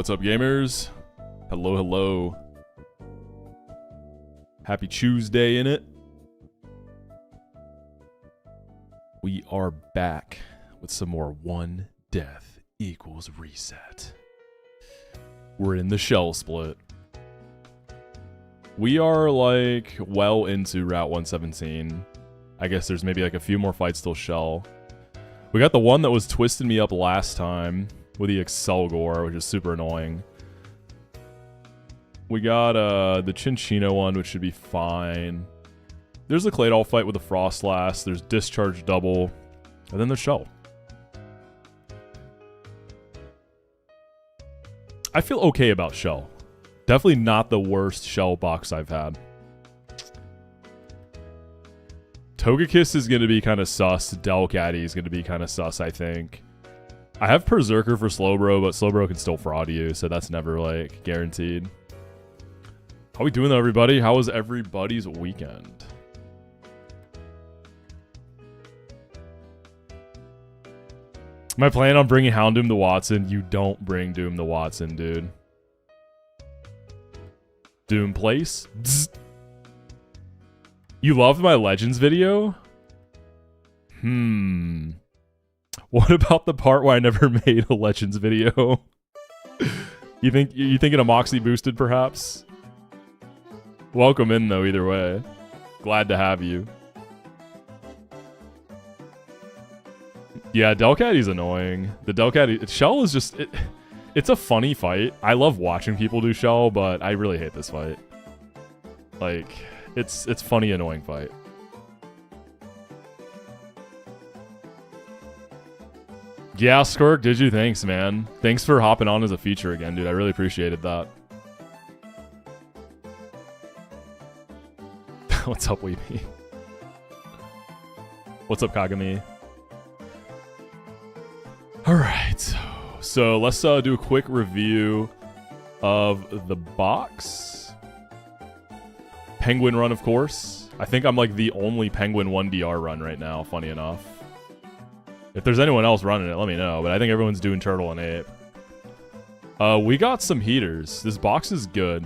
What's up, gamers? Hello, hello. Happy Tuesday, innit? We are back with some more One Death Equals Reset. We're in the shell split. We are like well into Route 117. I guess there's maybe like a few more fights till shell. We got the one that was twisting me up last time with the Accelgor, which is super annoying. We got the Chinchino one, which should be fine. There's the Claydol fight with the Frost Last. There's Discharge double. And then there's shell. I feel okay about shell. Definitely not the worst shell box I've had. Togekiss is going to be kind of sus. Delcatty is going to be kind of sus, I think. I have Berserker for Slowbro, but Slowbro can still fraud you, so that's never, like, guaranteed. How we doing, though, everybody? How was everybody's weekend? Am I planning on bringing Houndoom to Watson? You don't bring Doom to Watson, dude. Doom place? Bzz. You loved my Legends video? What about the part where I never made a Legends video? You thinking a Moxi boosted, perhaps? Welcome in, though, either way. Glad to have you. Yeah, Delcatty's annoying. The Delcatty... Shell is just... It's a funny fight. I love watching people do Shell, but I really hate this fight. Like, it's funny, annoying fight. Yeah, Skirk, did you? Thanks, man. Thanks for hopping on as a feature again, dude. I really appreciated that. What's up, Weepy? What's up, Kagami? Alright, so let's do a quick review of the box. Penguin run, of course. I think I'm like the only Penguin 1DR run right now, funny enough. If there's anyone else running it, let me know, but I think everyone's doing Turtle and Ape. We got some heaters. This box is good.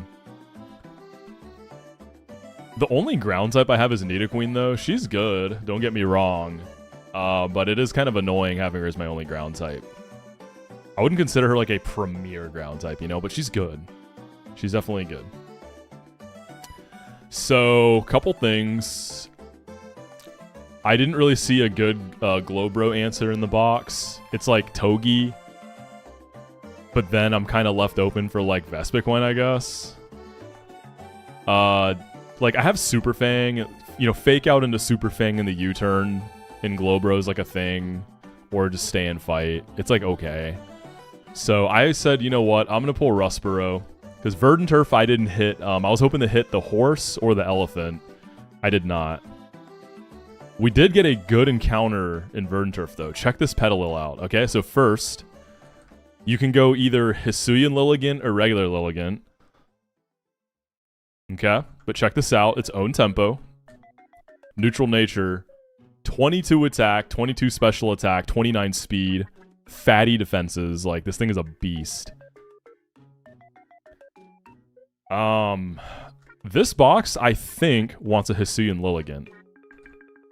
The only ground type I have is Nidoqueen, though. She's good, don't get me wrong. But it is kind of annoying having her as my only ground type. I wouldn't consider her like a premier ground type, you know, but she's good. She's definitely good. So, couple things. I didn't really see a good Glowbro answer in the box. It's like Togi. But then I'm kind of left open for like Vespiquen, I guess. Like I have Super Fang, you know, fake out into Super Fang in the U-turn in Glowbro is like a thing, or just stay and fight. It's like okay. So I said, you know what, I'm gonna pull Rustboro because Verdant Turf I didn't hit. I was hoping to hit the horse or the elephant. I did not. We did get a good encounter in Verdant Turf though. Check this Petalil out. Okay, so first you can go either Hisuian Lilligant or regular Lilligant. Okay, but check this out. Its own tempo, neutral nature, 22 attack, 22 special attack, 29 speed, fatty defenses. Like, this thing is a beast. This box, I think, wants a Hisuian Lilligant.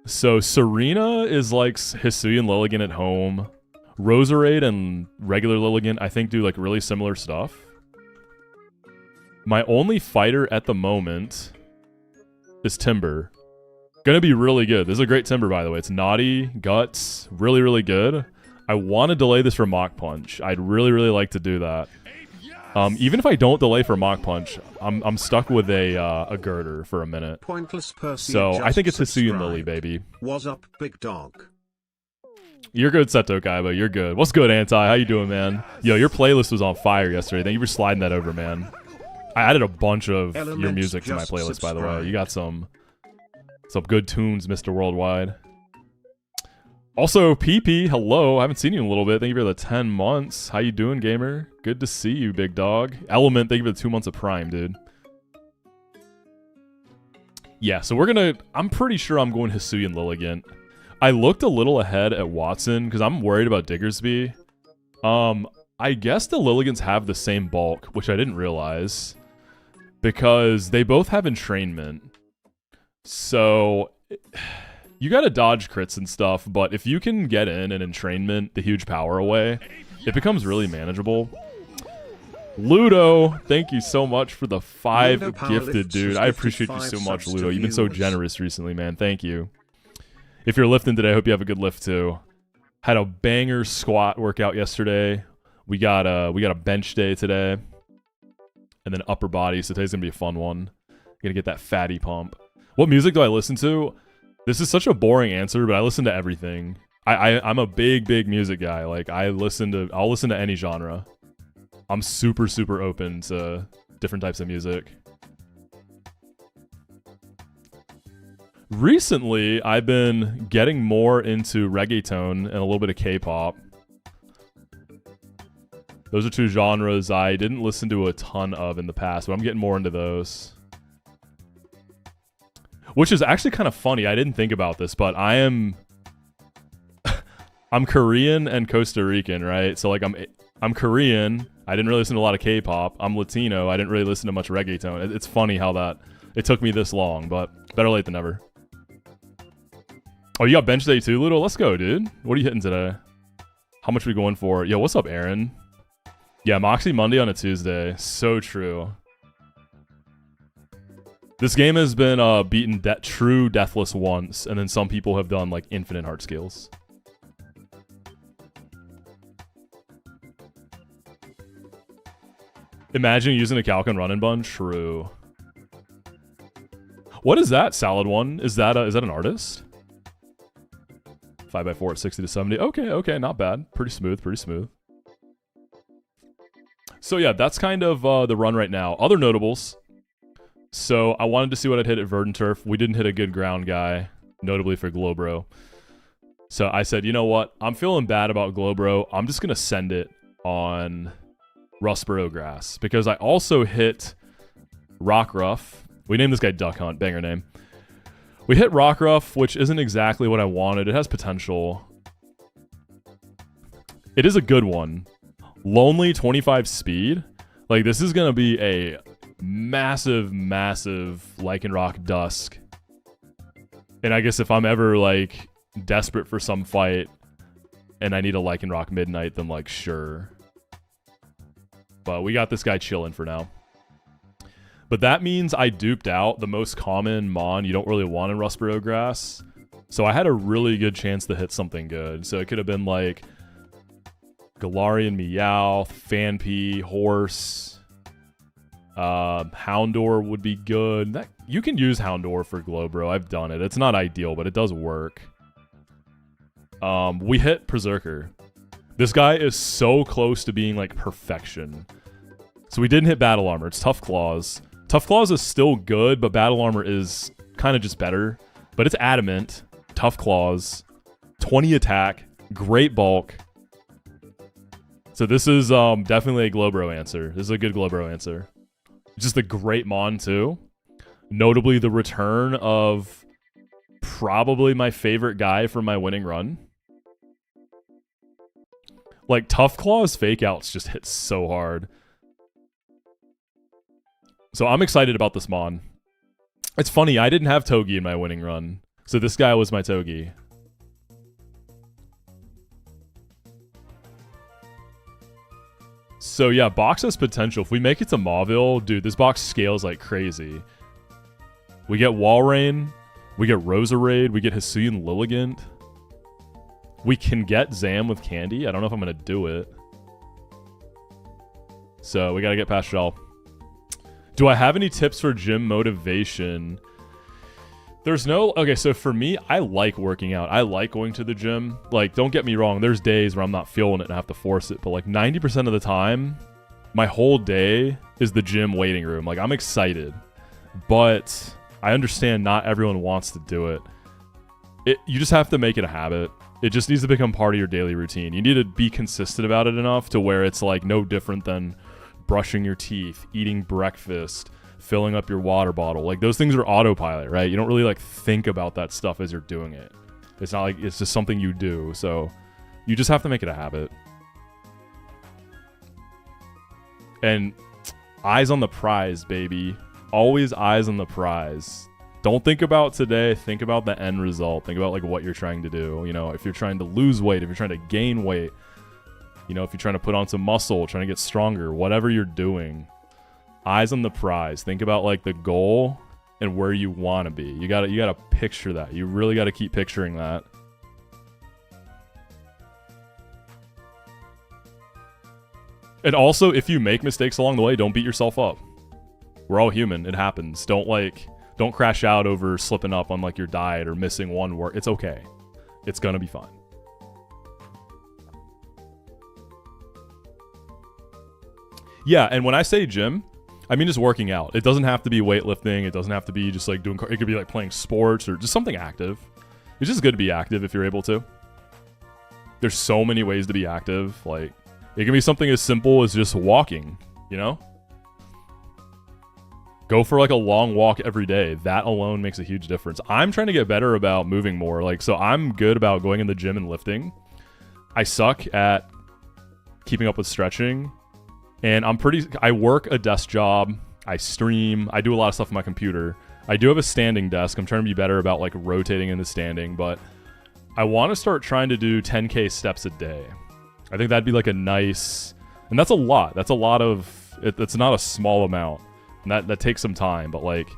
So, Serena is like Hisuian Lilligant at home. Roserade and regular Lilligant, I think, do like really similar stuff. My only fighter at the moment is Timber. Gonna be really good. This is a great Timber, by the way. It's naughty, guts, really, really good. I want to delay this for Mach Punch. I'd really, really like to do that. Even if I don't delay for Mach Punch, I'm stuck with a girder for a minute. Pointless Percy so I think it's Hisuian Lily, baby. What's up, big dog? You're good, Seto Kaiba. You're good. What's good, Anti? How you doing, man? Yo, your playlist was on fire yesterday. Thank you for sliding that over, man. I added a bunch of your music to my playlist, by the way. You got some good tunes, Mr. Worldwide. Also, PP, hello. I haven't seen you in a little bit. Thank you for the 10 months. How you doing, gamer? Good to see you, big dog. Element, thank you for the 2 months of Prime, dude. Yeah, so we're gonna... I'm pretty sure I'm going Hisuian Lilligant. I looked a little ahead at Watson, because I'm worried about Diggersby. I guess the Lilligants have the same bulk, which I didn't realize. Because they both have entrainment. So, you gotta dodge crits and stuff, but if you can get in and entrainment the huge power away, it becomes really manageable. Ludo, thank you so much for the 5 gifted, dude. I appreciate you so much, Ludo. You've been so generous recently, man. Thank you. If you're lifting today, I hope you have a good lift too. Had a banger squat workout yesterday. We got a bench day today. And then upper body, so today's gonna be a fun one. Gonna get that fatty pump. What music do I listen to? This is such a boring answer, but I listen to everything. I'm a big music guy. Like I'll listen to any genre. I'm super open to different types of music. Recently, I've been getting more into reggaeton and a little bit of K-pop. Those are two genres I didn't listen to a ton of in the past, but I'm getting more into those. Which is actually kind of funny. I didn't think about this, but I'm Korean and Costa Rican, right? So like I'm Korean. I didn't really listen to a lot of K-pop. I'm Latino. I didn't really listen to much reggaeton. It's funny how it took me this long, but better late than never. Oh, you got bench day too, Ludo? Let's go, dude. What are you hitting today? How much are we going for? Yo, what's up, Aaron? Yeah, Moxi Monday on a Tuesday. So true. This game has been beaten true deathless once, and then some people have done like infinite heart skills. Imagine using a calc on Run and Bun. True. What is that salad one? Is that an artist? 5x4 at 60 to 70. Okay, not bad. Pretty smooth. So yeah, that's kind of the run right now. Other notables. So I wanted to see what I'd hit at Verdant Turf. We didn't hit a good ground guy, notably for Globro. So I said, you know what? I'm feeling bad about Globro. I'm just going to send it on Rustboro Grass. Because I also hit Rockruff. We named this guy Duck Hunt, banger name. We hit Rockruff, which isn't exactly what I wanted. It has potential. It is a good one. Lonely 25 speed. Like, this is going to be a massive Lycanroc Dusk. And I guess if I'm ever, like, desperate for some fight and I need a Lycanroc Midnight, then, like, sure. But we got this guy chilling for now. But that means I duped out the most common Mon you don't really want in Rustboro Grass. So I had a really good chance to hit something good. So it could have been like Galarian Meowth, Phanpy, Horse. Houndour would be good. You can use Houndour for Globro. I've done it. It's not ideal, but it does work. We hit Berserker. This guy is so close to being like perfection. So we didn't hit Battle Armor. It's Tough Claws. Tough Claws is still good, but Battle Armor is kind of just better. But it's Adamant, Tough Claws, 20 attack, great bulk. So this is definitely a Globro answer. This is a good Globro answer. Just a great Mon too. Notably the return of probably my favorite guy from my winning run. Like Tough Claws fake outs just hit so hard. So I'm excited about this Mon. It's funny, I didn't have Togi in my winning run. So this guy was my Togi. So yeah, box has potential. If we make it to Mauville, dude, this box scales like crazy. We get Walrein. We get Roserade. We get Hisuian Lilligant. We can get Zam with Candy. I don't know if I'm going to do it. So we got to get past Shell. Do I have any tips for gym motivation? There's no... Okay, so for me, I like working out. I like going to the gym. Like, don't get me wrong. There's days where I'm not feeling it and I have to force it. But like 90% of the time, my whole day is the gym waiting room. Like, I'm excited. But I understand not everyone wants to do it. You just have to make it a habit. It just needs to become part of your daily routine. You need to be consistent about it enough to where it's like no different than brushing your teeth, eating breakfast, filling up your water bottle. Like those things are autopilot, right? You don't really like think about that stuff as you're doing it. It's not like it's just something you do. So you just have to make it a habit. And eyes on the prize, baby. Always eyes on the prize. Don't think about today. Think about the end result. Think about like what you're trying to do. You know, if you're trying to lose weight, if you're trying to gain weight, you know, if you're trying to put on some muscle, trying to get stronger, whatever you're doing, eyes on the prize. Think about like the goal and where you want to be. You gotta picture that. You really gotta keep picturing that. And also, if you make mistakes along the way, don't beat yourself up. We're all human. It happens. Don't crash out over slipping up on like your diet or missing one work. It's okay. It's gonna be fine. Yeah, and when I say gym, I mean, just working out. It doesn't have to be weightlifting. It doesn't have to be just like doing, it could be like playing sports or just something active. It's just good to be active if you're able to. There's so many ways to be active. Like, it can be something as simple as just walking, you know? Go for like a long walk every day. That alone makes a huge difference. I'm trying to get better about moving more. Like, so I'm good about going in the gym and lifting. I suck at keeping up with stretching. And I work a desk job. I stream. I do a lot of stuff on my computer. I do have a standing desk. I'm trying to be better about like rotating in the standing, but I want to start trying to do 10K steps a day. I think that'd be like a nice, and that's a lot. That's a lot of, it's not a small amount. And that takes some time, but like,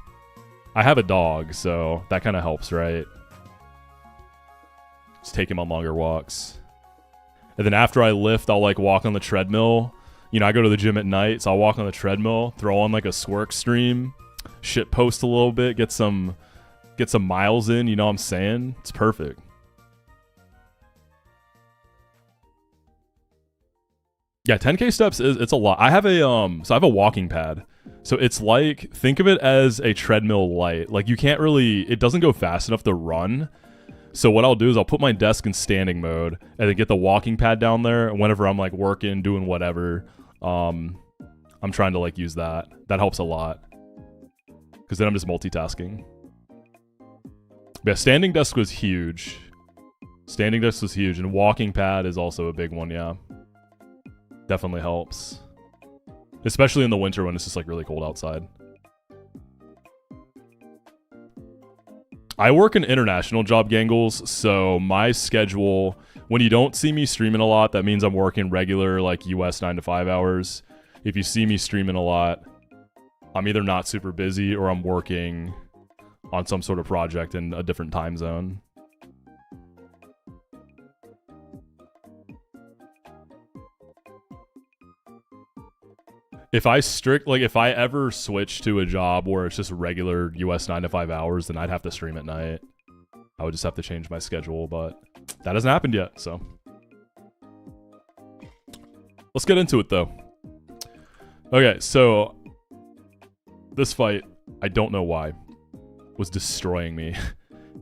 I have a dog, so that kind of helps, right? Just take him on longer walks. And then after I lift, I'll like walk on the treadmill. You know, I go to the gym at night, so I'll walk on the treadmill, throw on like a swerk stream, shit post a little bit, get some miles in, you know what I'm saying? It's perfect. Yeah, 10K steps it's a lot. I have a so I have a walking pad. So it's like, think of it as a treadmill light. Like you can't really, it doesn't go fast enough to run. So what I'll do is I'll put my desk in standing mode and then get the walking pad down there. And whenever I'm like working, doing whatever, I'm trying to like use that. That helps a lot. Because then I'm just multitasking. Yeah, standing desk was huge. Standing desk was huge. And walking pad is also a big one, yeah. Definitely helps. Especially in the winter when it's just like really cold outside. I work an international job, Gangles, so my schedule, when you don't see me streaming a lot, that means I'm working regular like US 9 to 5 hours. If you see me streaming a lot, I'm either not super busy or I'm working on some sort of project in a different time zone. If I ever switch to a job where it's just regular US 9 to 5 hours, then I'd have to stream at night. I would just have to change my schedule, but that hasn't happened yet, so. Let's get into it, though. Okay, so this fight, I don't know why, was destroying me.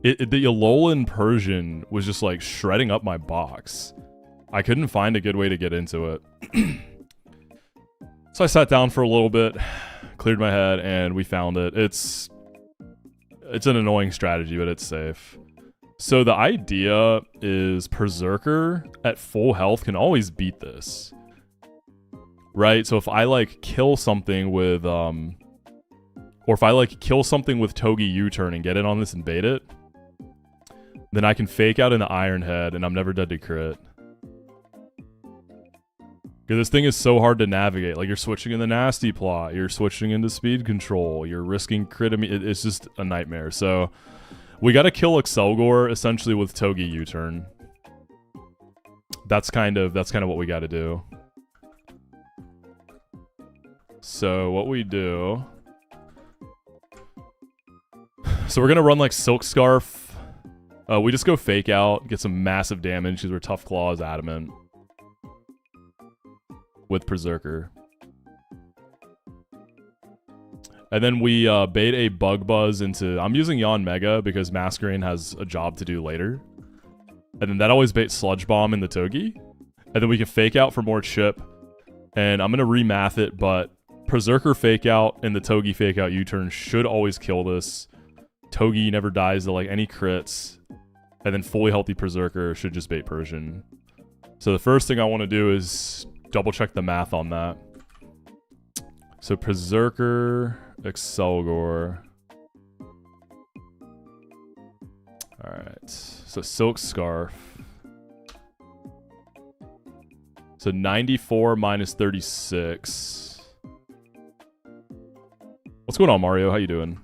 The Alolan Persian was just like shredding up my box. I couldn't find a good way to get into it. So I sat down for a little bit, cleared my head, and we found it. It's an annoying strategy, but it's safe. So the idea is Berserker at full health can always beat this. Right? So if I like kill something with or if I like kill something with Togi U-turn and get in on this and bait it, then I can fake out into Iron Head and I'm never dead to crit. Because this thing is so hard to navigate. Like, you're switching in the nasty plot, you're switching into speed control, you're risking crit. It's just a nightmare. So we gotta kill Accelgor essentially with Togi U-turn. That's kind of what we gotta do. So what we do, so we're gonna run like Silk Scarf. We just go fake out, get some massive damage because we're Tough Claws adamant with Berserker. And then we bait a Bug Buzz into, I'm using Yawn Mega because Masquerain has a job to do later. And then that always baits Sludge Bomb in the Togi. And then we can fake out for more chip. And I'm gonna remath it, but Berserker fake out and the Togi fake out U-turn should always kill this. Togi never dies to like any crits. And then fully healthy Berserker should just bait Persian. So the first thing I want to do is double check the math on that. So Berserker, Accelgor. Alright. So Silk Scarf. So 94 minus 36. What's going on, Mario? How you doing?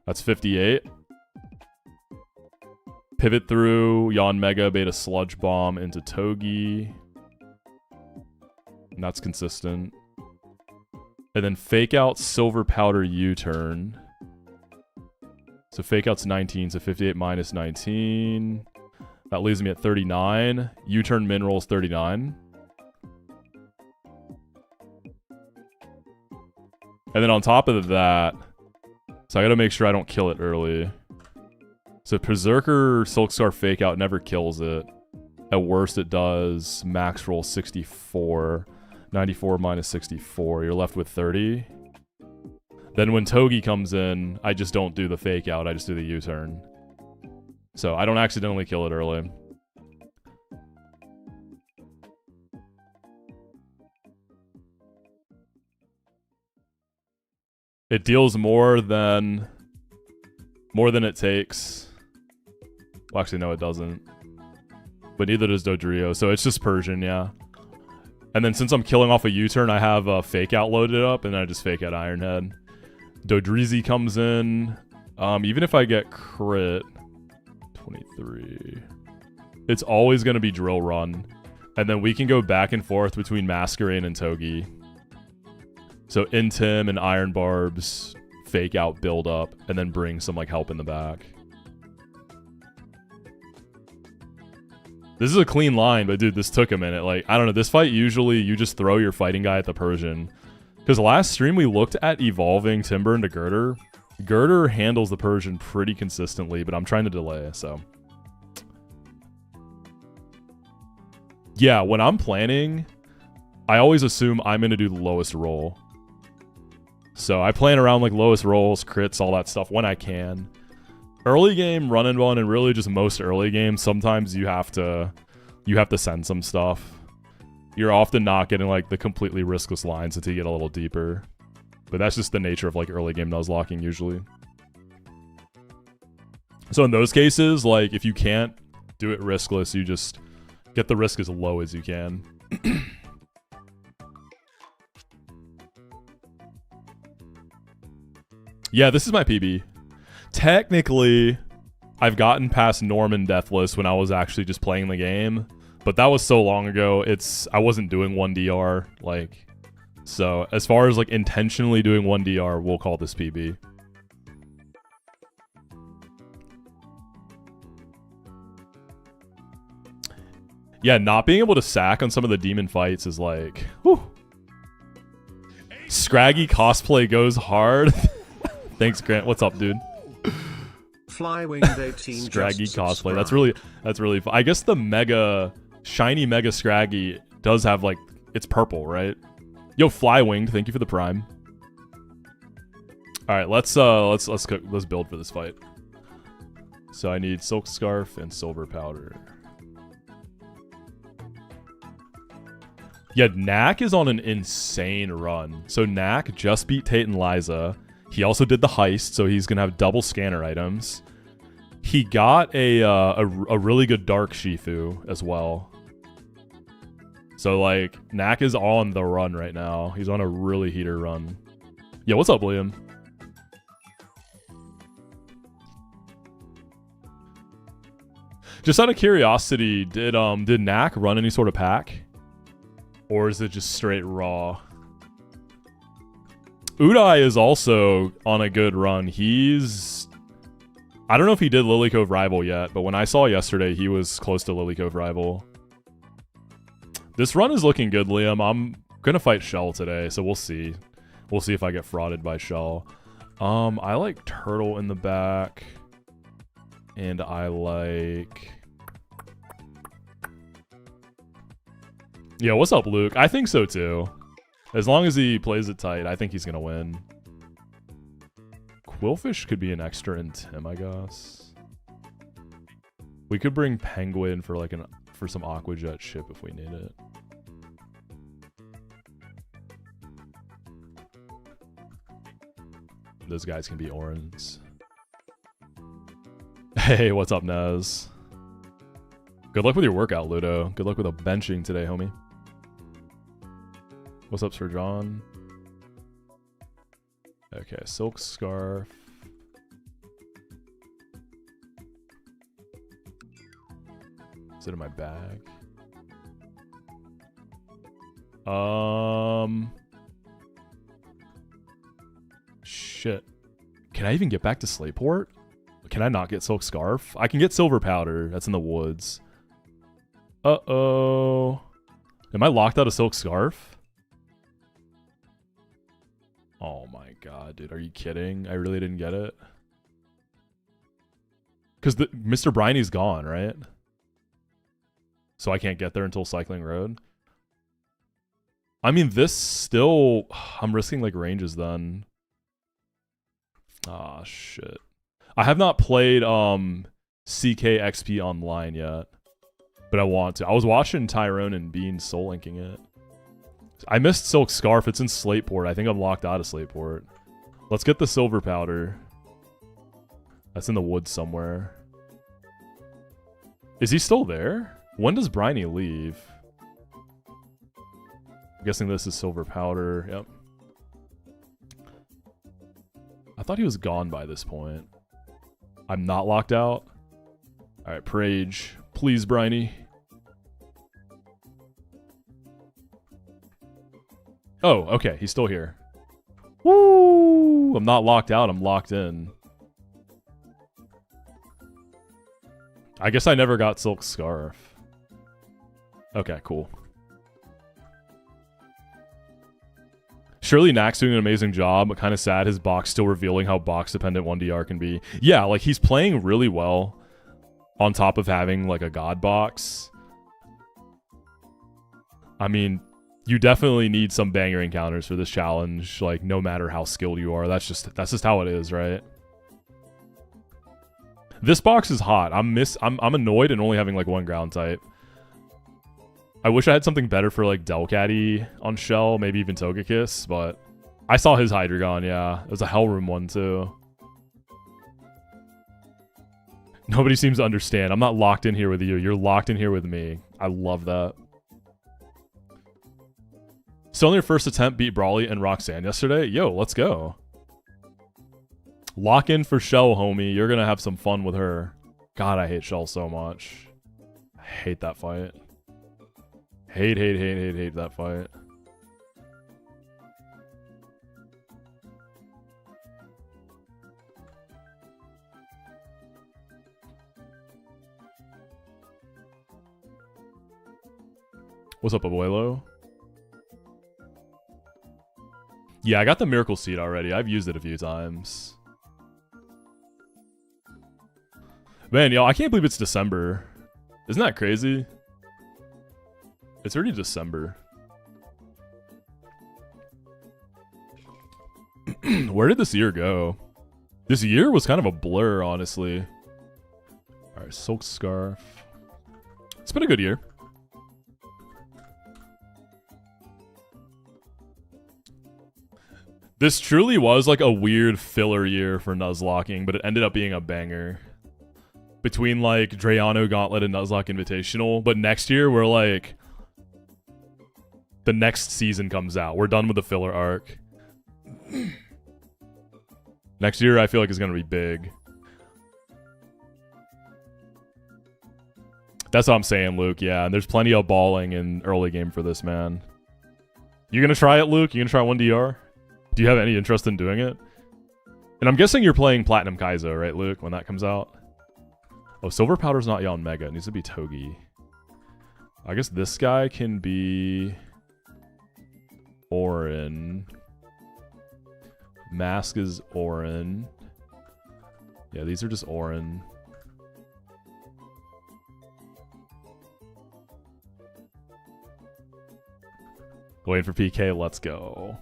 That's 58. Pivot through, Yawn Mega, bait a Sludge Bomb into Togi. And that's consistent. And then fake out Silver Powder U-turn. So fake out's 19, so 58 minus 19. That leaves me at 39. U-turn min roll's 39. And then on top of that, so I gotta make sure I don't kill it early. So Berserker Silkscar Fake Out never kills it. At worst it does max roll 64. 94 minus 64. You're left with 30. Then when Togi comes in, I just don't do the Fake Out. I just do the U-turn. So I don't accidentally kill it early. It deals more than it takes. Well, actually, no, it doesn't. But neither does Dodrio, so it's just Persian, yeah. And then since I'm killing off a U-turn, I have a Fake Out loaded up, and then I just Fake Out Iron Head. Dodrizi comes in. Even if I get crit, 23. It's always going to be Drill Run. And then we can go back and forth between Masquerain and Togi. So Intim and Iron Barbs, Fake Out, build up, and then bring some like help in the back. This is a clean line, but dude, this took a minute. Like, I don't know, this fight usually you just throw your fighting guy at the Persian. Because last stream we looked at evolving Timber into Girder. Girder handles the Persian pretty consistently, but I'm trying to delay, so. Yeah, when I'm planning, I always assume I'm going to do the lowest roll. So I plan around like lowest rolls, crits, all that stuff when I can. Early game, run and run, and really just most early games, sometimes you have to send some stuff. You're often not getting like the completely riskless lines until you get a little deeper. But that's just the nature of like early game Nuzlocking usually. So in those cases, like if you can't do it riskless, you just get the risk as low as you can. Yeah, this is my PB. Technically, I've gotten past Norman Deathless when I was actually just playing the game, but that was so long ago. I wasn't doing 1DR, like, so as far as like intentionally doing 1DR, we'll call this PB. Yeah, not being able to sack on some of the demon fights is like, whew. Scraggy cosplay goes hard. Thanks, Grant. What's up, dude? Flywinged 18 Scraggy cosplay. That's really fun. I guess the shiny mega Scraggy does have like, it's purple, right? Yo, Flywinged, thank you for the prime. All right, let's build for this fight. So I need Silk Scarf and Silver Powder. Yeah, Knack is on an insane run. So Knack just beat Tate and Liza. He also did the heist, so he's gonna have double scanner items. He got a really good Dark Shifu as well. So like, Knack is on the run right now. He's on a really heater run. Yeah, what's up, Liam? Just out of curiosity, did Knack run any sort of pack? Or is it just straight raw? Udai is also on a good run. I don't know if he did Lily Cove Rival yet, but when I saw yesterday, he was close to Lily Cove Rival. This run is looking good, Liam. I'm gonna fight Shell today, so we'll see. We'll see if I get frauded by Shell. I like Turtle in the back. And I like... Yeah, what's up, Luke? I think so, too. As long as he plays it tight, I think he's going to win. Quillfish could be an extra in Tim, I guess. We could bring Penguin for like for some Aquajet ship if we need it. Those guys can be orange. Hey, what's up, Nez? Good luck with your workout, Ludo. Good luck with a benching today, homie. What's up, Sir John? Okay, Silk Scarf. Is it in my bag? Shit. Can I even get back to Slayport? Can I not get Silk Scarf? I can get Silver Powder. That's in the woods. Uh-oh. Am I locked out of Silk Scarf? Oh my god, dude. Are you kidding? I really didn't get it. Because Mr. Briney's gone, right? So I can't get there until Cycling Road. I mean, this still... I'm risking, like, ranges then. Ah, shit. I have not played CKXP online yet. But I want to. I was watching Tyrone and Bean soul linking it. I missed Silk Scarf. It's in Slateport. I think I'm locked out of Slateport. Let's get the silver powder. That's in the woods somewhere. Is he still there? When does Briny leave? I'm guessing this is silver powder. Yep. I thought he was gone by this point. I'm not locked out. Alright, Prage. Please, Briny. Oh, okay. He's still here. Woo! I'm not locked out. I'm locked in. I guess I never got Silk Scarf. Okay, cool. Surely Knack's doing an amazing job, but kind of sad his box still revealing how box-dependent 1DR can be. Yeah, like, he's playing really well on top of having, like, a god box. I mean, you definitely need some banger encounters for this challenge, like, no matter how skilled you are. That's just how it is, right? This box is hot. I'm annoyed and only having, like, one ground type. I wish I had something better for, like, Delcatty on Shell, maybe even Togekiss, but I saw his Hydreigon, yeah. It was a Hellroom one, too. Nobody seems to understand. I'm not locked in here with you. You're locked in here with me. I love that. Still on your first attempt, beat Brawly and Roxanne yesterday? Yo, let's go. Lock in for Shell, homie. You're gonna have some fun with her. God, I hate Shell so much. I hate that fight. Hate that fight. What's up, Abuelo? Yeah, I got the Miracle Seed already. I've used it a few times. Man, yo, I can't believe it's December. Isn't that crazy? It's already December. Where did this year go? This year was kind of a blur, honestly. Alright, Silk Scarf. It's been a good year. This truly was like a weird filler year for Nuzlocking, but it ended up being a banger. Between like Drayano Gauntlet and Nuzlocke Invitational. But next year, we're like... The next season comes out. We're done with the filler arc. Next year, I feel like it's going to be big. That's what I'm saying, Luke. Yeah, and there's plenty of balling in early game for this, man. You going to try it, Luke? You going to try 1DR? Do you have any interest in doing it? And I'm guessing you're playing Platinum Kaizo, right, Luke, when that comes out? Oh, Silver Powder's not yet on Mega. It needs to be Togi. I guess this guy can be... Orin. Mask is Orin. Yeah, these are just Orin. Waiting for PK, let's go.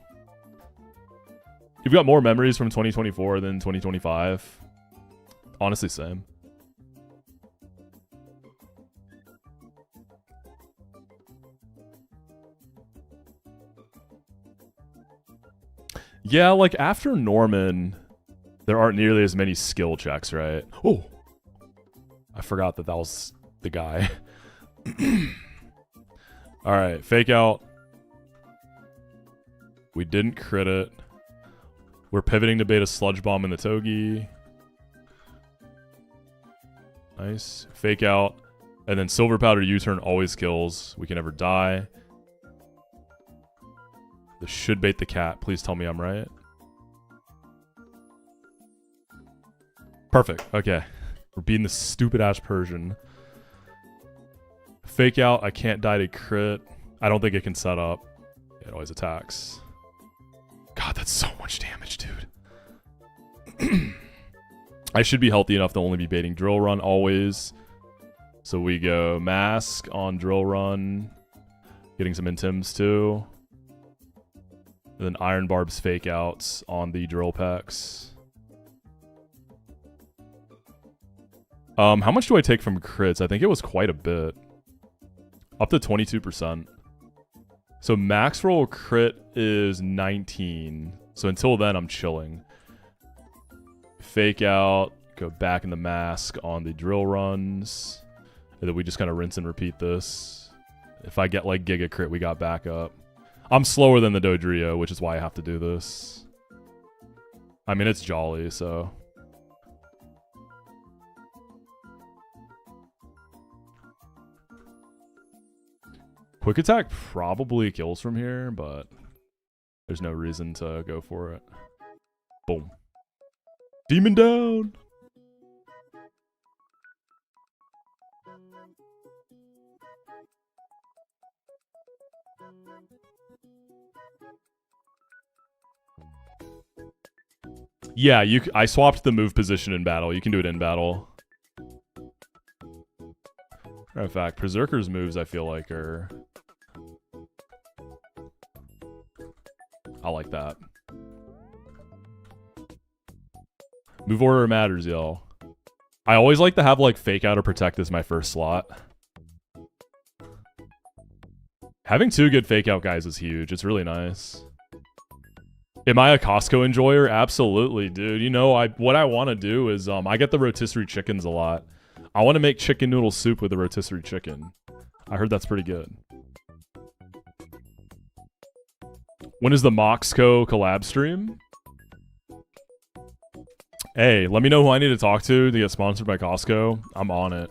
You've got more memories from 2024 than 2025. Honestly, same. Yeah, like after Norman, there aren't nearly as many skill checks, right? Oh, I forgot that was the guy. All right, fake out. We didn't crit it. We're pivoting to beta Sludge Bomb in the Togi. Nice. Fake out. And then Silver Powder U-turn always kills. We can never die. This should bait the cat. Please tell me I'm right. Perfect. Okay. We're beating this stupid ass Persian. Fake out. I can't die to crit. I don't think it can set up. It always attacks. God, that's so much damage, dude. I should be healthy enough to only be baiting Drill Run always. So we go Mask on Drill Run. Getting some Intims too. And then Iron Barb's Fake Outs on the Drill Packs. How much do I take from crits? I think it was quite a bit. Up to 22%. So max roll crit is 19. So until then, I'm chilling. Fake out. Go back in the mask on the drill runs. And then we just kind of rinse and repeat this. If I get like Giga Crit, we got back up. I'm slower than the Dodrio, which is why I have to do this. I mean, it's jolly, so... Quick Attack probably kills from here, but there's no reason to go for it. Boom. Demon down! Yeah, I swapped the move position in battle. You can do it in battle. Matter of fact, Berserker's moves I feel like are... I like that. Move order matters, y'all. I always like to have like Fake Out or Protect as my first slot. Having two good Fake Out guys is huge. It's really nice. Am I a Costco enjoyer? Absolutely, dude. You know, what I want to do is I get the rotisserie chickens a lot. I want to make chicken noodle soup with the rotisserie chicken. I heard that's pretty good. When is the Moxco collab stream? Hey, let me know who I need to talk to get sponsored by Costco. I'm on it.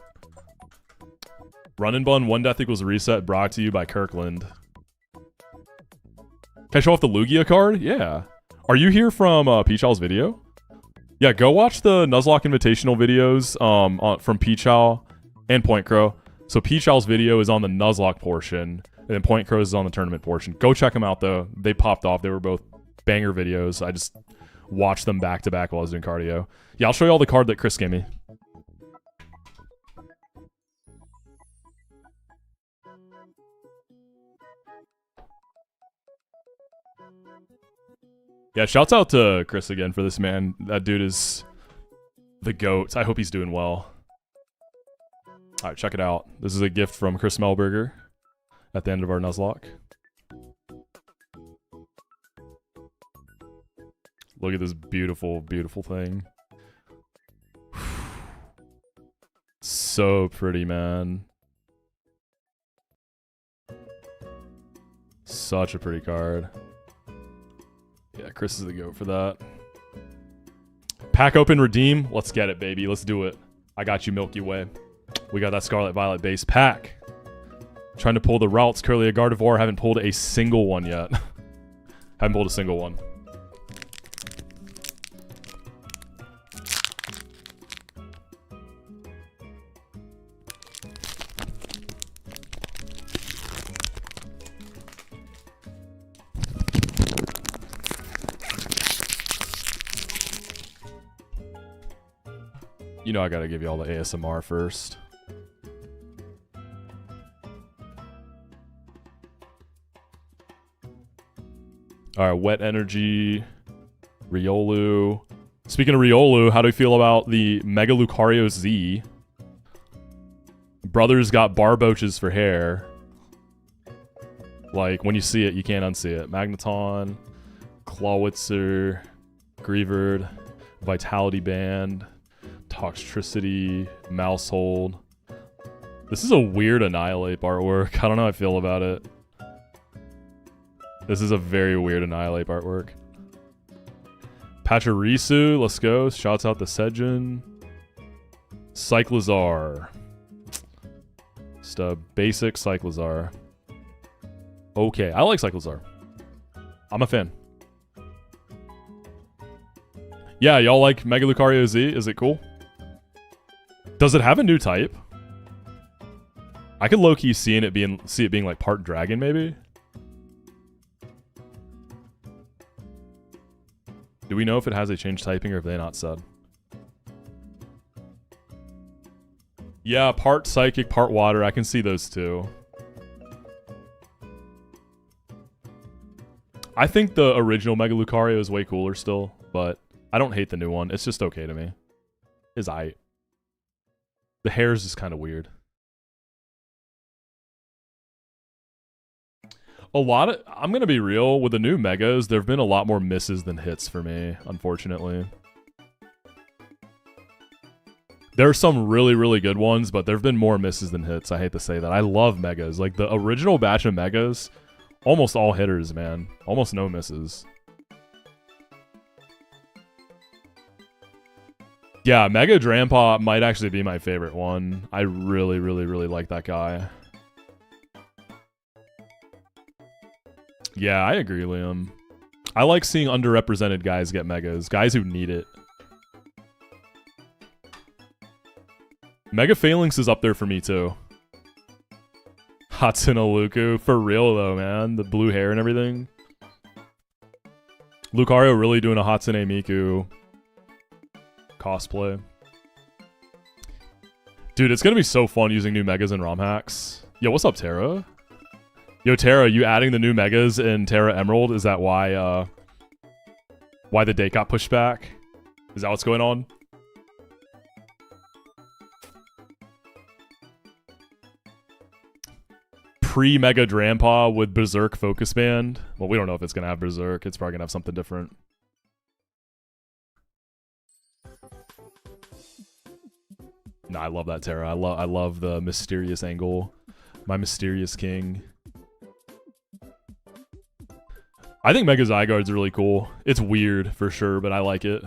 Run and Bun, 1 death equals reset, brought to you by Kirkland. Can I show off the Lugia card? Yeah. Are you here from Peachow's video? Yeah, go watch the Nuzlocke Invitational videos from Peachow and Point Crow. So Peachow's video is on the Nuzlocke portion, and then Point Crow's is on the tournament portion. Go check them out, though. They popped off. They were both banger videos. I just watched them back to back while I was doing cardio. Yeah, I'll show you all the card that Chris gave me. Yeah, shouts out to Chris again for this, man. That dude is the GOAT. I hope he's doing well. Alright, check it out. This is a gift from Chris Melberger at the end of our Nuzlocke. Look at this beautiful, beautiful thing. So pretty, man. Such a pretty card. Yeah, Chris is the GOAT for that. Pack open, redeem. Let's get it, baby. Let's do it. I got you, Milky Way. We got that Scarlet Violet base pack. Trying to pull the routes. Curly a Gardevoir. Haven't pulled a single one yet. Haven't pulled a single one. You know I gotta give you all the ASMR first. Alright, Wet Energy, Riolu. Speaking of Riolu, how do you feel about the Mega Lucario Z? Brothers got barboaches for hair. Like, when you see it, you can't unsee it. Magneton, Clawitzer, Greavard, Vitality Band, Toxtricity, Mousehold. This is a weird Annihilate artwork. I don't know how I feel about it. This is a very weird Annihilate artwork. Pachirisu, let's go. Shouts out to Sejin. Cyclizar. Just a basic Cyclizar. Okay, I like Cyclizar. I'm a fan. Yeah, y'all like Mega Lucario Z? Is it cool? Does it have a new type? I could low-key see it being like part dragon, maybe. Do we know if it has a change typing or have they not said? Yeah, part psychic, part water. I can see those two. I think the original Mega Lucario is way cooler still, but I don't hate the new one. It's just okay to me. It's aight. The hair is just kind of weird. I'm going to be real, with the new Megas, there have been a lot more misses than hits for me, unfortunately. There are some really, really good ones, but there have been more misses than hits. I hate to say that. I love Megas. Like, the original batch of Megas, almost all hitters, man. Almost no misses. Yeah, Mega Drampa might actually be my favorite one. I really, really, really like that guy. Yeah, I agree, Liam. I like seeing underrepresented guys get Megas. Guys who need it. Mega Phalanx is up there for me, too. Hatsune Luku. For real, though, man. The blue hair and everything. Lucario really doing a Hatsune Miku cosplay. Dude, it's gonna be so fun using new Megas and ROM hacks. Yo, what's up, Terra? Yo, Terra, you adding the new Megas in Terra Emerald? Is that why the date got pushed back? Is that what's going on? Pre-Mega Drampa with Berserk Focus Band. Well, we don't know if it's going to have Berserk. It's probably going to have something different. Nah, I love that, Terra. I love the mysterious angle. My mysterious king. I think Mega Zygarde's really cool. It's weird, for sure, but I like it.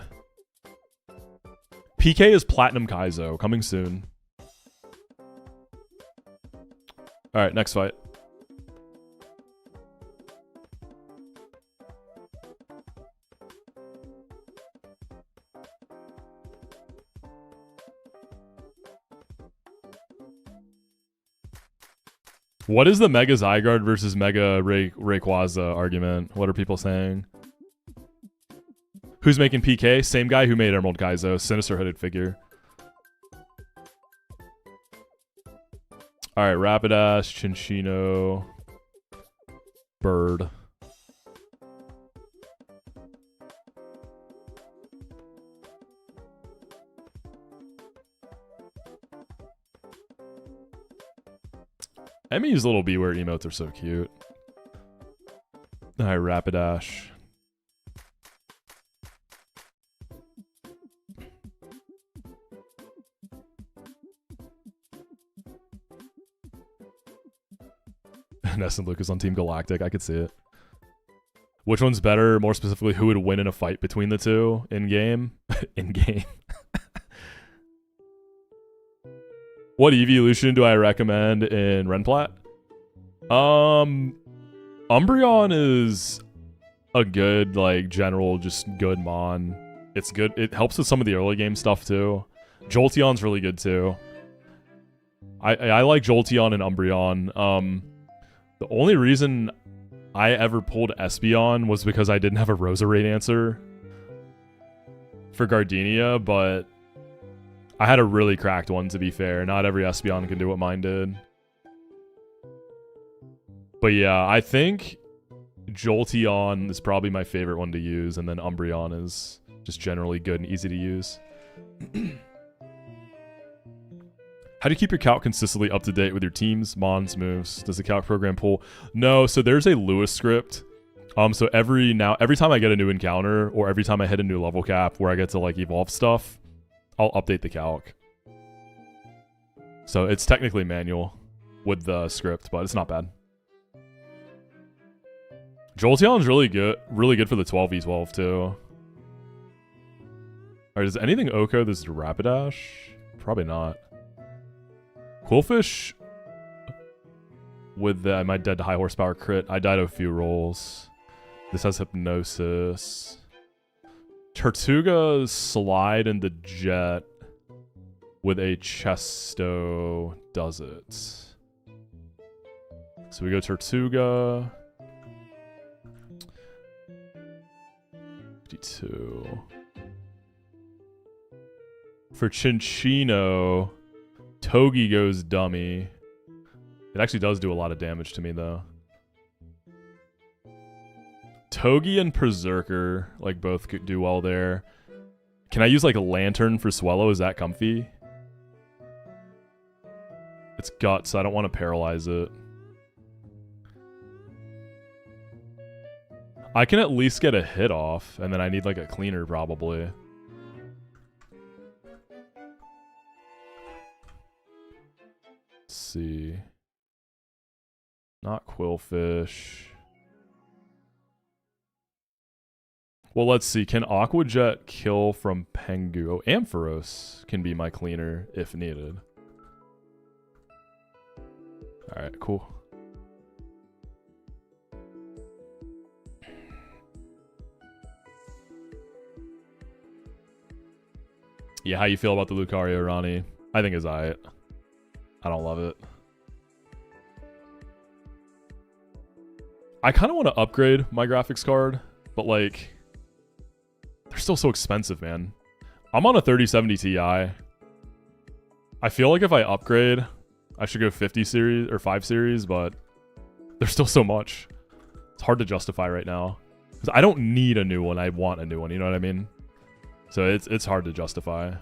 PK is Platinum Kaizo. Coming soon. Alright, next fight. What is the Mega Zygarde versus Mega Rayquaza argument? What are people saying? Who's making PK? Same guy who made Emerald Kaizo. Sinister hooded figure. Alright, Rapidash, Chinchino, Bird. Emmy's little Beware emotes are so cute. Alright, Rapidash. Ness and Lucas on Team Galactic, I could see it. Which one's better? More specifically, who would win in a fight between the two in-game? In-game. What evolution do I recommend in Renplat? Umbreon is a good, like, general, just good mon. It's good. It helps with some of the early game stuff, too. Jolteon's really good, too. I like Jolteon and Umbreon. The only reason I ever pulled Espeon was because I didn't have a Roserade answer for Gardenia, but I had a really cracked one, to be fair. Not every Espeon can do what mine did. But yeah, I think Jolteon is probably my favorite one to use, and then Umbreon is just generally good and easy to use. How do you keep your calc consistently up to date with your team's mons moves? Does the calc program pull? No, so there's a Lewis script. So every time I get a new encounter, or every time I hit a new level cap where I get to like evolve stuff, I'll update the calc. So it's technically manual with the script, but it's not bad. Jolteon's really good for the 12v12 too. Alright, is anything Oko this Rapidash? Probably not. Quillfish with my dead to high horsepower crit. I died a few rolls. This has Hypnosis. Tortuga's Slide and the Jet with a Chesto does it. So we go Tortuga. 52. For Chinchino, Togi goes dummy. It actually does do a lot of damage to me, though. Togi and Berserker, like, both could do well there. Can I use, like, a Lantern for Swellow? Is that comfy? It's Guts, so I don't want to paralyze it. I can at least get a hit off, and then I need, like, a cleaner, probably. Let's see. Not Quillfish. Well, let's see. Can Aqua Jet kill from Pengu? Oh, Ampharos can be my cleaner if needed. Alright, cool. Yeah, how you feel about the Lucario, Ronnie? I think it's alright. I don't love it. I kind of want to upgrade my graphics card, but like, they're still so expensive, man. I'm on a 3070 Ti. I feel like if I upgrade, I should go 50 series or 5 series, but there's still so much. It's hard to justify right now. Because I don't need a new one, I want a new one, you know what I mean? So it's hard to justify.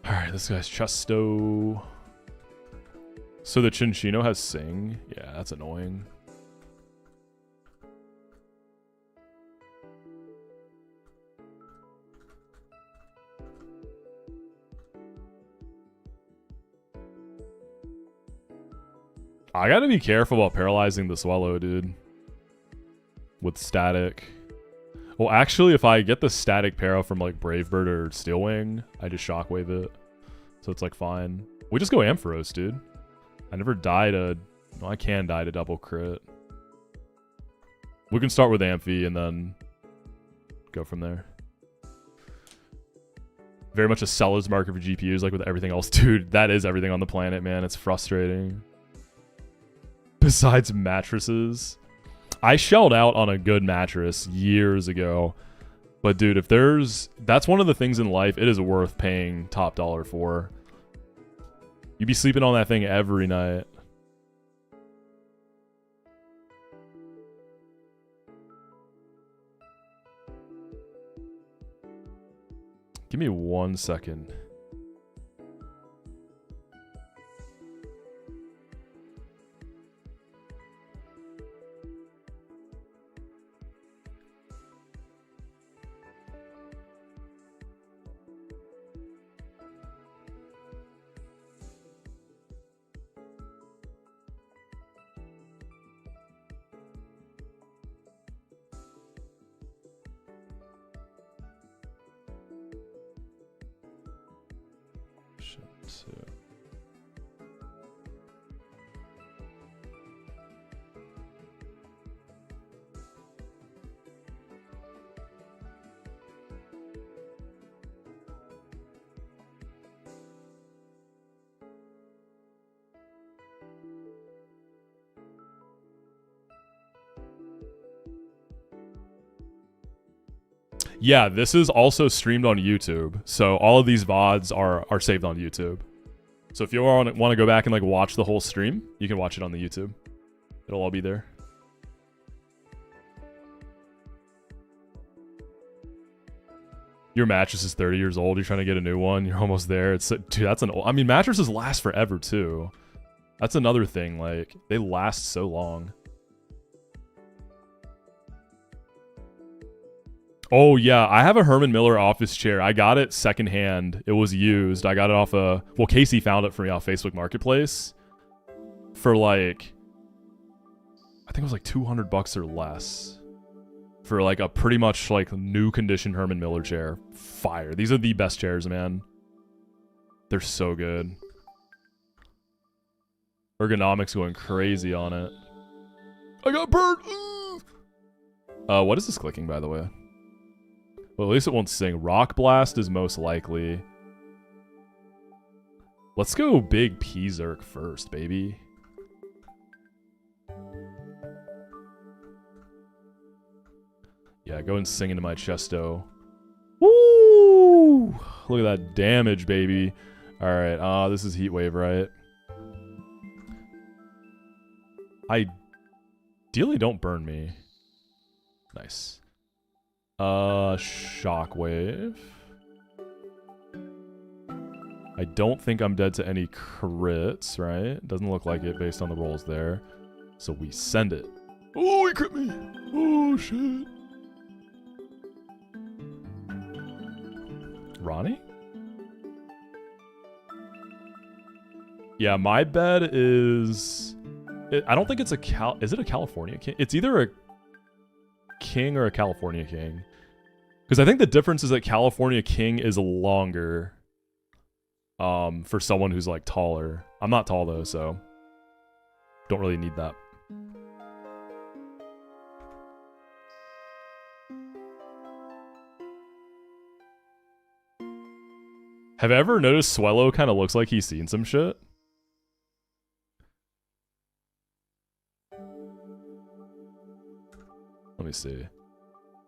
Alright, this guy's Chesto. So the Chinchino has Sing? Yeah, that's annoying. I gotta be careful about paralyzing the Swellow, dude. With static. Well, actually, if I get the static para from, like, Brave Bird or Steel Wing, I just Shockwave it. So it's, like, fine. We just go Ampharos, dude. I never died a... No, I can die to double crit. We can start with Amphi and then go from there. Very much a seller's market for GPUs, like with everything else. Dude, that is everything on the planet, man. It's frustrating. Besides mattresses. I shelled out on a good mattress years ago. But dude, if there's... That's one of the things in life it is worth paying top dollar for. You'd be sleeping on that thing every night. Give me 1 second. Yeah, this is also streamed on YouTube. So all of these VODs are saved on YouTube. So if you want to go back and like watch the whole stream, you can watch it on the YouTube. It'll all be there. Your mattress is 30 years old. You're trying to get a new one. You're almost there. It's dude, that's an old... I mean, mattresses last forever too. That's another thing. Like, they last so long. Oh, yeah. I have a Herman Miller office chair. I got it secondhand. It was used. I got it off a... Well, Casey found it for me off Facebook Marketplace. For like... I think it was like $200 or less. For like a pretty much like new condition Herman Miller chair. Fire. These are the best chairs, man. They're so good. Ergonomics going crazy on it. I got burnt! What is this clicking, by the way? Well, at least it won't sing. Rock Blast is most likely. Let's go big P-Zerk first, baby. Yeah, go and sing into my chesto. Woo! Look at that damage, baby. Alright, this is Heat Wave, right? Ideally, don't burn me. Nice. Shockwave. I don't think I'm dead to any crits, right? Doesn't look like it based on the rolls there. So we send it. Oh, he crit me! Oh, shit. Ronnie? Yeah, my bet is... I don't think it's a Is it a California king? It's either a king or a California king. Because I think the difference is that California king is longer. For someone who's like taller. I'm not tall though, so don't really need that. Have you ever noticed Swellow kind of looks like he's seen some shit? Let me see.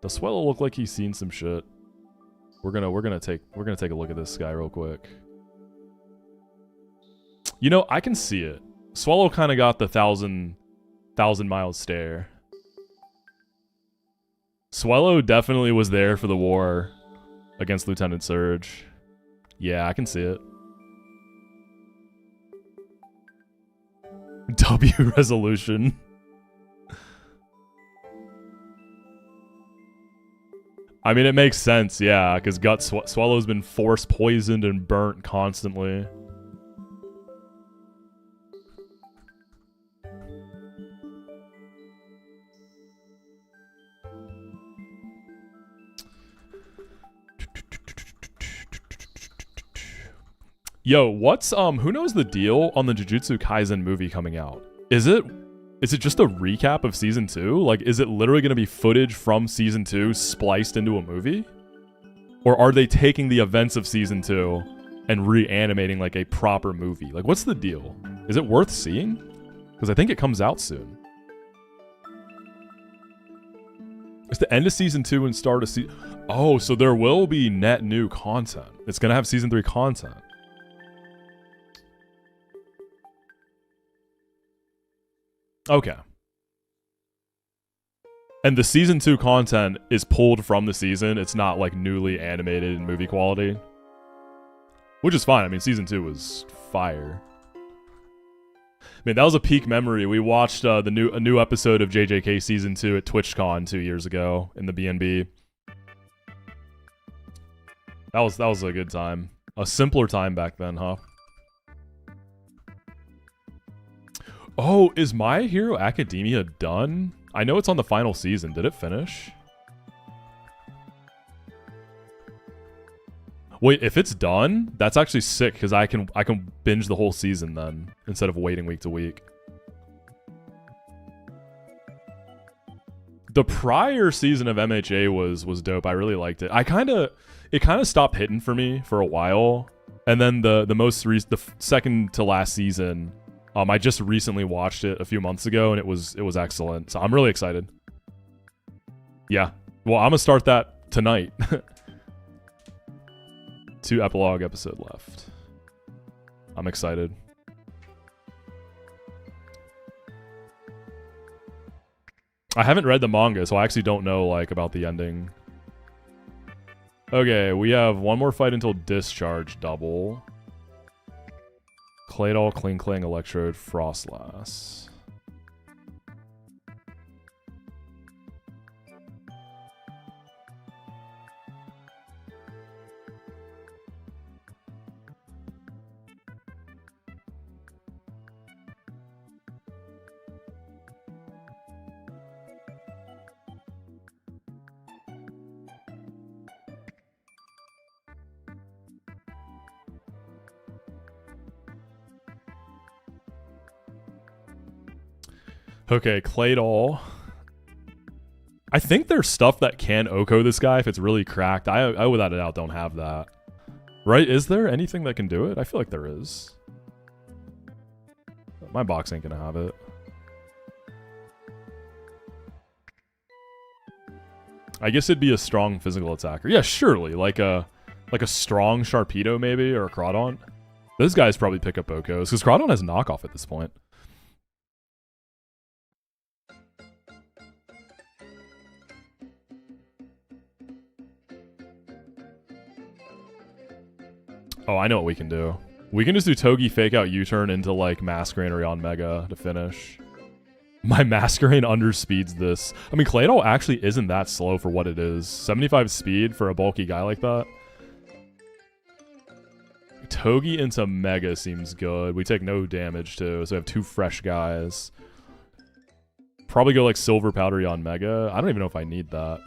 Does Swellow look like he's seen some shit? We're gonna take a look at this guy real quick. You know, I can see it. Swallow kind of got the thousand mile stare. Swallow definitely was there for the war against Lieutenant Surge. Yeah, I can see it. W resolution. I mean, it makes sense, yeah, because Swallow's been force poisoned and burnt constantly. Yo, what's who knows the deal on the Jujutsu Kaisen movie coming out? Is it just a recap of season 2? Like, is it literally going to be footage from season 2 spliced into a movie? Or are they taking the events of season 2 and reanimating like a proper movie? Like, what's the deal? Is it worth seeing? Because I think it comes out soon. It's the end of season 2 and start of season... Oh, so there will be net new content. It's going to have season 3 content. Okay. And the season 2 content is pulled from the season. It's not like newly animated in movie quality. Which is fine. I mean, season 2 was fire. Man, that was a peak memory. We watched a new episode of JJK season 2 at TwitchCon 2 years ago in the BNB. That was a good time. A simpler time back then, huh? Oh, is My Hero Academia done? I know it's on the final season. Did it finish? Wait, if it's done, that's actually sick because I can binge the whole season then instead of waiting week to week. The prior season of MHA was dope. I really liked it. It kind of stopped hitting for me for a while, and then the second to last season. I just recently watched it a few months ago, and it was excellent. So I'm really excited. Yeah. Well, I'm gonna start that tonight. 2 epilogue episode left. I'm excited. I haven't read the manga, so I actually don't know like about the ending. Okay, we have one more fight until Discharge double. Claydol, Kling Kling, Electrode, Frostlass. Okay, Claydol. I think there's stuff that can Oko this guy if it's really cracked. I without a doubt don't have that. Right? Is there anything that can do it? I feel like there is. My box ain't gonna have it. I guess it'd be a strong physical attacker. Yeah, surely. Like a strong Sharpedo maybe, or a Crawdaunt. Those guys probably pick up Okos, because Crawdaunt has knockoff at this point. Oh, I know what we can do. We can just do Togi fake out U-turn into like Masquerain or on Mega to finish. My Masquerain underspeeds this. I mean, Claydol actually isn't that slow for what it is. 75 speed for a bulky guy like that. Togi into Mega seems good. We take no damage too, so we have 2 fresh guys. Probably go like Silver Powdery on Mega. I don't even know if I need that.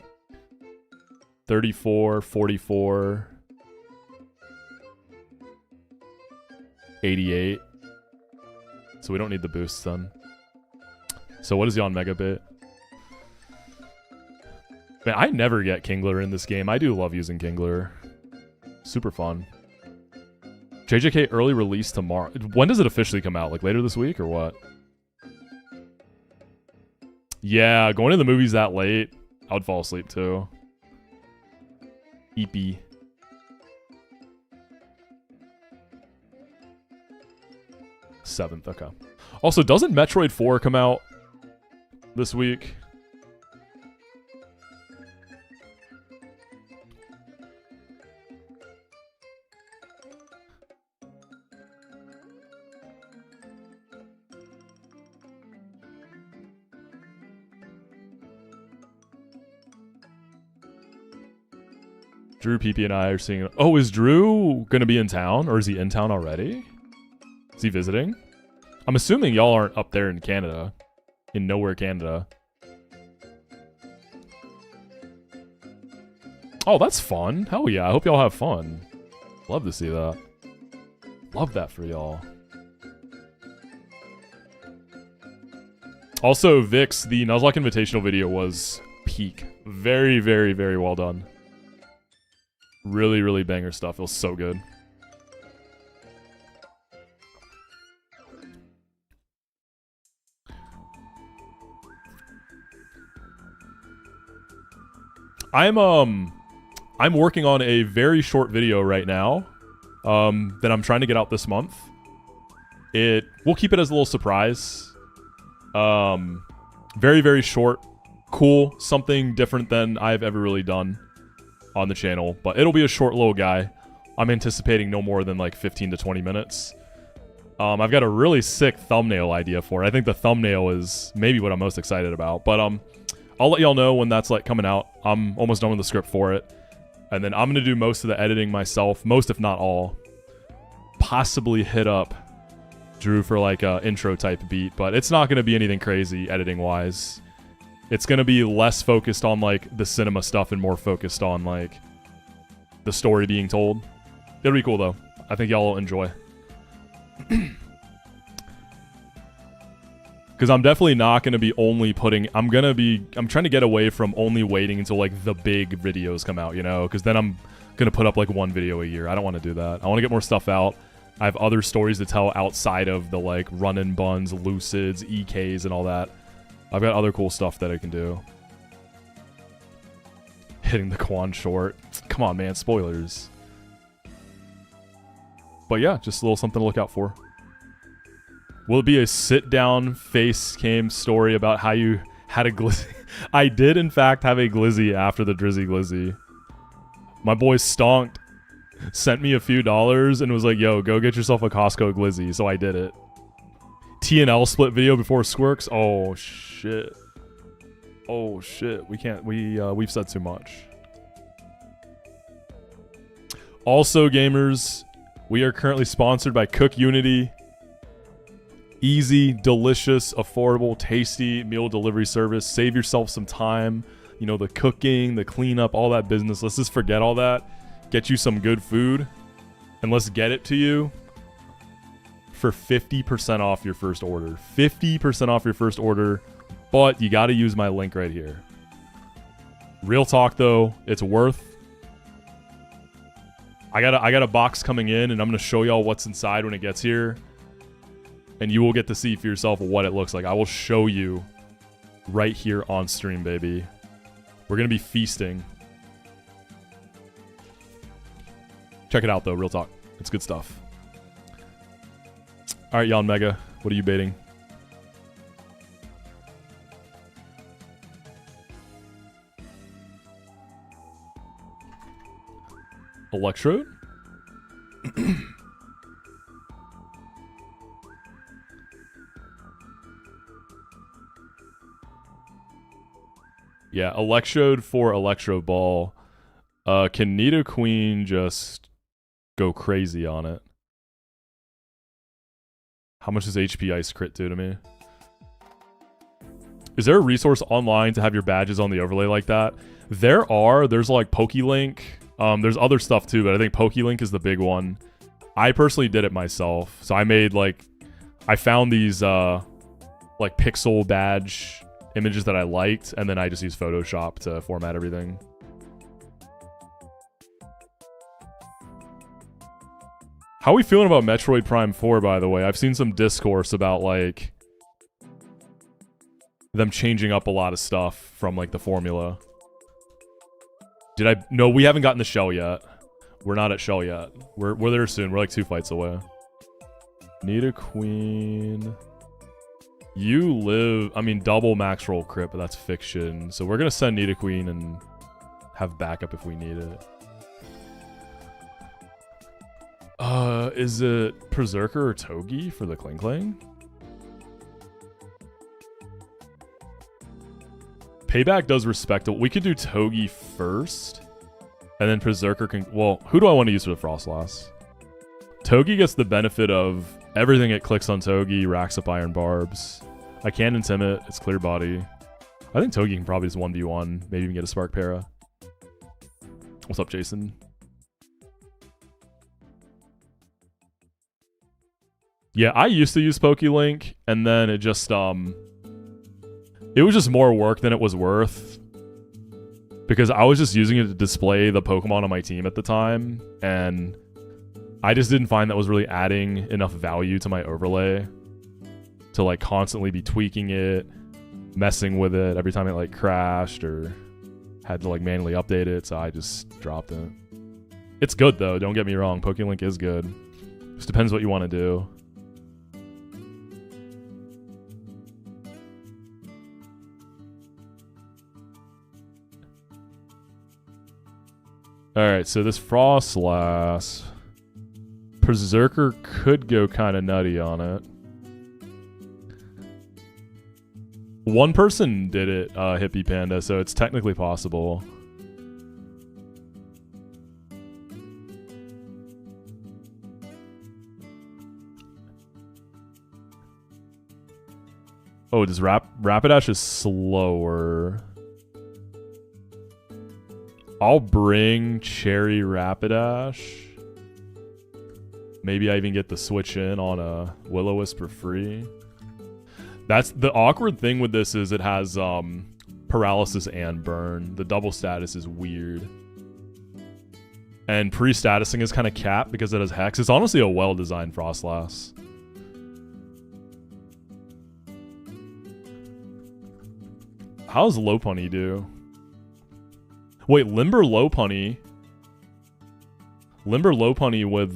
34, 44... 88. So we don't need the boosts then. So what is the on Mega bit? Man, I never get Kingler in this game. I do love using Kingler. Super fun. JJK early release tomorrow. When does it officially come out? Like later this week or what? Yeah, going to the movies that late, I would fall asleep too. EP. Seventh, okay. Also, doesn't Metroid 4 come out this week? Drew, PP, and I are seeing... Oh, is Drew going to be in town? Or is he in town already? Is he visiting? I'm assuming y'all aren't up there in Canada. In nowhere, Canada. Oh, that's fun. Hell yeah. I hope y'all have fun. Love to see that. Love that for y'all. Also, Vix, the Nuzlocke Invitational video was peak. Very, very, very well done. Really, really banger stuff. It was so good. I'm working on a very short video right now that I'm trying to get out this month. We'll keep it as a little surprise. Very, very short, cool, something different than I've ever really done on the channel, but it'll be a short little guy. I'm anticipating no more than like 15 to 20 minutes. I've got a really sick thumbnail idea for it. I think the thumbnail is maybe what I'm most excited about, but I'll let y'all know when that's like coming out. I'm almost done with the script for it. And then I'm going to do most of the editing myself. Most, if not all. Possibly hit up Drew for like a intro type beat. But it's not going to be anything crazy editing wise. It's going to be less focused on like the cinema stuff and more focused on like the story being told. It'll be cool though. I think y'all will enjoy. Because I'm definitely not going to be only putting... I'm trying to get away from only waiting until, like, the big videos come out, you know? Because then I'm going to put up, like, 1 video a year. I don't want to do that. I want to get more stuff out. I have other stories to tell outside of the, like, Run and Buns, Lucids, EKs, and all that. I've got other cool stuff that I can do. Hitting the Quan short. Come on, man. Spoilers. But, yeah, just a little something to look out for. Will it be a sit-down face cam story about how you had a glizzy? I did, in fact, have a glizzy after the Drizzy Glizzy. My boy Stonked sent me a few dollars and was like, yo, go get yourself a Costco glizzy. So I did it. T&L split video before Squirks. Oh, shit. Oh, shit. We can't... We've said too much. Also, gamers, we are currently sponsored by Cook Unity. Easy, delicious, affordable, tasty meal delivery service. Save yourself some time. You know, the cooking, the cleanup, all that business. Let's just forget all that. Get you some good food. And let's get it to you for 50% off your first order. 50% off your first order. But you got to use my link right here. Real talk, though. It's worth. I got a box coming in, and I'm going to show y'all what's inside when it gets here. And you will get to see for yourself what it looks like. I will show you right here on stream, baby. We're gonna be feasting. Check it out though, real talk. It's good stuff. All right, Yon Mega, what are you baiting? Electrode? Yeah, Electrode for Electro Ball. Can Nidoqueen just go crazy on it? How much does HP Ice crit do to me? Is there a resource online to have your badges on the overlay like that? There's like PokeLink. There's other stuff too, but I think PokeLink is the big one. I personally did it myself. So I made I found these like pixel badge images that I liked, and then I just used Photoshop to format everything. How are we feeling about Metroid Prime 4, by the way? I've seen some discourse about, like, them changing up a lot of stuff from, like, the formula. No, we haven't gotten the shell yet. We're not at shell yet. We're there soon. We're, like, 2 fights away. Nidoqueen. You live... I mean, double max roll crit, but that's fiction. So we're gonna send Nidoqueen and have backup if we need it. Is it Berserker or Togi for the Kling Kling? Payback does respectable. We could do Togi first, and then Berserker can... Well, who do I want to use for the Frostlass? Togi gets the benefit of everything it clicks on Togi, racks up Iron Barbs. I can Intimidate, it's clear body. I think Togi can probably just 1v1, maybe even get a Spark Para. What's up, Jason? Yeah, I used to use PokeLink, and then it just, it was just more work than it was worth. Because I was just using it to display the Pokemon on my team at the time, and I just didn't find that was really adding enough value to my overlay to, like, constantly be tweaking it, messing with it every time it, like, crashed or had to, like, manually update it, so I just dropped it. It's good, though, don't get me wrong. PokeLink is good. Just depends what you want to do. Alright, so this Frostlass... Berserker could go kind of nutty on it. One person did it, Hippie Panda, so it's technically possible. Oh, does Rapidash is slower. I'll bring Cherry Rapidash. Maybe I even get the switch in on a Will-O-Wisp for free. That's the awkward thing with this is it has paralysis and burn. The double status is weird. And pre-statusing is kind of capped because it has Hex. It's honestly a well-designed Frostlass. How's Lopunny do? Wait, Limber Lopunny with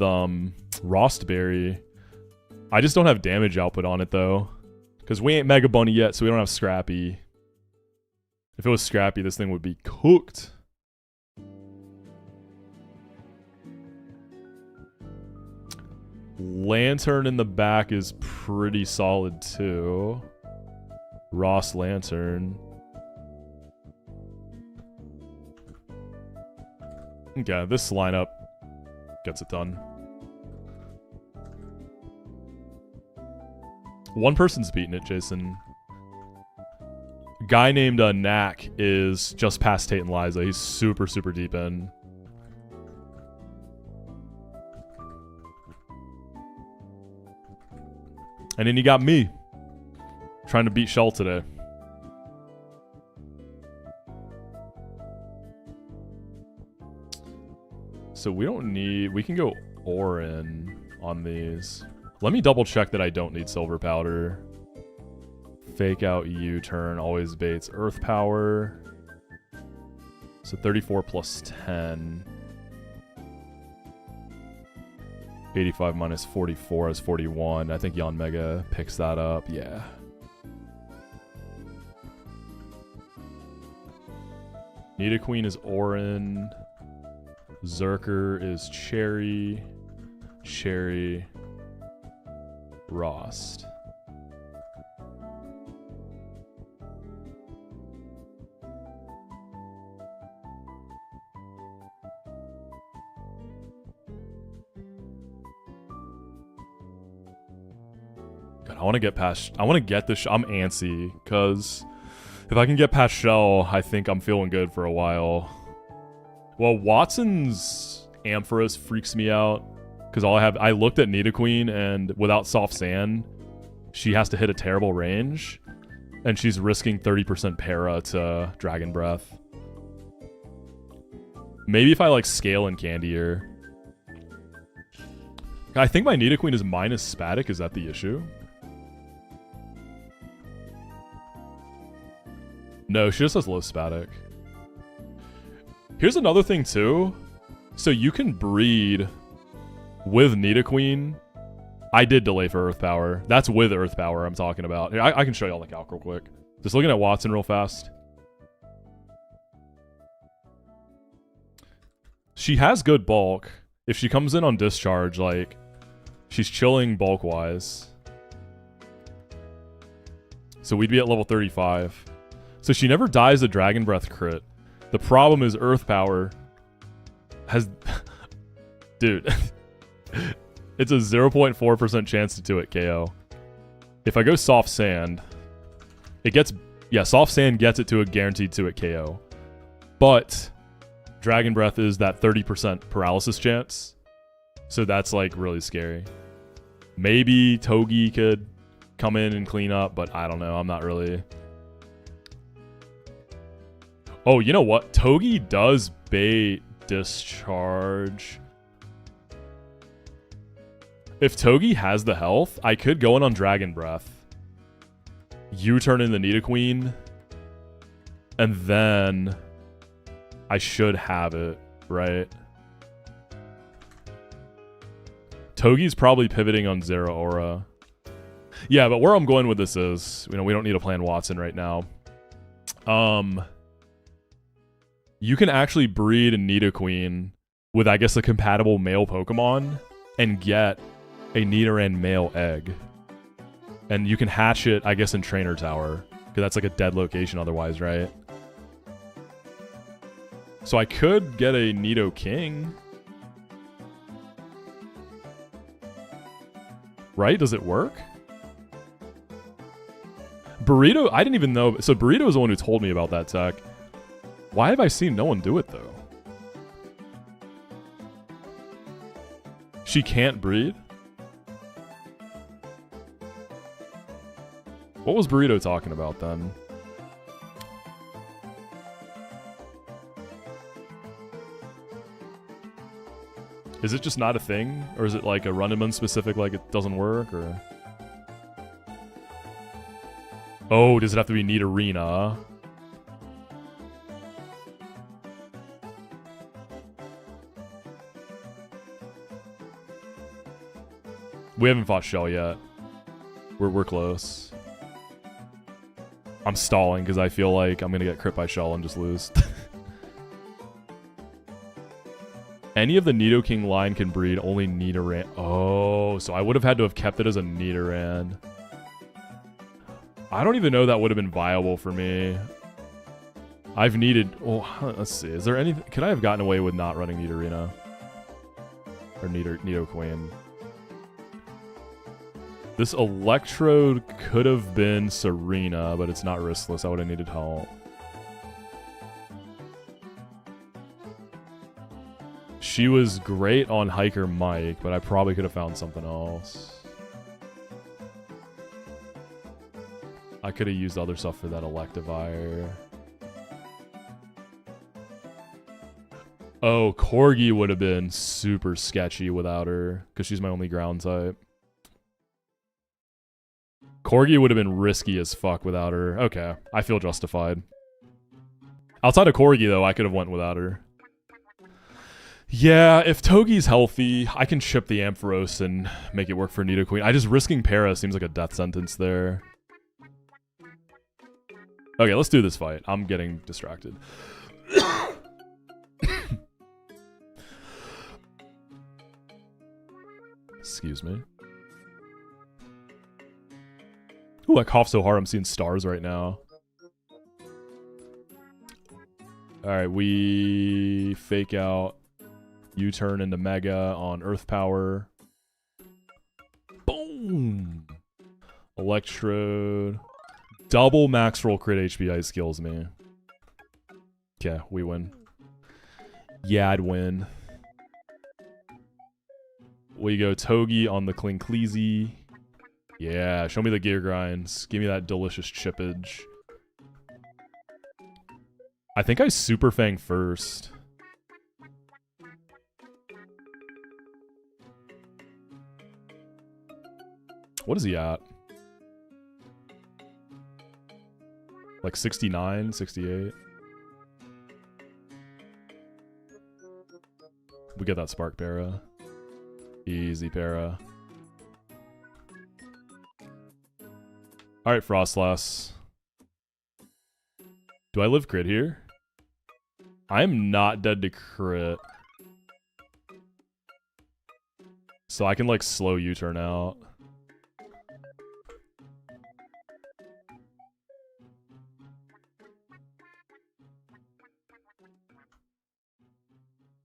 Rostberry. I just don't have damage output on it though. Because we ain't Mega Bunny yet, so we don't have Scrappy. If it was Scrappy, this thing would be cooked. Lantern in the back is pretty solid too. Ross Lantern. Okay, this lineup gets it done. One person's beating it, Jason. A guy named Knack is just past Tate and Liza. He's super, super deep in. And then you got me. Trying to beat Shell today. So we don't need... We can go Orin on these. Let me double check that I don't need Silver Powder. Fake out U-turn always baits Earth Power. So 34 plus 10. 85 minus 44 is 41. I think Yon Mega picks that up. Yeah. Nidoqueen is Orin. Zerker is Cherry. Cherry. Rost. God, I want to get past. I want to get this. I'm antsy because if I can get past Shell, I think I'm feeling good for a while. Well, Watson's Ampharos freaks me out because I looked at Nidoqueen and without Soft Sand, she has to hit a terrible range, and she's risking 30% para to Dragon Breath. Maybe if I like scale in Candier. I think my Nidoqueen is minus Spatic. Is that the issue? No, she just has low Spatic. Here's another thing too. So you can breed with Nidoqueen. I did delay for Earth Power. That's with Earth Power I'm talking about. Here, I can show y'all the calc real quick. Just looking at Watson real fast. She has good bulk. If she comes in on Discharge, like, she's chilling bulk-wise. So we'd be at level 35. So she never dies a Dragon Breath crit. The problem is Earth Power has... Dude. It's a 0.4% chance to 2-hit KO. If I go Soft Sand, it gets... Yeah, Soft Sand gets it to a guaranteed 2-hit KO. But Dragon Breath is that 30% paralysis chance. So that's, like, really scary. Maybe Togi could come in and clean up, but I don't know. I'm not really... Oh, you know what? Togi does bait Discharge. If Togi has the health, I could go in on Dragon Breath. You turn in the Nidoqueen. And then I should have it, right? Togi's probably pivoting on Zero Aura. Yeah, but where I'm going with this is, you know, we don't need to plan Watson right now. You can actually breed a Nidoqueen with, I guess, a compatible male Pokemon and get a Nidoran male egg. And you can hatch it, I guess, in Trainer Tower, because that's like a dead location otherwise, right? So I could get a Nidoking. Right? Does it work? Burrito, I didn't even know. So Burrito is the one who told me about that tech. Why have I seen no one do it, though? She can't breed? What was Burrito talking about, then? Is it just not a thing? Or is it like a Run and Bun specific, like it doesn't work, or... Oh, does it have to be Nidorina? We haven't fought Shell yet. We're close. I'm stalling because I feel like I'm gonna get crit by Shell and just lose. Any of the Nidoking line can breed, only Nidoran. Oh, so I would have had to have kept it as a Nidoran. I don't even know that would have been viable for me. I've needed... Oh, let's see. Is there anything... Could I have gotten away with not running Nidorina? Or Nidoqueen? This Electrode could have been Serena, but it's not riskless. I would have needed help. She was great on Hiker Mike, but I probably could have found something else. I could have used other stuff for that Electivire. Oh, Corgi would have been super sketchy without her, because she's my only ground type. Corgi would have been risky as fuck without her. Okay, I feel justified. Outside of Corgi, though, I could have went without her. Yeah, if Togi's healthy, I can chip the Ampharos and make it work for Nidoqueen. I just risking Para seems like a death sentence there. Okay, let's do this fight. I'm getting distracted. Excuse me. Ooh, I cough so hard I'm seeing stars right now. Alright, we fake out U-turn into Mega on Earth Power. Boom! Electrode. Double max roll crit HP ice skills me. Okay, we win. Yeah, I'd win. We go Togi on the Klinkleezy. Yeah, show me the gear grinds. Give me that delicious chippage. I think I Super Fang first. What is he at? Like 69, 68? We get that Spark Para. Easy Para. Alright, Frostlass. Do I live crit here? I'm not dead to crit. So I can like slow U-turn out.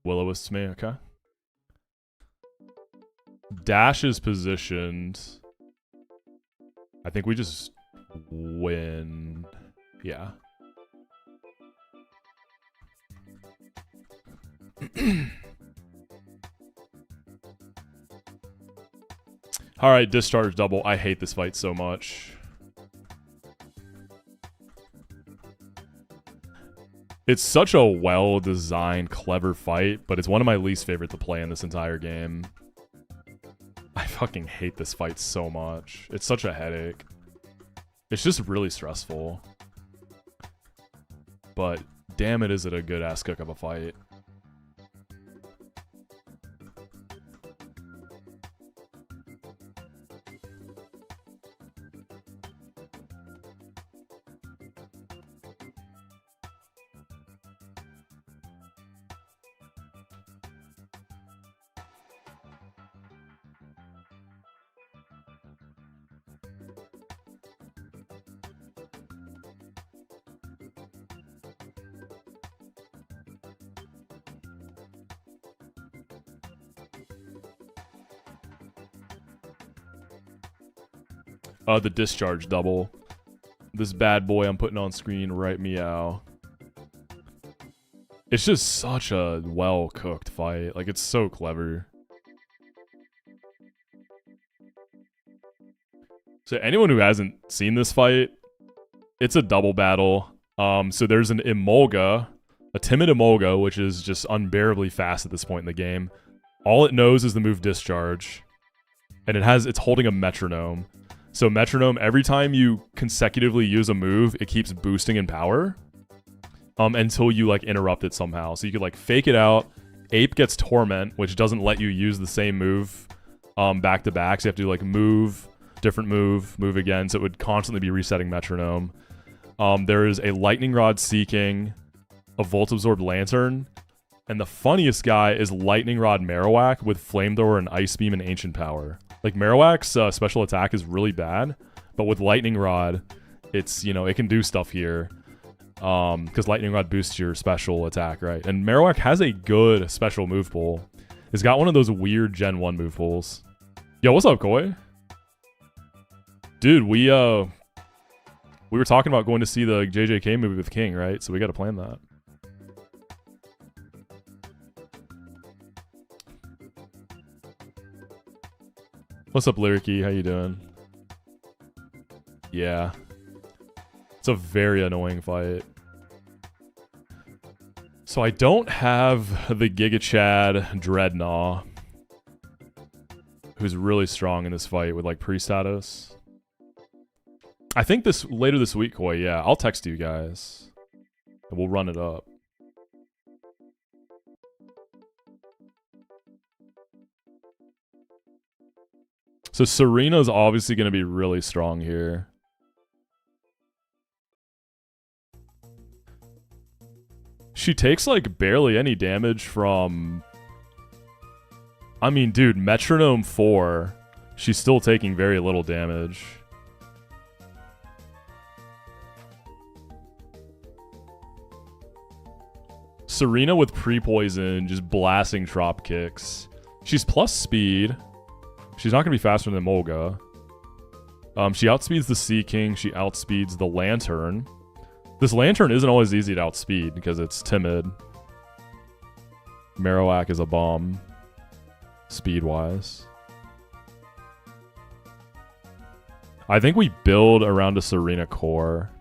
Will-O-Wisp me, okay. Dash is positioned. I think we just win. Yeah. Alright, Discharge double. I hate this fight so much. It's such a well-designed, clever fight, but it's one of my least favorite to play in this entire game. I fucking hate this fight so much. It's such a headache. It's just really stressful. But damn it, is it a good-ass cook of a fight. The Discharge double. This bad boy I'm putting on screen right meow. It's just such a well-cooked fight. Like, it's so clever. So anyone who hasn't seen this fight, it's a double battle. So there's an Emolga, a timid Emolga, which is just unbearably fast at this point in the game. All it knows is the move Discharge. And it's holding a metronome. So metronome, every time you consecutively use a move, it keeps boosting in power. Until you like interrupt it somehow. So you could like fake it out. Ape gets Torment, which doesn't let you use the same move back to back. So you have to like move, different move, move again. So it would constantly be resetting metronome. There is a Lightning Rod Seeking, a Volt Absorb Lantern, and the funniest guy is Lightning Rod Marowak with Flamethrower and Ice Beam and Ancient Power. Like, Marowak's special attack is really bad, but with Lightning Rod, it's, you know, it can do stuff here. Because Lightning Rod boosts your special attack, right? And Marowak has a good special move pool. It's got one of those weird Gen 1 move pools. Yo, what's up, Koi? Dude, we were talking about going to see the JJK movie with King, right? So we gotta plan that. What's up, Lyricy? How you doing? Yeah. It's a very annoying fight. So I don't have the Giga Chad Dreadnought, who's really strong in this fight with like pre-status. I think later this week, Koi, yeah. I'll text you guys. And we'll run it up. So Serena's obviously going to be really strong here. She takes like barely any damage from... I mean, dude, Metronome 4. She's still taking very little damage. Serena with pre-poison, just blasting drop kicks. She's plus speed. She's not going to be faster than Molga. She outspeeds the Sea King. She outspeeds the Lantern. This Lantern isn't always easy to outspeed because it's timid. Marowak is a bomb. Speed-wise. I think we build around a Serena core.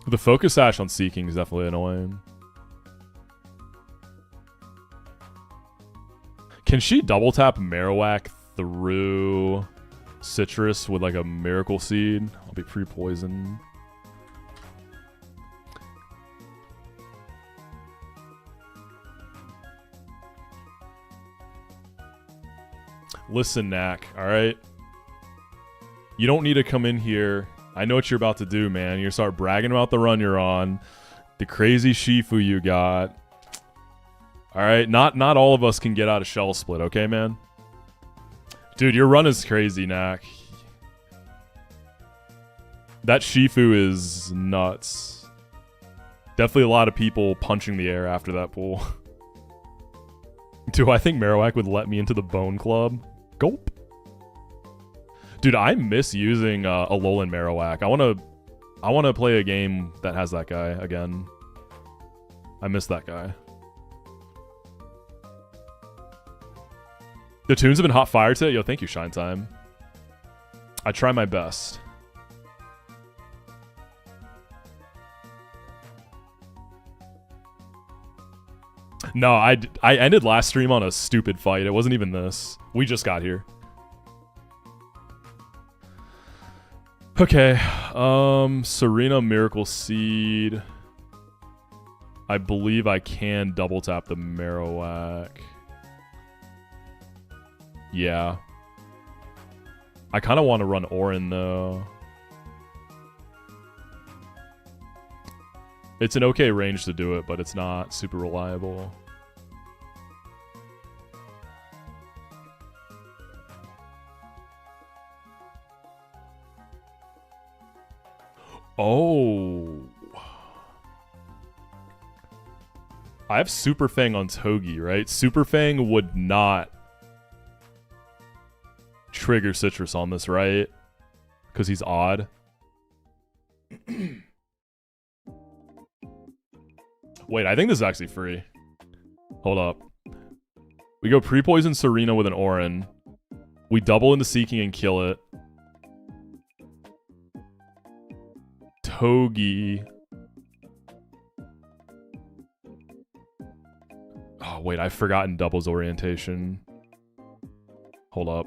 The Focus Sash on Sea King is definitely annoying. Can she double tap Marowak through Citrus with like a Miracle Seed? I'll be pre-poisoned. Listen, Knack, alright? You don't need to come in here. I know what you're about to do, man. You're start bragging about the run you're on. The crazy Shifu you got. Alright, not all of us can get out of Shell Split, okay, man? Dude, your run is crazy, Knack. That Shifu is nuts. Definitely a lot of people punching the air after that pull. Do I think Marowak would let me into the Bone Club? Gulp. Dude, I miss using Alolan Marowak. I wanna play a game that has that guy again. I miss that guy. The tunes have been hot fire today. Yo, thank you, Shine Time. I try my best. No, I ended last stream on a stupid fight. It wasn't even this. We just got here. Okay, Serena Miracle Seed. I believe I can double tap the Marowak. Yeah. I kind of want to run Orin, though. It's an okay range to do it, but it's not super reliable. Oh. I have Super Fang on Togi, right? Super Fang would not trigger Citrus on this, right? Because he's odd. Wait, I think this is actually free. Hold up. We go pre-poison Serena with an Orin. We double into Seeking and kill it. Togi. Oh, wait, I've forgotten doubles orientation. Hold up.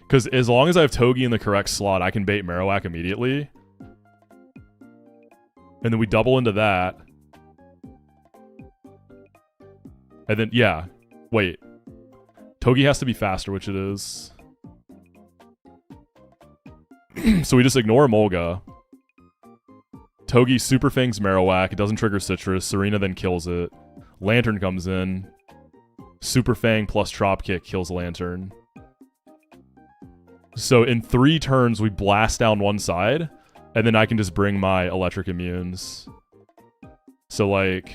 Because as long as I have Togi in the correct slot, I can bait Marowak immediately. And then we double into that. And then, yeah. Wait. Togi has to be faster, which it is. So we just ignore Molga. Togi Super Fangs Marowak. It doesn't trigger Citrus. Serena then kills it. Lantern comes in. Super Fang plus Trop Kick kills Lantern. So in 3 turns, we blast down one side. And then I can just bring my Electric Immunes. So like...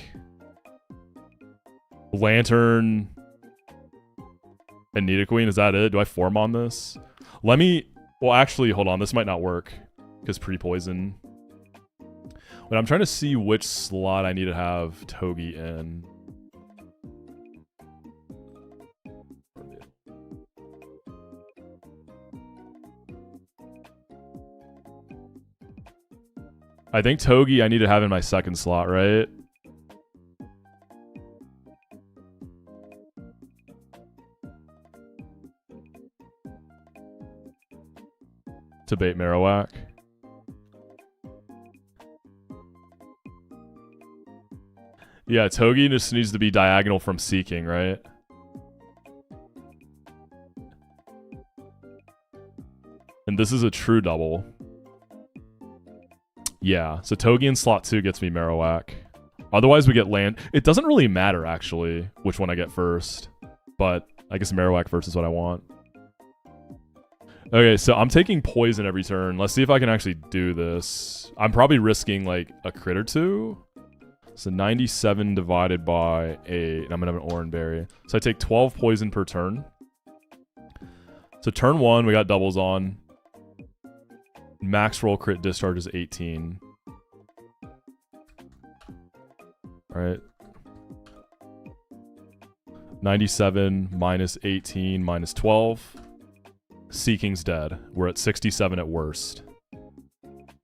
Lantern... and Nidoqueen, is that it? Do I form on this? Let me... Well, actually, hold on. This might not work. Because pre-poison... But I'm trying to see which slot I need to have Togi in. I think Togi I need to have in my second slot, right? to bait Marowak. Yeah, Togi just needs to be diagonal from Seeking, right? And this is a true double. Yeah, so Togi in slot 2 gets me Marowak. Otherwise, we get land. It doesn't really matter, actually, which one I get first. But I guess Marowak first is what I want. Okay, so I'm taking poison every turn. Let's see if I can actually do this. I'm probably risking, like, a crit or two. So 97 divided by 8. I'm going to have an Oran Berry. So I take 12 poison per turn. So turn 1, we got doubles on. Max roll crit discharge is 18. Alright. 97 minus 18 minus 12. Seeking's dead. We're at 67 at worst.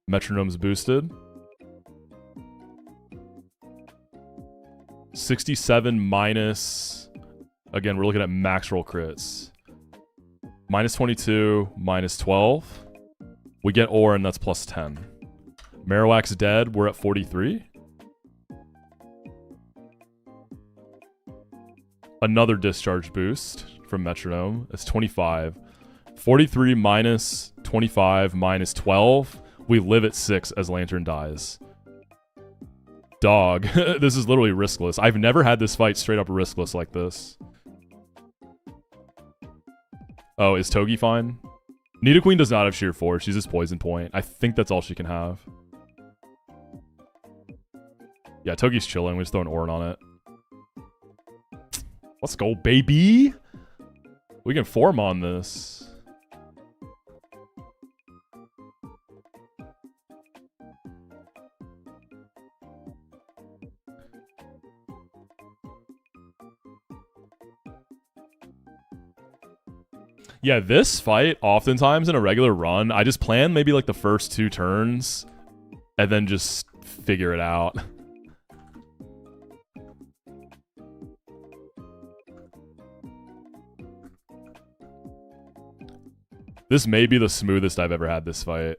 Metronome's boosted. 67 minus... Again, we're looking at max roll crits. Minus 22, minus 12. We get Oran, that's plus 10. Marowak's dead, we're at 43. Another discharge boost from Metronome. It's 25. 43 minus 25 minus 12. We live at 6 as Lantern dies. Dog. This is literally riskless. I've never had this fight straight up riskless like this. Oh, is Togi fine? Nidoqueen does not have Sheer Force. She's just Poison Point. I think that's all she can have. Yeah, Togi's chilling. We just throw an Oran on it. Let's go, baby! We can form on this. Yeah, this fight, oftentimes in a regular run, I just plan maybe like the first 2 turns and then just figure it out. This may be the smoothest I've ever had this fight.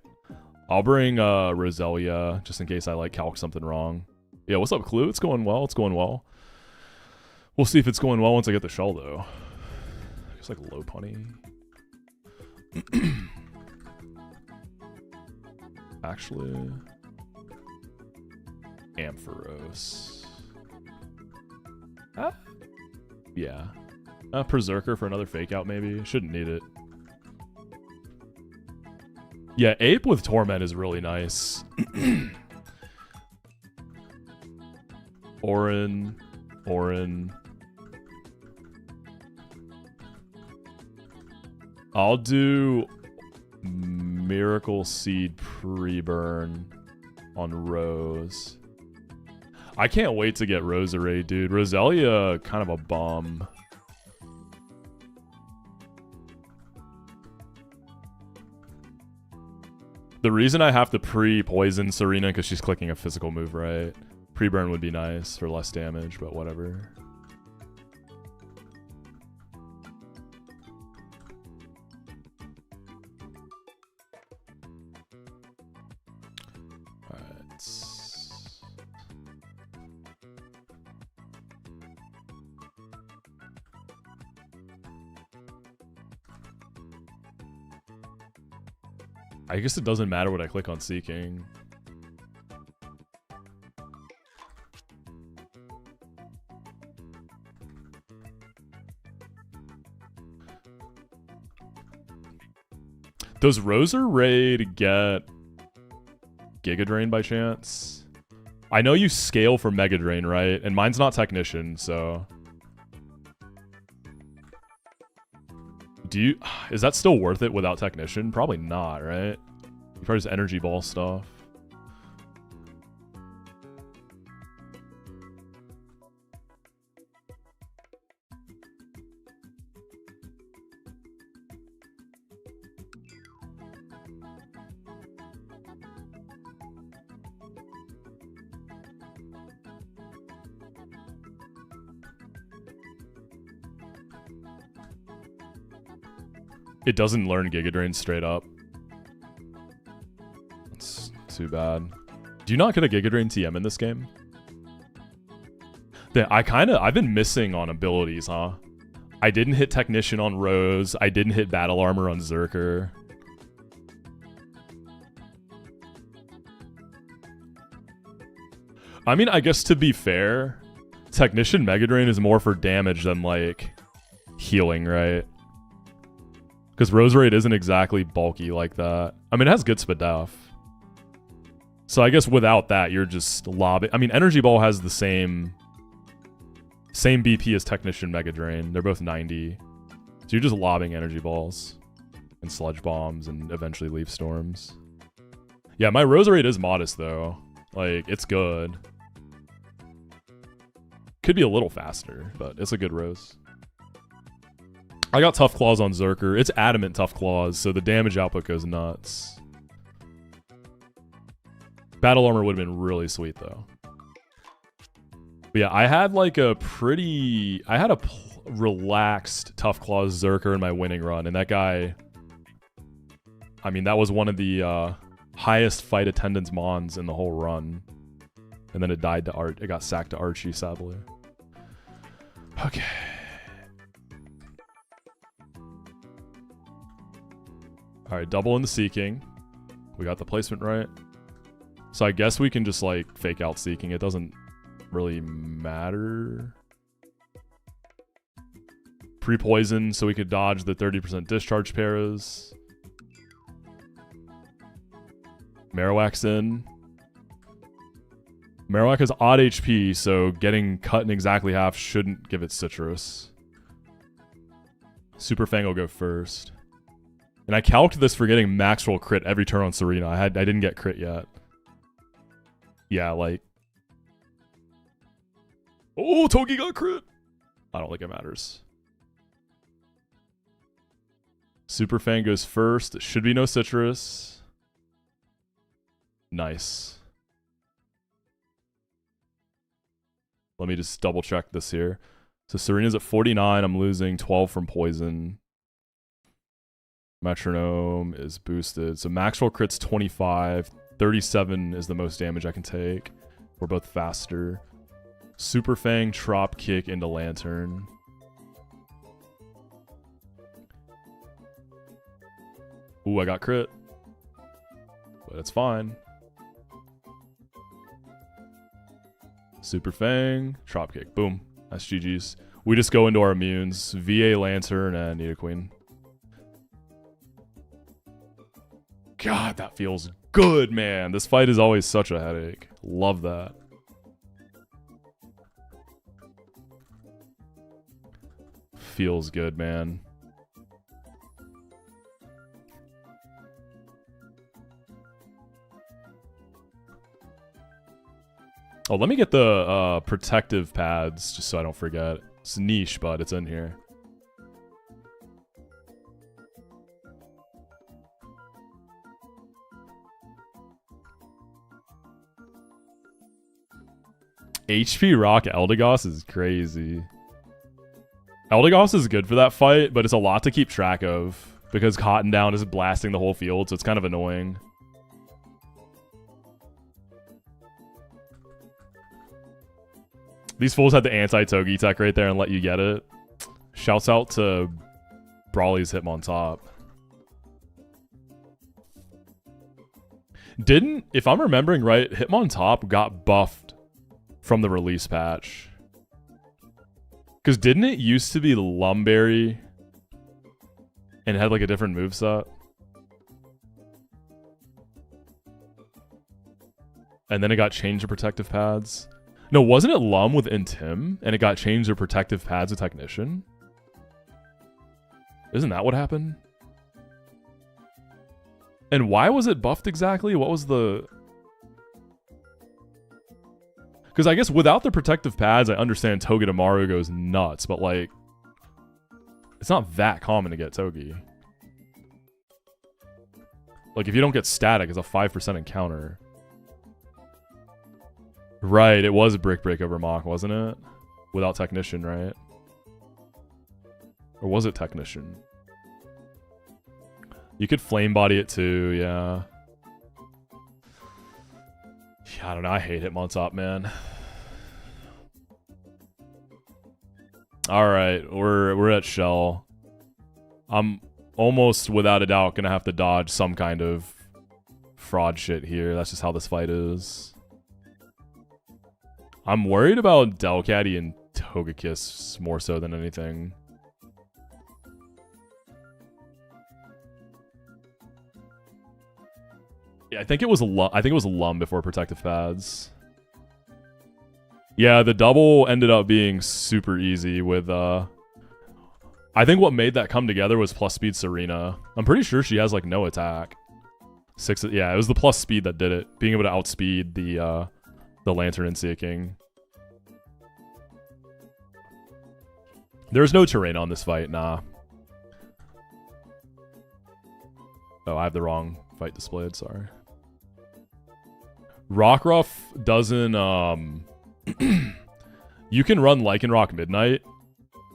I'll bring Roselia just in case I like calc something wrong. Yeah, what's up, Clue? It's going well. It's going well. We'll see if it's going well once I get the shell, though. It's like low punny. Actually, Ampharos. Yeah. Berserker for another fake out, maybe. Shouldn't need it. Yeah, Ape with Torment is really nice. Oran. I'll do Miracle Seed pre-burn on Rose. I can't wait to get Roserade, dude. Roselia, kind of a bum. The reason I have to pre-poison Serena because she's clicking a physical move, right? Pre-burn would be nice for less damage, but whatever. I guess it doesn't matter what I click on Seeking. Does Roserade get Giga Drain by chance? I know you scale for Mega Drain, right? And mine's not Technician, so... Is that still worth it without Technician? Probably not, right? You probably just Energy Ball stuff. It doesn't learn Giga Drain straight up. too bad. Do you not get a Giga Drain TM in this game? I've been missing on abilities, huh? I didn't hit Technician on Rose. I didn't hit Battle Armor on Zerker. I mean, I guess to be fair, Technician Mega Drain is more for damage than, like, healing, right? Because Roserade isn't exactly bulky like that. I mean, it has good Spadef. So I guess without that, you're just lobbing. I mean, Energy Ball has the same BP as Technician Mega Drain. They're both 90. So you're just lobbing Energy Balls and Sludge Bombs and eventually Leaf Storms. Yeah, my Roserade is modest, though. Like, it's good. Could be a little faster, but it's a good Rose. I got Tough Claws on Zerker. It's adamant Tough Claws, so the damage output goes nuts. Battle Armor would have been really sweet, though. But yeah, I had like a relaxed Tough Claws Zerker in my winning run, and that guy, I mean, that was one of the highest fight attendance mons in the whole run. And then it died to It got sacked to Archie, sadly. Okay. Alright, double in the Seeking. We got the placement right. So I guess we can just like fake out Seeking. It doesn't really matter. Pre-poison so we could dodge the 30% discharge paras. Marowak's in. Marowak has odd HP, so getting cut in exactly half shouldn't give it citrus. Super Fang will go first. And I calced this for getting max roll crit every turn on Serena. I didn't get crit yet. Yeah, like... Oh, Togi got crit! I don't think it matters. Super Fang goes first. It should be no citrus. Nice. Let me just double check this here. So Serena's at 49. I'm losing 12 from poison. Metronome is boosted. So max roll crit's 25. 37 is the most damage I can take. We're both faster. Super Fang, Trop Kick into Lantern. Ooh, I got crit. But it's fine. Super Fang, Trop Kick. Boom. That's GG's. We just go into our immunes. VA Lantern and Nidoqueen. God, that feels good, man. This fight is always such a headache. Love that. Feels good, man. Oh, let me get the protective pads, just so I don't forget. It's niche, but it's in here. HP Rock Eldegoss is crazy. Eldegoss is good for that fight, but it's a lot to keep track of because Cotton Down is blasting the whole field, so it's kind of annoying. These fools had the anti-Togi tech right there and let you get it. Shouts out to Brawly's Hitmontop. Didn't, if I'm remembering right, Hitmontop got buffed from the release patch. Because didn't it used to be Lumberry and it had like a different moveset? And then it got changed to protective pads. No, wasn't it Lum with Intim and it got changed to protective pads with Technician? Isn't that what happened? And why was it buffed exactly? What was the... Because I guess without the protective pads, I understand Togedemaru goes nuts, but like... It's not that common to get Togi. Like, if you don't get static, it's a 5% encounter. Right, it was Brick Break over Mach, wasn't it? Without Technician, right? Or was it Technician? You could Flame Body it too, yeah. I don't know. I hate Hitmontop, man. All right, we're at Shell. I'm almost without a doubt gonna have to dodge some kind of fraud shit here. That's just how this fight is. I'm worried about Delcatty and Togekiss more so than anything. Yeah, I think it was Lum before Protective Pads. Yeah, the double ended up being super easy with I think what made that come together was plus speed Serena. I'm pretty sure she has like no attack. Yeah, it was the plus speed that did it. Being able to outspeed the Lantern and Seeking. There's no terrain on this fight, nah. Oh, I have the wrong fight displayed, sorry. Rockruff doesn't, you can run Lycanroc Midnight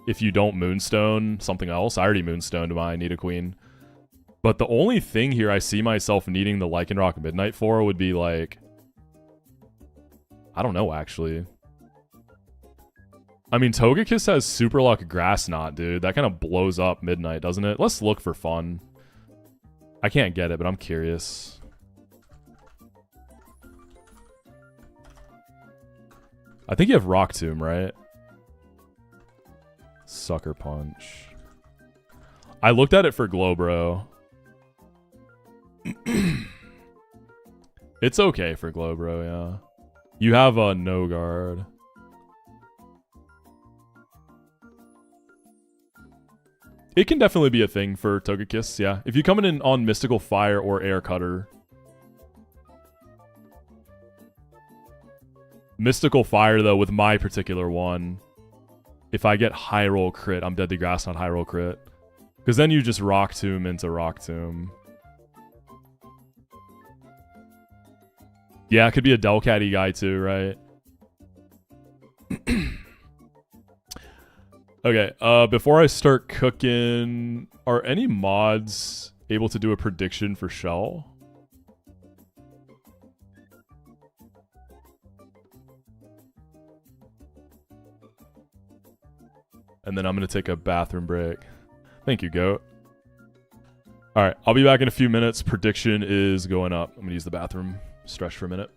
if you don't Moonstone something else. I already Moonstoned my Nidoqueen. But the only thing here I see myself needing the Lycanroc Midnight for would be like... I don't know, actually. I mean, Togekiss has Super Luck Grass Knot, dude. That kind of blows up Midnight, doesn't it? Let's look for fun. I can't get it, but I'm curious. I think you have Rock Tomb, right? Sucker Punch. I looked at it for Glowbro. It's okay for Glowbro, yeah. You have a No Guard. It can definitely be a thing for Togekiss, yeah. If you come in on Mystical Fire or Air Cutter. Mystical Fire, though, with my particular one, if I get High Roll crit, I'm dead to Grass, not High Roll crit. Because then you just Rock Tomb into Rock Tomb. Yeah, it could be a Delcatty guy too, right? Okay, before I start cooking, are any mods able to do a prediction for Shell? And then I'm going to take a bathroom break. Thank you, Goat. Alright, I'll be back in a few minutes. Prediction is going up. I'm going to use the bathroom. Stretch for a minute.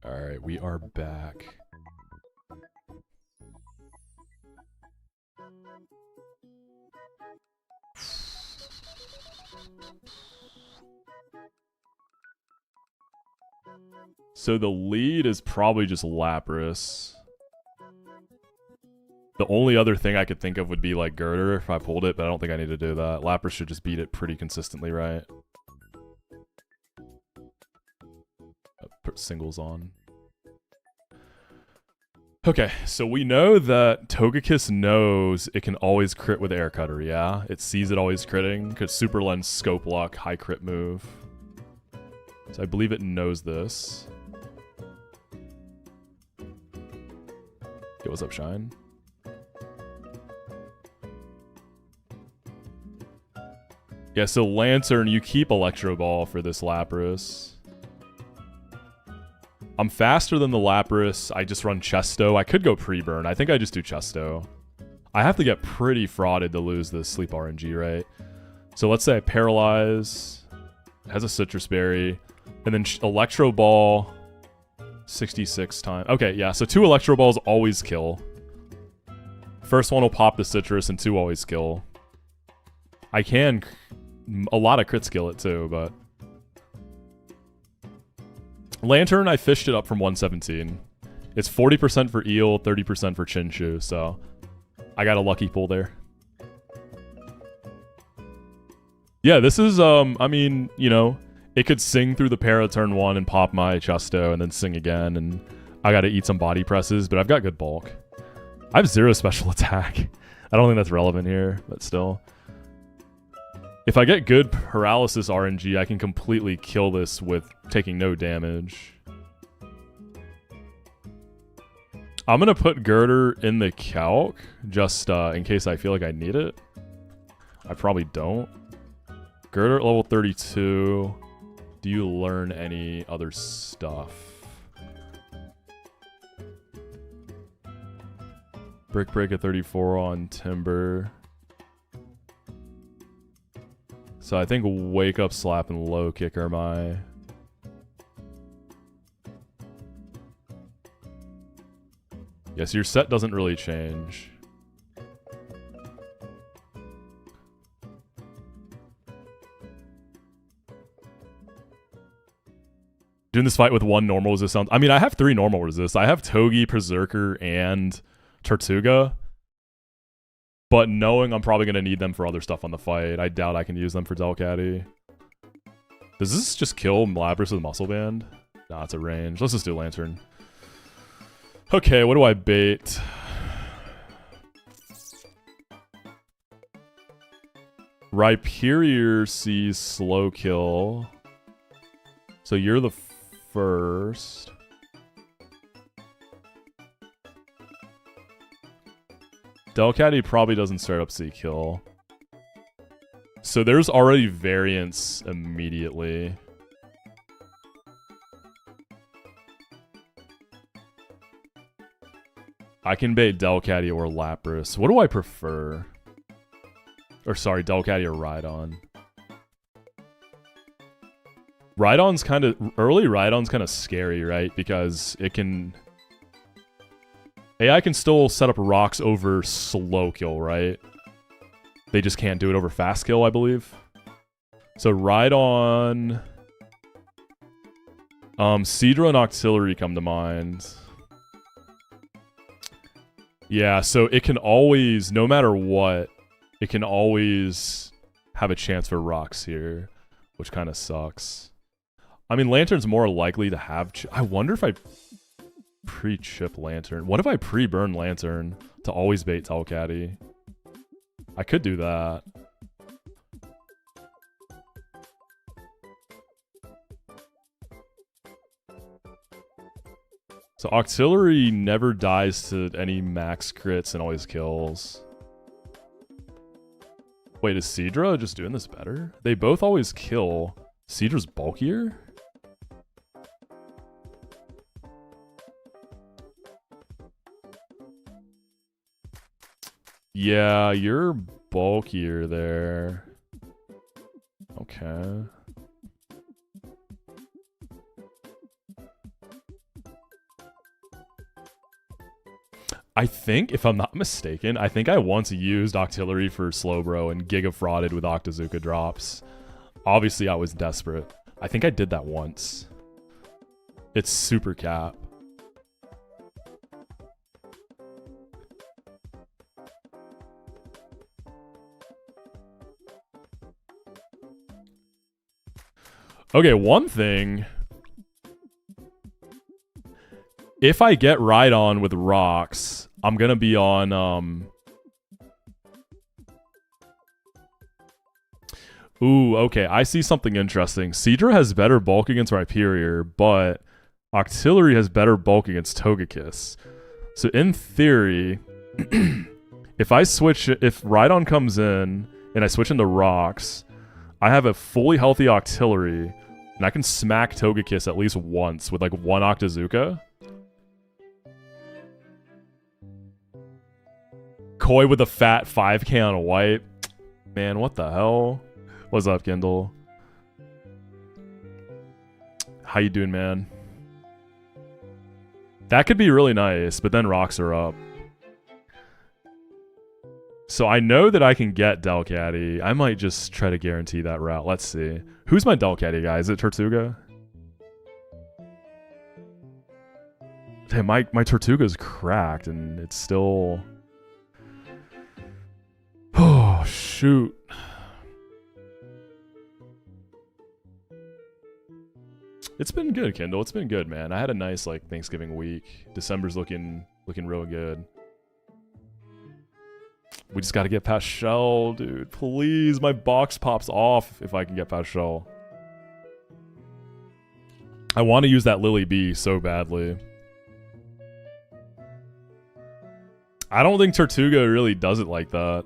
Alright, we are back. So the lead is probably just Lapras. The only other thing I could think of would be like Girder if I pulled it, but I don't think I need to do that. Lapras should just beat it pretty consistently, right? Put singles on. Okay, so we know that Togekiss knows it can always crit with Air Cutter, yeah? It sees it always critting, because Super Lens, Scope Lock, high crit move. So I believe it knows this. Yo, what's up, Shine? Yeah, so Lantern, you keep Electro Ball for this Lapras. I'm faster than the Lapras. I just run Chesto. I could go pre-burn. I think I just do Chesto. I have to get pretty frauded to lose this Sleep RNG, right? So let's say I Paralyze. It has a Citrus Berry. And then Electro Ball. 66 times. Okay, yeah. So 2 Electro Balls always kill. First one will pop the Citrus and 2 always kill. I can... a lot of crits kill it too, but... Lantern, I fished it up from 117. It's 40% for Eel, 30% for Chinchu, so I got a lucky pull there. Yeah, this is, I mean, you know, it could sing through the para turn 1 and pop my Chesto and then sing again, and I gotta eat some body presses, but I've got good bulk. I have 0 special attack. I don't think that's relevant here, but still. If I get good paralysis RNG, I can completely kill this with taking no damage. I'm going to put Girder in the calc, just in case I feel like I need it. I probably don't. Girder at level 32. Do you learn any other stuff? Brick Break at 34 on Timber. So I think Wake Up, Slap, and Low Kick are my... Yes, your set doesn't really change. Doing this fight with 1 normal resist sounds... I mean, I have 3 normal resists. I have Togi, Berserker, and Tortuga. But knowing I'm probably going to need them for other stuff on the fight, I doubt I can use them for Delcatty. Does this just kill Lapras with Muscle Band? Nah, it's a range. Let's just do Lantern. Okay, what do I bait? Rhyperior sees Slow Kill. So you're the first. Delcatty probably doesn't straight up see kill. So there's already variance immediately. I can bait Delcatty or Lapras. What do I prefer? Or sorry, Delcatty or Rhydon. Rhydon's kind of... Early Rhydon's kind of scary, right? Because it can... AI can still set up rocks over slow kill, right? They just can't do it over fast kill, I believe. So Rhydon... Seadra and Octillery come to mind. Yeah, so it can always, no matter what, it can always have a chance for rocks here, which kind of sucks. I mean, Lantern's more likely to have... I wonder if I pre-chip Lantern. What if I pre-burn Lantern to always bait Delcatty? I could do that. So Octillery never dies to any max crits and always kills. Wait, is Seadra just doing this better? They both always kill. Seadra's bulkier? Yeah, you're bulkier there. Okay. I think, if I'm not mistaken, I think I once used Octillery for Slowbro and Giga Frauded with Octazooka drops. Obviously, I was desperate. I think I did that once. It's super cap. Okay, one thing. If I get right on with rocks, I'm gonna be on, Ooh, okay, I see something interesting. Seadra has better bulk against Rhyperior, but Octillery has better bulk against Togekiss. So in theory, if Rhydon comes in and I switch into rocks, I have a fully healthy Octillery, and I can smack Togekiss at least once with like one Octazooka. Koi with a fat 5k on a white. Man, what the hell? What's up, Kindle? How you doing, man? That could be really nice, but then rocks are up. So I know that I can get Delcatty. I might just try to guarantee that route. Let's see. Who's my Delcatty guy? Is it Tortuga? Damn, my Tortuga's cracked and it's still... Oh, shoot. It's been good, Kindle. It's been good, man. I had a nice like Thanksgiving week. December's looking real good. We just got to get past Shell, dude. Please, my box pops off if I can get past Shell. I want to use that Lily Bee so badly. I don't think Tortuga really does it like that.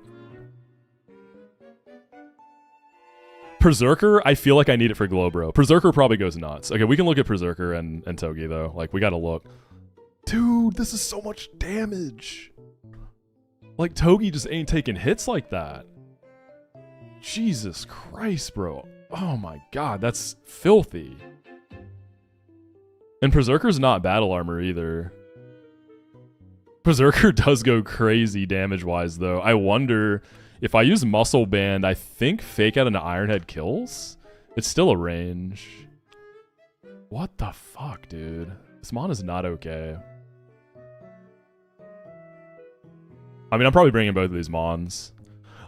Berserker, I feel like I need it for Glowbro. Berserker probably goes nuts. Okay, we can look at Berserker and Togi, though. Like, we gotta look. Dude, this is so much damage. Like, Togi just ain't taking hits like that. Jesus Christ, bro. Oh my god, that's filthy. And Berserker's not battle armor either. Berserker does go crazy damage-wise, though. I wonder... If I use Muscle Band, I think Fake Out into Iron Head kills. It's still a range. What the fuck, dude? This mon is not okay. I mean, I'm probably bringing both of these mons.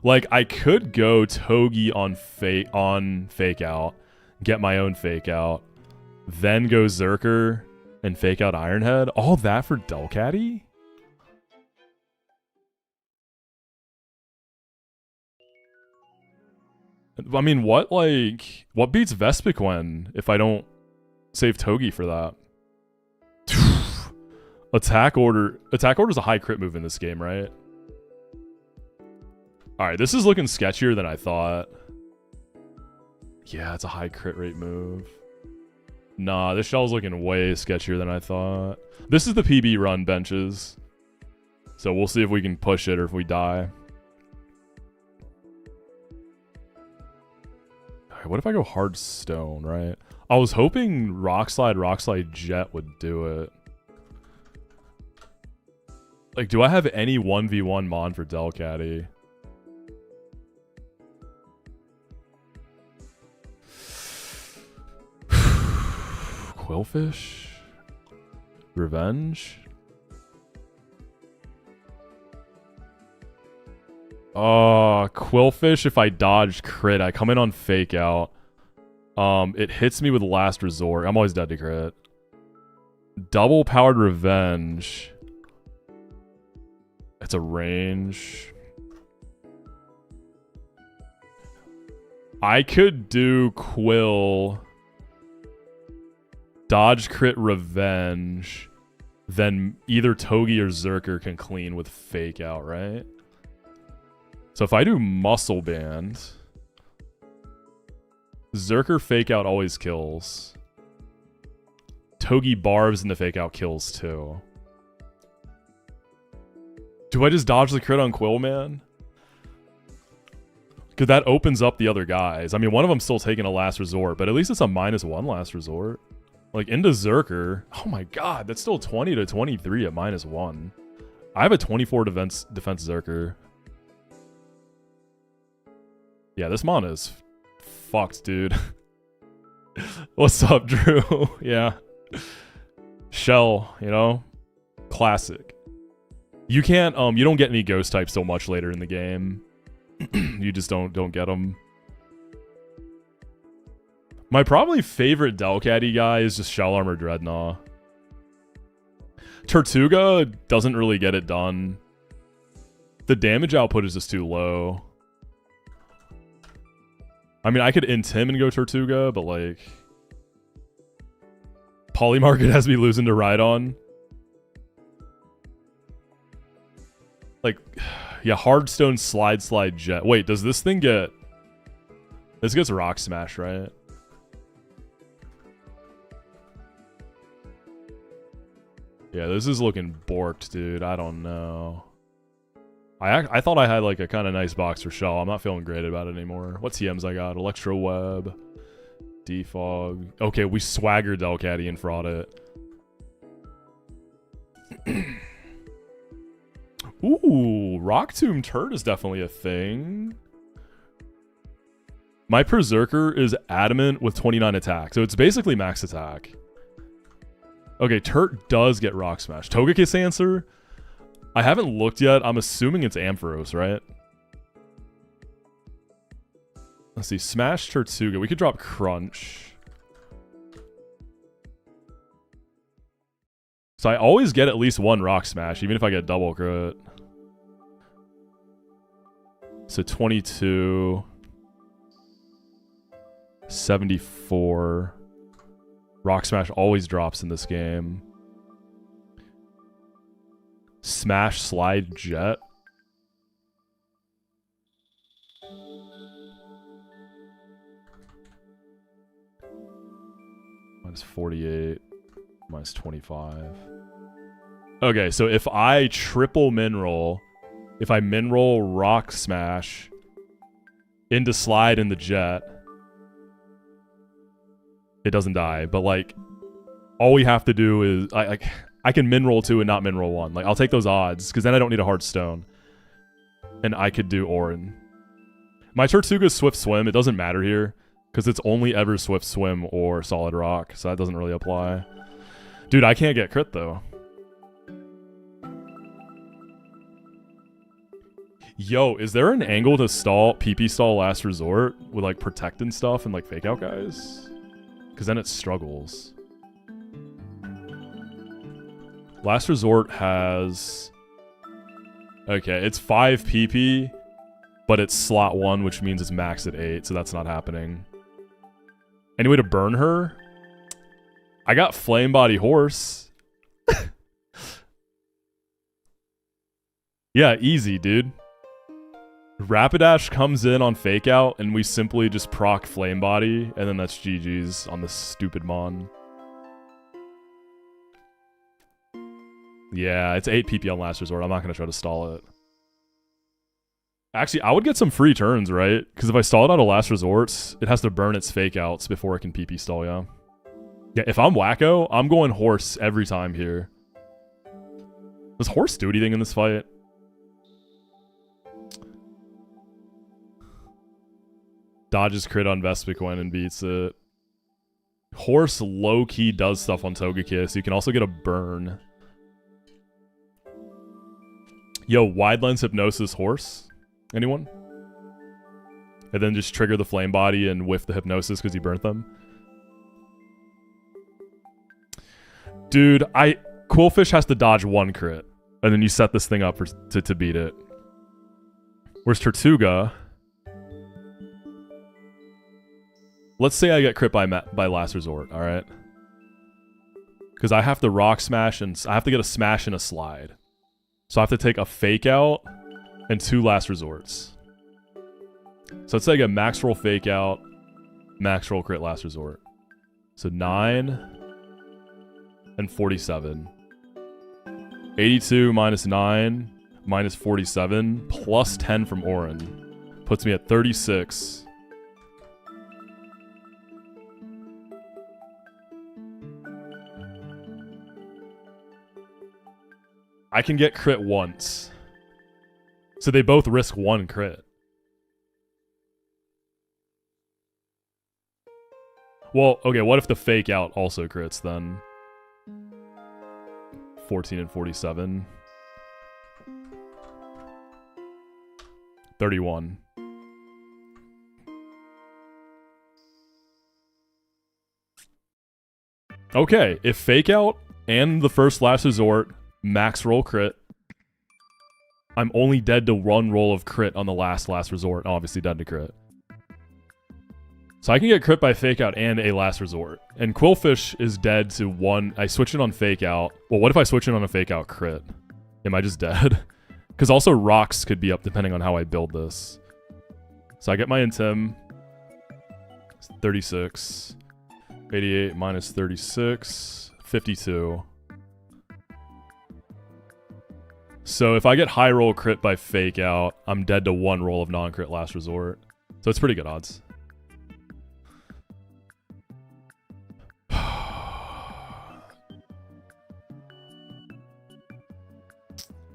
Like, I could go Togi on Fake Out, get my own Fake Out, then go Zerker and Fake Out Iron Head. All that for Delcatty? I mean, what beats Vespiquen if I don't save Togi for that? Attack order is a high crit move in this game, right? Alright, this is looking sketchier than I thought. Yeah, it's a high crit rate move. Nah, this shell's looking way sketchier than I thought. This is the PB run benches. So we'll see if we can push it or if we die. What if I go hard stone, right? I was hoping Rock Slide Jet would do it. Like, do I have any 1v1 mon for Delcatty? Quillfish? Revenge? Quillfish, if I dodge crit, I come in on Fake Out. It hits me with Last Resort. I'm always dead to crit. Double Powered Revenge. It's a range. I could do Quill. Dodge crit Revenge. Then either Togi or Zerker can clean with Fake Out, right? So if I do Muscle Band, Zerker Fake Out always kills. Togi barbs into Fake Out kills too. Do I just dodge the crit on Quillman? Because that opens up the other guys. I mean, one of them's still taking a Last Resort, but at least it's a -1 Last Resort. Like, into Zerker. Oh my god, that's still 20 to 23 at -1. I have a 24 defense Zerker. Yeah, this mon is fucked, dude. What's up, Drew? Yeah. Shell, you know? Classic. You can't, you don't get any ghost types so much later in the game. You just don't get them. My probably favorite Delcatty guy is just Shell Armor Dreadnought. Tortuga doesn't really get it done. The damage output is just too low. I mean, I could int him and go Tortuga, but like... Polymarket has me losing to Rhydon. Like, yeah, Hardstone Slide Jet. Wait, does this thing get... This gets Rock Smash, right? Yeah, this is looking borked, dude. I don't know. I thought I had like a kind of nice box for Shell. I'm not feeling great about it anymore. What TMs I got? Electro Web. Defog. Okay, we swaggered Delcatty and fraud it. Ooh, Rock Tomb Turd is definitely a thing. My Berserker is adamant with 29 attack, so it's basically max attack. Okay, Turt does get Rock Smash. Togekiss answer? I haven't looked yet. I'm assuming it's Ampharos, right? Let's see. Smash Tortuga. We could drop Crunch. So I always get at least one Rock Smash, even if I get double crit. So 22. 74. Rock Smash always drops in this game. Smash Slide Jet. Minus 48. Minus 25. Okay, so if I triple Mineral, if I Mineral Rock Smash into Slide in the Jet, it doesn't die. But like, all we have to do is I can Mineral 2 and not Mineral 1. Like, I'll take those odds, because then I don't need a hard stone. And I could do Orin. My Tortuga's Swift Swim. It doesn't matter here, because it's only ever Swift Swim or Solid Rock, so that doesn't really apply. Dude, I can't get crit, though. Yo, is there an angle to stall PP stall Last Resort with, like, Protect and stuff and, like, Fake Out guys? Because then it struggles. Last Resort has... Okay, it's 5 PP, but it's slot 1, which means it's max at 8, so that's not happening. Any way to burn her? I got Flame Body Horse. Yeah, easy, dude. Rapidash comes in on Fake Out, and we simply just proc Flame Body, and then that's GG's on this stupid Mon. Yeah, it's 8 PP on Last Resort. I'm not going to try to stall it. Actually, I would get some free turns, right? Because if I stall it out of Last Resorts, it has to burn its Fake Outs before it can PP stall, yeah. Yeah, if I'm wacko, I'm going Horse every time here. Does Horse do anything in this fight? Dodges crit on Vespiquen and beats it. Horse low-key does stuff on Togekiss. You can also get a burn. Yo, Wide Lens Hypnosis Horse? Anyone? And then just trigger the Flame Body and whiff the Hypnosis because you burnt them? Dude, Quillfish has to dodge 1 crit. And then you set this thing up to beat it. Where's Tortuga? Let's say I get crit by Last Resort, alright? Because I have to Rock Smash and... I have to get a Smash and a Slide. So I have to take a Fake Out and 2 Last Resorts. So let's say I get Max Roll Fake Out, Max Roll Crit Last Resort. So 9 and 47. 82 minus 9 minus 47 plus 10 from Orin. Puts me at 36. I can get crit once. So they both risk 1 crit. Well, okay, what if the Fake Out also crits then? 14 and 47. 31. Okay, if Fake Out and the first last resort max roll crit, I'm only dead to one roll of crit on the last resort, obviously dead to crit. So I can get crit by Fake Out and a last resort. And Quillfish is dead to one. I switch it on Fake Out. Well, what if I switch it on a Fake Out crit? Am I just dead? Because also rocks could be up depending on how I build this. So I get my Intim. 36. 88 minus 36. 52. So if I get high roll crit by Fake Out, I'm dead to one roll of non-crit last resort. So it's pretty good odds.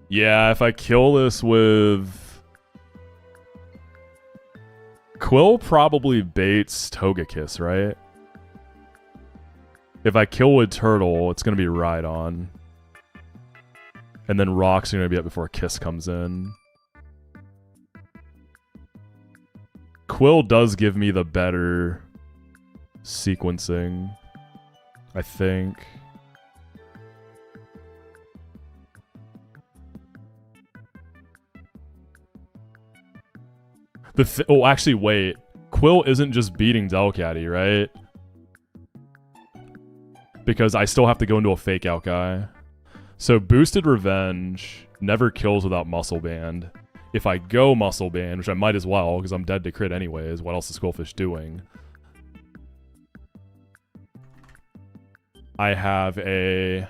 Yeah, if I kill this with... Quill probably baits Togekiss, right? If I kill with Turtle, it's going to be Rhydon. And then Rocks are going to be up before Kiss comes in. Quill does give me the better sequencing, I think. Oh, actually, wait. Quill isn't just beating Delcatty, right? Because I still have to go into a Fake Out guy. So Boosted Revenge never kills without Muscle Band. If I go Muscle Band, which I might as well, because I'm dead to crit anyways, what else is Quillfish doing? I have a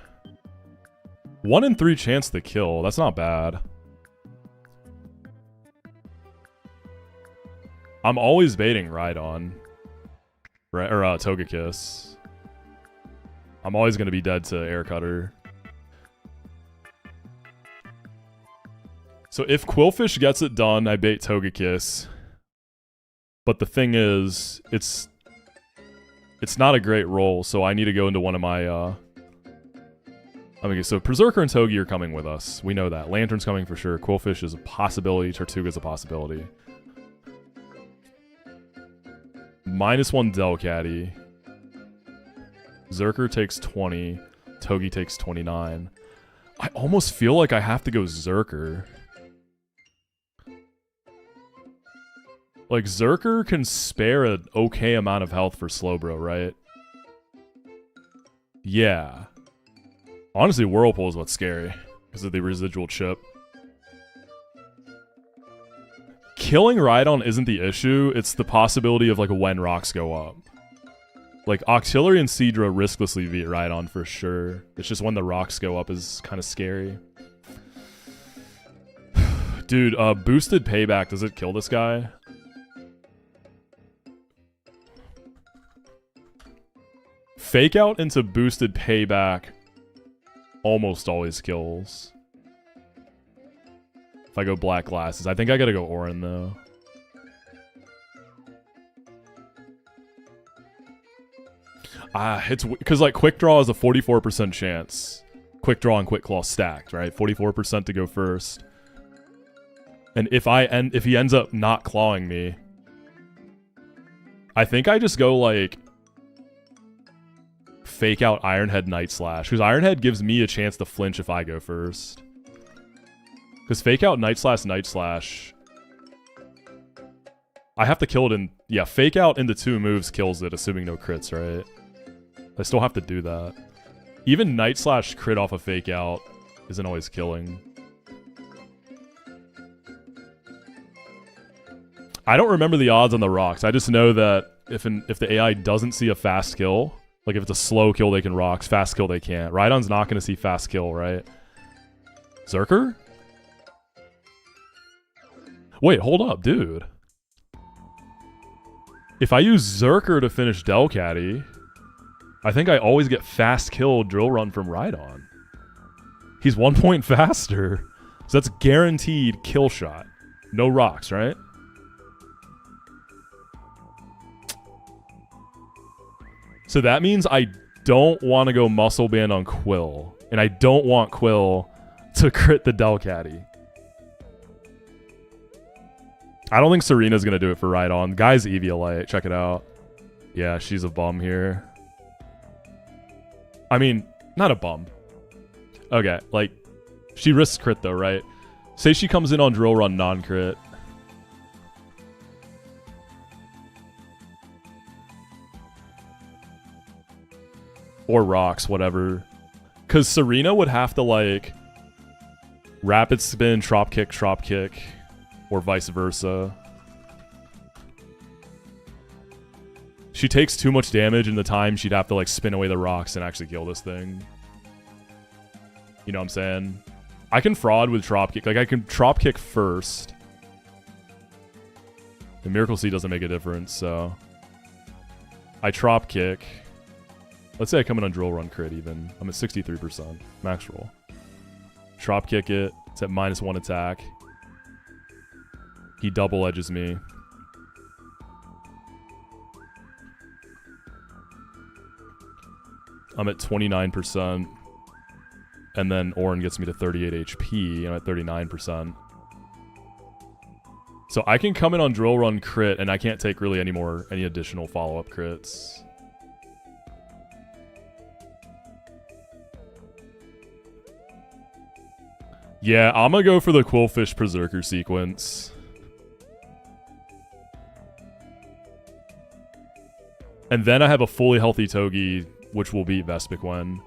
1 in 3 chance to kill. That's not bad. I'm always baiting Rhydon. Right, or Togekiss. I'm always going to be dead to Air Cutter. So if Quillfish gets it done, I bait Togekiss. But the thing is, it's not a great roll, so I need to go into one of my... Okay, so Berserker and Togi are coming with us. We know that. Lantern's coming for sure. Quillfish is a possibility. Tortuga's a possibility. -1 Delcatty. Zerker takes 20. Togi takes 29. I almost feel like I have to go Zerker. Like, Zerker can spare an okay amount of health for Slowbro, right? Yeah. Honestly, Whirlpool is what's scary because of the residual chip. Killing Rhydon isn't the issue, it's the possibility of, like, when rocks go up. Like, Octillery and Seadra risklessly beat Rhydon for sure. It's just when the rocks go up is kind of scary. Dude, boosted payback, does it kill this guy? Fake Out into boosted payback almost always kills. If I go Black Glasses. I think I gotta go Orin, though. It's... Because, like, Quick Draw is a 44% chance. Quick Draw and Quick Claw stacked, right? 44% to go first. And if he ends up not clawing me... I think I just go, like... Fake Out Ironhead Night Slash. Because Ironhead gives me a chance to flinch if I go first. Because Fake Out Night Slash... I have to kill it in... Yeah, Fake Out into 2 moves kills it, assuming no crits, right? I still have to do that. Even Night Slash crit off a Fake Out isn't always killing. I don't remember the odds on the rocks. I just know that if the AI doesn't see a fast kill... Like, if it's a slow kill, they can rocks. Fast kill, they can't. Rhydon's not going to see fast kill, right? Zerker? Wait, hold up, dude. If I use Zerker to finish Delcatty, I think I always get fast kill Drill Run from Rhydon. He's 1 point faster. So that's guaranteed kill shot. No rocks, right? So that means I don't want to go Muscle Band on Quill. And I don't want Quill to crit the Delcatty. I don't think Serena's going to do it for Rhydon. Guy's Eviolite. Check it out. Yeah, she's a bum here. I mean, not a bum. Okay, like, she risks crit though, right? Say she comes in on drill run non-crit. Or rocks, whatever. Because Serena would have to, like, rapid spin, trop kick, or vice versa. She takes too much damage in the time she'd have to, like, spin away the rocks and actually kill this thing. You know what I'm saying? I can fraud with trop kick. Like, I can trop kick first. The Miracle Seed doesn't make a difference, so... I trop kick. Let's say I come in on drill run crit even. I'm at 63%. Max roll. Trop kick it. It's at -1 attack. He double edges me. I'm at 29%. And then Orin gets me to 38 HP. I'm at 39%. So I can come in on drill run crit and I can't take really any additional follow-up crits. Yeah, I'm gonna go for the Quillfish Berserker sequence. And then I have a fully healthy Togi, which will beat Vespiquen.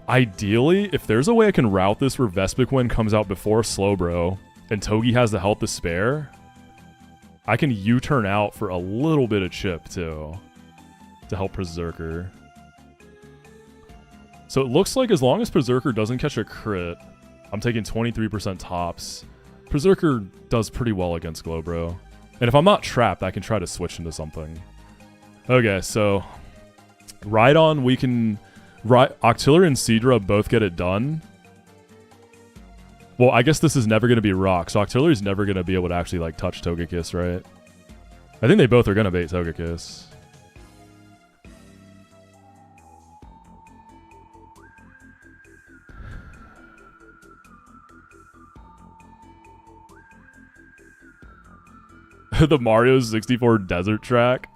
Ideally, if there's a way I can route this where Vespiquen comes out before Slowbro, and Togi has the health to spare, I can U-turn out for a little bit of chip, too, to help Berserker. So it looks like as long as Berserker doesn't catch a crit, I'm taking 23% tops. Berserker does pretty well against Glowbro. And if I'm not trapped, I can try to switch into something. Okay, so... Rhydon, we can... Octillery and Seadra both get it done. Well, I guess this is never going to be Rock, so Octillery's never going to be able to actually, like, touch Togekiss, right? I think they both are going to bait Togekiss. The Mario 64 Desert track.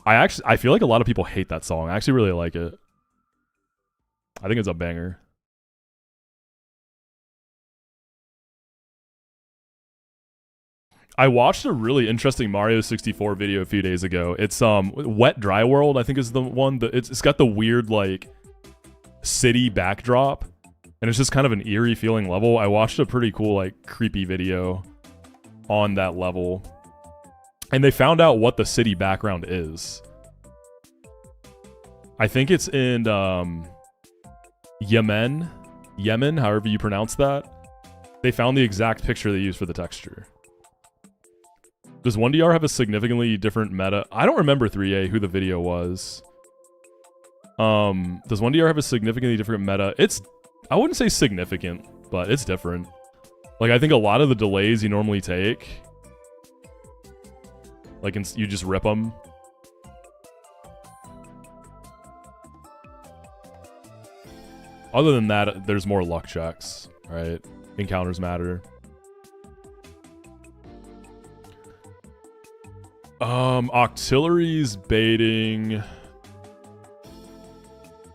I feel like a lot of people hate that song. I actually really like it. I think it's a banger. I watched a really interesting Mario 64 video a few days ago. It's Wet Dry World, I think is the one that it's got the weird like city backdrop and it's just kind of an eerie feeling level. I watched a pretty cool like creepy video on that level. And they found out what the city background is. I think it's in Yemen, however you pronounce that. They found the exact picture they used for the texture. Does 1DR have a significantly different meta? I don't remember 3A who the video was. Does 1DR have a significantly different meta? I wouldn't say significant, but it's different. Like, I think a lot of the delays you normally take, like, you just rip them. Other than that, there's more luck checks, right? Encounters matter. Octillery's baiting.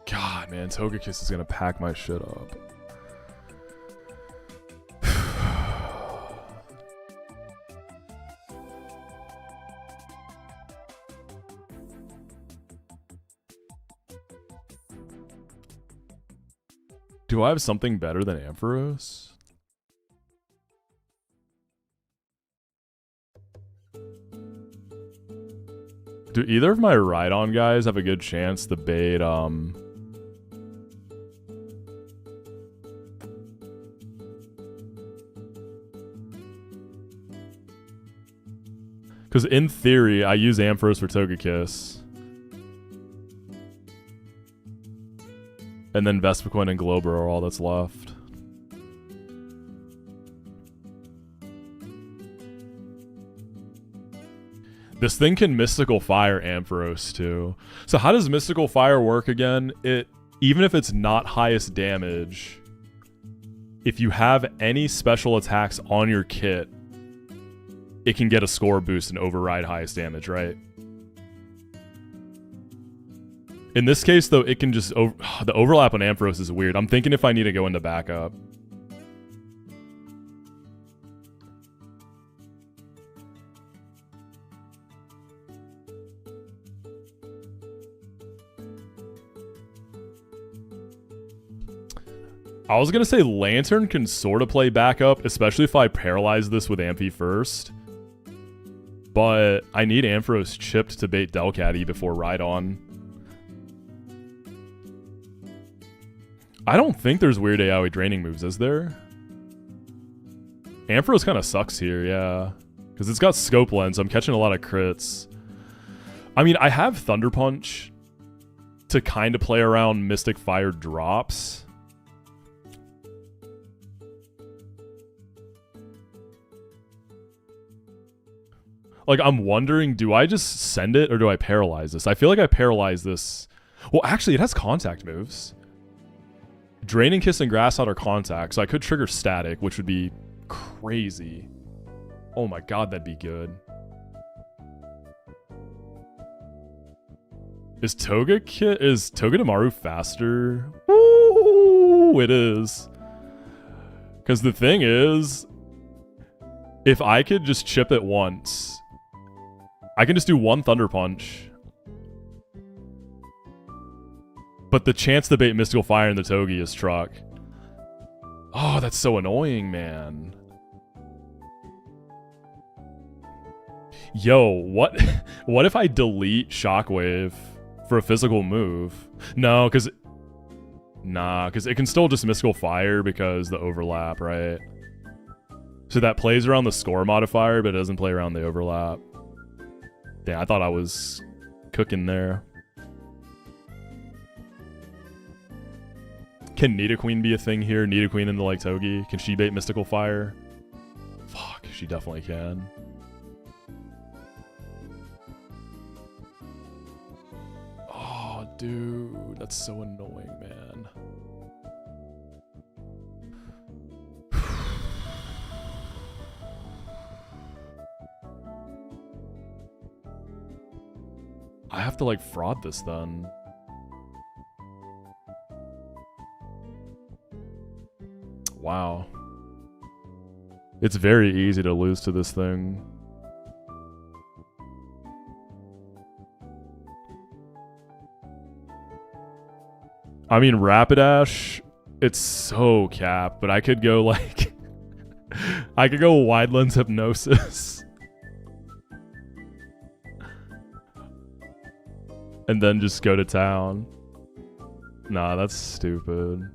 God, man, Togekiss is gonna pack my shit up. Do I have something better than Ampharos? Do either of my Rhydon guys have a good chance to bait, because in theory, I use Ampharos for Togekiss. And then Vespiquen and Glowbro are all that's left. This thing can Mystical Fire Ampharos too. So how does Mystical Fire work again? Even if it's not highest damage, if you have any special attacks on your kit, it can get a score boost and override highest damage, right? In this case, though, it can just... the overlap on Ampharos is weird. I'm thinking if I need to go into backup. I was going to say Lantern can sort of play backup, especially if I paralyze this with Amphi first. But I need Ampharos chipped to bait Delcatty before Rhydon. I don't think there's weird AoE draining moves, is there? Ampharos kind of sucks here, yeah. Because it's got Scope Lens, so I'm catching a lot of crits. I mean, I have Thunder Punch to kind of play around Mystic Fire drops. Like, I'm wondering, do I just send it or do I paralyze this? I feel like I paralyze this. Well, actually, it has contact moves. Draining Kiss and Grass Knot are contact, so I could trigger Static, which would be crazy. Oh my god, that'd be good. Is Togedemaru faster? Ooh, it is. Because the thing is, if I could just chip it once, I can just do one Thunder Punch. But the chance to bait Mystical Fire in the Togi is truck. Oh, that's so annoying, man. Yo, what if I delete Shockwave for a physical move? No, because... Nah, because it can still just Mystical Fire because the overlap, right? So that plays around the score modifier, but it doesn't play around the overlap. Damn, I thought I was cooking there. Can Nidoqueen be a thing here? Nidoqueen into like Togi? Can she bait Mystical Fire? Fuck, she definitely can. Oh, dude, that's so annoying, man. I have to like fraud this then. Wow. It's very easy to lose to this thing. I mean, Rapidash, it's so capped, but I could go like... I could go Wide Lens Hypnosis. And then just go to town. Nah, that's stupid.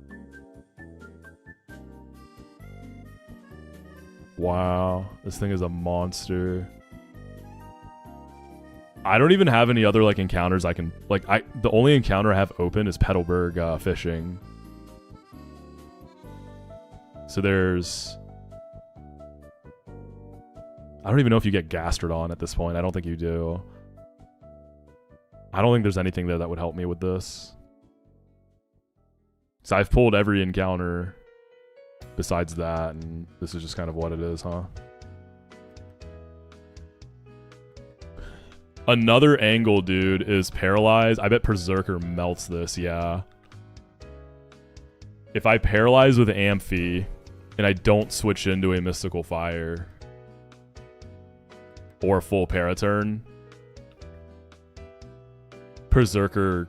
Wow, this thing is a monster. I don't even have any other like encounters I can like. The only encounter I have open is Petalburg fishing. So there's. I don't even know if you get Gastrodon at this point. I don't think you do. I don't think there's anything there that would help me with this. So I've pulled every encounter besides that, and this is just kind of what it is, huh? Another angle, dude, is Paralyze. I bet Berserker melts this, yeah. If I Paralyze with Amphi, and I don't switch into a Mystical Fire, or a full Paraturn, Berserker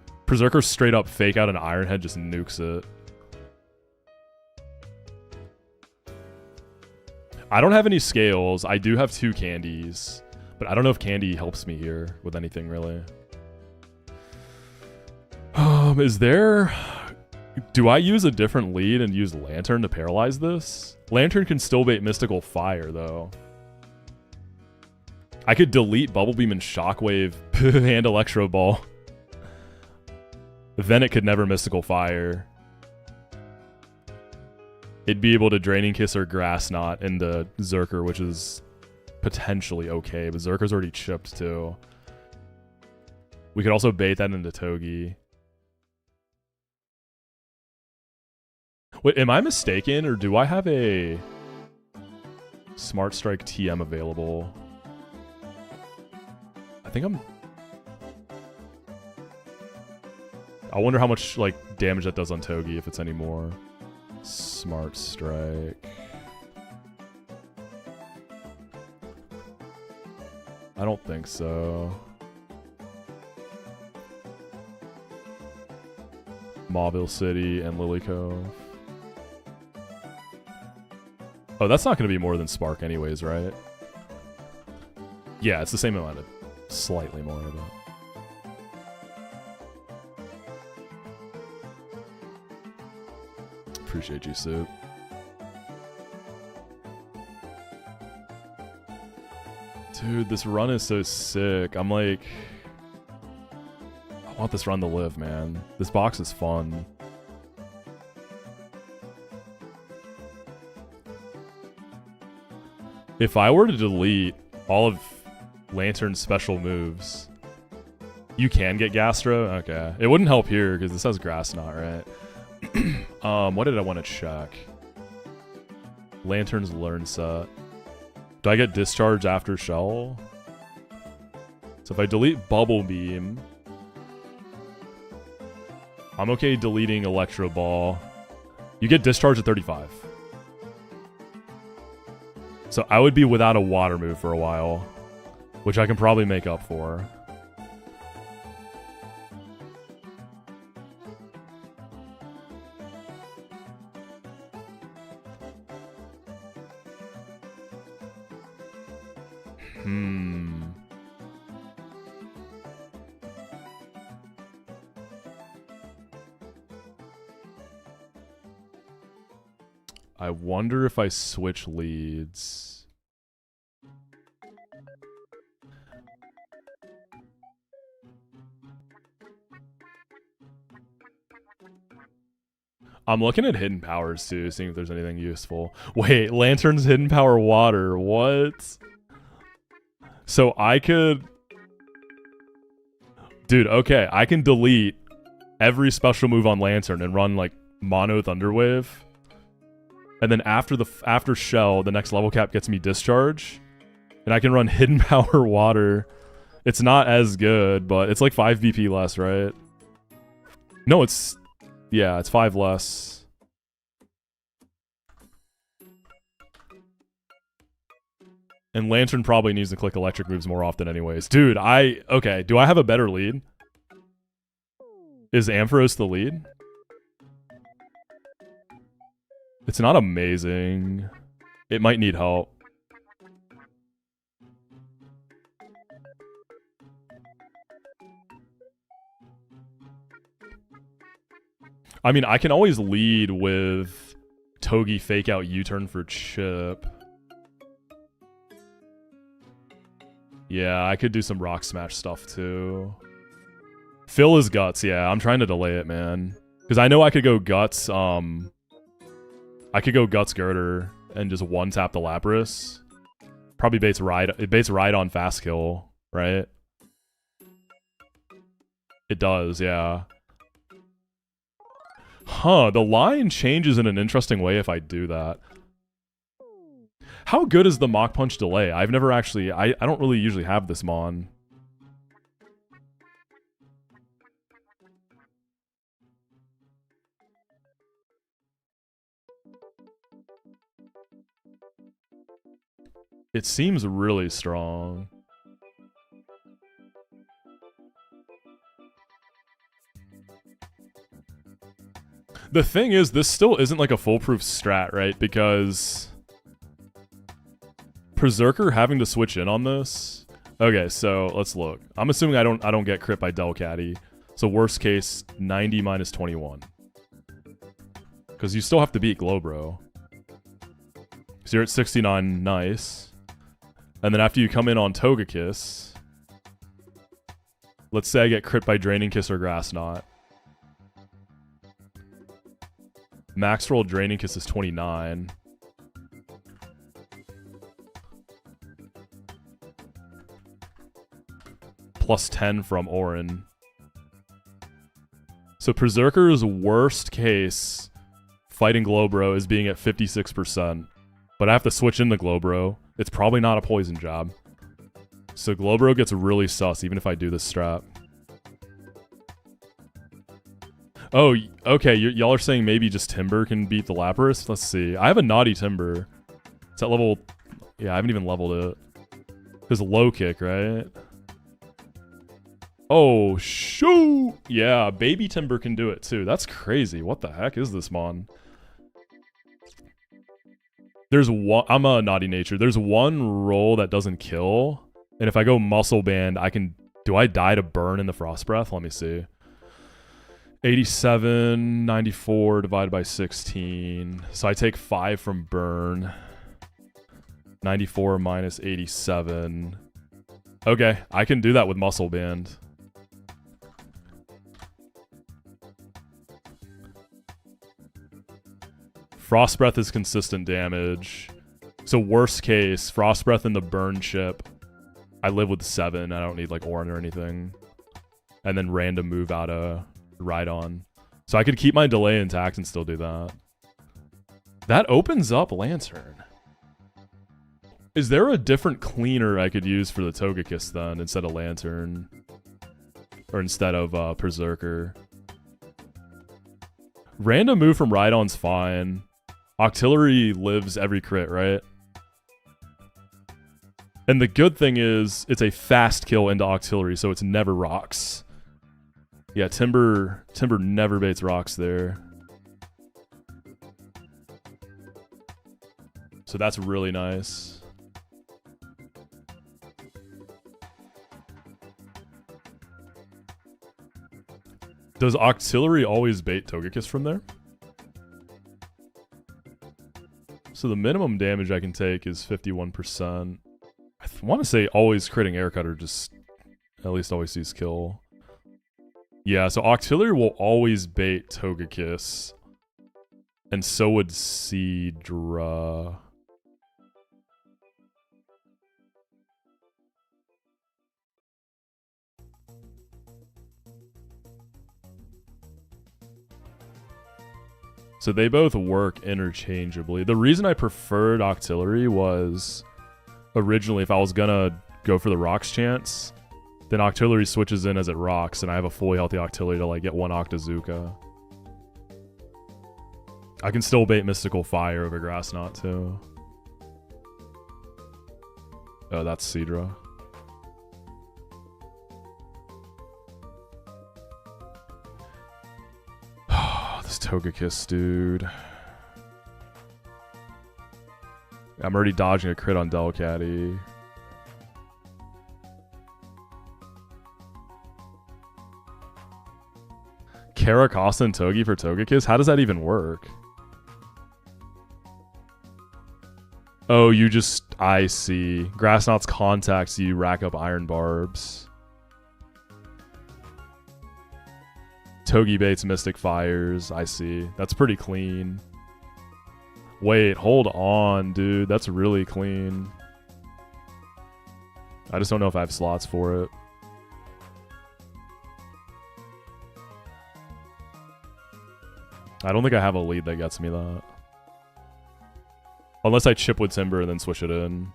straight up fake out an Iron Head, just nukes it. I don't have any scales. I do have 2 candies, but I don't know if candy helps me here with anything really. Is there... Do I use a different lead and use Lantern to paralyze this? Lantern can still bait Mystical Fire, though. I could delete Bubble Beam and Shockwave and Electro Ball. Then it could never Mystical Fire. It'd be able to Draining Kiss or Grass Knot into Zerker, which is potentially okay, but Zerker's already chipped too. We could also bait that into Togi. Wait, am I mistaken, or do I have a Smart Strike TM available? I think I'm... I wonder how much like damage that does on Togi if it's any more. Smart Strike. I don't think so. Mauville City and Lily Cove. Oh, that's not going to be more than Spark anyways, right? Yeah, it's the same amount of... Slightly more of it. Appreciate you, Soup. Dude, this run is so sick. I'm like... I want this run to live, man. This box is fun. If I were to delete all of Lantern's special moves, you can get Gastro? Okay. It wouldn't help here because this has Grass Knot, right? What did I want to check? Lantern's Learn Set. Do I get Discharge after Shell? So if I delete Bubble Beam, I'm okay deleting Electro Ball. You get Discharge at 35. So I would be without a water move for a while, which I can probably make up for. I wonder if I switch leads. I'm looking at hidden powers too, seeing if there's anything useful. Wait, Lantern's hidden power water. What? So I could... Dude, okay. I can delete every special move on Lantern and run like Mono Thunderwave. And then after Shell, the next level cap gets me Discharge. And I can run Hidden Power Water. It's not as good, but it's like 5 BP less, right? No, it's... Yeah, it's 5 less. And Lantern probably needs to click electric moves more often anyways. Dude, okay, do I have a better lead? Is Ampharos the lead? It's not amazing. It might need help. I mean, I can always lead with Togi fake out U-turn for chip. Yeah, I could do some Rock Smash stuff too. Fill his Guts, yeah. I'm trying to delay it, man. Because I know I could go Guts, I could go Guts Girder and just one-tap the Lapras. Probably baits Ride. It baits Ride on Fast Kill, right? It does, yeah. Huh, the line changes in an interesting way if I do that. How good is the Mach Punch delay? I've never actually... I don't really usually have this Mon. It seems really strong. The thing is, this still isn't like a foolproof strat, right? Because Berserker having to switch in on this. Okay, so let's look. I'm assuming I don't get crit by Delcatty. So worst case, 90 minus 21. Because you still have to beat Glowbro. So you're at 69, nice. And then after you come in on Togekiss, let's say I get crit by Draining Kiss or Grass Knot. Max roll Draining Kiss is 29. Plus 10 from Orin. So Berserker's worst case fighting Glowbro is being at 56%. But I have to switch into Glowbro. It's probably not a poison job. So Glowbro gets really sus even if I do this strat. Oh, okay. Y'all are saying maybe just Timber can beat the Lapras? Let's see. I have a naughty Timber. It's at level... Yeah, I haven't even leveled it. There's a low kick, right? Oh, shoot! Yeah, baby Timber can do it too. That's crazy. What the heck is this, mon? There's one... I'm a naughty nature. There's one roll that doesn't kill. And if I go Muscle Band, I can... Do I die to burn in the Frost Breath? Let me see. 87, 94 divided by 16. So I take 5 from burn. 94 minus 87. Okay, I can do that with Muscle Band. Frost Breath is consistent damage. So worst case, Frost Breath and the burn chip. I live with 7. I don't need like Orin or anything. And then random move out of Rhydon. So I could keep my delay intact and still do that. That opens up Lantern. Is there a different cleaner I could use for the Togekiss then instead of Lantern? Or instead of Berserker? Random move from Rhydon's fine. Octillery lives every crit, right? And the good thing is, it's a fast kill into Octillery, so it's never rocks. Yeah, Timber never baits rocks there. So that's really nice. Does Octillery always bait Togekiss from there? So the minimum damage I can take is 51%. I want to say always critting Air Cutter just at least always sees kill. Yeah, so Octillery will always bait Togekiss. And so would Seadra. So they both work interchangeably. The reason I preferred Octillery was originally if I was gonna go for the rocks chance, then Octillery switches in as it rocks, and I have a fully healthy Octillery to like get one Octazooka. I can still bait Mystical Fire over Grass Knot too. Oh, that's Seadra. This Togekiss, dude. I'm already dodging a crit on Delcatty. Caracasa and Togi for Togekiss? How does that even work? Oh, you just... I see. Grass Knots contacts you, rack up Iron Barbs. Togi baits Mystic Fires. I see. That's pretty clean. Wait, hold on, dude. That's really clean. I just don't know if I have slots for it. I don't think I have a lead that gets me that. Unless I chip with Timber and then switch it in.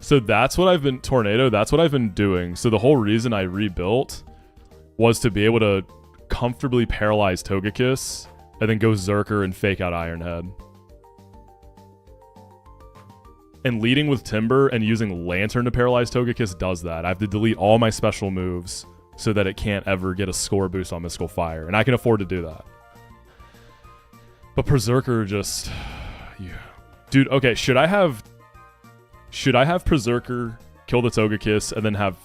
So that's what I've been... Tornado, that's what I've been doing. So the whole reason I rebuilt was to be able to comfortably paralyze Togekiss and then go Zerker and fake out Iron Head. And leading with Timber and using Lantern to paralyze Togekiss does that. I have to delete all my special moves so that it can't ever get a score boost on Mystical Fire. And I can afford to do that. But Berserker just... Yeah. Dude, okay, should I have Berserker kill the Togekiss and then have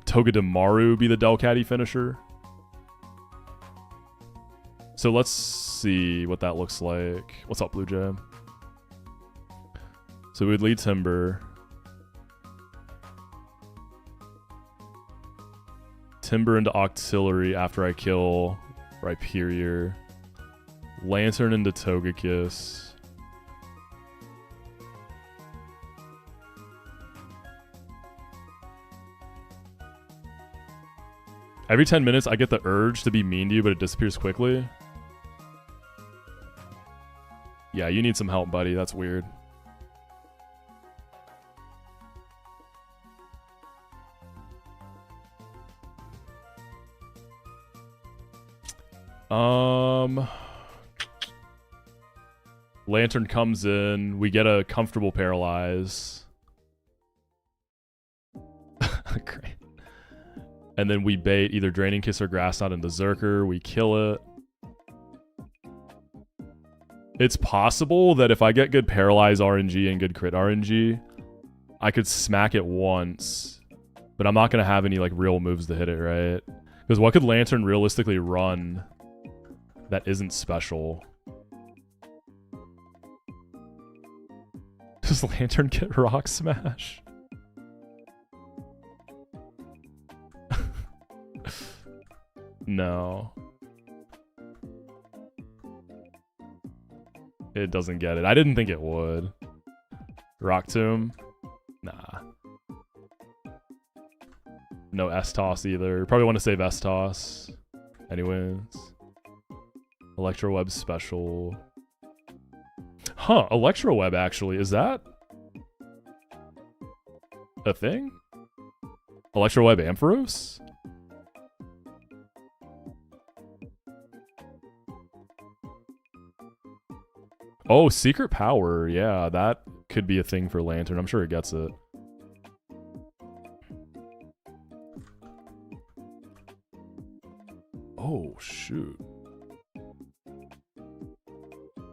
Togedemaru be the Delcatty finisher? So let's see what that looks like. What's up, Blue Jay? So we'd lead Timber. Timber into Octillery after I kill Rhyperior. Lantern into Togekiss. Every 10 minutes, I get the urge to be mean to you, but it disappears quickly. Yeah, you need some help, buddy. That's weird. Lantern comes in. We get a comfortable paralyze. Great. And then we bait either Draining Kiss or Grass Knot into Zerker. We kill it. It's possible that if I get good Paralyze RNG and good crit RNG, I could smack it once. But I'm not going to have any like real moves to hit it, right? Because what could Lantern realistically run that isn't special? Does Lantern get Rock Smash? No. It doesn't get it. I didn't think it would. Rock Tomb? Nah. No S-Toss either. Probably want to save S-Toss. Anyways. Electro Web special. Huh, Electro Web actually. Is that a thing? Electro Web Ampharos? Oh, Secret Power. Yeah, that could be a thing for Lantern. I'm sure it gets it. Oh, shoot.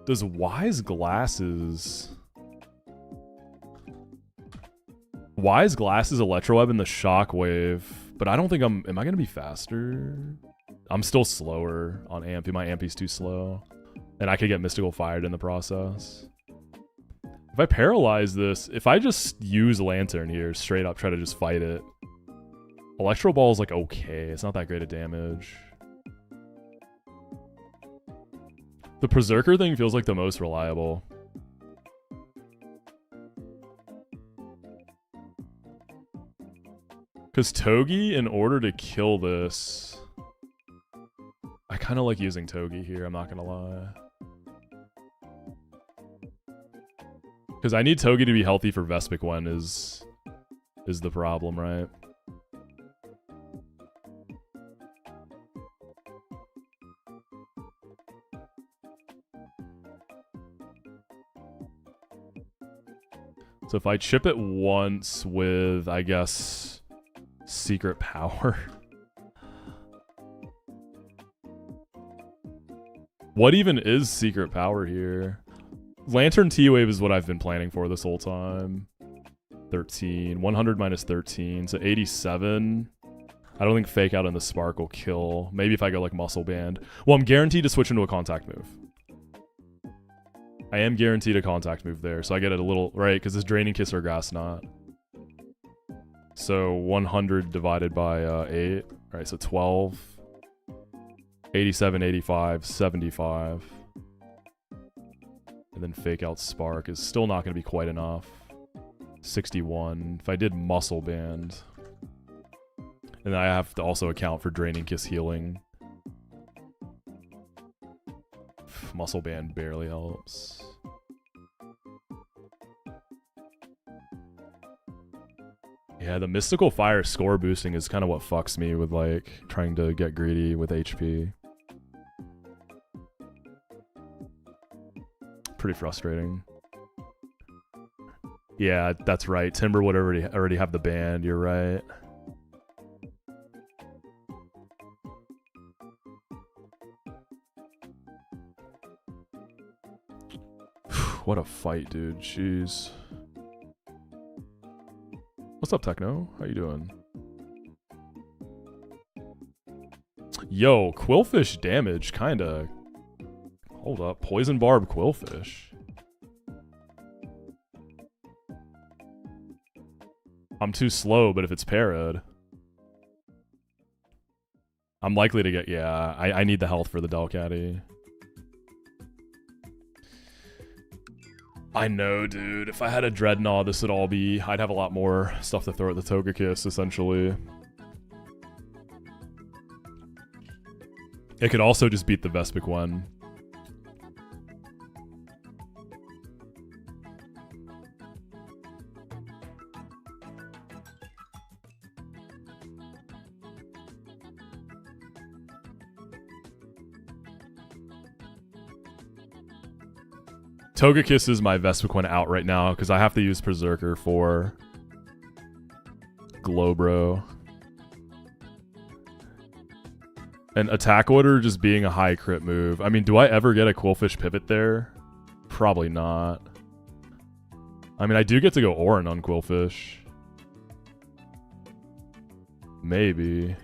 Does Wise Glasses... Wise Glasses Electro Web in the Shockwave, but I don't think am I going to be faster? I'm still slower on Ampy. My Ampy's too slow. And I could get Mystical Fired in the process. If I paralyze this, if I just use Lantern here, straight up try to just fight it, Electro Ball is like okay. It's not that great of damage. The Berserker thing feels like the most reliable. Because Togi, in order to kill this... I kind of like using Togi here, I'm not going to lie. Because I need Togi to be healthy for Vespiquen is the problem, right? So if I chip it once with, I guess, Secret Power. What even is Secret Power here? Lantern T-Wave is what I've been planning for this whole time. 13. 100 minus 13. So 87. I don't think Fake Out and the Spark will kill. Maybe if I go like Muscle Band. Well, I'm guaranteed to switch into a contact move. I am guaranteed a contact move there. So I get it a little... Right, because it's Draining Kiss or Grass Knot. So 100 divided by 8. Alright, so 12. 87, 85, 75. And then Fake Out Spark is still not going to be quite enough. 61. If I did Muscle Band. And then I have to also account for Draining Kiss healing. Muscle Band barely helps. Yeah, the Mystical Fire score boosting is kind of what fucks me with like trying to get greedy with HP. Pretty frustrating. Yeah, that's right. Timber would already have the band. You're right. What a fight, dude. Jeez. What's up, Techno? How you doing? Yo, Quillfish damage, kinda. Hold up. Poison Barb Quillfish. I'm too slow, but if it's parried, I'm likely to get... Yeah, I need the health for the Delcatty. I know, dude. If I had a Dreadnought, this would all be... I'd have a lot more stuff to throw at the Togekiss, essentially. It could also just beat the Vespiquen. Togekiss is my Vespiquen out right now because I have to use Berserker for Glowbro. And Attack Order just being a high crit move. I mean, do I ever get a Quillfish pivot there? Probably not. I mean, I do get to go Orin on Quillfish. Maybe.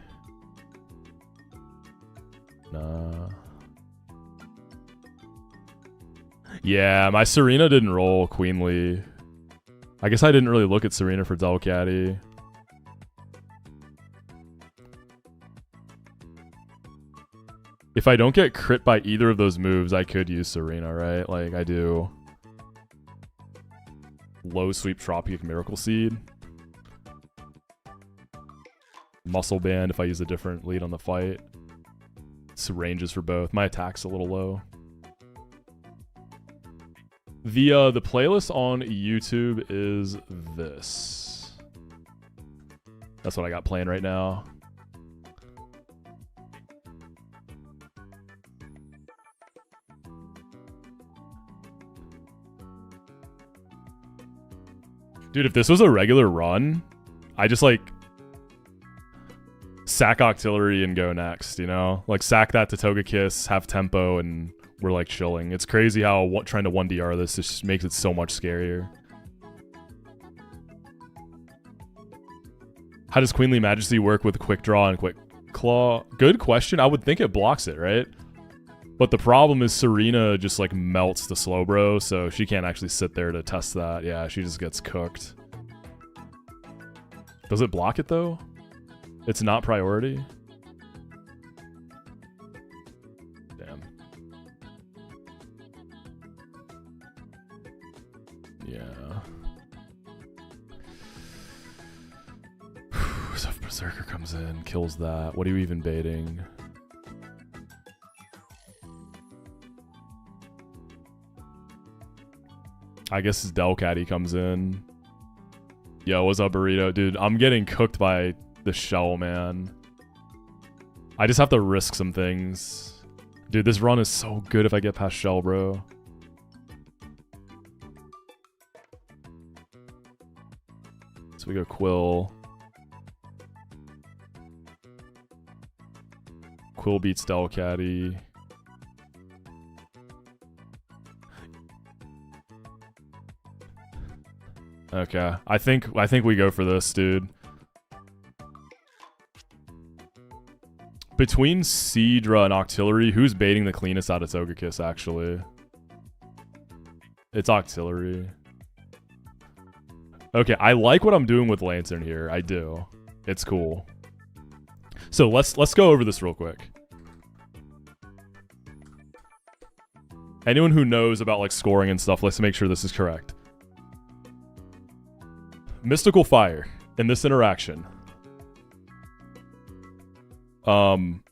Nah. Yeah, my Serena didn't roll Queenly. I guess I didn't really look at Serena for Delcatty. If I don't get crit by either of those moves, I could use Serena, right? Like, I do. Low Sweep, Tropic, Miracle Seed. Muscle Band if I use a different lead on the fight. It's ranges for both. My attack's a little low. The playlist on YouTube is this. That's what I got playing right now. Dude, if this was a regular run, I just like sack Octillery and go next, you know? Like sack that to Togekiss, have tempo, and we're like chilling. It's crazy how trying to 1DR this just makes it so much scarier. How does Queenly Majesty work with Quick Draw and Quick Claw? Good question. I would think it blocks it, right? But the problem is Serena just like melts the Slowbro, so she can't actually sit there to test that. Yeah, she just gets cooked. Does it block it though? It's not priority? Damn. Yeah. So if Berserker comes in, kills that. What are you even baiting? I guess his Delcatty comes in. Yo, what's up, Burrito? Dude, I'm getting cooked by the shell, man. I just have to risk some things. Dude, this run is so good if I get past shell, bro. So we go Quill. Quill beats Delcatty. Okay, I think we go for this, dude. Between Seadra and Octillery, who's baiting the cleanest out of Togekiss, actually? It's Octillery. Okay, I like what I'm doing with Lantern here. I do. It's cool. So let's go over this real quick. Anyone who knows about like scoring and stuff, let's make sure this is correct. Mystical Fire in this interaction. I'm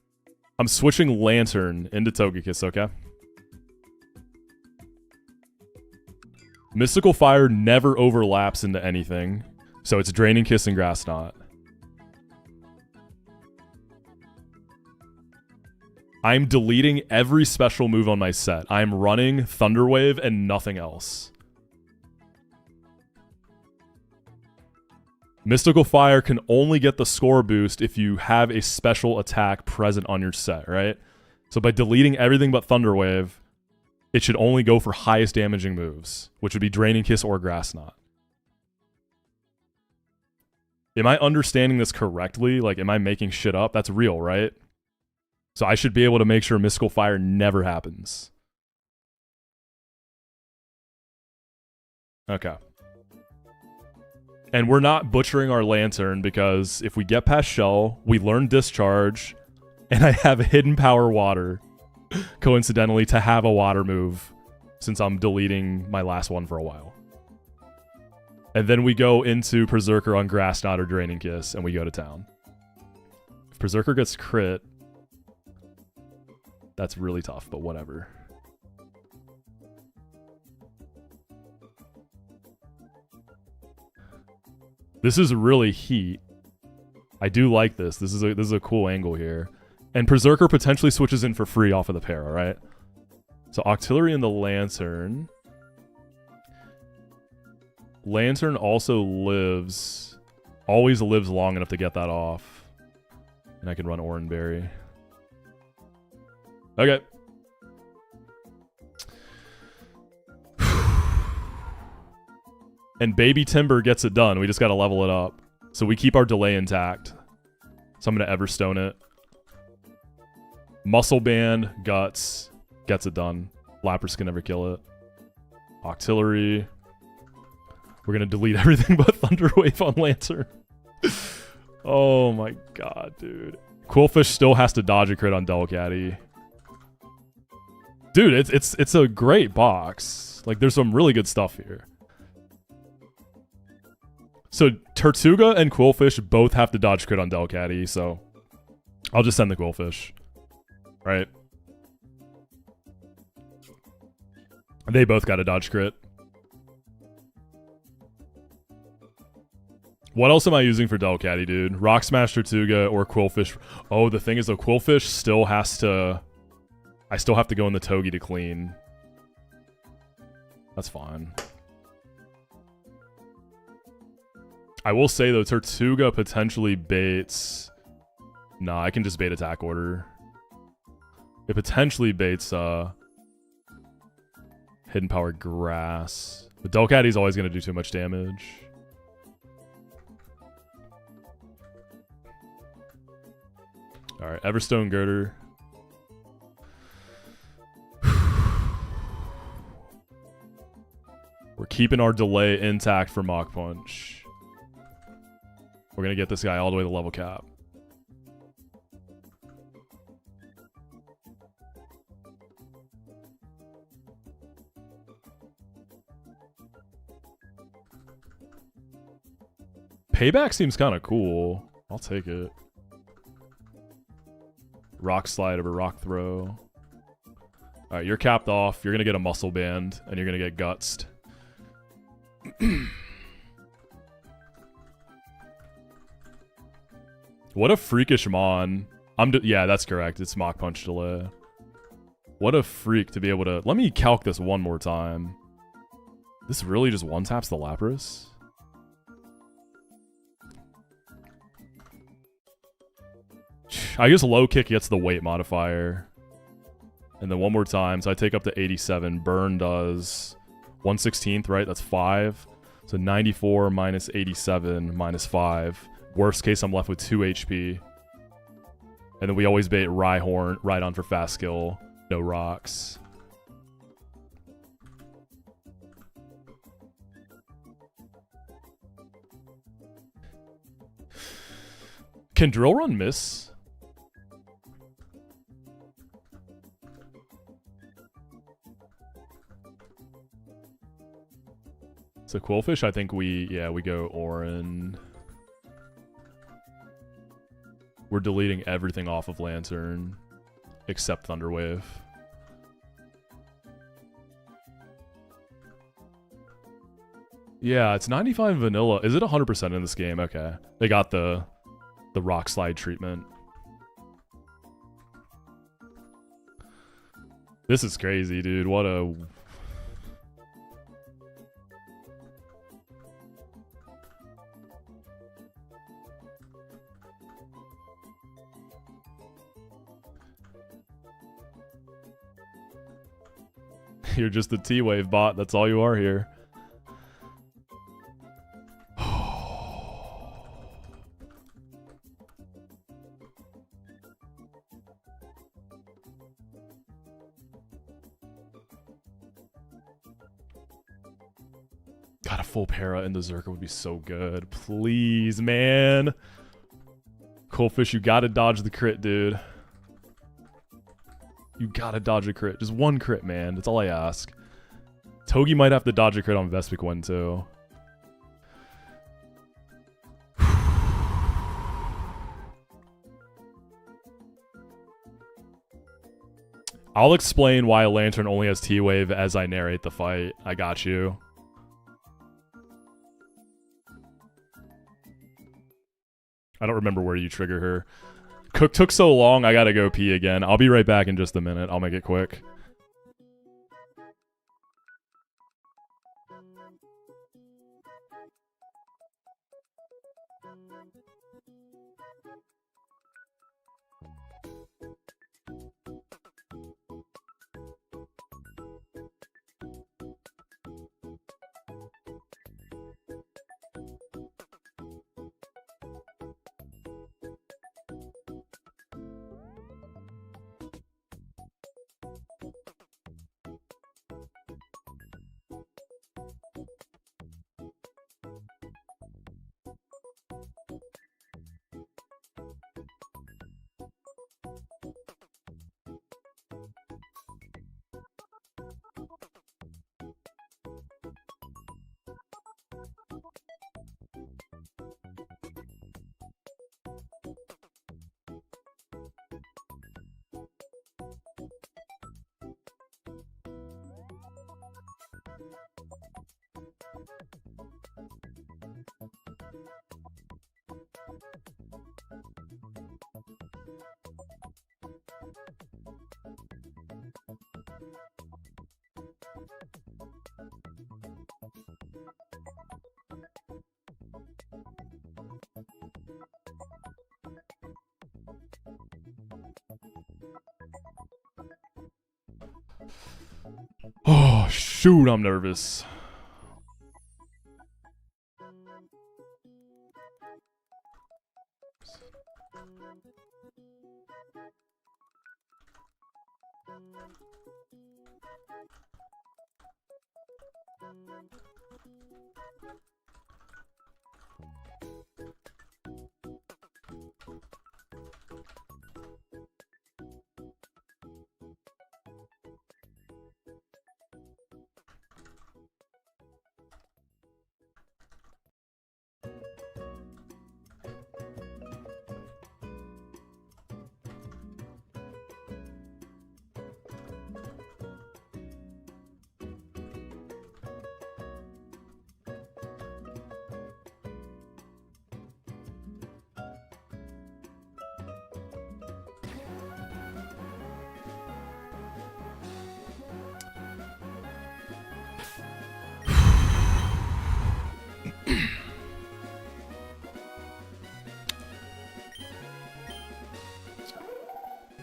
switching Lantern into Togekiss, okay? Mystical Fire never overlaps into anything, so it's Draining Kiss and Grass Knot. I'm deleting every special move on my set. I'm running Thunder Wave and nothing else. Mystical Fire can only get the score boost if you have a special attack present on your set, right? So by deleting everything but Thunder Wave, it should only go for highest damaging moves, which would be Draining Kiss or Grass Knot. Am I understanding this correctly? Like, am I making shit up? That's real, right? So I should be able to make sure Mystical Fire never happens. Okay. And we're not butchering our Lantern because if we get past Shell, we learn Discharge, and I have Hidden Power Water, coincidentally, to have a water move since I'm deleting my last one for a while. And then we go into Berserker on Grass Knot or Draining Kiss, and we go to town. If Berserker gets crit, that's really tough, but whatever. This is really heat. I do like this. This is a cool angle here. And Berserker potentially switches in for free off of the para, right? So Octillery and the Lantern. Lantern also always lives long enough to get that off. And I can run Oranberry. Okay. And Baby Timber gets it done. We just gotta level it up. So we keep our delay intact. So I'm gonna Everstone it. Muscle Band, Guts, gets it done. Lapras can never kill it. Octillery. We're gonna delete everything but Thunderwave on Lantern. Oh my god, dude. Quillfish still has to dodge a crit on Delcatty. Dude, it's a great box. Like, there's some really good stuff here. So Tortuga and Quillfish both have to dodge crit on Delcatty, so I'll just send the Quillfish. Right? They both got a dodge crit. What else am I using for Delcatty, dude? Rock Smash, Tortuga, or Quillfish? Oh, the thing is, though, Quillfish still has to... I still have to go in the Togi to clean. That's fine. I will say, though, Tortuga potentially baits... Nah, I can just bait attack order. It potentially baits, Hidden Power Grass. But Delcatty's always going to do too much damage. Alright, Everstone Girder. We're keeping our delay intact for Mach Punch. We're going to get this guy all the way to level cap. Payback seems kind of cool. I'll take it. Rock Slide over Rock Throw. Alright, you're capped off. You're going to get a Muscle Band, and you're going to get Gutsed. What a freakish Mon. Yeah, that's correct. It's Mach Punch delay. What a freak to be able to... Let me calc this one more time. This really just one-taps the Lapras? I guess low kick gets the weight modifier. And then one more time. So I take up to 87. Burn does 1/16th, right? That's 5. So 94 minus 87 minus 5. Worst case, I'm left with 2 HP. And then we always bait Rhyhorn right on for fast skill. No rocks. Can Drill Run miss? So Quillfish, I think we go Orin. We're deleting everything off of Lantern except Thunderwave. Yeah, it's 95 vanilla. Is it 100% in this game? Okay. They got the Rock Slide treatment. This is crazy, dude. What a... You're just a T-Wave bot. That's all you are here. God, a full para in the Zerka would be so good. Please, man. Quillfish, you gotta dodge the crit, dude. You gotta dodge a crit. Just one crit, man. That's all I ask. Togi might have to dodge a crit on Vespiquen, too. I'll explain why a Lantern only has T-Wave as I narrate the fight. I got you. I don't remember where you trigger her. Cook took so long, I gotta go pee again. I'll be right back in just a minute. I'll make it quick. Oh, shoot, I'm nervous.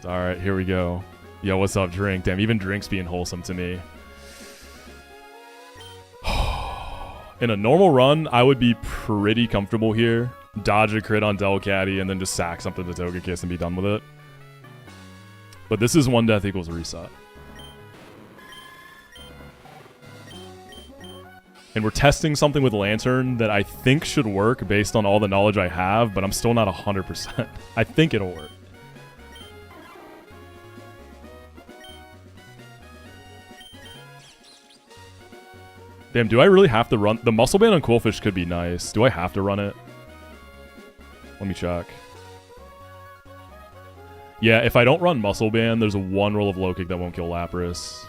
All right, here we go. Yo, what's up, Drink? Damn, even Drink's being wholesome to me. In a normal run, I would be pretty comfortable here. Dodge a crit on Delcatty and then just sack something to Togekiss and be done with it. But this is 1 death equals reset. And we're testing something with Lantern that I think should work based on all the knowledge I have, but I'm still not 100%. I think it'll work. Damn, do I really have to run? The Muscle Band on Quillfish could be nice. Do I have to run it? Let me check. Yeah, if I don't run Muscle Band, there's a 1 roll of Low Kick that won't kill Lapras.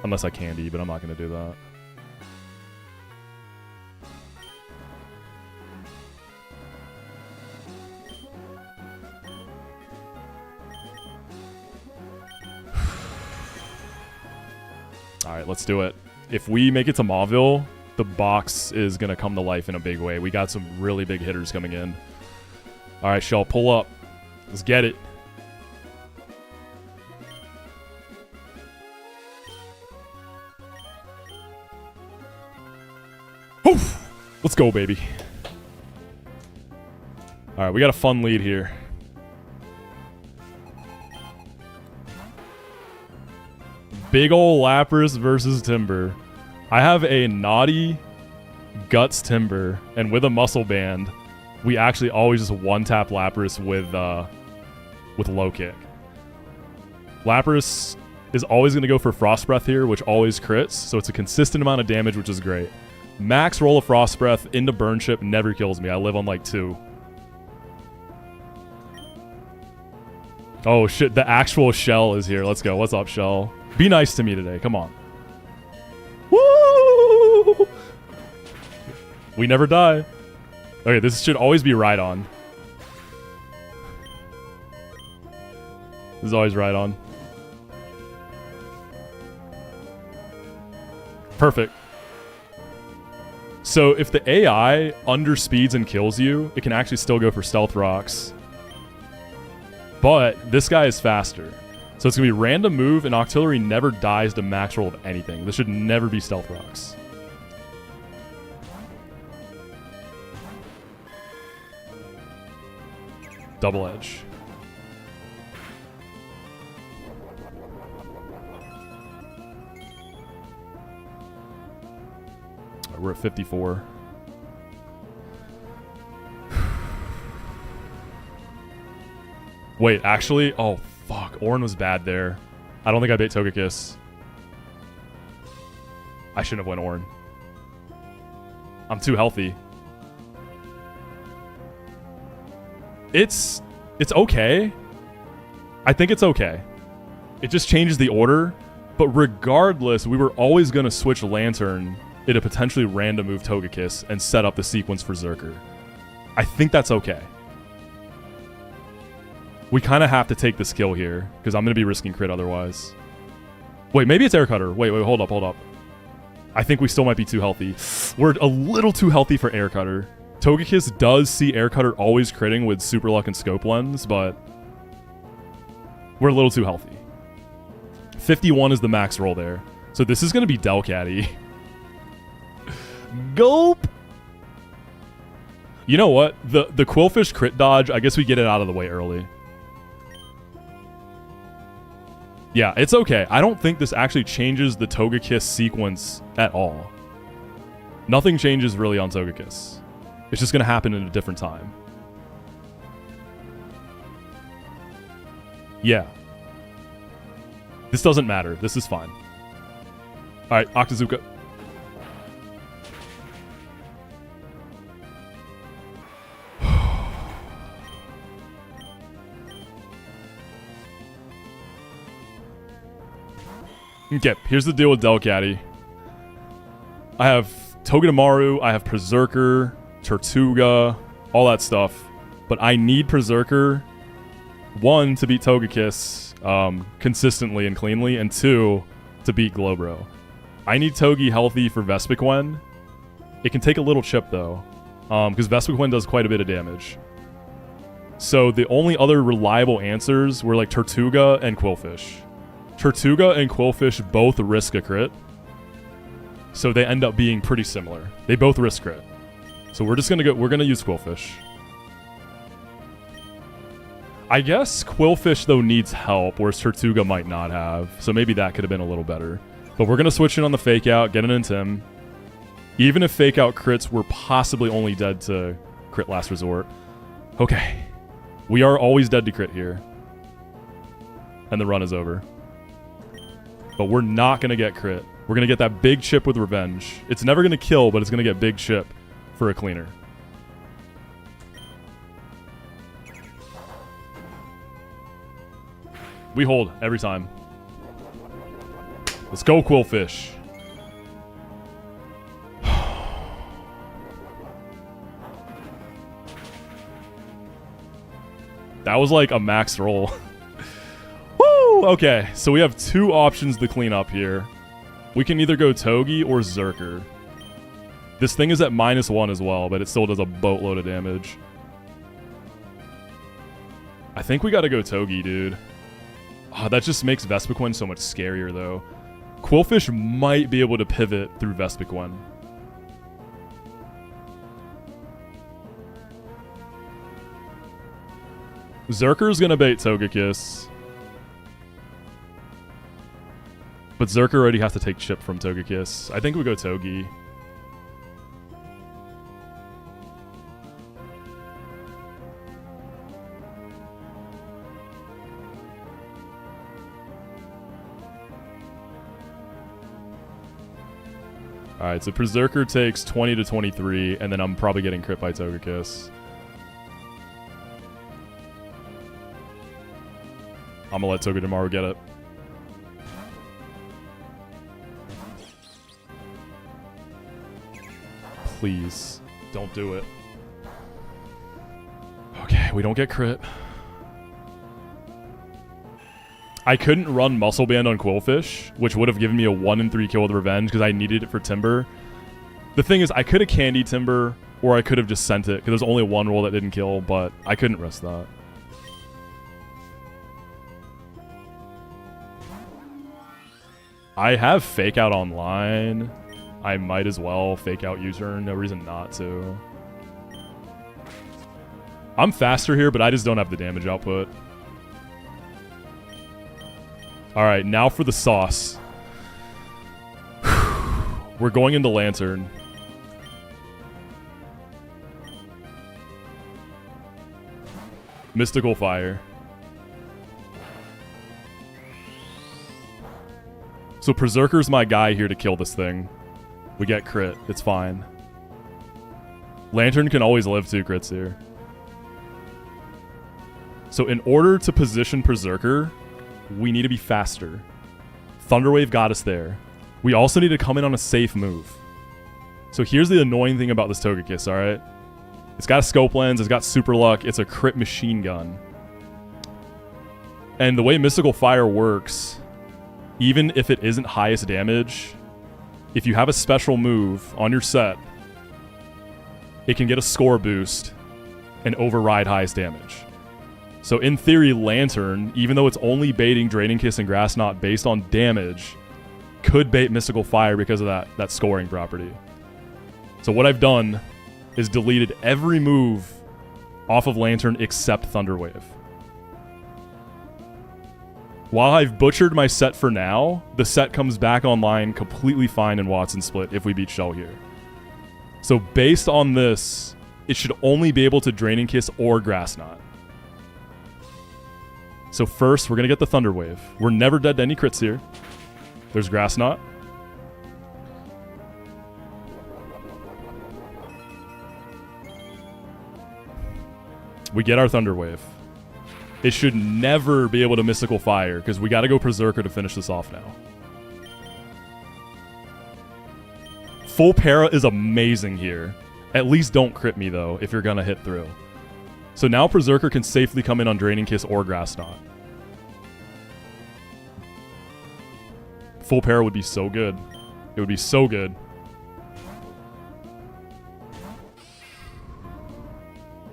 Unless I Candy, but I'm not going to do that. Alright, let's do it. If we make it to Mauville, the box is going to come to life in a big way. We got some really big hitters coming in. Alright, Shell, pull up. Let's get it. Oof. Let's go, baby. Alright, we got a fun lead here. Big ol' Lapras versus Timber. I have a naughty Guts Timber, and with a Muscle Band, we actually always just one-tap Lapras with Low Kick. Lapras is always going to go for Frost Breath here, which always crits, so it's a consistent amount of damage, which is great. Max roll of Frost Breath into Burn Chip never kills me. I live on like 2. Oh shit, the actual Shell is here. Let's go. What's up, Shell? Be nice to me today. Come on. Woo! We never die. Okay, this should always be right on. This is always right on. Perfect. So if the AI underspeeds and kills you, it can actually still go for Stealth Rocks. But this guy is faster. So it's going to be random move, and Octillery never dies to max roll of anything. This should never be Stealth Rocks. Double Edge. Right, we're at 54. Wait, actually? Oh, fuck. Orin was bad there. I don't think I bait Togekiss. I shouldn't have went Orin. I'm too healthy. It's okay. I think it's okay. It just changes the order. But regardless, we were always going to switch Lantern into potentially random move Togekiss and set up the sequence for Zerker. I think that's okay. We kind of have to take this kill here, because I'm going to be risking crit otherwise. Wait, maybe it's Air Cutter. Wait, hold up. I think we still might be too healthy. We're a little too healthy for Air Cutter. Togekiss does see Air Cutter always critting with Super Luck and Scope Lens, but we're a little too healthy. 51 is the max roll there. So this is going to be Delcatty. Gulp! You know what? The Quillfish crit dodge, I guess we get it out of the way early. Yeah, it's okay. I don't think this actually changes the Togekiss sequence at all. Nothing changes really on Togekiss. It's just going to happen at a different time. Yeah. This doesn't matter. This is fine. Alright, Octazooka. Okay, here's the deal with Delcatty. I have Togedemaru, I have Berserker, Tortuga, all that stuff. But I need Berserker, 1, to beat Togekiss consistently and cleanly, and 2, to beat Glowbro. I need Togi healthy for Vespiquen. It can take a little chip, though, because Vespiquen does quite a bit of damage. So the only other reliable answers were like Tortuga and Quillfish. Tortuga and Quillfish both risk a crit, so they end up being pretty similar. They both risk crit. So we're just gonna go. We're gonna use Quillfish. I guess Quillfish though needs help, whereas Tortuga might not have. So maybe that could have been a little better. But we're gonna switch in on the Fake Out, get an Intim. Even if Fake Out crits, we're possibly only dead to crit last resort. Okay, we are always dead to crit here, and the run is over. But we're not gonna get crit. We're gonna get that big chip with Revenge. It's never gonna kill, but it's gonna get big chip for a cleaner. We hold every time. Let's go, Quillfish. That was like a max roll. Woo! Okay, so we have 2 options to clean up here. We can either go Togi or Zerker. This thing is at -1 as well, but it still does a boatload of damage. I think we gotta go Togi, dude. Oh, that just makes Vespiquen so much scarier, though. Quillfish might be able to pivot through Vespiquen. Zerker's gonna bait Togekiss. But Zerker already has to take chip from Togekiss. I think we go Togi. Alright, so Berserker takes 20 to 23, and then I'm probably getting crit by Togekiss. I'm gonna let Togedemaru get it. Please, don't do it. Okay, we don't get crit. I couldn't run Muscle Band on Quillfish, which would have given me a 1 in 3 kill with Revenge because I needed it for Timber. The thing is, I could have candied Timber, or I could have just sent it because there's only 1 roll that didn't kill, but I couldn't risk that. I have Fake Out online. I might as well Fake Out U-turn. No reason not to. I'm faster here, but I just don't have the damage output. Alright, now for the sauce. We're going into Lantern. Mystical Fire. So Berserker's my guy here to kill this thing. We get crit. It's fine. Lantern can always live 2 crits here. So in order to position Berserker, we need to be faster. Thunderwave got us there. We also need to come in on a safe move. So here's the annoying thing about this Togekiss, alright? It's got a Scope Lens, it's got Super Luck, it's a crit machine gun. And the way Mystical Fire works, even if it isn't highest damage, if you have a special move on your set, it can get a score boost and override highest damage. So in theory, Lantern, even though it's only baiting Draining Kiss and Grass Knot based on damage, could bait Mystical Fire because of that scoring property. So what I've done is deleted every move off of Lantern except Thunderwave. While I've butchered my set for now, the set comes back online completely fine in Watson Split if we beat Shell here. So based on this, it should only be able to Draining Kiss or Grass Knot. So first, we're going to get the Thunder Wave. We're never dead to any crits here. There's Grass Knot. We get our Thunder Wave. It should never be able to Mystical Fire, because we got to go Berserker to finish this off now. Full Para is amazing here. At least don't crit me, though, if you're going to hit through. So now Berserker can safely come in on Draining Kiss or Grass Knot. Full Para would be so good. It would be so good.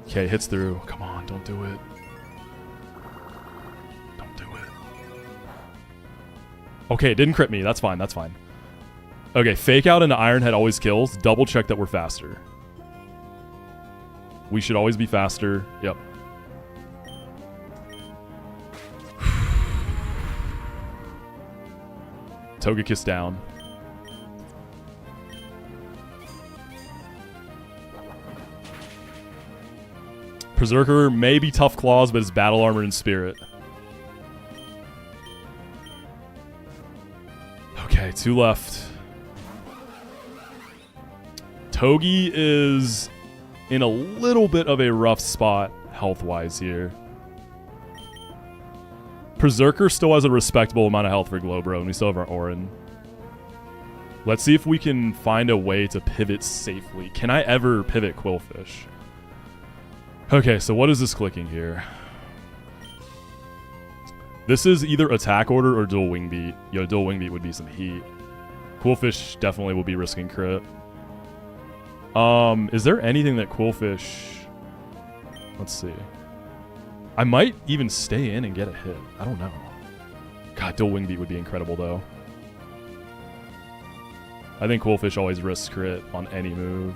Okay, hits through. Come on, don't do it. Don't do it. Okay, it didn't crit me. That's fine, that's fine. Okay, Fake Out into Iron Head always kills. Double check that we're faster. We should always be faster. Yep. Togekiss down. Berserker may be Tough Claws, but it's Battle Armor and Spirit. Okay, 2 left. Togi is in a little bit of a rough spot health-wise here. Berserker still has a respectable amount of health for Glowbro, and we still have our Orin. Let's see if we can find a way to pivot safely. Can I ever pivot Quillfish? Okay, so what is this clicking here? This is either Attack Order or Dual Wing Beat. Yo, Dual Wing Beat would be some heat. Quillfish definitely will be risking crit. Is there anything that Quillfish... Let's see. I might even stay in and get a hit. I don't know. God, Dual Wing Beat would be incredible, though. I think Quillfish always risks crit on any move.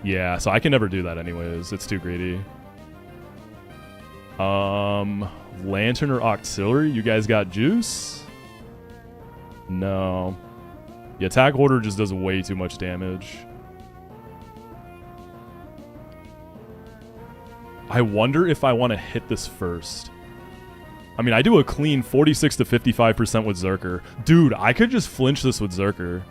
Yeah, so I can never do that anyways. It's too greedy. Lantern or Auxiliary? You guys got juice? No. The Attack Order just does way too much damage. I wonder if I want to hit this first. I mean, I do a clean 46 to 55% with Zerker. Dude, I could just flinch this with Zerker.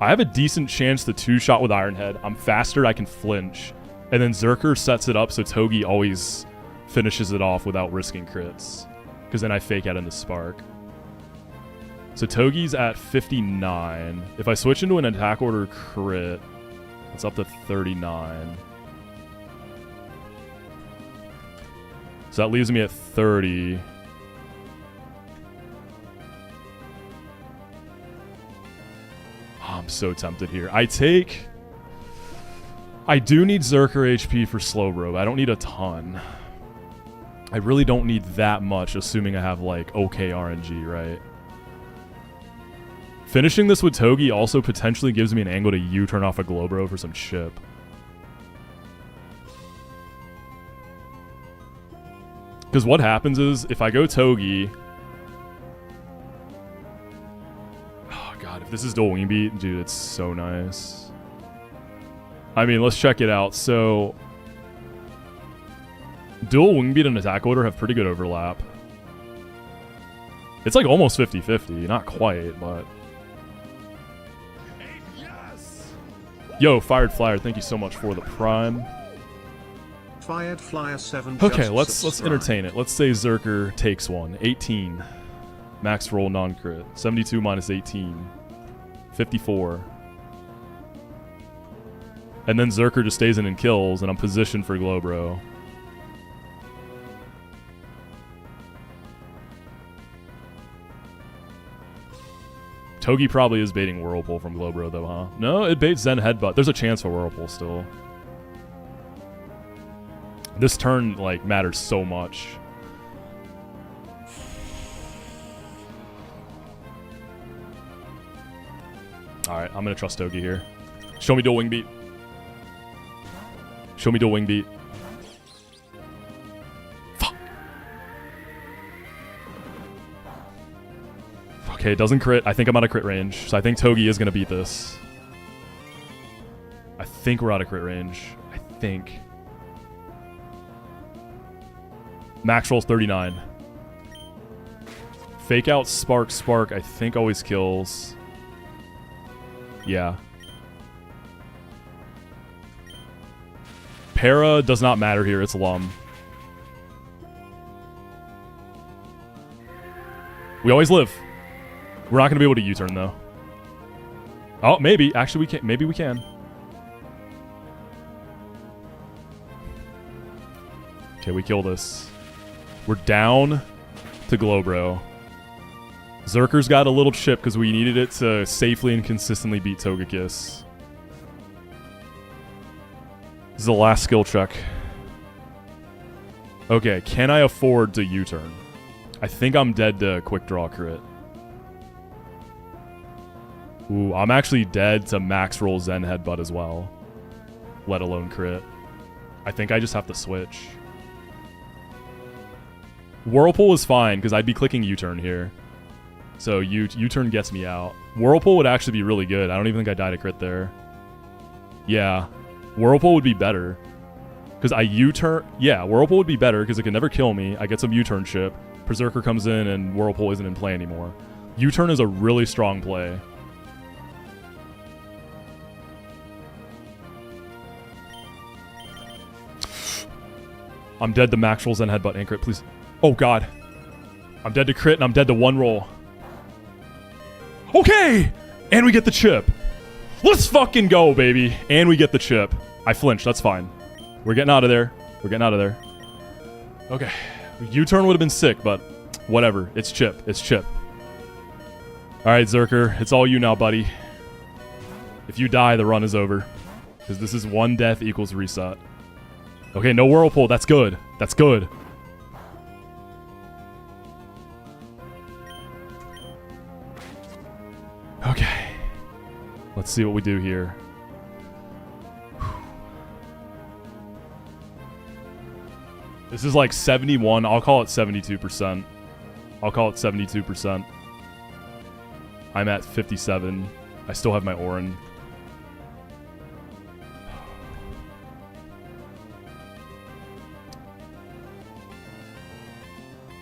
I have a decent chance to 2-shot with Iron Head. I'm faster, I can flinch. And then Zerker sets it up so Togi always finishes it off without risking crits. Because then I Fake Out into Spark. So Togi's at 59. If I switch into an Attack Order crit, it's up to 39. So that leaves me at 30. Oh, I'm so tempted here. I do need Zerker HP for Slowbro. I don't need a ton. I really don't need that much, assuming I have, like, okay RNG, right? Finishing this with Togi also potentially gives me an angle to U-turn off a Glowbro for some chip. Because what happens is, if I go Togi... Oh god, if this is Dual Wing Beat, dude, it's so nice. I mean, let's check it out. So... Dual Wing Beat and Attack Order have pretty good overlap. It's like almost 50-50. Not quite, but... Yo, Fired Flyer, thank you so much for the Prime. Fired Flyer 7. Okay, let's entertain it. Let's say Zerker takes one. 18. Max roll non-crit. 72 minus 18. 54. And then Zerker just stays in and kills, and I'm positioned for Glowbro. Togi probably is baiting Whirlpool from Glowbro, though, huh? No, it baits Zen Headbutt. There's a chance for Whirlpool still. This turn, like, matters so much. Alright, I'm gonna trust Togi here. Show me dual wing beat. Show me dual wing beat. Fuck. Okay, it doesn't crit. I think I'm out of crit range. So I think Togi is gonna beat this. I think we're out of crit range. I think. Max roll's 39. Fake out Spark Spark I think always kills. Yeah. Para does not matter here. It's Lum. We always live. We're not going to be able to U-turn, though. Oh, maybe. Actually, we can. Maybe we can. Okay, we kill this. We're down to Glowbro. Zerker's got a little chip because we needed it to safely and consistently beat Togekiss. This is the last skill check. Okay, can I afford to U-turn? I think I'm dead to quick draw crit. Ooh, I'm actually dead to max roll Zen Headbutt as well. Let alone crit. I think I just have to switch. Whirlpool is fine because I'd be clicking U-turn here. So U-turn gets me out. Whirlpool would actually be really good. I don't even think I died a crit there. Yeah. Whirlpool would be better. Because I U-turn... Yeah, Whirlpool would be better because it can never kill me. I get some U-turn chip. Berserker comes in and Whirlpool isn't in play anymore. U-turn is a really strong play. I'm dead to max rolls and headbutt and crit, please. Oh, God. I'm dead to crit and I'm dead to one roll. Okay! And we get the chip. Let's fucking go, baby. And we get the chip. I flinched. That's fine. We're getting out of there. We're getting out of there. Okay. U-turn would have been sick, but whatever. It's chip. It's chip. All right, Zerker. It's all you now, buddy. If you die, the run is over. Because this is one death equals reset. Okay, no Whirlpool. That's good. That's good. Okay. Let's see what we do here. This is like 71. I'll call it 72%. I'll call it 72%. I'm at 57. I still have my Orin.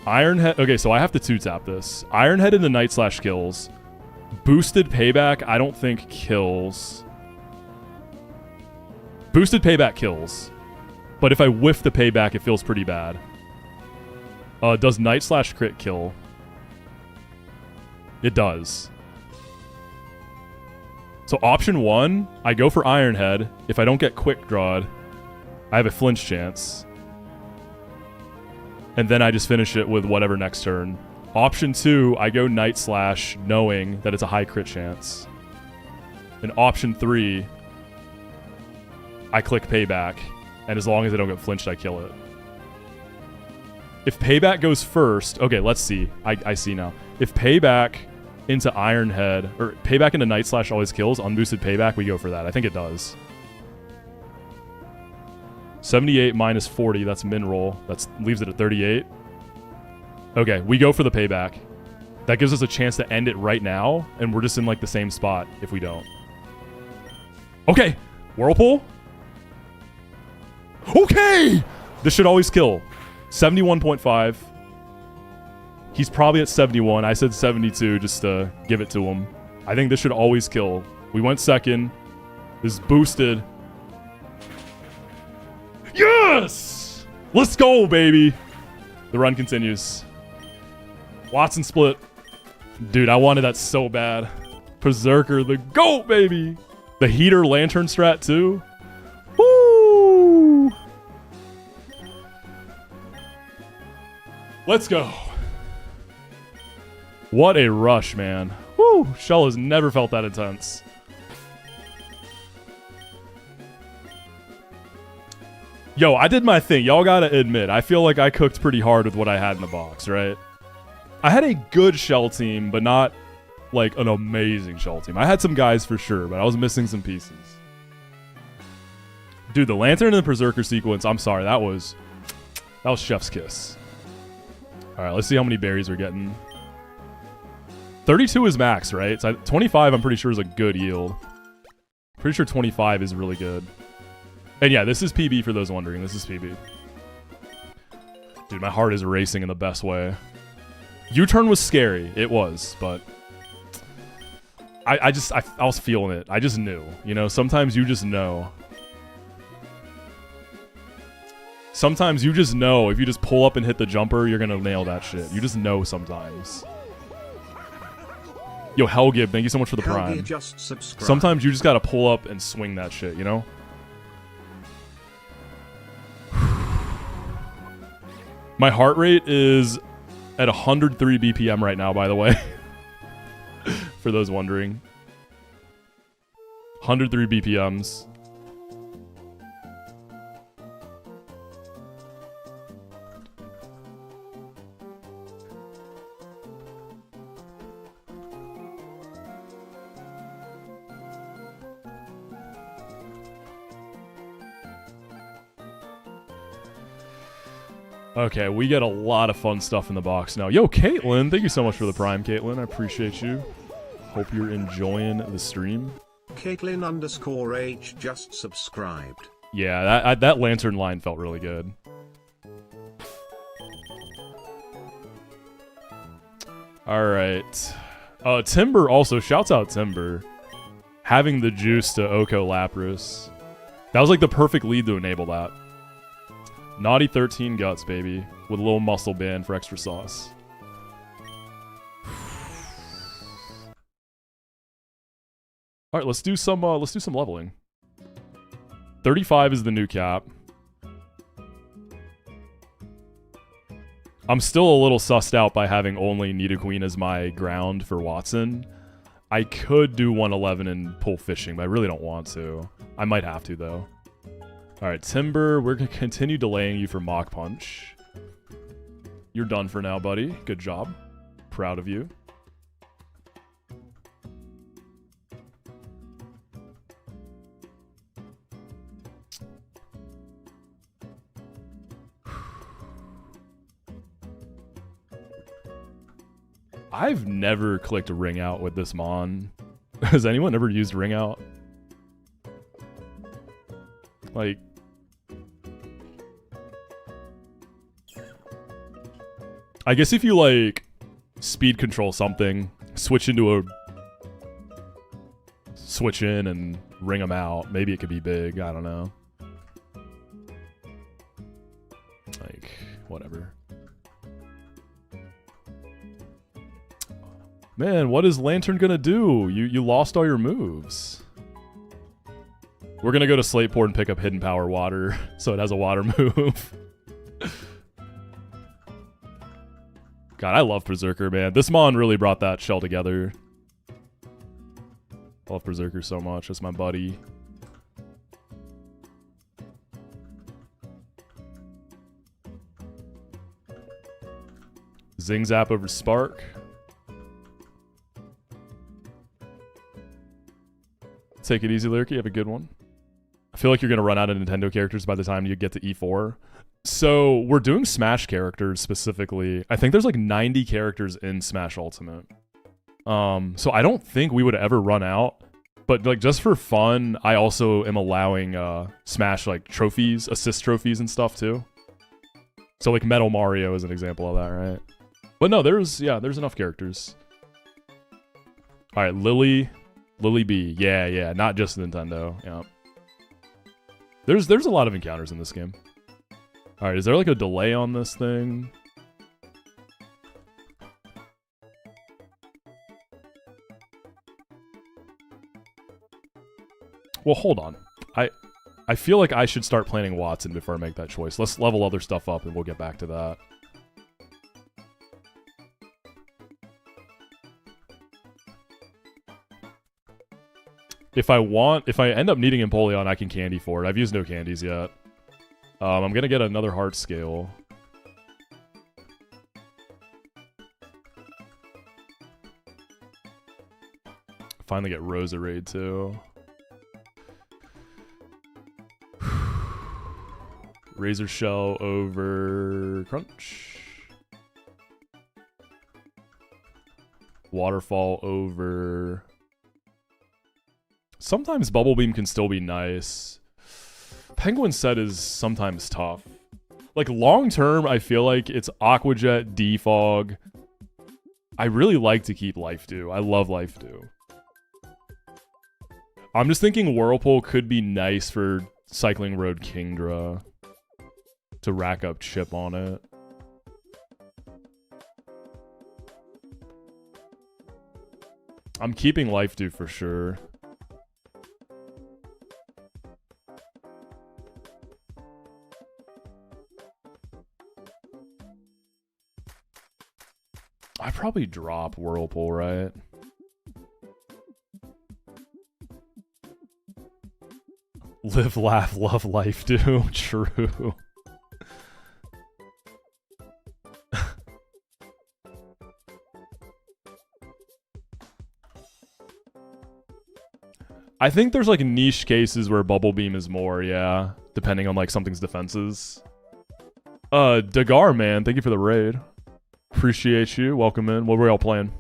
Ironhead. Okay, so I have to two-tap this. Ironhead into Night Slash kills. Boosted Payback, I don't think kills. Boosted Payback kills. But if I whiff the Payback, it feels pretty bad. Does Night Slash crit kill? It does. So option one, I go for Ironhead. If I don't get quick drawed, I have a flinch chance. And then I just finish it with whatever next turn. Option two, I go Night Slash knowing that it's a high crit chance. And option three, I click Payback. And as long as I don't get flinched, I kill it. If Payback goes first... Okay, let's see. I see now. If Payback into Ironhead... Or Payback into Night Slash always kills, unboosted Payback, we go for that. I think it does. 78 minus 40, that's min roll. That leaves it at 38. Okay, we go for the Payback. That gives us a chance to end it right now, and we're just in like the same spot if we don't. Okay, Whirlpool. Okay! This should always kill. 71.5. He's probably at 71. I said 72 just to give it to him. I think this should always kill. We went second. This is boosted. Yes! Let's go, baby! The run continues. Watson split. Dude, I wanted that so bad. Berserker, the GOAT, baby! The heater lantern strat, too. Let's go. What a rush, man. Woo! Shell has never felt that intense. Yo, I did my thing. Y'all gotta admit, I feel like I cooked pretty hard with what I had in the box, right? I had a good shell team, but not like an amazing shell team. I had some guys for sure, but I was missing some pieces. Dude, the Lantern and the Berserker sequence, I'm sorry, that was chef's kiss. Alright, let's see how many berries we're getting. 32 is max, right? So 25 I'm pretty sure is a good yield. Pretty sure 25 is really good. And yeah, this is PB for those wondering. This is PB. Dude, my heart is racing in the best way. U-turn was scary. It was, but I was feeling it. I just knew. You know, sometimes you just know. Sometimes you just know if you just pull up and hit the jumper, you're gonna nail that shit. You just know sometimes. Yo, Helgib, thank you so much for the prime. Just subscribe. Sometimes you just gotta pull up and swing that shit, you know? My heart rate is at 103 BPM right now, by the way. For those wondering. 103 BPMs. Okay, we get a lot of fun stuff in the box now. Yo, Caitlin, thank you so much for the prime, Caitlin. I appreciate you. Hope you're enjoying the stream. Caitlin_H just subscribed. Yeah, that lantern line felt really good. Alright. Timber also, shouts out Timber. Having the juice to Oko Lapras. That was like the perfect lead to enable that. Naughty 13 guts, baby. With a little muscle band for extra sauce. Alright, let's do some leveling. 35 is the new cap. I'm still a little sussed out by having only Nidoqueen as my ground for Watson. I could do 111 and pull fishing, but I really don't want to. I might have to, though. Alright, Timber, we're going to continue delaying you for Mach Punch. You're done for now, buddy. Good job. Proud of you. I've never clicked Ring Out with this Mon. Has anyone ever used Ring Out? Like... I guess if you, like, speed control something, switch in and ring them out, maybe it could be big, I don't know. Like, whatever. Man, what is Lantern gonna do? You lost all your moves. We're gonna go to Slateport and pick up Hidden Power Water, so it has a water move. God, I love Berserker, man. This Mon really brought that shell together. I love Berserker so much. That's my buddy. Zing Zap over Spark. Take it easy, Lurky. Have a good one. I feel like you're going to run out of Nintendo characters by the time you get to E4. So, we're doing Smash characters specifically. I think there's like 90 characters in Smash Ultimate. So I don't think we would ever run out. But like just for fun, I also am allowing Smash like trophies, assist trophies and stuff too. So like Metal Mario is an example of that, right? But no, there's enough characters. Alright, Lily B. Yeah, not just Nintendo. Yeah. There's a lot of encounters in this game. Alright, is there like a delay on this thing? Well, hold on. I feel like I should start planning Watson before I make that choice. Let's level other stuff up and we'll get back to that. If I end up needing Empoleon, I can candy for it. I've used no candies yet. I'm gonna get another heart scale. Finally get Roserade too. Razor Shell over Crunch. Waterfall over... Sometimes Bubble Beam can still be nice. Penguin Set is sometimes tough. Like, long term, I feel like it's Aqua Jet, Defog. I really like to keep Life Dew. I love Life Dew. I'm just thinking Whirlpool could be nice for Cycling Road Kingdra to rack up chip on it. I'm keeping Life Dew for sure. I probably drop Whirlpool, right? Live, laugh, love, life, do. True. I think there's like niche cases where Bubble Beam is more, yeah. Depending on like something's defenses. Dagar, man, thank you for the raid. Appreciate you. Welcome in. What were y'all playing?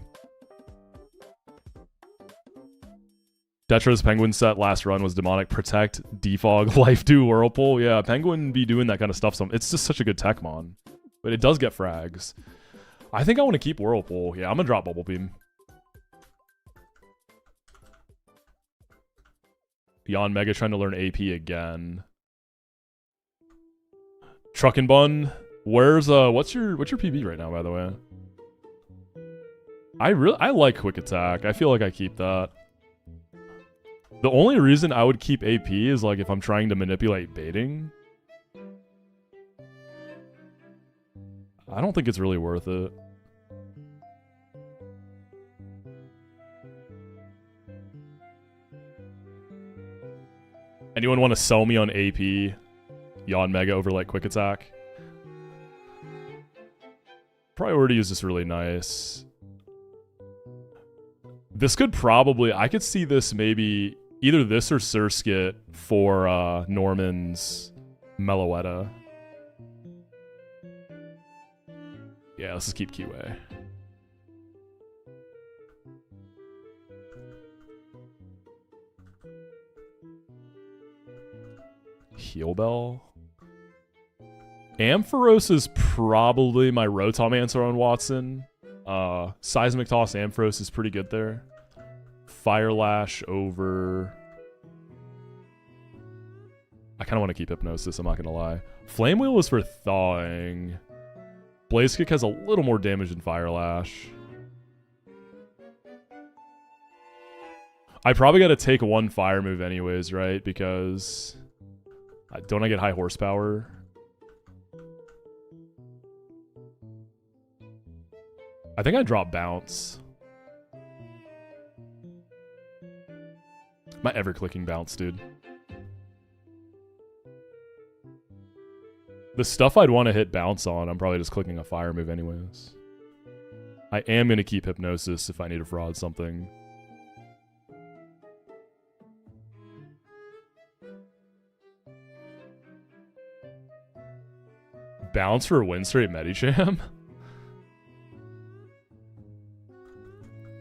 Detra's Penguin Set last run was Demonic Protect, Defog, Life Dew, Whirlpool. Yeah, Penguin be doing that kind of stuff. It's just such a good Techmon. But it does get frags. I think I want to keep Whirlpool. Yeah, I'm going to drop Bubble Beam. Beyond Mega trying to learn AP again. Truck and Bun. Where's what's your PB right now, by the way? I like Quick Attack. I feel like I keep that. The only reason I would keep AP is like if I'm trying to manipulate baiting. I don't think it's really worth it. Anyone want to sell me on AP? Yawn Mega over like Quick Attack? Priority is just really nice. This could probably... I could see this maybe... Either this or Surskit for Norman's Meloetta. Yeah, let's just keep QA. Heal Bell. Ampharos is probably my Rotom answer on Watson. Seismic Toss Ampharos is pretty good there. Fire Lash over... I kind of want to keep Hypnosis, I'm not going to lie. Flame Wheel is for Thawing. Blaze Kick has a little more damage than Fire Lash. I probably got to take one fire move anyways, right? Because... don't I get high horsepower? I think I drop Bounce. My ever-clicking Bounce, dude. The stuff I'd want to hit Bounce on, I'm probably just clicking a fire move anyways. I am going to keep Hypnosis if I need to fraud something. Bounce for a win straight Medicham?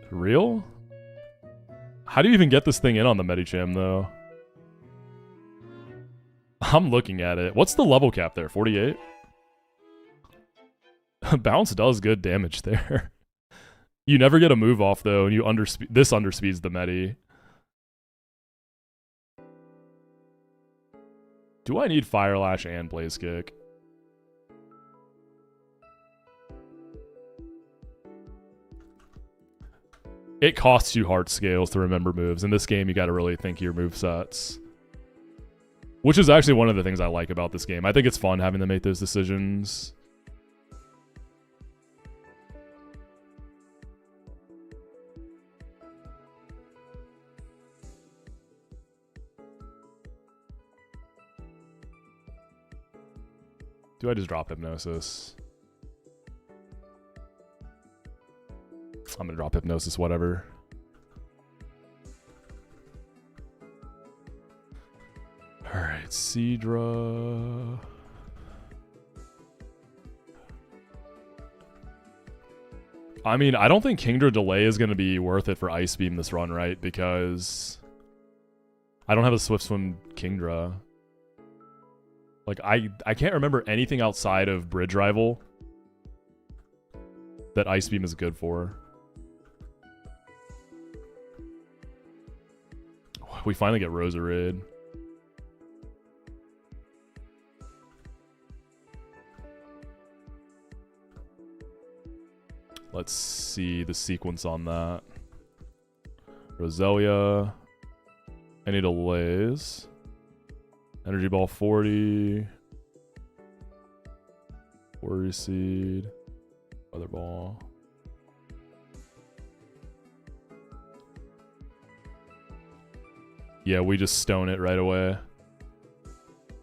Real? How do you even get this thing in on the Medicham, though? I'm looking at it. What's the level cap there? 48? Bounce does good damage there. You never get a move off, though, and you this underspeeds the Medi. Do I need Fire Lash and Blaze Kick? It costs you heart scales to remember moves. In this game, you gotta really think your move sets. Which is actually one of the things I like about this game. I think it's fun having to make those decisions. Do I just drop Hypnosis? I'm gonna drop Hypnosis, whatever. Alright, Seadra. I mean, I don't think Kingdra Delay is gonna be worth it for Ice Beam this run, right? Because I don't have a Swift Swim Kingdra. Like, I can't remember anything outside of Bridge Rival that Ice Beam is good for. We finally get Roserade. Let's see the sequence on that. Roselia. Any delays? Energy Ball 40. Worry Seed. Weather Ball. Yeah, we just stone it right away.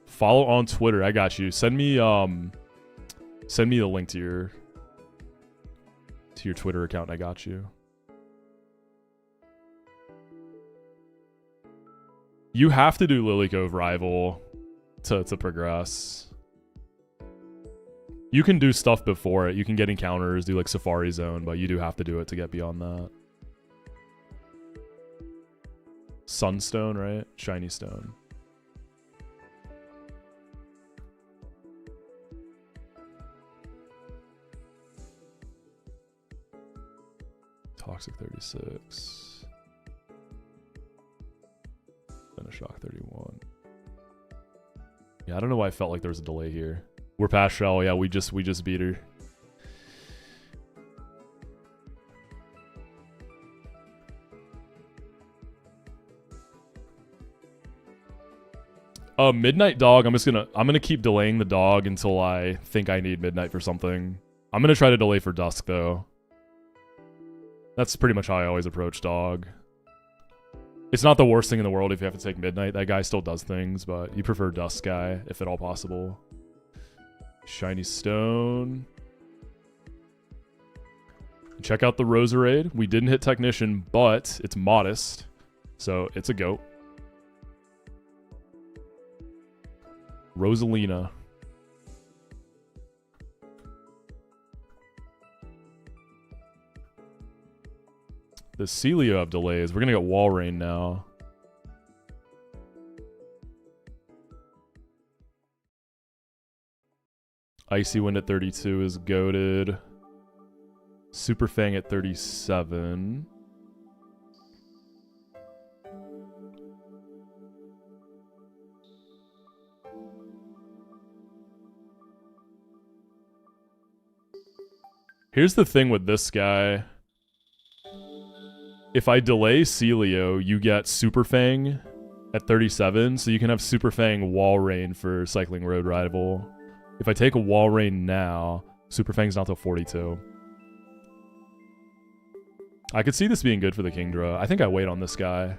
Follow on Twitter. I got you. Send me the link to your Twitter account. I got you. You have to do Lily Cove Rival to progress. You can do stuff before it. You can get encounters, do like Safari Zone, but you do have to do it to get beyond that. Sunstone, right? Shiny Stone. Toxic 36. Then a Shock 31. Yeah, I don't know why I felt like there was a delay here. We're past Shell. Yeah, we just beat her. Midnight Dog. I'm gonna keep delaying the dog until I think I need Midnight for something. I'm gonna try to delay for Dusk though. That's pretty much how I always approach dog. It's not the worst thing in the world if you have to take Midnight. That guy still does things, but you prefer Dusk guy if at all possible. Shiny Stone. Check out the Roserade. We didn't hit Technician, but it's modest, so it's a goat. Rosalina. The Celio have delays. We're gonna get Wall Rain now. Icy Wind at 32 is goated. Super Fang at 37. Here's the thing with this guy. If I delay Celio, you get Super Fang at 37, so you can have Super Fang Wall Rain for Cycling Road Rival. If I take a Wall Rain now, Super Fang's not till 42. I could see this being good for the Kingdra. I think I wait on this guy.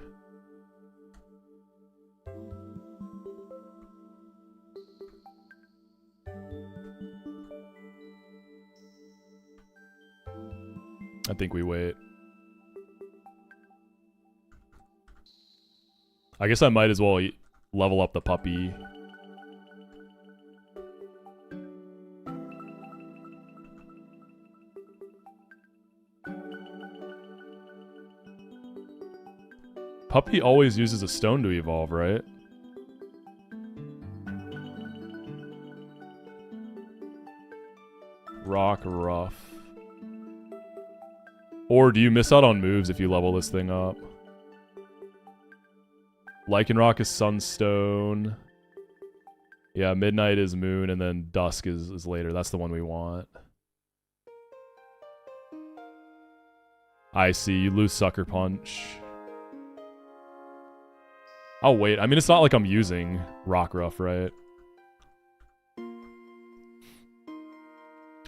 I think we wait. I guess I might as well level up the puppy. Puppy always uses a stone to evolve, right? Rock Rough. Or do you miss out on moves if you level this thing up? Lycanroc is Sunstone. Yeah, Midnight is Moon, and then Dusk is later. That's the one we want. I see. You lose Sucker Punch. I'll wait. I mean, it's not like I'm using Rock Rough, right?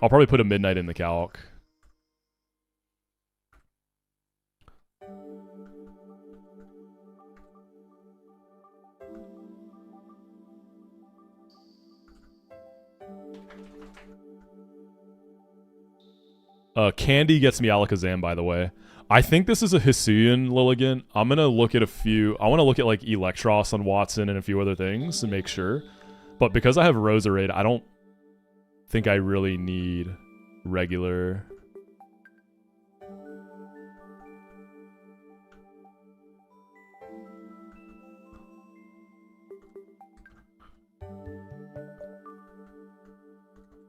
I'll probably put a Midnight in the calc. Candy gets me Alakazam, by the way. I think this is a Hisuian Lilligant. I'm going to look at a few. I want to look at like Electros on Watson and a few other things and make sure. But because I have Roserade, I don't think I really need regular.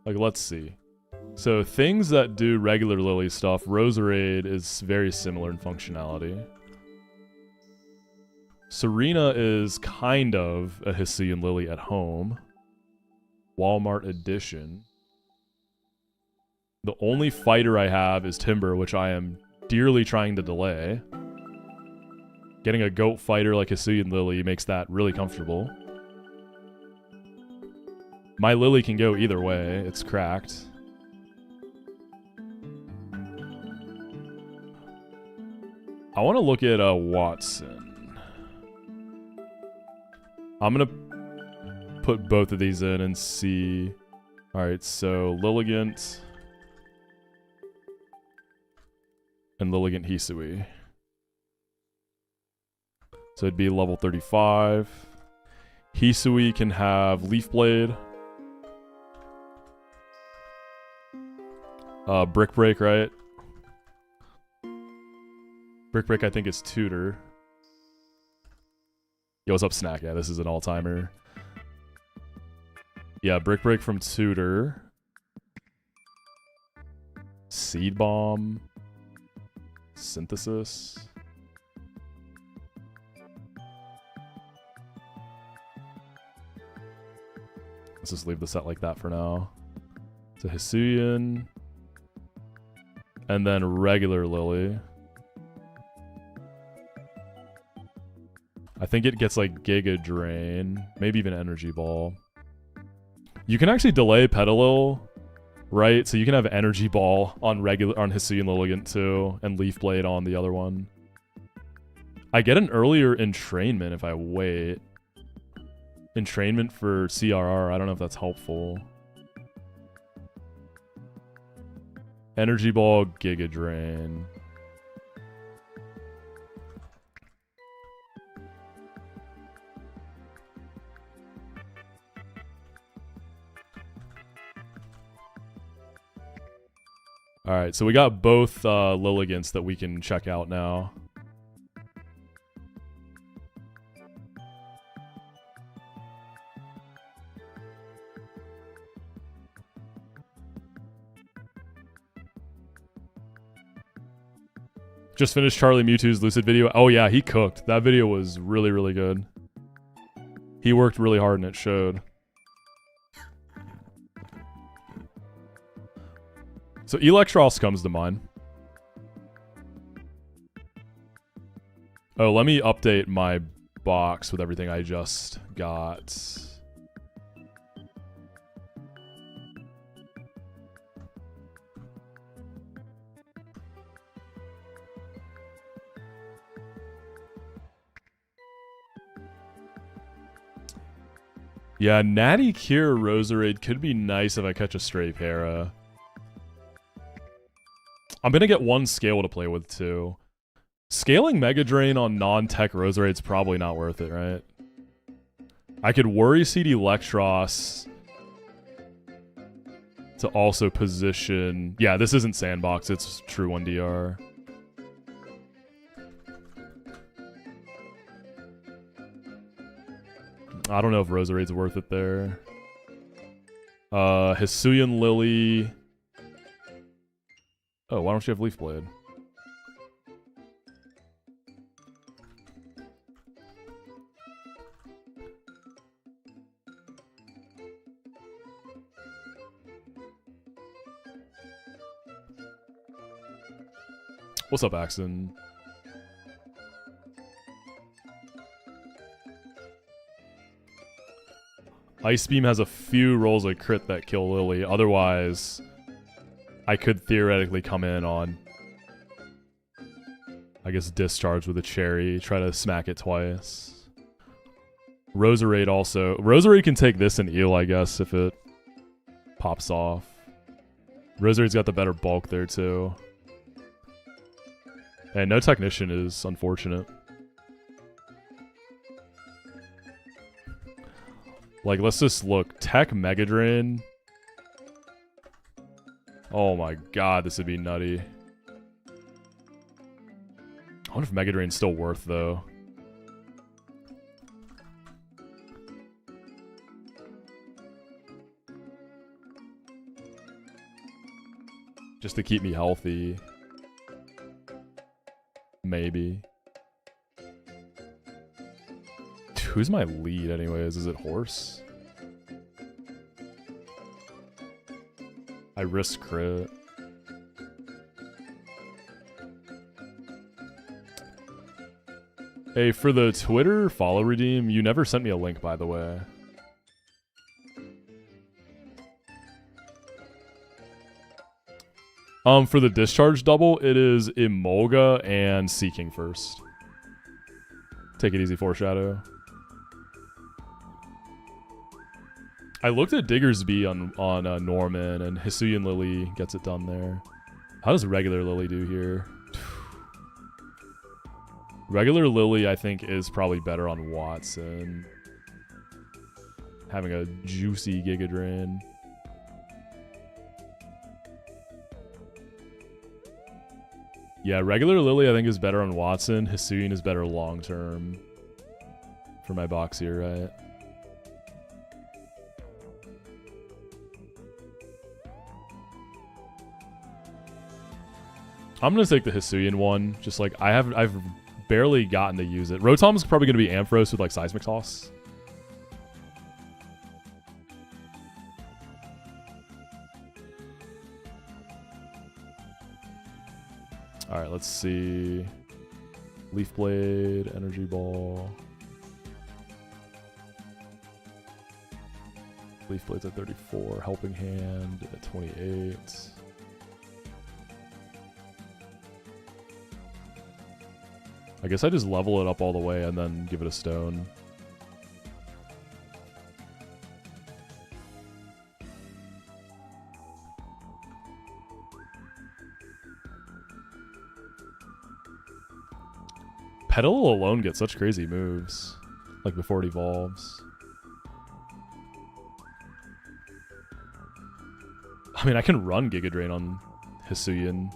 Like, let's see. So things that do regular Lily stuff, Roserade is very similar in functionality. Serena is kind of a Hisuian Lily at home. Walmart edition. The only fighter I have is Timber, which I am dearly trying to delay. Getting a goat fighter like Hisuian Lily makes that really comfortable. My Lily can go either way. It's cracked. I want to look at Watson. I'm going to put both of these in and see. Alright, so Lilligant and Lilligant Hisui. So it'd be level 35. Hisui can have Leaf Blade. Brick Break, right? Brick Break, I think it's Tutor. Yo, what's up, Snack? Yeah, this is an all-timer. Yeah, Brick Break from Tutor. Seed Bomb. Synthesis. Let's just leave the set like that for now. So Hisuian. And then regular Lily. I think it gets like Giga Drain. Maybe even Energy Ball. You can actually delay Petalil, right? So you can have Energy Ball on Hisuian Lilligant too. And Leaf Blade on the other one. I get an earlier entrainment if I wait. Entrainment for CRR. I don't know if that's helpful. Energy Ball, Giga Drain. Alright, so we got both Lilligants that we can check out now. Just finished Charlie Mewtwo's Lucid video. Oh yeah, he cooked. That video was really, really good. He worked really hard and it showed. So Electros comes to mind. Oh, let me update my box with everything I just got. Yeah, Natty Cure Roserade could be nice if I catch a stray para. I'm gonna get one scale to play with too. Scaling Mega Drain on non-tech Roserade's probably not worth it, right? I could Worry Seed Electros to also position... Yeah, this isn't Sandbox, it's true 1DR. I don't know if Roserade's worth it there. Hisuian Lily... Oh, why don't you have Leaf Blade? What's up, Axon? Ice Beam has a few rolls of crit that kill Lily. Otherwise... I could theoretically come in on, I guess, Discharge with a Cherry, try to smack it twice. Roserade also. Roserade can take this and heal, I guess, if it Pops off. Rosary's got the better bulk there too. And no Technician is unfortunate. Like, let's just look. Tech Mega Drain. Oh my god, this would be nutty. I wonder if Mega Drain's still worth, though. Just to keep me healthy. Maybe. Who's my lead anyways? Is it Horse? I risk crit. Hey, for the Twitter follow redeem, you never sent me a link, by the way. For the Discharge double, it is Emolga and Seeking first. Take it easy, Foreshadow. I looked at Diggersby on Norman, and Hisuian Lily gets it done there. How does regular Lily do here? Regular Lily, I think, is probably better on Watson. Having a juicy Giga Drain. Yeah, regular Lily I think is better on Watson. Hisuian is better long term. For my box here, right? I'm gonna take the Hisuian one. Just like I've barely gotten to use it. Rotom's probably gonna be Ampharos with like Seismic Toss. Alright, let's see. Leaf Blade, Energy Ball. Leaf Blade's at 34, Helping Hand at 28. I guess I just level it up all the way and then give it a stone. Petal alone gets such crazy moves, like before it evolves. I mean, I can run Giga Drain on Hisuian.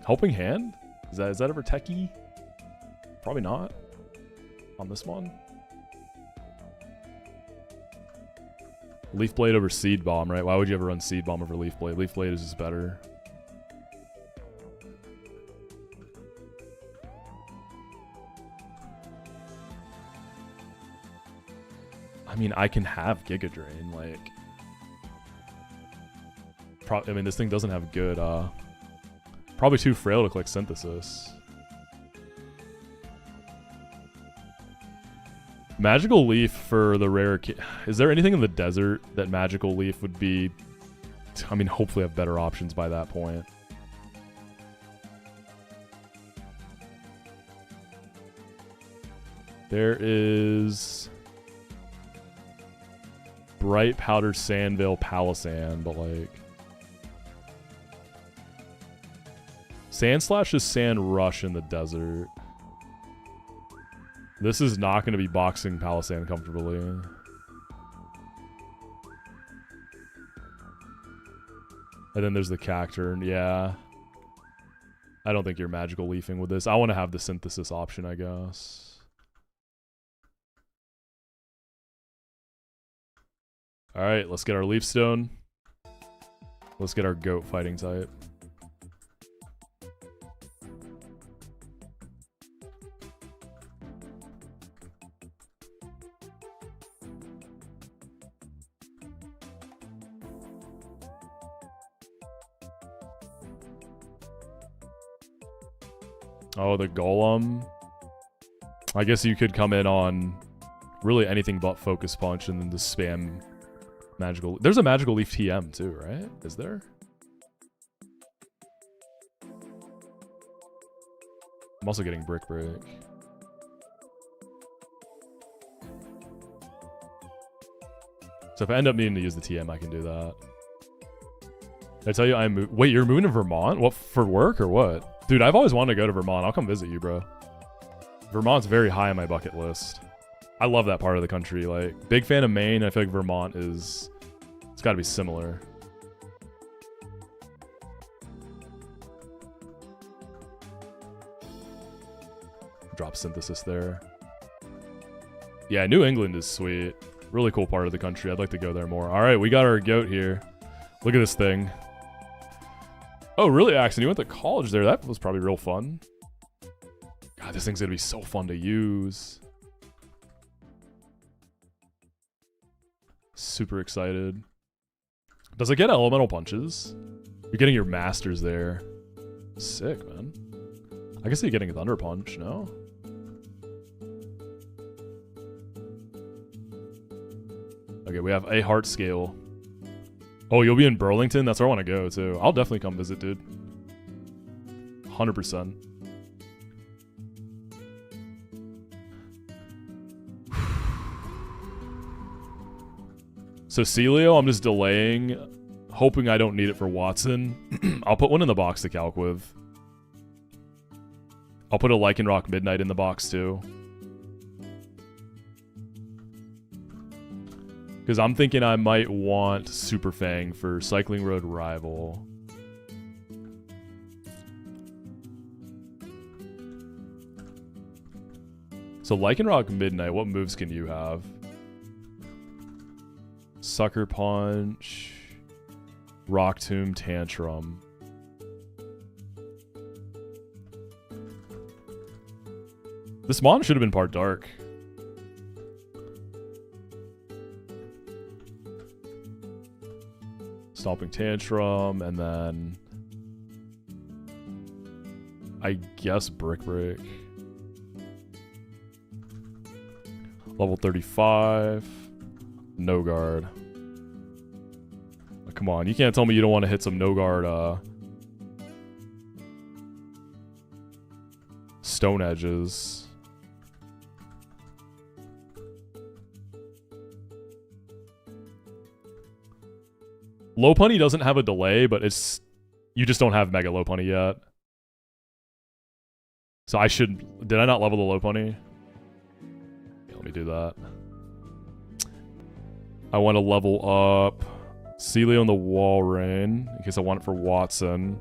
Helping Hand? Is that ever techie? Probably not. On this one. Leaf Blade over Seed Bomb, right? Why would you ever run Seed Bomb over Leaf Blade? Leaf Blade is just better. I mean, I can have Giga Drain, like... I mean, this thing doesn't have good, probably too frail to click Synthesis. Magical Leaf for the rare... Is there anything in the desert that Magical Leaf would be... I mean, hopefully have better options by that point. There is... Bright Powdered Sandvale Palisand, but like... Sandslash is Sand Rush in the desert. This is not going to be boxing Palisand comfortably. And then there's the Cacturn. Yeah. I don't think you're magical leafing with this. I want to have the Synthesis option, I guess. Alright, let's get our Leaf Stone. Let's get our Goat fighting type. Oh, the Golem. I guess you could come in on really anything but Focus Punch and then just spam magical. There's a Magical Leaf TM too, right? Is there? I'm also getting Brick Break. So if I end up needing to use the TM, I can do that. Did I tell you I'm wait, you're moving to Vermont? What, for work or what? Dude, I've always wanted to go to Vermont. I'll come visit you, bro. Vermont's very high on my bucket list. I love that part of the country. Like, big fan of Maine. I feel like Vermont is... It's got to be similar. Drop synthesis there. Yeah, New England is sweet. Really cool part of the country. I'd like to go there more. All right, we got our goat here. Look at this thing. Oh, really, Axon? You went to college there. That was probably real fun. God, this thing's going to be so fun to use. Super excited. Does it get elemental punches? You're getting your masters there. Sick, man. I guess you're getting Thunder Punch, no? Okay, we have a heart scale. Oh, you'll be in Burlington? That's where I want to go, too. I'll definitely come visit, dude. 100%. So Celio, I'm just delaying, hoping I don't need it for Watson. I'll put one in the box to calc with. I'll put a Lycanroc Midnight in the box, too. Because I'm thinking I might want Super Fang for Cycling Road Rival. So Lycanroc Midnight, what moves can you have? Sucker Punch, Rock Tomb, Tantrum. This Mon should have been part dark. Stomping Tantrum, and then I guess Brick Break. Level 35. No guard. Oh, come on, you can't tell me you don't want to hit some no guard Stone Edges. Lopunny doesn't have a delay, but it's... You just don't have Mega Lopunny yet. So I should... Did I not level the Lopunny? Yeah, let me do that. I want to level up Celio and the Walrein, in case I want it for Watson.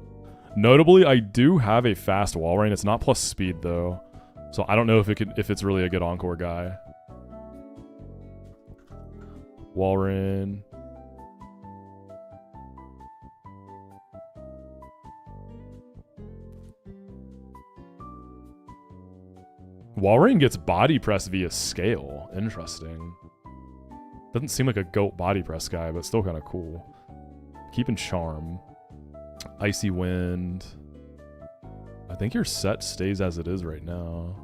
Notably, I do have a fast Walrein. It's not plus speed, though. So I don't know if it's really a good Encore guy. Walrein... Walrein gets body press via scale. Interesting. Doesn't seem like a goat body press guy, but still kind of cool. Keeping Charm. Icy Wind. I think your set stays as it is right now.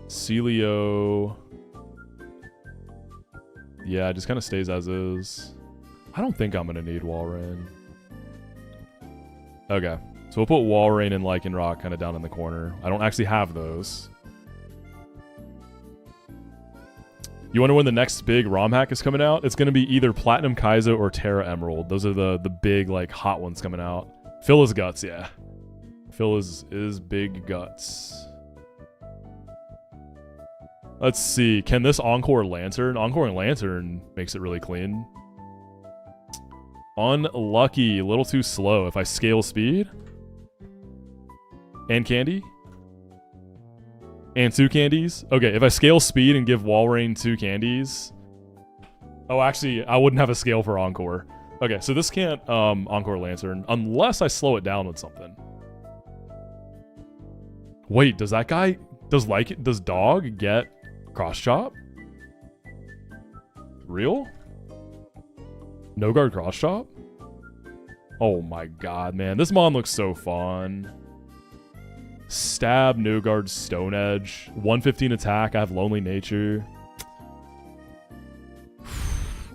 Celio. Yeah, it just kind of stays as is. I don't think I'm going to need Walrein. Okay, so we'll put Walrein and Lycanroc kind of down in the corner. I don't actually have those. You wonder when the next big ROM hack is coming out? It's going to be either Platinum Kaizo or Terra Emerald. Those are the big, like, hot ones coming out. Phil is guts, yeah. Phil is big guts. Let's see. Can this Encore Lantern? Encore and Lantern makes it really clean. Unlucky. A little too slow. If I scale speed. And candy. And 2 candies. Okay, if I scale speed and give Walrein 2 candies. Oh, actually, I wouldn't have a scale for Encore. Okay, so this can't Encore Lantern unless I slow it down with something. Wait, does that guy... Does Dog get Cross Chop? Real? No guard cross chop? Oh my god, man. This Mon looks so fun. Stab, no guard, Stone Edge. 115 attack. I have Lonely Nature.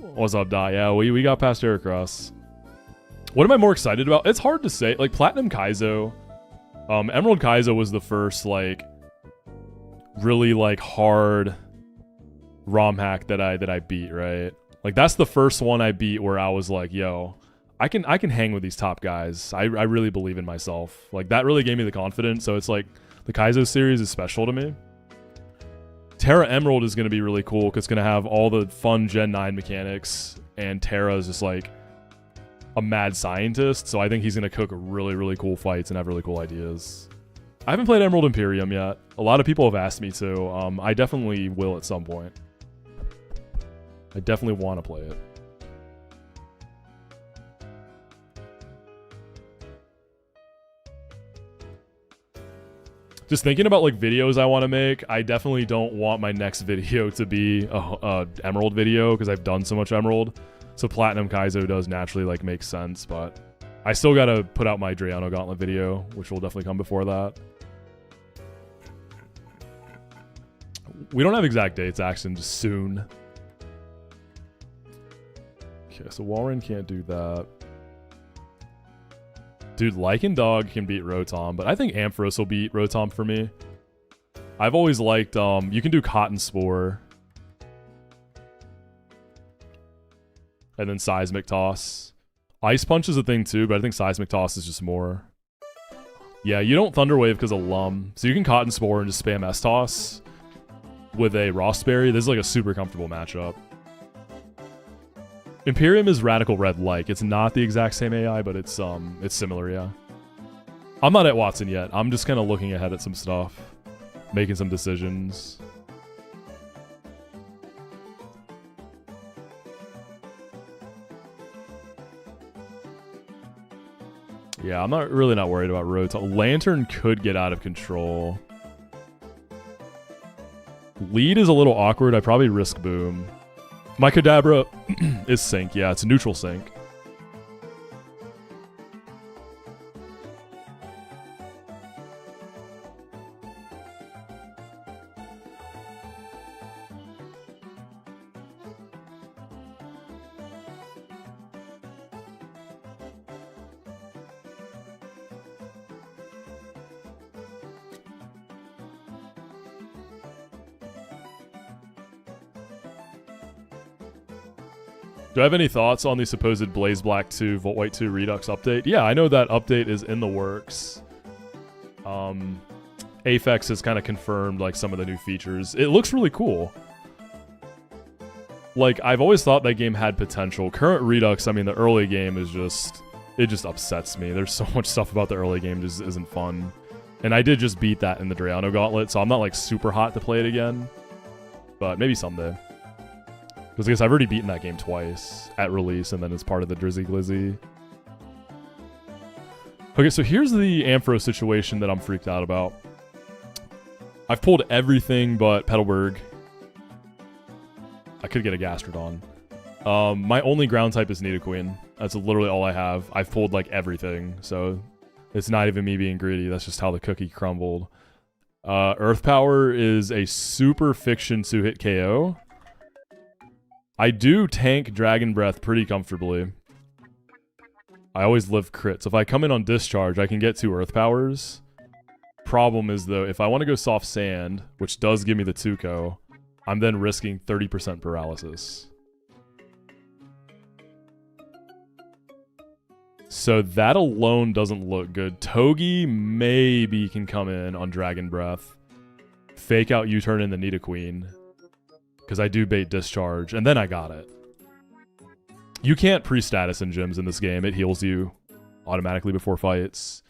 What's up, Dot? Yeah, we got past Heracross. What am I more excited about? It's hard to say. Like, Platinum Kaizo. Emerald Kaizo was the first, like, really like hard ROM hack that I beat, right? Like that's the first one I beat where I was like, yo, I can hang with these top guys. I really believe in myself. Like that really gave me the confidence. So it's like the Kaizo series is special to me. Terra Emerald is going to be really cool because it's going to have all the fun Gen 9 mechanics, and Terra is just like a mad scientist, so I think he's going to cook really, really cool fights and have really cool ideas. I haven't played Emerald Imperium yet. A lot of people have asked me to. I definitely will at some point. I definitely want to play it. Just thinking about like videos I want to make, I definitely don't want my next video to be a Emerald video because I've done so much Emerald. So Platinum Kaizo does naturally like make sense, but I still gotta put out my Drayano Gauntlet video, which will definitely come before that. We don't have exact dates, actually, just soon. Okay, so Walrein can't do that. Dude, Lycan Dog can beat Rotom, but I think Ampharos will beat Rotom for me. I've always liked, you can do Cotton Spore. And then Seismic Toss. Ice Punch is a thing too, but I think Seismic Toss is just more. Yeah, you don't Thunder Wave because of Lum. So you can Cotton Spore and just spam S-Toss with a Rossberry. This is like a super comfortable matchup. Imperium is Radical Red-like. It's not the exact same AI, but it's similar, yeah. I'm not at Watson yet. I'm just kind of looking ahead at some stuff, making some decisions. Yeah, I'm really not worried about Rotom. Lantern could get out of control. Lead is a little awkward. I probably risk Boom. My Kadabra is sync. Yeah, it's a neutral sync. Do I have any thoughts on the supposed Blaze Black 2, Volt White 2 Redux update? Yeah, I know that update is in the works. Aphex has kind of confirmed like some of the new features. It looks really cool. Like, I've always thought that game had potential. Current Redux, I mean, the early game is just... It just upsets me. There's so much stuff about the early game just isn't fun. And I did just beat that in the Drayano Gauntlet, so I'm not like super hot to play it again. But maybe someday. Because I guess I've already beaten that game twice at release, and then it's part of the Drizzy Glizzy. Okay, so here's the Ampharos situation that I'm freaked out about. I've pulled everything but Petalburg. I could get a Gastrodon. My only ground type is Nidoqueen. That's literally all I have. I've pulled like everything, so it's not even me being greedy. That's just how the cookie crumbled. Earth Power is a super fiction 2-hit KO. I do tank Dragon Breath pretty comfortably. I always live crit. So if I come in on Discharge, I can get 2 Earth Powers. Problem is, though, if I want to go Soft Sand, which does give me the 2-ko, I'm then risking 30% paralysis. So that alone doesn't look good. Togi maybe can come in on Dragon Breath. Fake out U-turn in the Nidoqueen. Because I do bait Discharge, and then I got it. You can't pre-status in gyms in this game. It heals you automatically before fights.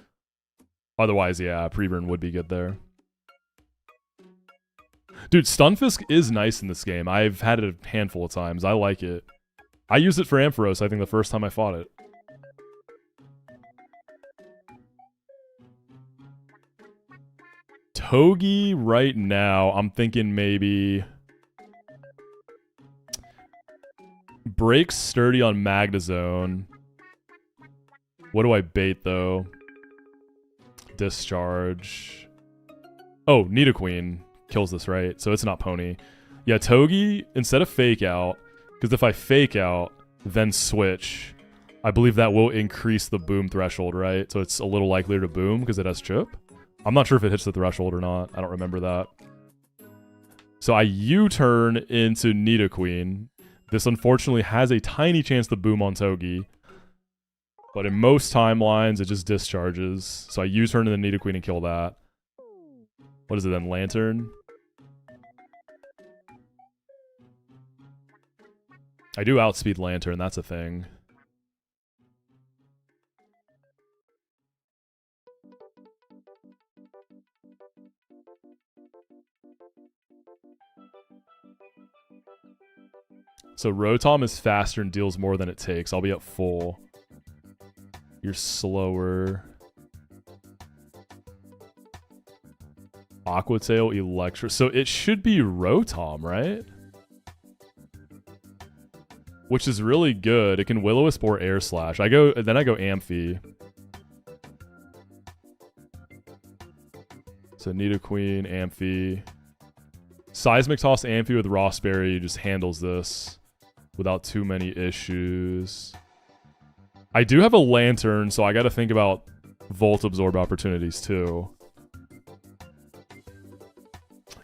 Otherwise, yeah, pre-burn would be good there. Dude, Stunfisk is nice in this game. I've had it a handful of times. I like it. I used it for Ampharos, I think, the first time I fought it. Togi right now, I'm thinking maybe... Breaks Sturdy on Magnezone. What do I bait, though? Discharge. Oh, Nidoqueen kills this, right? So it's not Pony. Yeah, Togi, instead of Fake Out, because if I Fake Out, then switch, I believe that will increase the boom threshold, right? So it's a little likelier to boom because it has Chip. I'm not sure if it hits the threshold or not. I don't remember that. So I U-turn into Nidoqueen. This unfortunately has a tiny chance to boom on Togi. But in most timelines, it just discharges. So I U-turn into Nidoqueen and kill that. What is it then? Lantern? I do outspeed Lantern, that's a thing. So Rotom is faster and deals more than it takes. I'll be at full. You're slower. Aqua Tail, Electro. So it should be Rotom, right? Which is really good. It can Will-O-Wisp or Air Slash. Then I go Amphi. So Nidoqueen, Amphi. Seismic Toss Amphi with Rossberry just handles this without too many issues. I do have a Lantern, so I gotta think about Volt Absorb opportunities too.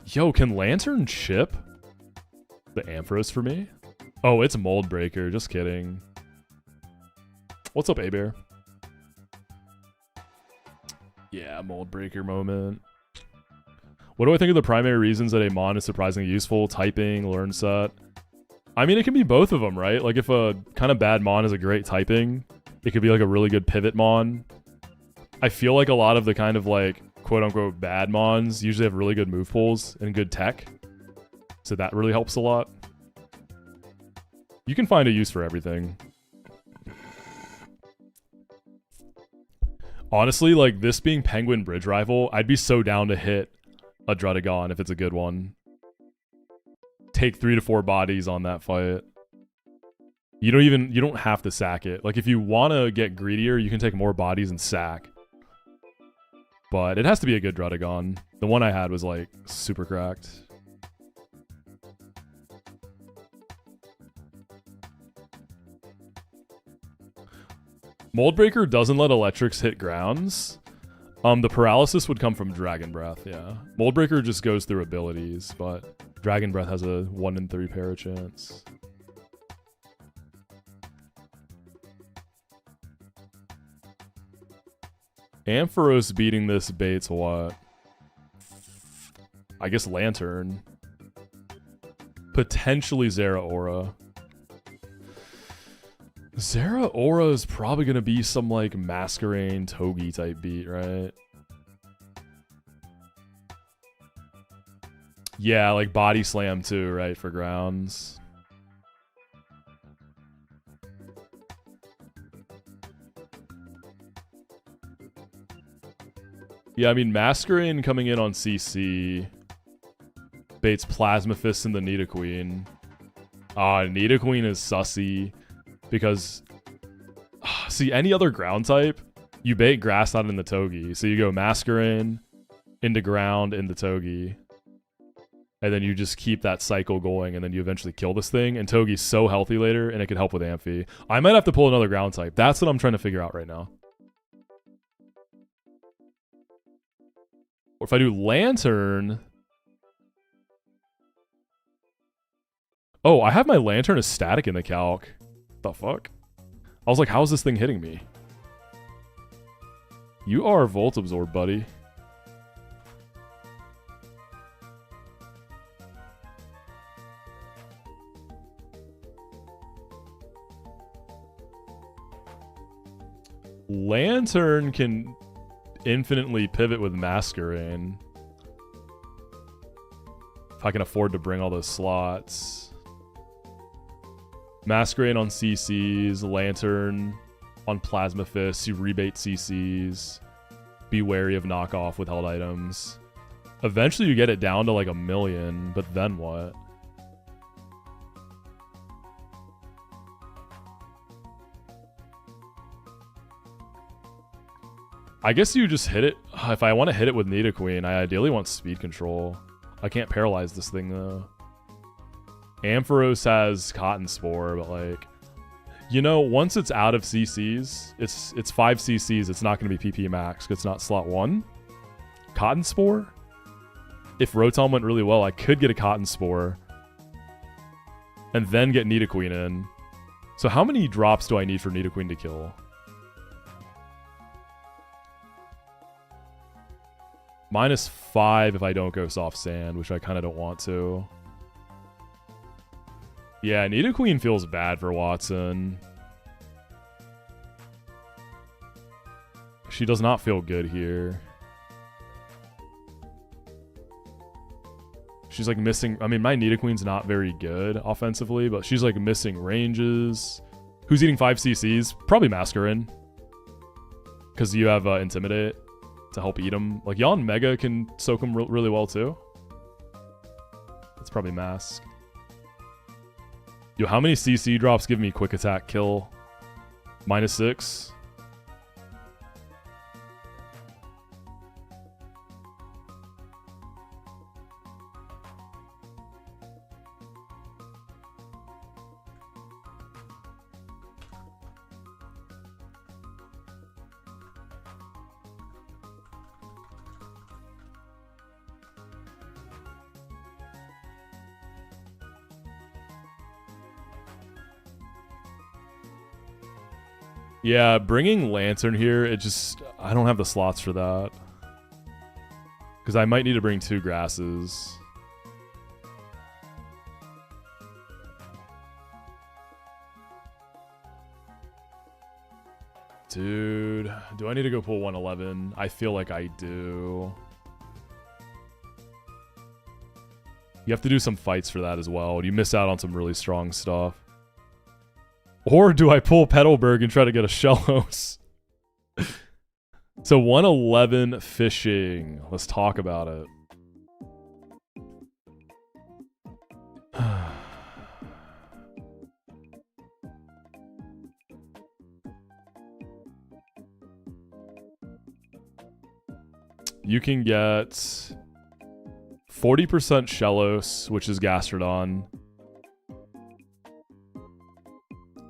Yo, can Lantern chip the Ampharos for me? Oh, it's Mold Breaker. Just kidding. What's up, A-Bear? Yeah, Mold Breaker moment. What do I think of the primary reasons that a Mon is surprisingly useful? Typing, learn set. I mean, it can be both of them, right? Like, if a kind of bad Mon is a great typing, it could be like a really good pivot Mon. I feel like a lot of the kind of like quote-unquote bad Mons usually have really good move pools and good tech. So that really helps a lot. You can find a use for everything. Honestly, like, this being Penguin Bridge Rival, I'd be so down to hit a Druddigon if it's a good one. Take 3 to 4 bodies on that fight. You don't have to sack it. Like, if you want to get greedier, you can take more bodies and sack. But it has to be a good Druddigon. The one I had was, like, super cracked. Mold Breaker doesn't let electrics hit grounds. The paralysis would come from Dragon Breath, yeah. Mold Breaker just goes through abilities, but Dragon Breath has a 1 in 3 para chance. Ampharos beating this baits what? I guess Lantern. Potentially Zeraora. Zeraora is probably going to be some, like, Masquerain, Togi type beat, right? Yeah, like Body Slam too, right, for grounds. Yeah, I mean, Masquerain coming in on CC baits Plasma Fist and the Nidoqueen. Nidoqueen is sussy. Because, see, any other ground type, you bait Grass Knot in the Togi. So you go Masquerain, into ground, into Togi. And then you just keep that cycle going, and then you eventually kill this thing. And Togi's so healthy later, and it can help with Amphi. I might have to pull another ground type. That's what I'm trying to figure out right now. Or if I do Lantern... Oh, I have my Lantern as static in the calc. The fuck? I was like, how's this thing hitting me? You are Volt Absorb, buddy. Lantern can infinitely pivot with Masquerain. If I can afford to bring all those slots. Masquerain on CCs, Lantern on Plasma Fist, you rebate CCs. Be wary of knockoff with held items. Eventually you get it down to like 1 million, but then what? I guess you just hit it. If I want to hit it with Nidoqueen, I ideally want speed control. I can't paralyze this thing though. Ampharos has Cotton Spore, but like, you know, once it's out of CCs, it's 5 CCs. It's not going to be PP max because it's not slot 1. Cotton Spore? if Rotom went really well, I could get a Cotton Spore. And then get Nidoqueen in. So how many drops do I need for Nidoqueen to kill? -5 if I don't go Soft Sand, which I kind of don't want to. Yeah, Nidoqueen feels bad for Watson. She does not feel good here. She's like missing... I mean, my Nidoqueen's not very good offensively, but she's like missing ranges. Who's eating 5 CCs? Probably Masquerain. Because you have Intimidate to help eat them. Like, Yawn Mega can soak them really well too. It's probably Mask. Yo, how many CC drops give me Quick Attack kill? -6. Yeah, bringing Lantern here, it just... I don't have the slots for that. Because I might need to bring 2 grasses. Dude, do I need to go pull 111? I feel like I do. You have to do some fights for that as well. You miss out on some really strong stuff. Or do I pull Petalburg and try to get a Shellos? So 111 fishing. Let's talk about it. You can get 40% Shellos, which is Gastrodon.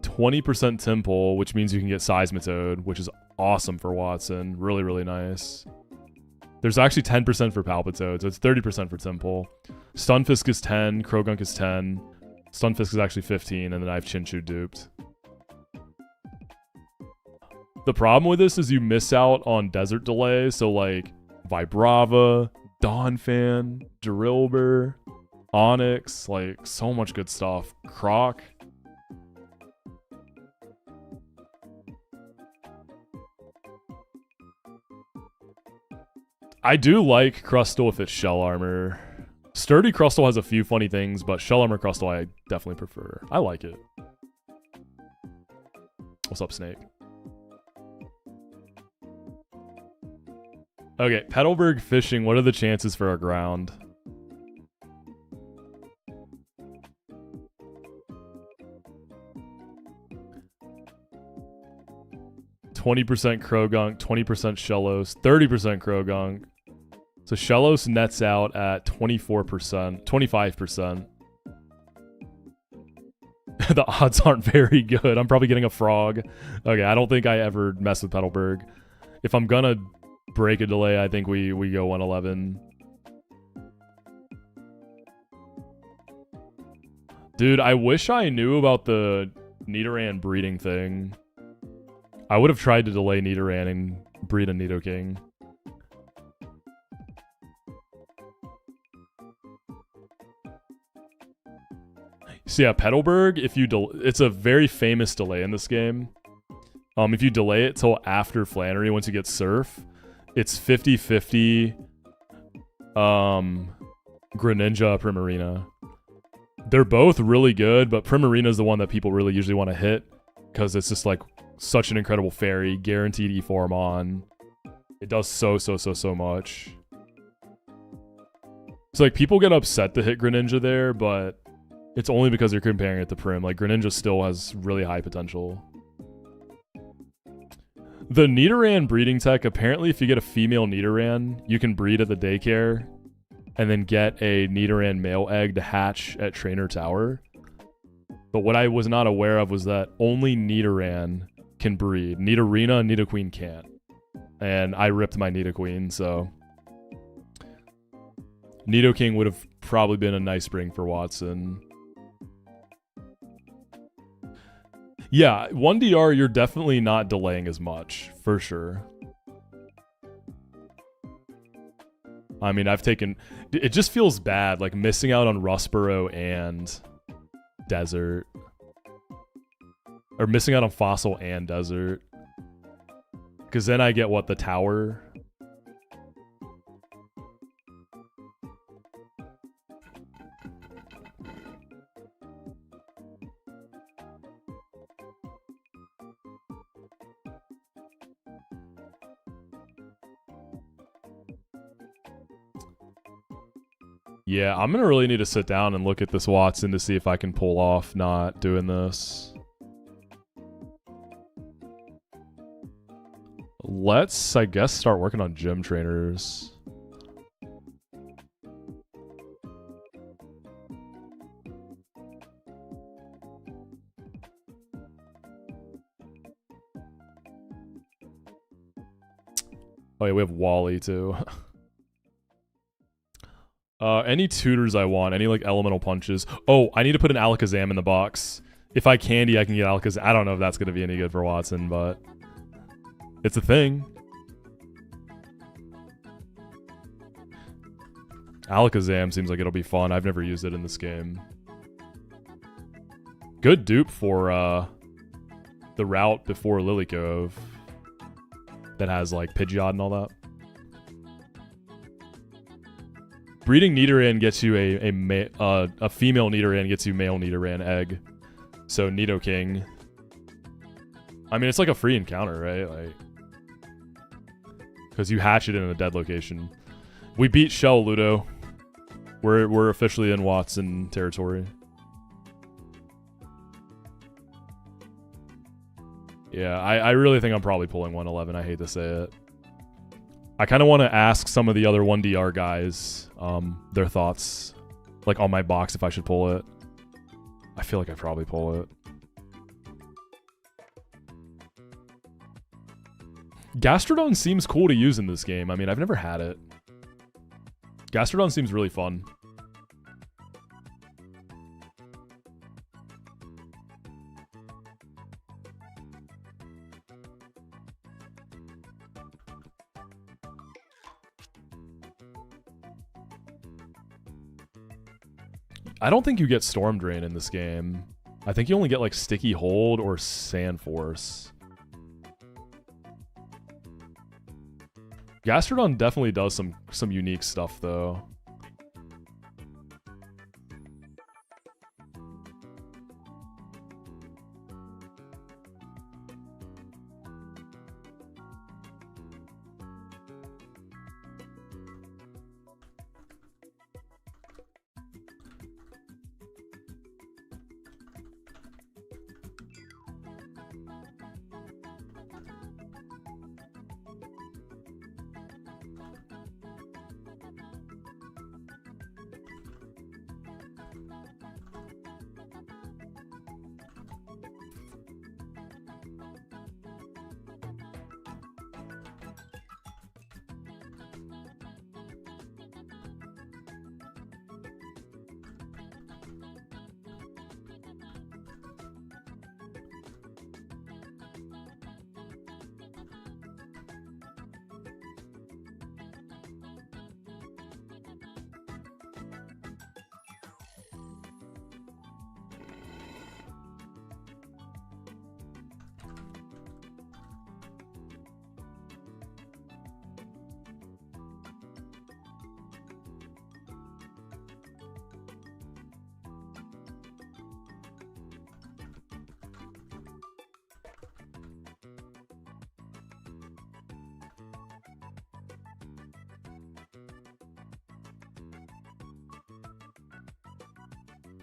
20% Temple, which means you can get Seismitoad, which is awesome for Watson. Really, really nice. There's actually 10% for Palpitoad, so it's 30% for Temple. Stunfisk is 10, Krogunk is 10. Stunfisk is actually 15, and then I have Chinchou duped. The problem with this is you miss out on desert delay, so like Vibrava, Donphan, Drillbur, Onyx, like so much good stuff. Croc. I do like Crustle if it's Shell Armor. Sturdy Crustle has a few funny things, but Shell Armor Crustle I definitely prefer. I like it. What's up, Snake? Okay, Petalburg fishing. What are the chances for our ground? %20 Krogunk, 20% Shellos, 30% Krogunk. So Shellos nets out at 24%, 25%. The odds aren't very good. I'm probably getting a frog. Okay, I don't think I ever mess with Petalburg. If I'm gonna break a delay, I think we go 111. Dude, I wish I knew about the Nidoran breeding thing. I would have tried to delay Nidoran and breed a Nidoking. So yeah, Petalburg, if you it's a very famous delay in this game. If you delay it till after Flannery, once you get Surf, it's 50-50 Greninja, Primarina. They're both really good, but Primarina is the one that people really usually want to hit because it's just like such an incredible fairy, guaranteed E-form on. It does so much. So like people get upset to hit Greninja there, but it's only because you're comparing it to Prim. Like Greninja still has really high potential. The Nidoran breeding tech, apparently if you get a female Nidoran, you can breed at the daycare and then get a Nidoran male egg to hatch at Trainer Tower. But what I was not aware of was that only Nidoran can breed. Nidorina and Nidoqueen can't. And I ripped my Nidoqueen, so... Nidoking would have probably been a nice bring for Watson. Yeah, 1DR, you're definitely not delaying as much, for sure. I mean, I've taken... It just feels bad, like, missing out on Rustboro and Desert. Or missing out on Fossil and Desert. Because then I get, what, the Tower? Yeah, I'm gonna really need to sit down and look at this Watson to see if I can pull off not doing this. Let's, I guess, start working on gym trainers. Oh yeah, we have Wally too. Any tutors I want, any like elemental punches. Oh, I need to put an Alakazam in the box. If I candy, I can get Alakazam. I don't know if that's gonna be any good for Watson, but it's a thing. Alakazam seems like it'll be fun. I've never used it in this game. Good dupe for the route before Lily Cove that has like Pidgeot and all that. Breeding Nidoran gets you a female Nidoran gets you male Nidoran egg. So Nidoking. I mean, it's like a free encounter, right? Like, because you hatch it in a dead location. We beat Shell Ludo. We're officially in Watson territory. Yeah, I really think I'm probably pulling 111. I hate to say it. I kind of want to ask some of the other 1DR guys their thoughts, like on my box, if I should pull it. I feel like I probably pull it. Gastrodon seems cool to use in this game. I mean, I've never had it. Gastrodon seems really fun. I don't think you get Storm Drain in this game. I think you only get like Sticky Hold or Sand Force. Gastrodon definitely does some unique stuff though.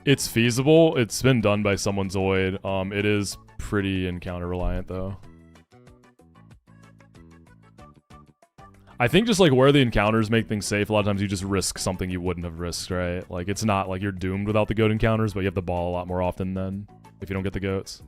It's feasible. It's been done by someone Zoid. It is pretty encounter reliant though. I think just like where the encounters make things safe, a lot of times you just risk something you wouldn't have risked, right? Like it's not like you're doomed without the goat encounters, but you have the ball a lot more often then if you don't get the goats.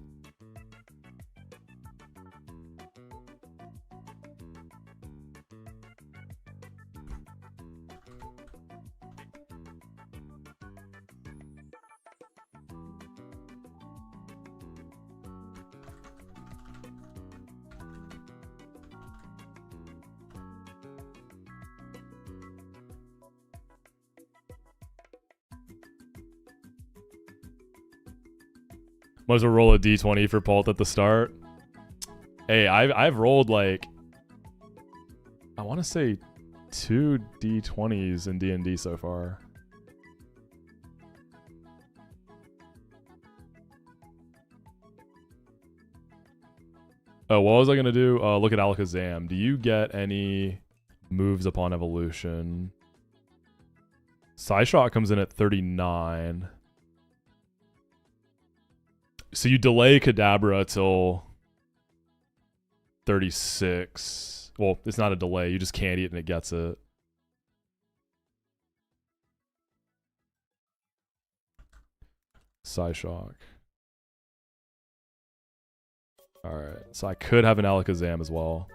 Might as well roll a d20 for Pult at the start. Hey, I've rolled like, I want to say 2 d20s in D&D so far. Oh, what was I gonna do? Look at Alakazam. Do you get any moves upon evolution? Psyshock comes in at 39. So you delay Kadabra till 36. Well, it's not a delay. You just candy it and it gets it. Psyshock. Alright, so I could have an Alakazam as well.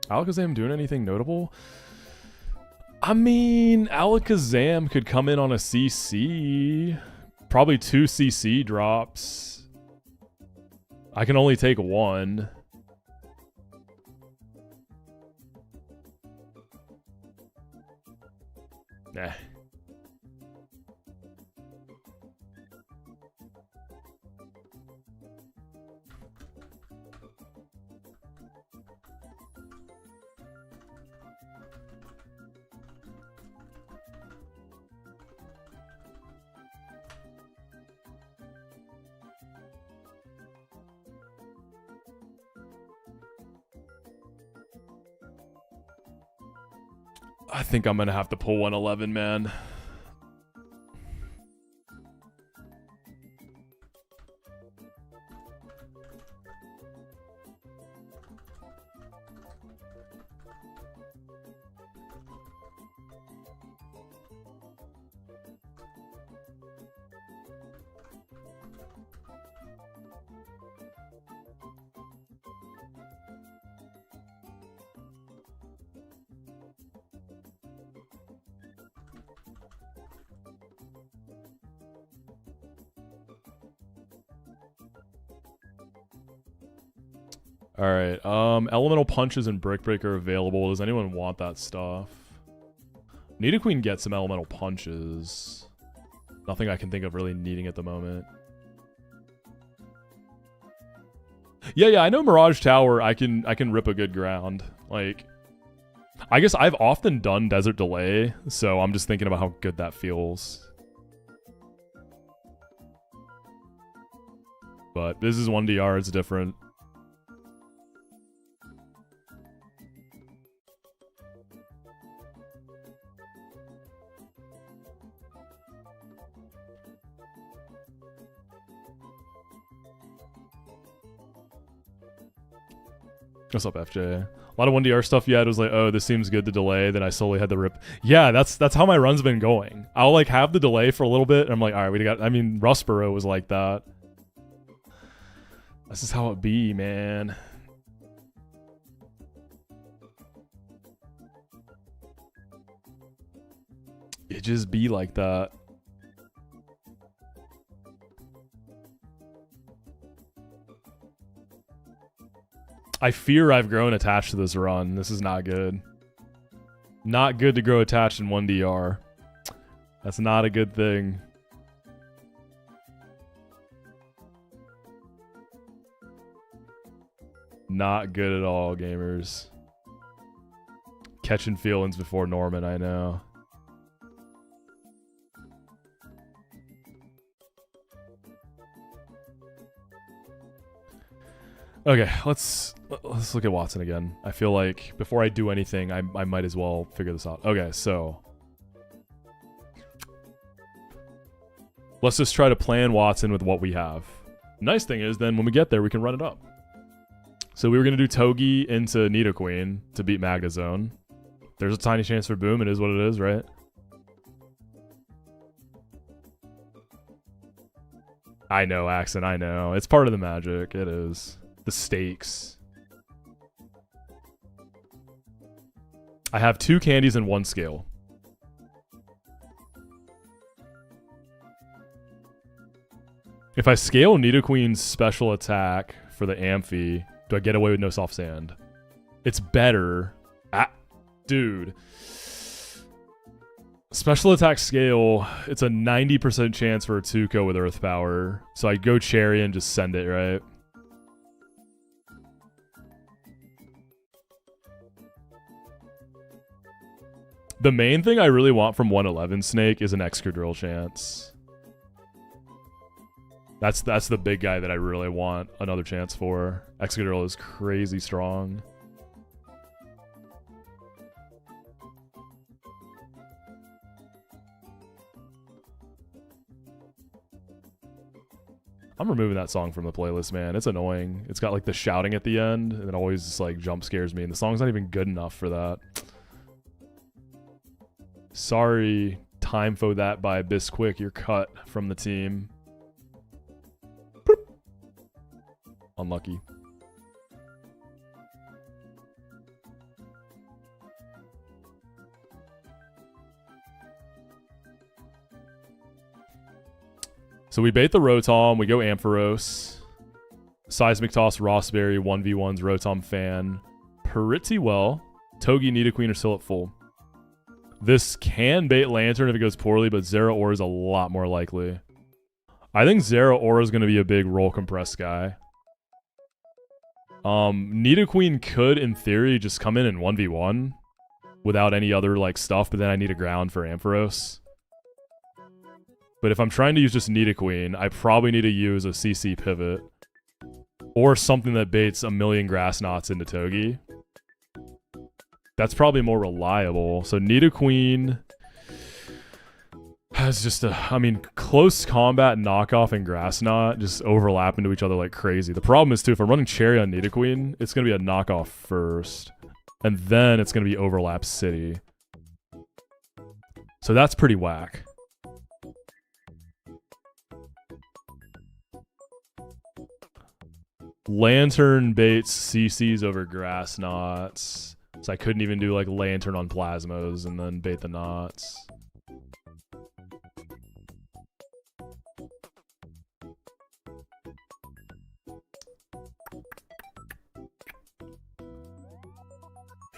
Alakazam doing anything notable? I mean, Alakazam could come in on a CC. Probably 2 CC drops. I can only take 1. Nah. I think I'm gonna have to pull 111, man. Alright, elemental punches and brick break are available. Does anyone want that stuff? Nidoqueen gets some elemental punches. Nothing I can think of really needing at the moment. Yeah, I know Mirage Tower, I can rip a good ground. Like, I guess I've often done Desert Delay, so I'm just thinking about how good that feels. But this is 1DR, it's different. What's up, FJ? A lot of 1DR stuff, yeah, it was like, oh, this seems good to delay, then I slowly had to rip. Yeah, that's how my run's been going. I'll like have the delay for a little bit, and I'm like, alright, we got, I mean, Rustboro was like that. This is how it be, man. It just be like that. I fear I've grown attached to this run. This is not good. Not good to grow attached in 1DR. That's not a good thing. Not good at all, gamers. Catching feelings before Norman, I know. Okay, let's look at Watson again. I feel like before I do anything, I might as well figure this out. Okay, so let's just try to plan Watson with what we have. Nice thing is then when we get there, we can run it up. So we were going to do Togi into Nidoqueen to beat Magnezone. There's a tiny chance for Boom. It is what it is, right? I know, Axon, I know. It's part of the magic. It is. The stakes. I have 2 candies and 1 scale. If I scale Nidoqueen's special attack for the Amphi, do I get away with no soft sand? It's better, Ah, dude. Special attack scale, it's a 90% chance for a Tuco with Earth Power. So I go Cherry and just send it, right? The main thing I really want from 111 Snake is an Excadrill chance. That's the big guy that I really want another chance for. Excadrill is crazy strong. I'm removing that song from the playlist, man. It's annoying. It's got like the shouting at the end, and it always just like jump scares me, and the song's not even good enough for that. Sorry, timefo that by Bisquick. You're cut from the team. Boop. Unlucky. So we bait the Rotom, we go Ampharos. Seismic Toss, Rossberry, 1v1s, Rotom Fan. Pretty well. Togi, Nidoqueen are still at full. This can bait Lantern if it goes poorly, but Zeraora is a lot more likely. I think Zeraora is going to be a big roll compress guy. Nidoqueen could, in theory, just come in and 1v1 without any other like stuff, but then I need a ground for Ampharos. But if I'm trying to use just Nidoqueen, I probably need to use a CC pivot. Or something that baits a million Grass Knots into Togi. That's probably more reliable. So Nidoqueen has just a, I mean, close combat knockoff and Grass Knot just overlap into each other like crazy. The problem is too, if I'm running Cherry on Nidoqueen, it's going to be a knockoff first. And then it's going to be overlap City. So that's pretty whack. Lantern baits CCs over Grass Knots. So I couldn't even do like Lantern on Plasmos and then bait the Knots.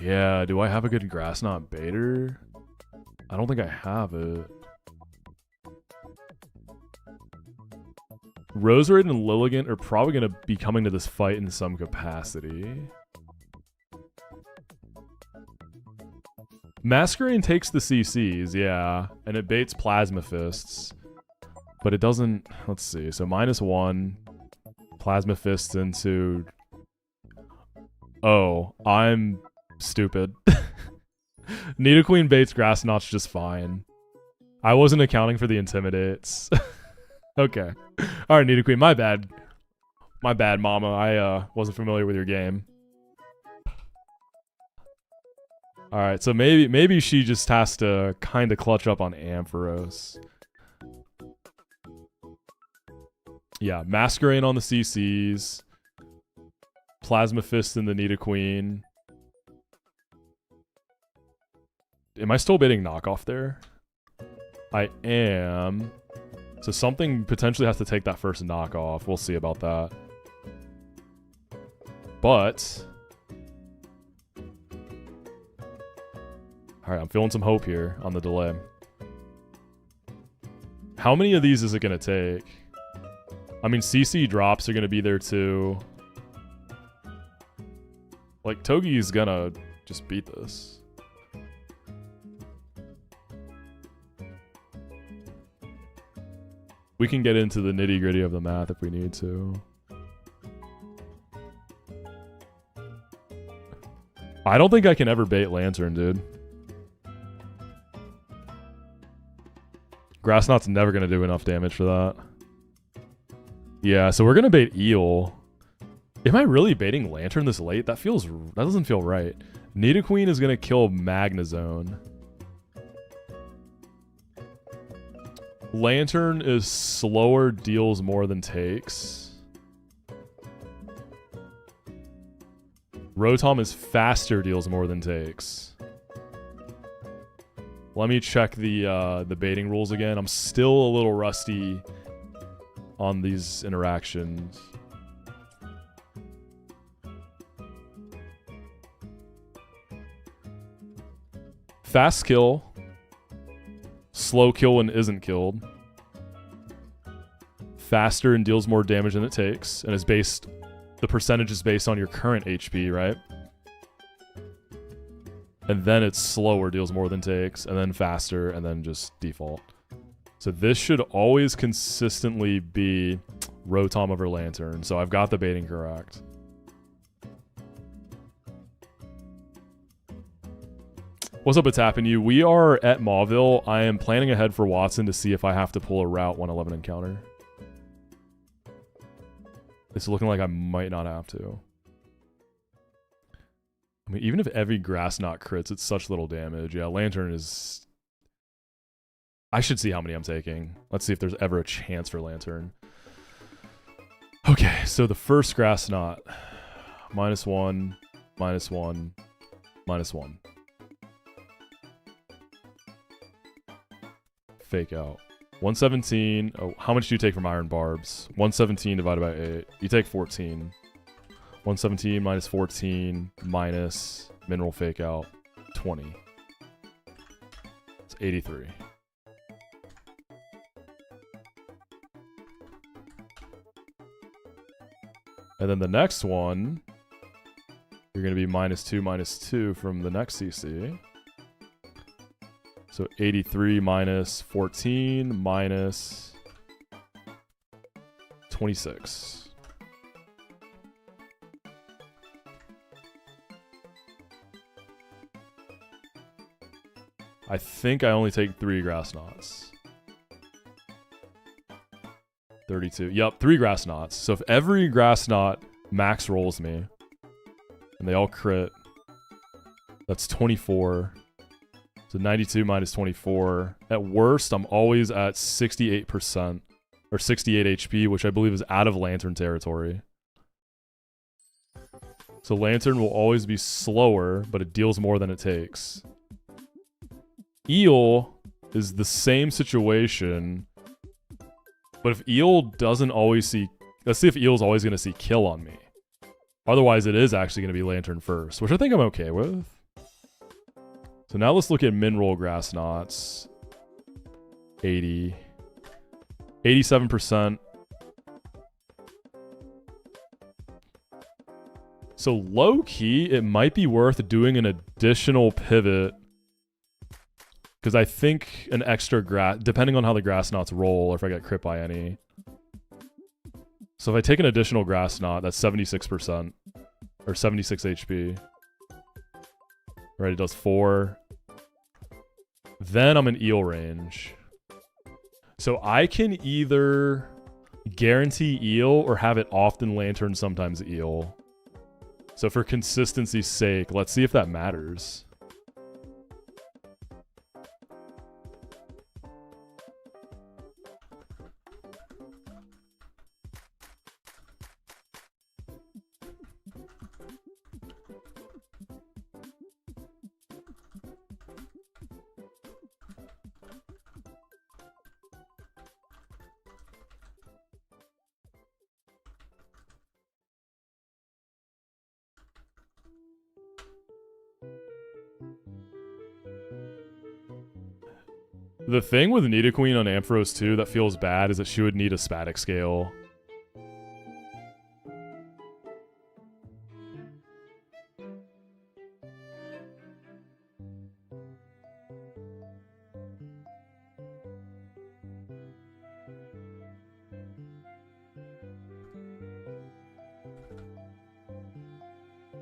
Yeah, do I have a good Grass Knot baiter? I don't think I have it. Roserade and Lilligant are probably going to be coming to this fight in some capacity. Masquerain takes the CCs, yeah, and it baits Plasma Fists. But it doesn't... Let's see. So -1. Plasma Fists into... Oh, I'm stupid. Nidoqueen baits Grass Knots just fine. I wasn't accounting for the Intimidates. Okay. Alright, Nidoqueen, my bad. My bad, mama. I wasn't familiar with your game. Alright, so maybe she just has to kind of clutch up on Ampharos. Yeah, Masquerain on the CCs. Plasma Fist in the Nidoqueen. Am I still baiting knockoff there? I am. So something potentially has to take that first knockoff. We'll see about that. But... Alright, I'm feeling some hope here on the delay. How many of these is it going to take? I mean, CC drops are going to be there too. Like, Togi's going to just beat this. We can get into the nitty-gritty of the math if we need to. I don't think I can ever bait Lantern, dude. Grass Knot's never going to do enough damage for that. Yeah, so we're going to bait Eel. Am I really baiting Lantern this late? That doesn't feel right. Nidoqueen is going to kill Magnezone. Lantern is slower, deals more than takes. Rotom is faster, deals more than takes. Let me check the baiting rules again. I'm still a little rusty on these interactions. fast kill, slow kill when isn't killed, faster and deals more damage than it takes, and is based, the percentage is based on your current HP, right? And then it's slower, deals more than takes, and then faster, and then just default. So this should always consistently be Rotom over Lantern. So I've got the baiting correct. What's up, it's happening you? We are at Mauville. I am planning ahead for Watson to see if I have to pull a Route 111 encounter. It's looking like I might not have to. I mean, even if every Grass Knot crits, it's such little damage. Yeah, Lantern is... I should see how many I'm taking. Let's see if there's ever a chance for Lantern. Okay, so the first Grass Knot. -1, -1, -1. Fake out. 117. Oh, how much do you take from Iron Barbs? 117 divided by 8. You take 14. 117 minus 14 minus Mineral Fake Out. 20. It's 83. And then the next one, you're going to be -2 from the next CC. So 83 minus 14 minus 26. I think I only take 3 Grass Knots. 32. Yup, 3 Grass Knots. So if every Grass Knot max rolls me, and they all crit, that's 24. So 92 minus 24. At worst, I'm always at 68%, or 68 HP, which I believe is out of Lantern territory. So Lantern will always be slower, but it deals more than it takes. Eel is the same situation, but if Eel doesn't always see... Let's see if Eel's always going to see kill on me. Otherwise, it is actually going to be Lantern first, which I think I'm okay with. So now let's look at Mineral Grass Knots. 80. 87%. So low-key, it might be worth doing an additional pivot. Because I think an extra grass... Depending on how the Grass Knots roll, or if I get crit by any. So if I take an additional Grass Knot, that's 76%. Or 76 HP. Right, it does 4. Then I'm in Eel range. So I can either guarantee Eel or have it often Lantern, sometimes Eel. So for consistency's sake, let's see if that matters. The thing with Nidoqueen on Ampharos 2 that feels bad is that she would need a Spatic Scale.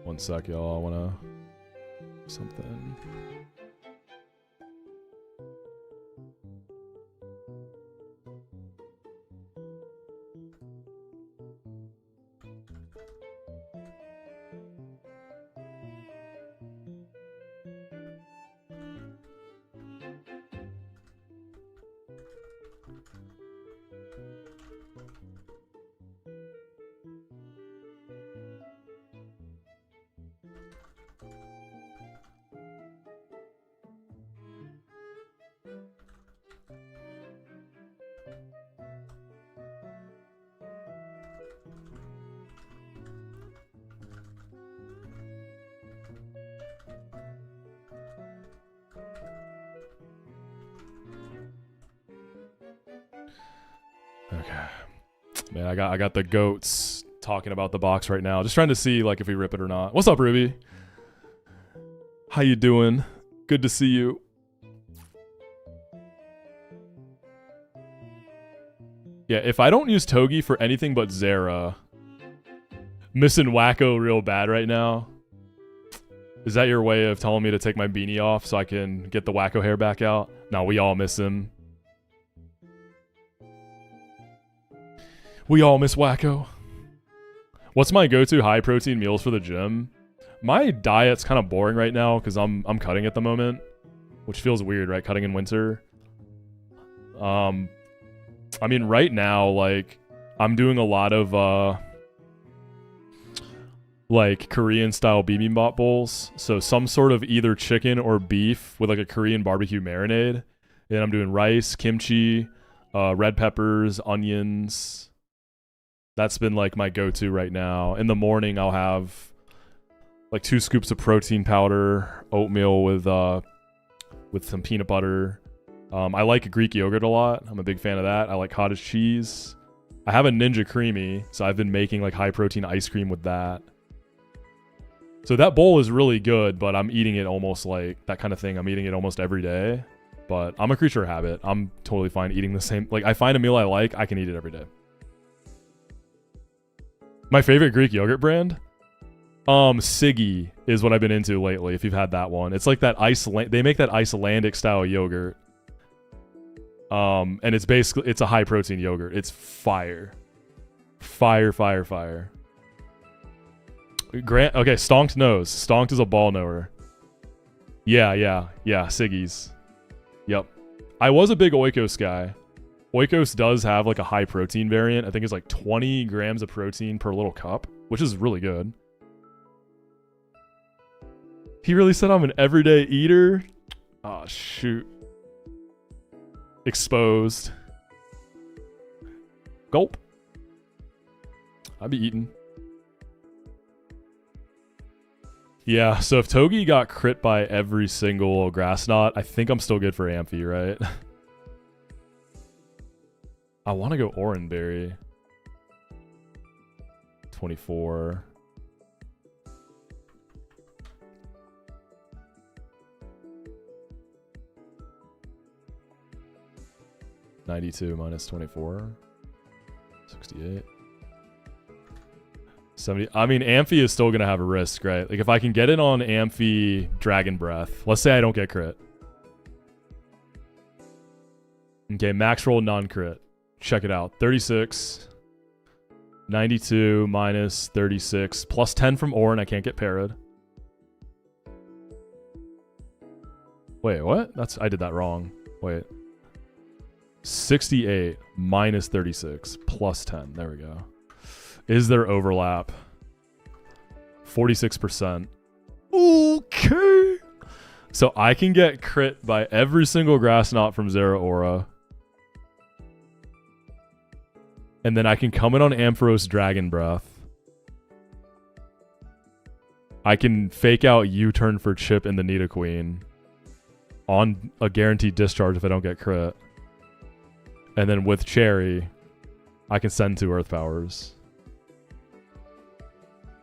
One sec, y'all. I wanna... something... Okay. Man, I got the goats talking about the box right now. Just trying to see like if we rip it or not. What's up, Ruby? How you doing? Good to see you. Yeah, if I don't use Togi for anything but Zera, missing Wacko real bad right now. Is that your way of telling me to take my beanie off so I can get the Wacko hair back out? No, we all miss him. We all miss Wacko. What's my go-to high protein meals for the gym? My diet's kind of boring right now because I'm cutting at the moment, which feels weird, right? Cutting in winter. I mean, right now, like, I'm doing a lot of, like, Korean-style bibimbap bowls. So some sort of either chicken or beef with, like, a Korean barbecue marinade. And I'm doing rice, kimchi, red peppers, onions. That's been, like, my go-to right now. In the morning, I'll have, like, 2 scoops of protein powder, oatmeal with some peanut butter. I like Greek yogurt a lot. I'm a big fan of that. I like cottage cheese. I have a Ninja Creamy, so I've been making like high protein ice cream with that. So that bowl is really good, but I'm eating it almost like that kind of thing. I'm eating it almost every day, but I'm a creature of habit. I'm totally fine eating the same. Like I find a meal I like, I can eat it every day. My favorite Greek yogurt brand? Siggy is what I've been into lately, if you've had that one. It's like that they make that Icelandic style yogurt. And it's basically, it's a high protein yogurt. It's fire. Fire, fire, fire. Grant, okay, Stonked knows. Stonked is a ball knower. Yeah, Siggy's. Yep. I was a big Oikos guy. Oikos does have like a high protein variant. I think it's like 20 grams of protein per little cup, which is really good. He really said I'm an everyday eater? Oh, shoot. Exposed. Gulp. I'd be eating. Yeah, so if Togi got crit by every single grass knot, I think I'm still good for Amphi, right? I want to go Oranberry. 24. $92 minus 24. 68. 70. I mean, Amphi is still going to have a risk, right? Like, if I can get it on Amphi Dragon Breath, let's say I don't get crit. Okay, max roll non-crit. Check it out. 36. 92 minus 36. Plus 10 from Orin. I can't get parried. Wait, what? I did that wrong. Wait. 68 minus 36 plus 10. There we go. Is there overlap? 46%. Okay. So I can get crit by every single grass knot from Zera Aura. And then I can come in on Ampharos Dragon Breath. I can fake out U-turn for Chip in the Nidoqueen on a guaranteed discharge if I don't get crit. And then with Cherry, I can send 2 Earth Powers.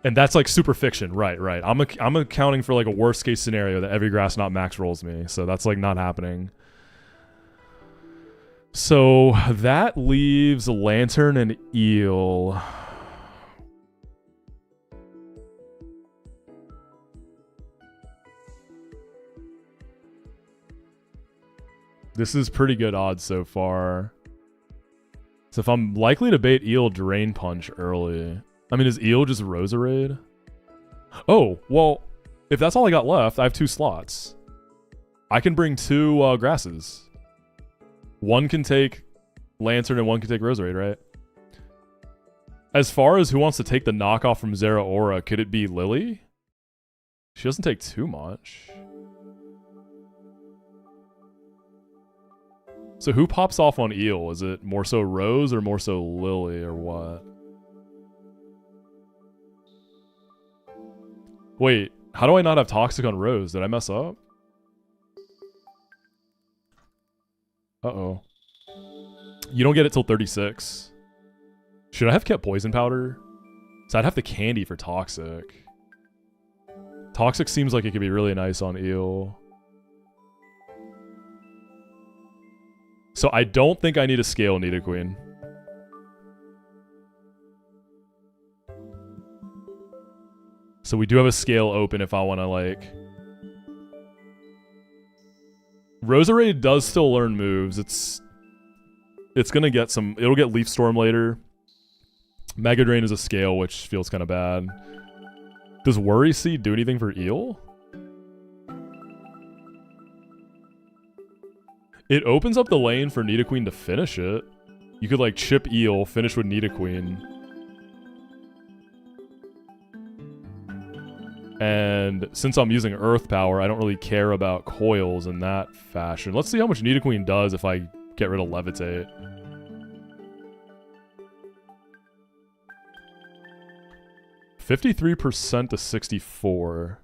And that's like super fiction. Right. I'm accounting for like a worst case scenario that every grass knot max rolls me. So that's like not happening. So that leaves Lantern and Eel. This is pretty good odds so far. So if I'm likely to bait Eel Drain Punch early. I mean, is Eel just Roserade? Oh, well, if that's all I got left, I have 2 slots. I can bring 2 grasses. One can take Lantern and one can take Roserade, right? As far as who wants to take the knockoff from Zera Aura, could it be Lily? She doesn't take too much. So who pops off on Eel? Is it more so Rose or more so Lily or what? Wait, how do I not have Toxic on Rose? Did I mess up? Uh-oh. You don't get it till 36. Should I have kept poison powder? So I'd have the candy for toxic. Toxic seems like it could be really nice on eel. So I don't think I need a scale Nidoqueen. So we do have a scale open if I want to like... Roserade does still learn moves. It's gonna get some... It'll get Leaf Storm later. Mega Drain is a scale, which feels kind of bad. Does Worry Seed do anything for eel? It opens up the lane for Nidoqueen to finish it. You could like chip eel, finish with Nidoqueen. And since I'm using Earth Power, I don't really care about coils in that fashion. Let's see how much Nidoqueen does if I get rid of Levitate. %53% to 64.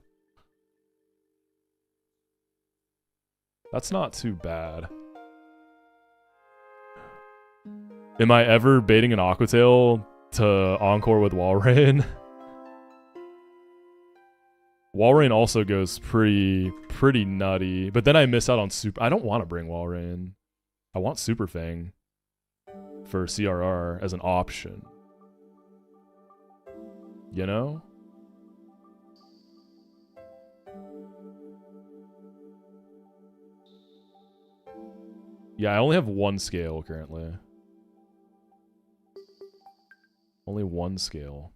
That's not too bad. Am I ever baiting an Aqua Tail to Encore with Walrein? Walrein also goes pretty nutty, but then I miss out on Super... I don't want to bring Walrein. I want Super Fang for CRR as an option. You know? Yeah, I only have one scale currently. Only one scale.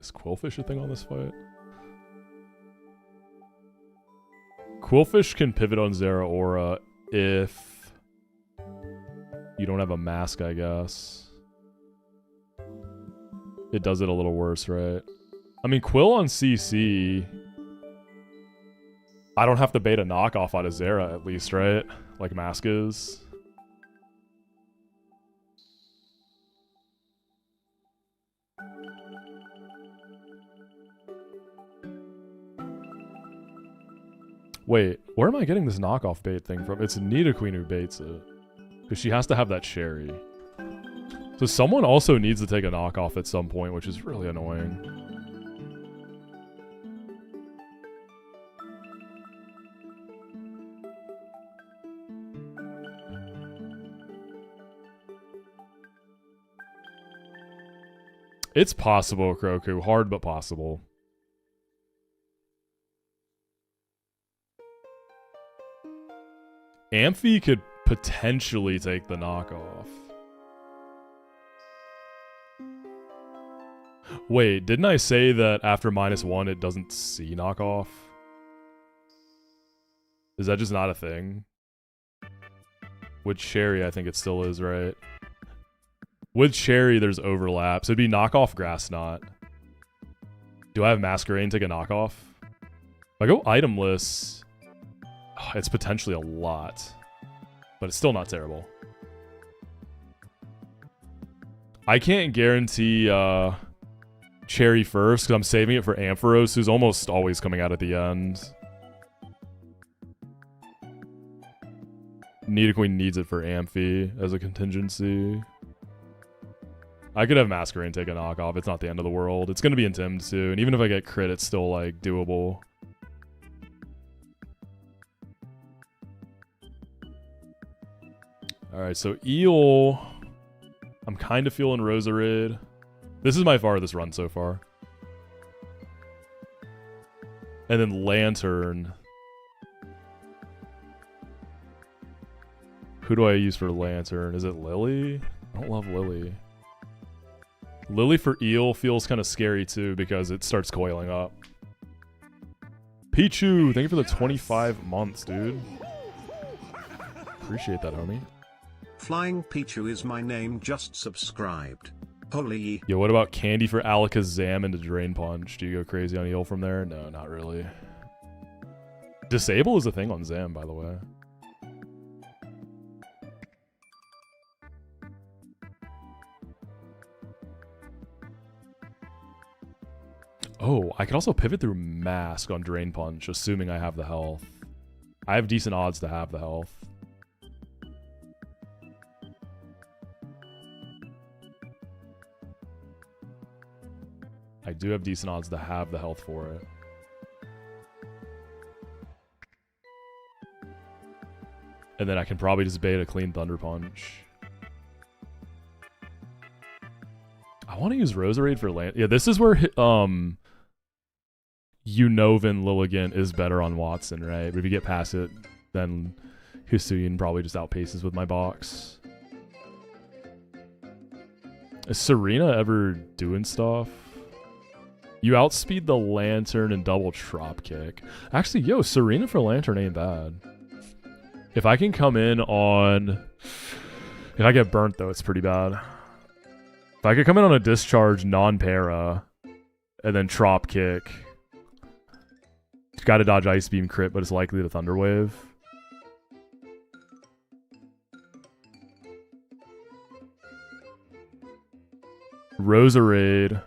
Is Quillfish a thing on this fight? Quillfish can pivot on Zeraora if you don't have a mask, I guess. It does it a little worse, right? I mean, Quill on CC... I don't have to bait a knockoff out of Zera, at least, right? Like Mask is. Wait, where am I getting this knockoff bait thing from? It's Nidoqueen who baits it. Because she has to have that cherry. So someone also needs to take a knockoff at some point, which is really annoying. It's possible, Kroku. Hard, but possible. Amphi could potentially take the knockoff. Wait, didn't I say that after -1 it doesn't see knockoff? Is that just not a thing? With Cherry, I think it still is, right? With Cherry, there's overlap. So it'd be knockoff Grass Knot. Do I have Masquerain take a knockoff? If I go itemless, it's potentially a lot. But it's still not terrible. I can't guarantee Cherry first, because I'm saving it for Ampharos, who's almost always coming out at the end. Nidoqueen needs it for Amphi as a contingency. I could have Masquerain take a knockoff. It's not the end of the world. It's going to be Intimid too. And even if I get crit, it's still, like, doable. Alright, so Eel... I'm kind of feeling Roserade. This is my farthest run so far. And then Lantern. Who do I use for Lantern? Is it Lily? I don't love Lily. Lily for Eel feels kind of scary too because it starts coiling up. Pichu, thank you for the 25 months, dude. Appreciate that, homie. Flying Pichu is my name, just subscribed. Holy. Yo, what about Candy for Alakazam into Drain Punch? Do you go crazy on Eel from there? No, not really. Disable is a thing on Zam, by the way. Oh, I could also pivot through Mask on Drain Punch, assuming I have the health. I have decent odds to have the health. I do have decent odds to have the health for it. And then I can probably just bait a clean Thunder Punch. I want to use Roserade for land. Yeah, this is where Unovan Lilligant is better on Watson, right? But if you get past it, then Hisuian probably just outpaces with my box. Is Serena ever doing stuff? You outspeed the Lantern and double Trop Kick. Actually, yo, Serena for Lantern ain't bad. If I can come in on... If I get burnt, though, it's pretty bad. If I could come in on a Discharge non-para, and then Trop Kick. Gotta dodge Ice Beam crit, but it's likely to Thunder Wave. Roserade.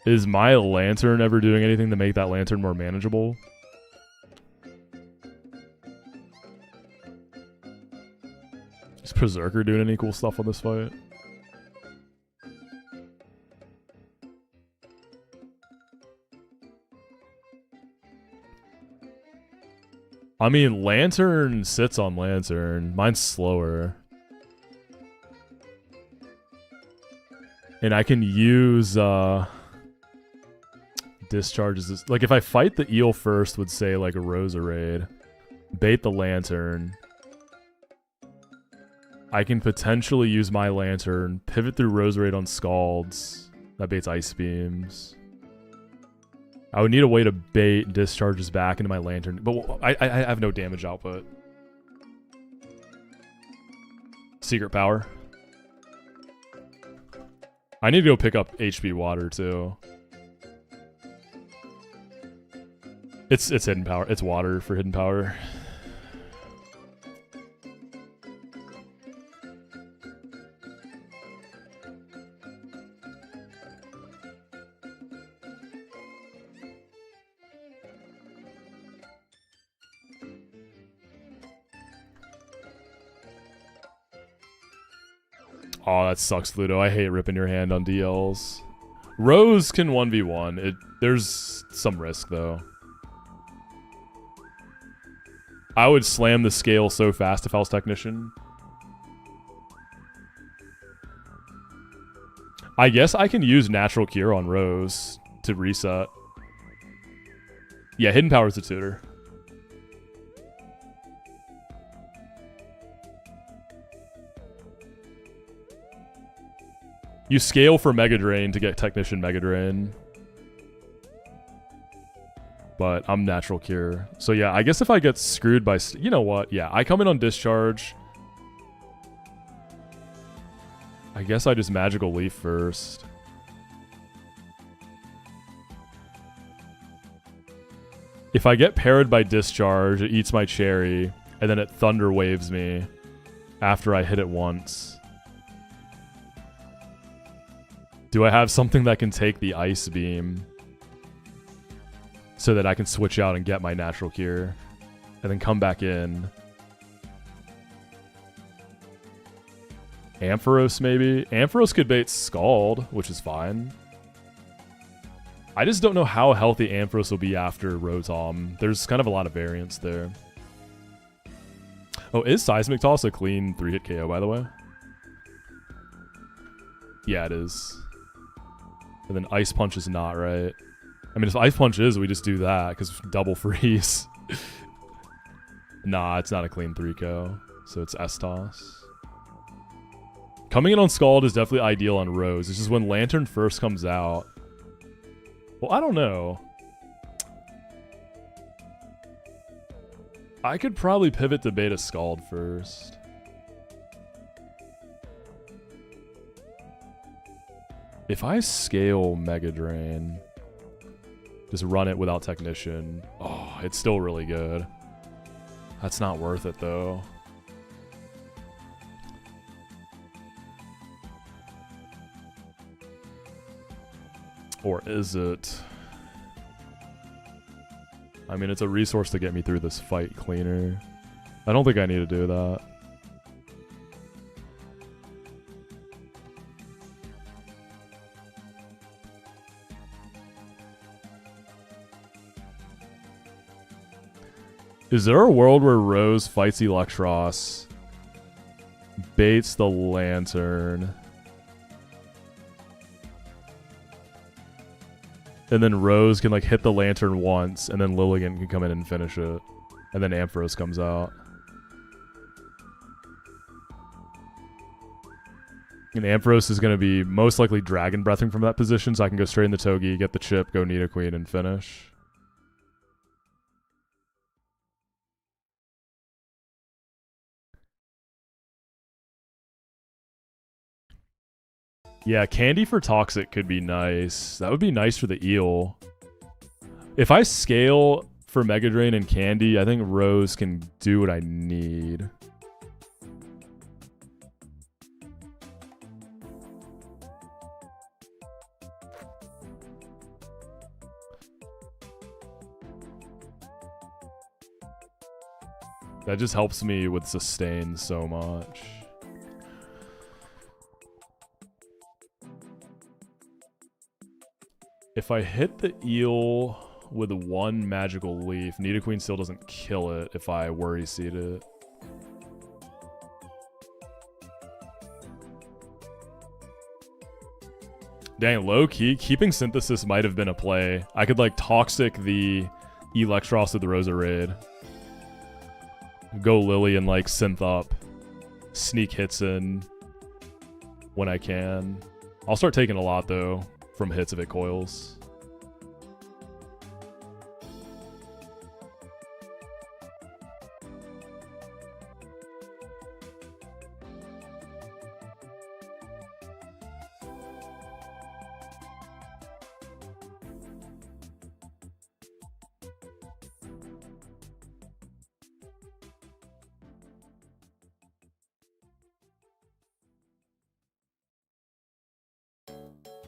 Is my Lantern ever doing anything to make that Lantern more manageable? Is Berserker doing any cool stuff on this fight? I mean, Lantern sits on Lantern. Mine's slower. And I can use Discharges. Like, if I fight the eel first, would say like a Roserade. Bait the Lantern. I can potentially use my Lantern. Pivot through Roserade on Scalds. That baits Ice Beams. I would need a way to bait Discharges back into my Lantern. But I have no damage output. Secret Power. I need to go pick up HP Water, too. It's Hidden Power. It's Water for Hidden Power. Oh, that sucks, Fluto. I hate ripping your hand on DLs. Rose can 1v1. There's some risk, though. I would slam the scale so fast if I was Technician. I guess I can use Natural Cure on Rose to reset. Yeah, Hidden Power's the tutor. You scale for Mega Drain to get Technician Mega Drain. But I'm Natural Cure. So yeah, I guess if I get screwed by... You know what? Yeah, I come in on Discharge. I guess I just Magical Leaf first. If I get parried by Discharge, it eats my Cherry, and then it Thunder Waves me after I hit it once. Do I have something that can take the Ice Beam so that I can switch out and get my Natural Cure and then come back in? Ampharos, maybe? Ampharos could bait Scald, which is fine. I just don't know how healthy Ampharos will be after Rotom. There's kind of a lot of variance there. Oh, is Seismic Toss a clean 3-hit KO, by the way? Yeah, it is. And then Ice Punch is not, right? I mean, if Ice Punch is, we just do that, because double freeze. Nah, it's not a clean 3-KO. So it's S-Toss. Coming in on Scald is definitely ideal on Rose. It's just when Lantern first comes out. Well, I don't know. I could probably pivot to Beta Scald first. If I scale Mega Drain, just run it without Technician. Oh, it's still really good. That's not worth it, though. Or is it? I mean, it's a resource to get me through this fight cleaner. I don't think I need to do that. Is there a world where Rose fights Electros, baits the lantern, and then Rose can like hit the lantern once, and then Lilligant can come in and finish it, and then Ampharos comes out. And Ampharos is going to be most likely Dragon Breathing from that position, so I can go straight in the Togi, get the chip, go Nidoqueen, and finish. Yeah, Candy for Toxic could be nice. That would be nice for the eel. If I scale for Mega Drain and Candy, I think Rose can do what I need. That just helps me with sustain so much. If I hit the eel with one magical leaf, Nidoqueen still doesn't kill it if I worry seed it. Dang, low key, keeping Synthesis might have been a play. I could like Toxic the Electros with the Roserade. Go Lily and like synth up. Sneak hits in when I can. I'll start taking a lot though from hits if it coils.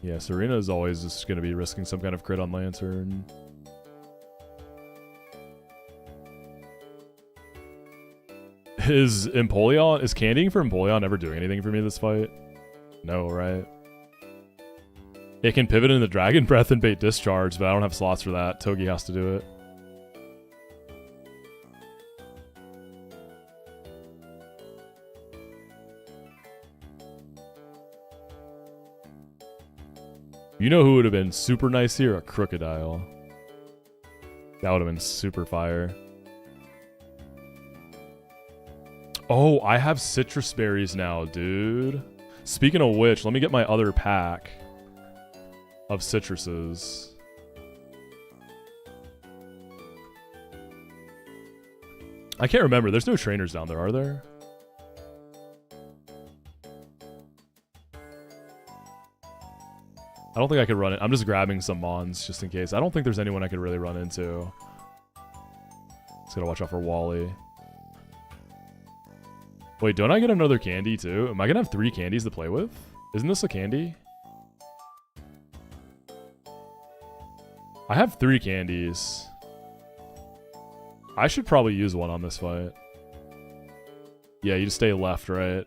Yeah, Serena is always just going to be risking some kind of crit on Lantern. Is candying for Empoleon ever doing anything for me this fight? No, right? It can pivot into Dragon Breath and bait Discharge, but I don't have slots for that. Togi has to do it. You know who would have been super nice here? A Crocodile. That would have been super fire. Oh, I have citrus berries now, dude. Speaking of which, let me get my other pack of citruses. I can't remember. There's no trainers down there, are there? I don't think I could run it. I'm just grabbing some Mons just in case. I don't think there's anyone I could really run into. Just gotta watch out for Wally. Wait, don't I get another candy too? Am I gonna have 3 candies to play with? Isn't this a candy? I have 3 candies. I should probably use one on this fight. Yeah, you just stay left, right?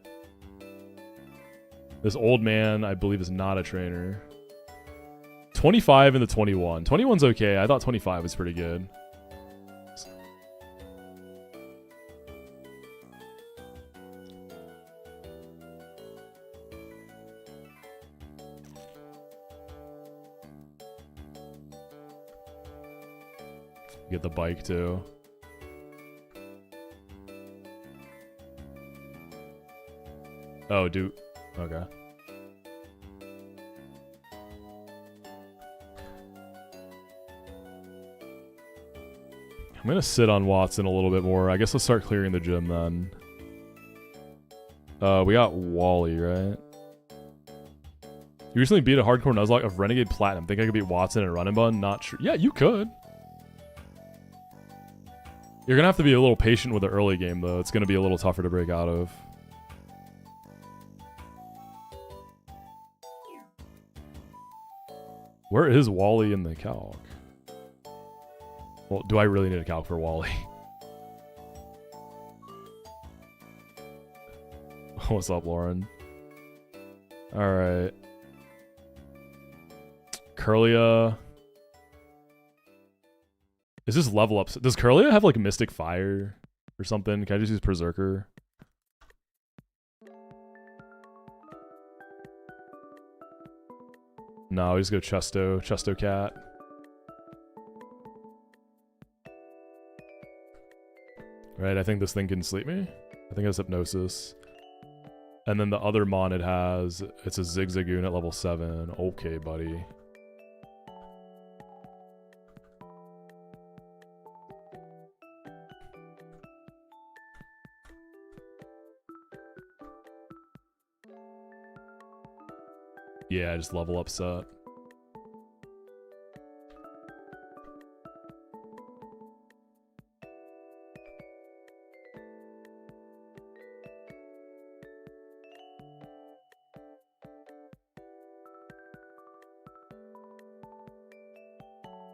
This old man, I believe, is not a trainer. 25 and the 21. 21's okay. I thought 25 was pretty good. Get the bike too. Oh, dude. Okay. I'm gonna sit on Watson a little bit more. I guess let's start clearing the gym then. We got Wally, right? You recently beat a hardcore Nuzlocke of Renegade Platinum. Think I could beat Watson and Run and Bun? Not sure. Yeah, you could. You're gonna have to be a little patient with the early game though. It's gonna be a little tougher to break out of. Where is Wally in the calc? Well, do I really need a calc for Wally? What's up, Lauren? Alright. Curlia. Is this level up? Does Curlia have like Mystic Fire or something? Can I just use Berserker? No, we just go Chesto Cat. Right, I think this thing can sleep me. I think it has Hypnosis. And then the other mon it has, it's a Zigzagoon at level 7. Okay, buddy. Yeah, just level up set.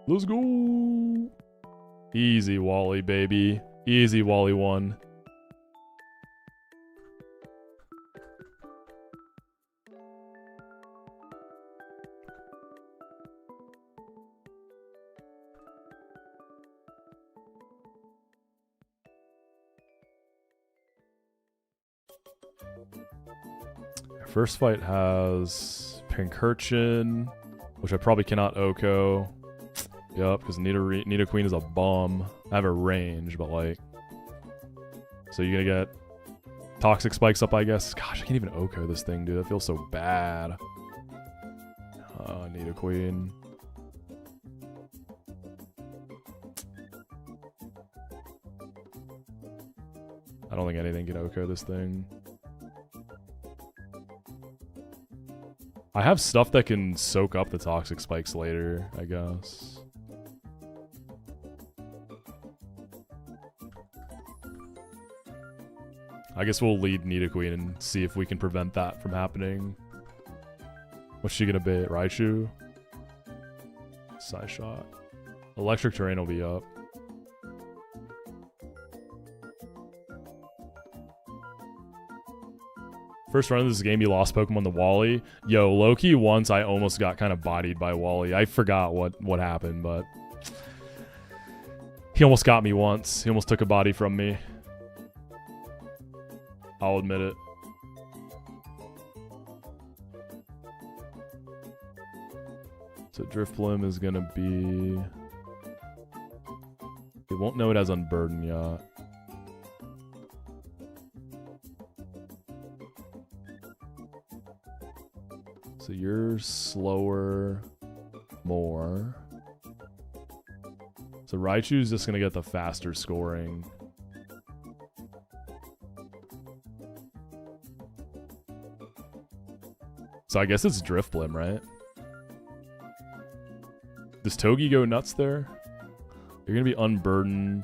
Let's go. Easy Wally, baby. Easy Wally 1. First fight has Pincurchin, which I probably cannot Oko. Yup, because Nita Queen is a bomb. I have a range, but like... So you're gonna get Toxic Spikes up, I guess. Gosh, I can't even Oko this thing, dude. That feels so bad. Nita Queen. I don't think anything can Oko this thing. I have stuff that can soak up the Toxic Spikes later, I guess. I guess we'll lead Nita Queen and see if we can prevent that from happening. What's she gonna be? Raichu? Side shot. Electric Terrain will be up. First run of this game, you lost Pokemon to Wally. Yo, Loki, once I almost got kind of bodied by Wally. I forgot what happened, but... He almost got me once. He almost took a body from me. I'll admit it. So Drifblim is gonna be... It won't know it has Unburden yet. So you're slower more. So Raichu's just gonna get the faster scoring. So I guess it's Drifblim, right? Does Togi go nuts there? You're gonna be Unburdened.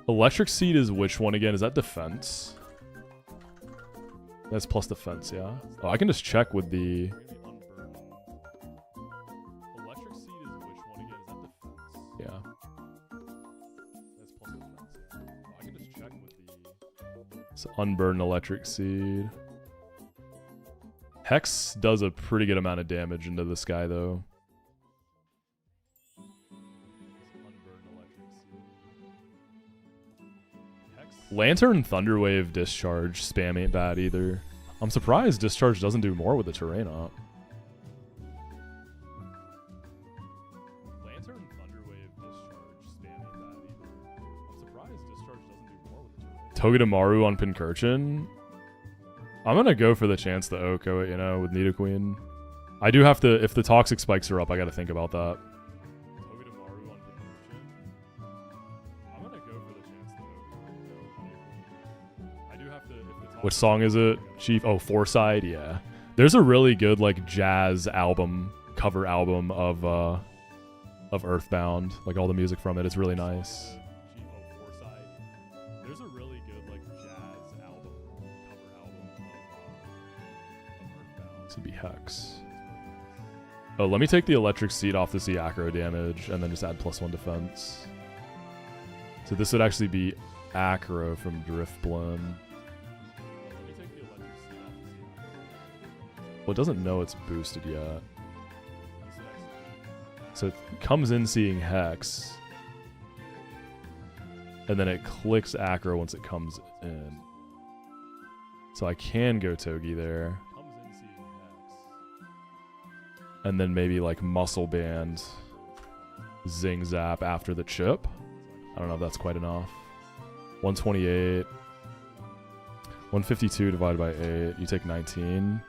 Electric Seed is which one again? Is that defense? That's plus defense, yeah. Oh, I can just check with the... Electric Seed is which one again? Is that defense? Yeah. That's plus defense, yeah. Oh, I can just check with the... It's Unburdened Electric Seed. Hex does a pretty good amount of damage into this guy, though. Lantern Thunderwave Discharge spam ain't bad either. I'm surprised Discharge doesn't do more with the terrain up. Lantern Thunderwave Discharge spam ain't bad either. I'm surprised Discharge doesn't do more with the terrain. Togedemaru on Pincurchin. I'm gonna go for the chance to Oko it, you know, with Nidoqueen. I do have to, if the Toxic Spikes are up, I gotta think about that. Which song is it, Chief? Oh, Foreside, yeah. There's a really good like jazz album, cover album of Earthbound, like all the music from it. It's really nice. Chief, oh, Foreside. There's a really good like jazz album, cover album of Earthbound. This would be Hex. Oh, let me take the electric seed off to see aggro damage and then just add +1 defense. So this would actually be aggro from Drift Blend. Well, it doesn't know it's boosted yet. So it comes in seeing Hex. And then it clicks aggro once it comes in. So I can go Togi there. And then maybe like Muscle Band, Zing Zap after the chip. I don't know if that's quite enough. 128. 152 divided by 8. You take 19.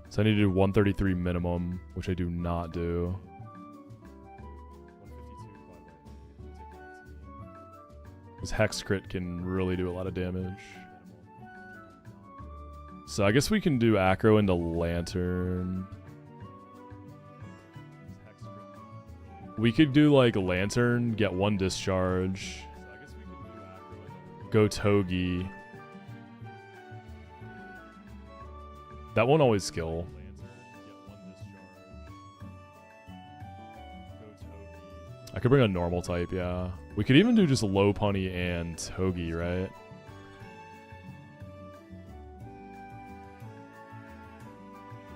So I need to do 133 minimum, which I do not do. This Hex crit can really do a lot of damage. So I guess we can do aggro into Lantern. We could do like Lantern, get 1 discharge. Go Togi. That won't always skill. I could bring a normal type, yeah. We could even do just Lopunny and Togi, right?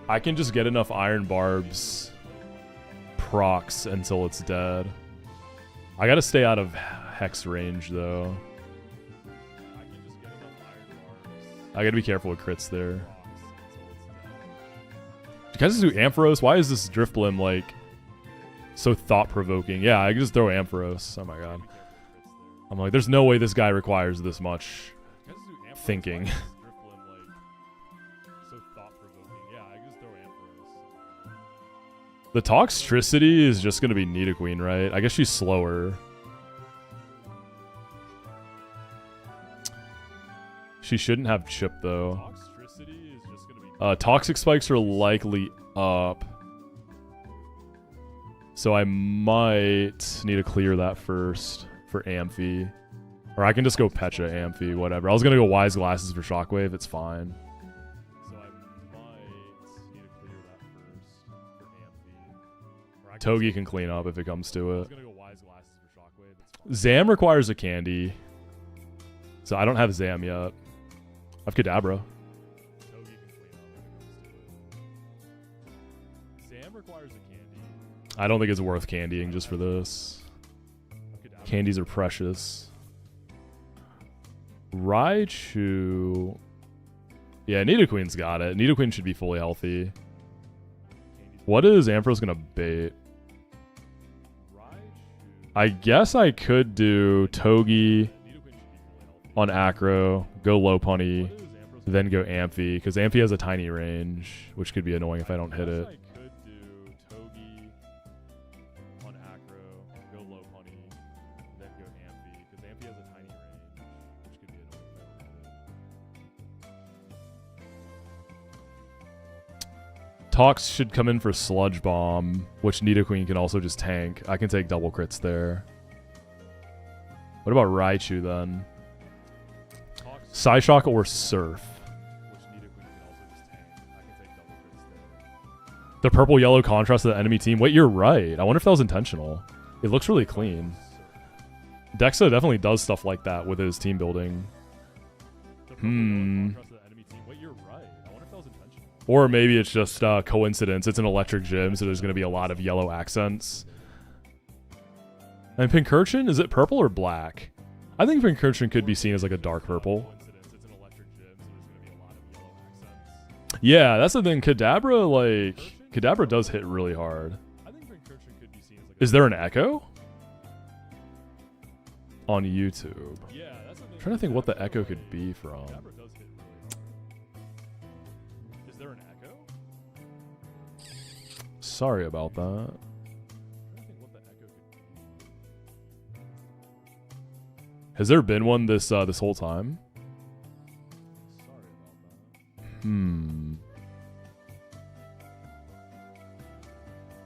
I can just get enough Iron Barbs procs until it's dead. I gotta stay out of Hex range, though. I gotta be careful with crits there. Do you guys just do Ampharos? Why is this Drifblim, like, so thought-provoking? Yeah, I can just throw Ampharos. Oh my god. I'm like, there's no way this guy requires this much thinking. The Toxtricity is just going to be Nidoqueen, right? I guess she's slower. She shouldn't have Chip, though. Toxic Spikes are likely up. So I might need to clear that first for Amphi. Or I can just go Pecha, Amphi, whatever. I was going to go Wise Glasses for Shockwave. It's fine. Togi can clean up if it comes to it. Zam requires a candy. So I don't have Zam yet. I have Kadabra. I don't think it's worth candying just for this. Candies are precious. Raichu. Yeah, Nidoqueen's got it. Nidoqueen should be fully healthy. What is Ampharos gonna bait? I guess I could do Togi on Acro, go Lopunny, then go Amphi, because Amphi has a tiny range, which could be annoying if I don't hit it. Tox should come in for Sludge Bomb, which Nidoqueen can also just tank. I can take double crits there. What about Raichu then? Psyshock or Surf? The purple-yellow contrast to the enemy team. Wait, you're right. I wonder if that was intentional. It looks really clean. Dexa definitely does stuff like that with his team building. Or maybe it's just coincidence. It's an electric gym, so there's going to be a lot of yellow accents. And Pincurchin, is it purple or black? I think Pincurchin could be seen as like a dark purple. Yeah, that's the thing. Kadabra, like... Kadabra does hit really hard. Is there an echo? On YouTube. I'm trying to think what the echo could be from. Sorry about that. Has there been one this this whole time?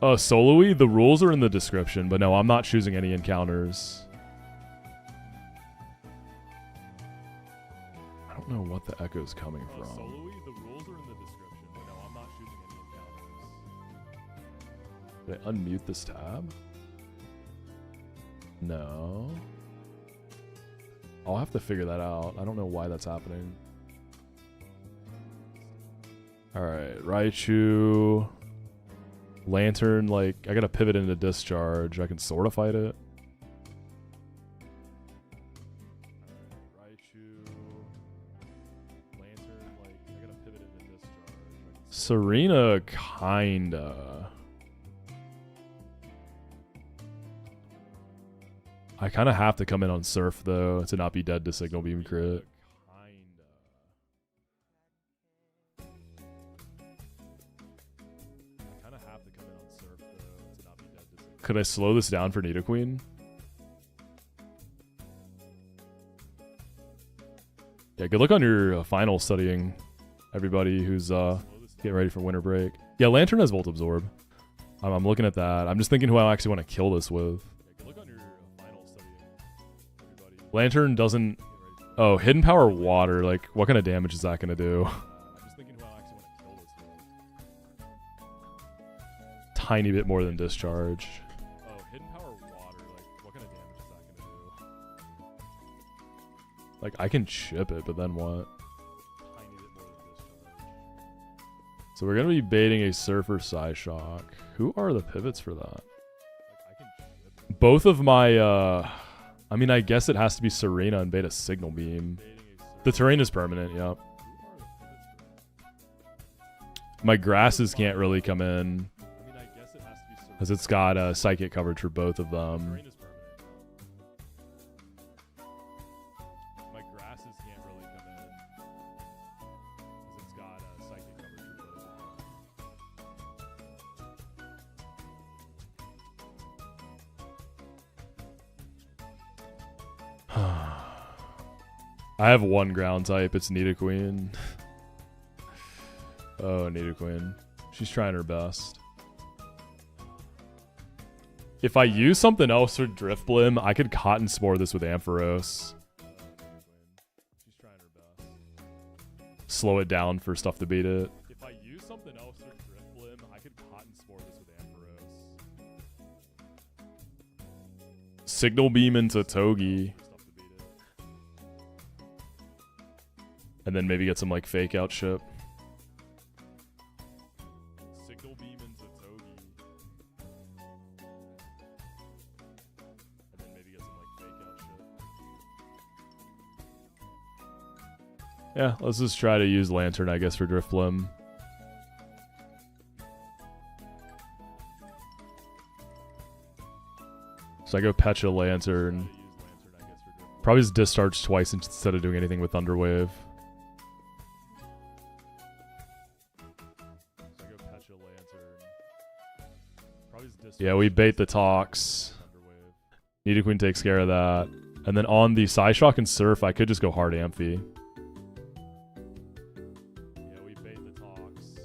Soloey, the rules are in the description, but no, I'm not choosing any encounters. don't know what the echo's coming from. The rules are in the description, but no, I'm not choosing any encounters. Did I unmute this tab? No. I'll have to figure that out. I don't know why that's happening. Alright, Raichu. Lantern, like, I gotta pivot into Discharge. I can sort of fight it. Raichu. Lantern, like, I gotta pivot into Discharge. Serena, kinda. I kind of have to come in on Surf, though, to not be dead to Signal Beam crit. Could I slow this down for Nidoqueen? Yeah, good luck on your final studying, everybody who's getting ready for winter break. Yeah, Lantern has Volt Absorb. I'm looking at that. I'm just thinking who I actually want to kill this with. Good luck on your final studying, everybody. Lantern doesn't... Oh, Hidden Power Water. Like, what kind of damage is that going to do? I'm just thinking who I actually want to kill this with. Tiny bit more than Discharge. Like, I can chip it, but then what? So we're going to be baiting a Surfer Psyshock. Who are the pivots for that? Both of my, I mean, I guess it has to be Serena and bait a Signal Beam. The terrain is permanent, yep. My grasses can't really come in. Because it's got Psychic coverage for both of them. I have one ground type. It's Nidoqueen. Oh, Nidoqueen. She's trying her best. If I use something else for Drifblim, I could Cotton Spore this with Ampharos. She's trying her best. Slow it down for stuff to beat it. If I use something else for Drifblim, I could Cotton Spore this with Ampharos. Signal Beam into Togi. And then maybe get some, like, fake out ship. Signal Beam into Togi. And then maybe get some, like, fake out ship. Yeah, let's just try to use Lantern, I guess, for Drifblim. So I go Pecha Lantern. Probably just Discharge twice instead of doing anything with Thunderwave. Yeah, we bait the Tox. Nidoqueen takes care of that. And then on the Psyshock and Surf, I could just go hard Amphi. Yeah, we bait the Tox.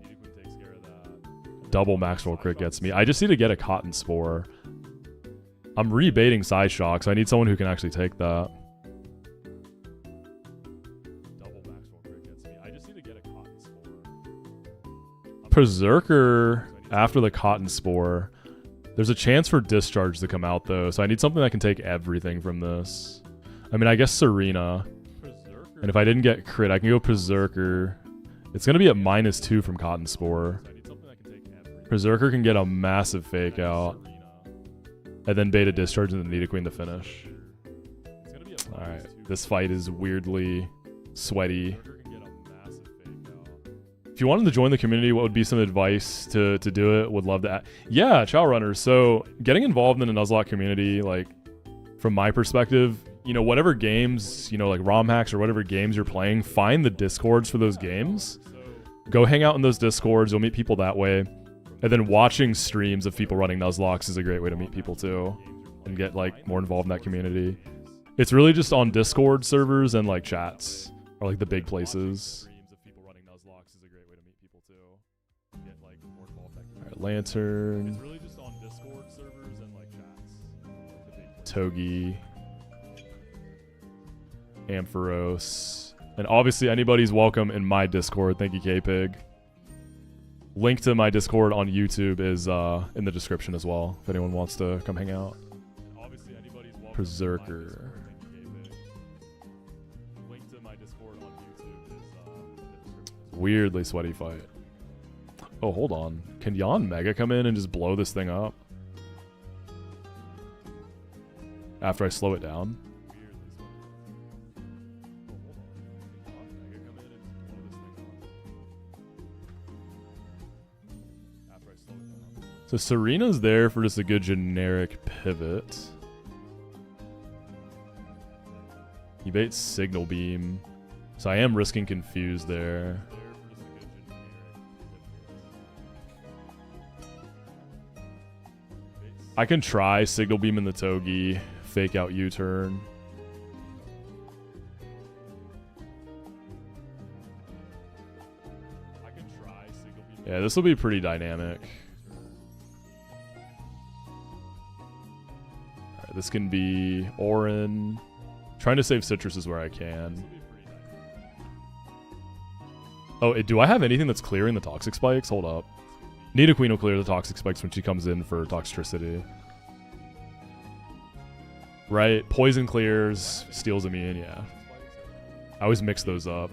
Nidoqueen takes care of that. Double Maxwell crit gets me. I just need to get a Cotton Spore. I'm rebaiting Psyshock, so I need someone who can actually take that. Double Maxwell crit gets me. I just need to get a Cotton Spore. Berserker... After the Cotton Spore, there's a chance for Discharge to come out, though, so I need something that can take everything from this. I mean, I guess Serena. And if I didn't get crit, I can go Berserker. It's going to be at -2 from Cotton Spore. Berserker can get a massive fake out. And then bait a Discharge and the Nidoqueen to finish. Alright, this fight is weirdly sweaty. If you wanted to join the community, what would be some advice to do it? Would love to. Yeah, Chow Runner. So getting involved in a Nuzlocke community, like from my perspective, you know, whatever games, you know, like ROM hacks or whatever games you're playing, find the Discords for those games. Go hang out in those Discords. You'll meet people that way. And then watching streams of people running Nuzlocks is a great way to meet people too and get like more involved in that community. It's really just on Discord servers and like chats or like the big places. Lantern. It's really just on Discord servers and like chats. Togi. Ampharos. And obviously anybody's welcome in my Discord. Thank you, K-Pig. Link to my Discord on YouTube is in the description as well, if anyone wants to come hang out. Berserker. Weirdly sweaty fight. Oh, hold on. Can Yon Mega come in and just blow this thing up? After I slow it down? So Serena's there for just a good generic pivot. He baits Signal Beam. So I am risking Confuse there. I can try Signal Beam in the Togi, fake out U-turn. Yeah, this will be pretty dynamic. Alright, this can be Orin. Trying to save citruses where I can. Oh, do I have anything that's clearing the toxic spikes? Hold up. Nidoqueen will clear the toxic spikes when she comes in for Toxtricity. Right? Poison clears, steals immune, yeah. I always mix those up.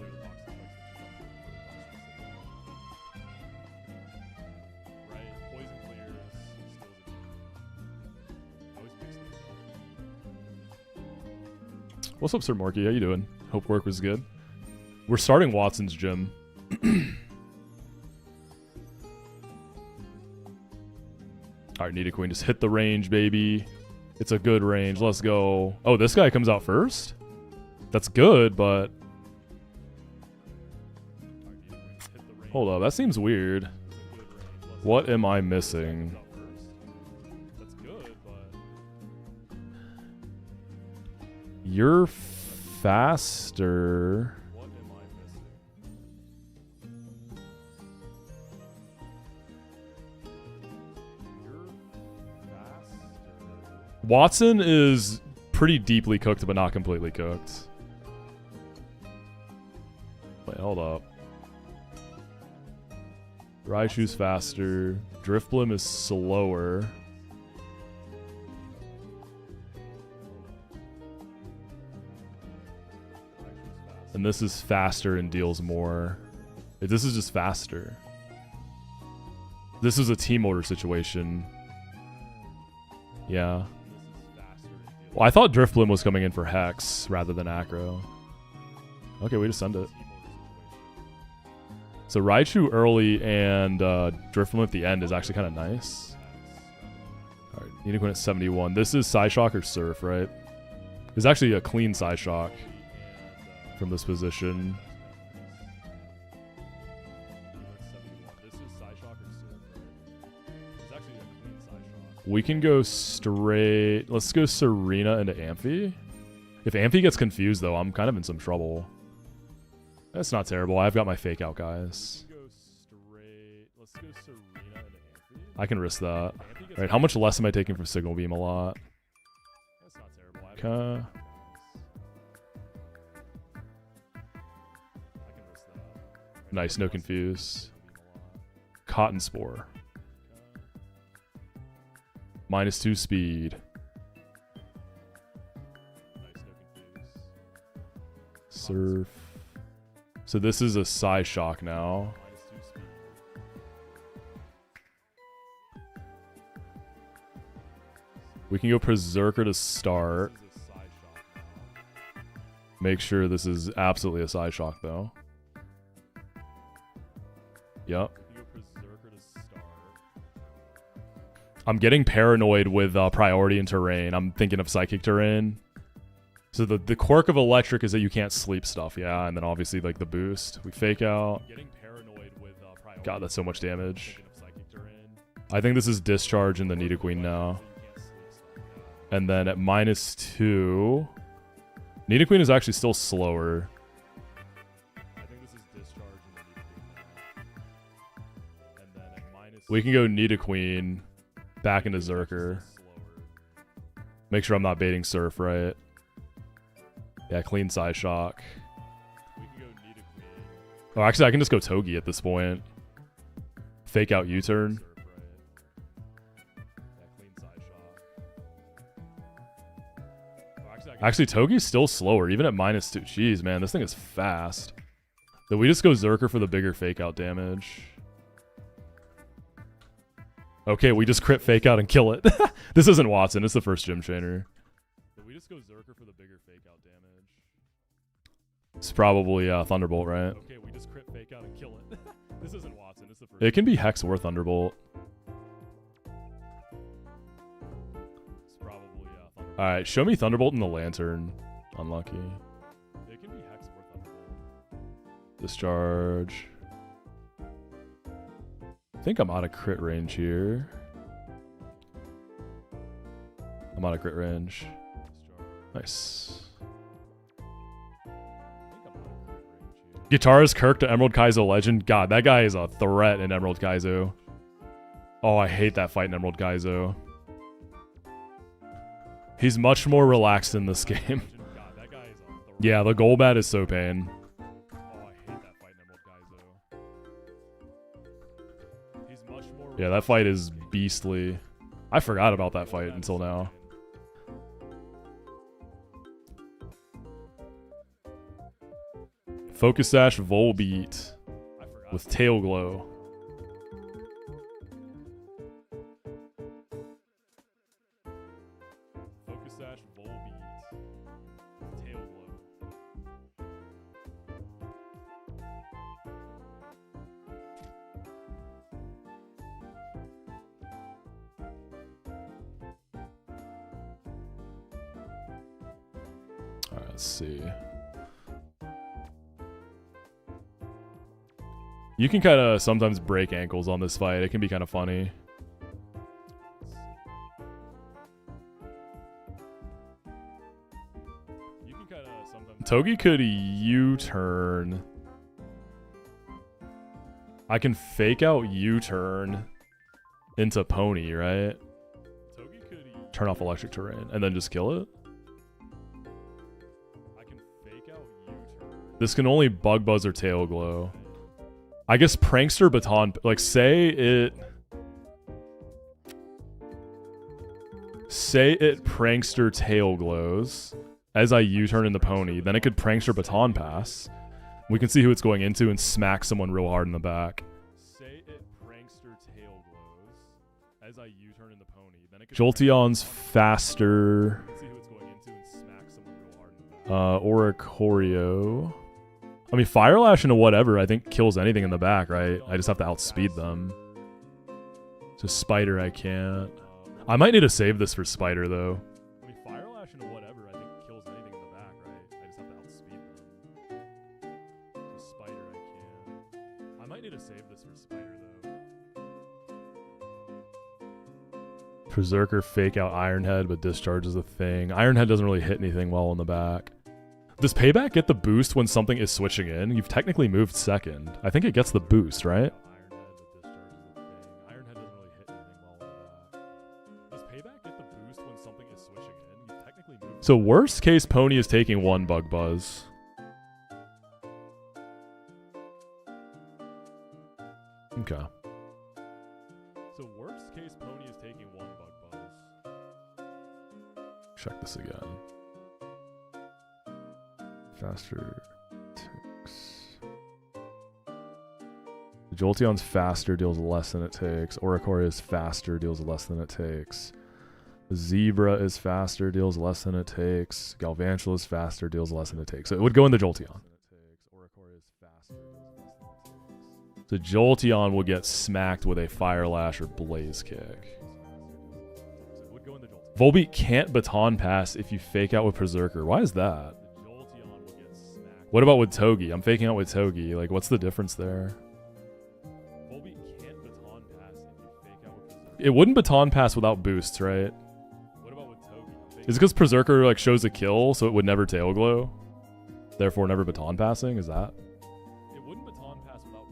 What's up, Sir Morky? How you doing? Hope work was good. We're starting Watson's gym. Alright, Nidoqueen, just hit the range, baby. It's a good range. Let's go. Oh, this guy comes out first? That's good, but... Hold up, that seems weird. What am I missing? You're faster. Watson is pretty deeply cooked, but not completely cooked. Wait, hold up. Raichu's faster. Drifblim is slower. And this is faster and deals more. This is just faster. This is a team order situation. Yeah. Well, I thought Drifblim was coming in for Hex rather than Acro. Okay, way to send it. So Raichu early and Drifblim at the end is actually kind of nice. Alright, Nidoqueen at 71. This is Psyshock or Surf, right? It's actually a clean Psyshock from this position. We can go straight. Let's go Serena into Amphi. If Amphi gets confused, though, I'm kind of in some trouble. That's not terrible. I've got my fake out guys. I can risk that. All right, how much less am I taking from Signal Beam? A lot. Okay. Nice, no confuse. Cotton Spore. -2 speed. Surf. So this is a Psyshock now. We can go Berserker to start. Make sure this is absolutely a Psyshock though. Yep. I'm getting paranoid with priority and terrain. I'm thinking of psychic terrain. So the quirk of electric is that you can't sleep stuff, yeah, and then obviously like the boost. We fake out. God, that's so much damage. I think this is Discharge in the Nidoqueen now. And then at -2, Nidoqueen is actually still slower. We can go Nidoqueen back into Zerker. Make sure I'm not baiting Surf, right? Yeah, clean Psyshock. Oh, actually, I can just go Togi at this point. fake out U-turn. Actually, Togi's still slower, even at -2. Jeez, man, this thing is fast. Did we just go Zerker for the bigger fake out damage? Okay, we just crit fake out and kill it. This isn't Watson, it's the first gym trainer. Did we just go Zerker for the bigger fake out damage? It's probably Thunderbolt, right? Okay, we just crit fake out and kill it. This isn't Watson, it's the first. It can be Hex or Thunderbolt. Alright, show me Thunderbolt in the Lantern. Unlucky. It can be Hex or Thunderbolt. Discharge. I think I'm out of crit range here. I'm out of crit range. Nice. Guitarist Kirk to Emerald Kaizo Legend. God, that guy is a threat in Emerald Kaizo. Oh, I hate that fight in Emerald Kaizo. He's much more relaxed in this game. Yeah, the Golbat is so pain. Oh, I hate that fight in Emerald Kaizo. He's much more. Yeah, that fight is beastly. I forgot about that fight until now. Focus Sash Volbeat with Tail Glow. Let's see. You can kind of sometimes break ankles on this fight. It can be kind of funny. You can kind of sometimes. Togi could U-turn. I can fake out U-turn into Pony, right? Togi could turn off electric terrain and then just kill it. This can only Bug Buzz or Tail Glow. I guess Prankster Baton, like say it Prankster Tail Glows as I U-turn in the Pony, then it could Prankster Baton Pass. We can see who it's going into and smack someone real hard in the back. Say it Prankster Tail Glows as I U-turn in the Pony, then it could Jolteon's faster. We can see who it's going into and smack someone real hard in the back. Oricorio. I mean, Fire Lash into whatever, I think, kills anything in the back, right? I just have to outspeed them. To Spider, I can't. I might need to save this for Spider, though. I mean, Fire Lash into whatever, I think, kills anything in the back, right? I just have to outspeed them. To Spider, I can't. I might need to save this for Spider, though. Berserker fake out Ironhead, but Discharge is a thing. Ironhead doesn't really hit anything well in the back. Does Payback get the boost when something is switching in? You've technically moved second. I think it gets the boost, right? Ironhead doesn't really hit anything well with that. Does Payback get the boost when something is switching in? You've technically moved. So worst case, Pony is taking 1 Bug Buzz. Okay. So worst case, Pony is taking 1 Bug Buzz. Check this again. Faster takes. Jolteon's faster, deals less than it takes. Oricorio is faster, deals less than it takes. Zebra is faster, deals less than it takes. Galvantula is faster, deals less than it takes. So it would go into Jolteon. So Jolteon will get smacked with a Fire Lash or Blaze Kick. Volbeat can't Baton Pass if you fake out with Berserker. Why is that? What about with Togi? I'm faking out with Togi. Like, what's the difference there? It wouldn't Baton Pass without boosts, right? Is it because Berserker like shows a kill, so it would never Tail Glow? Therefore, never Baton Passing? Is that?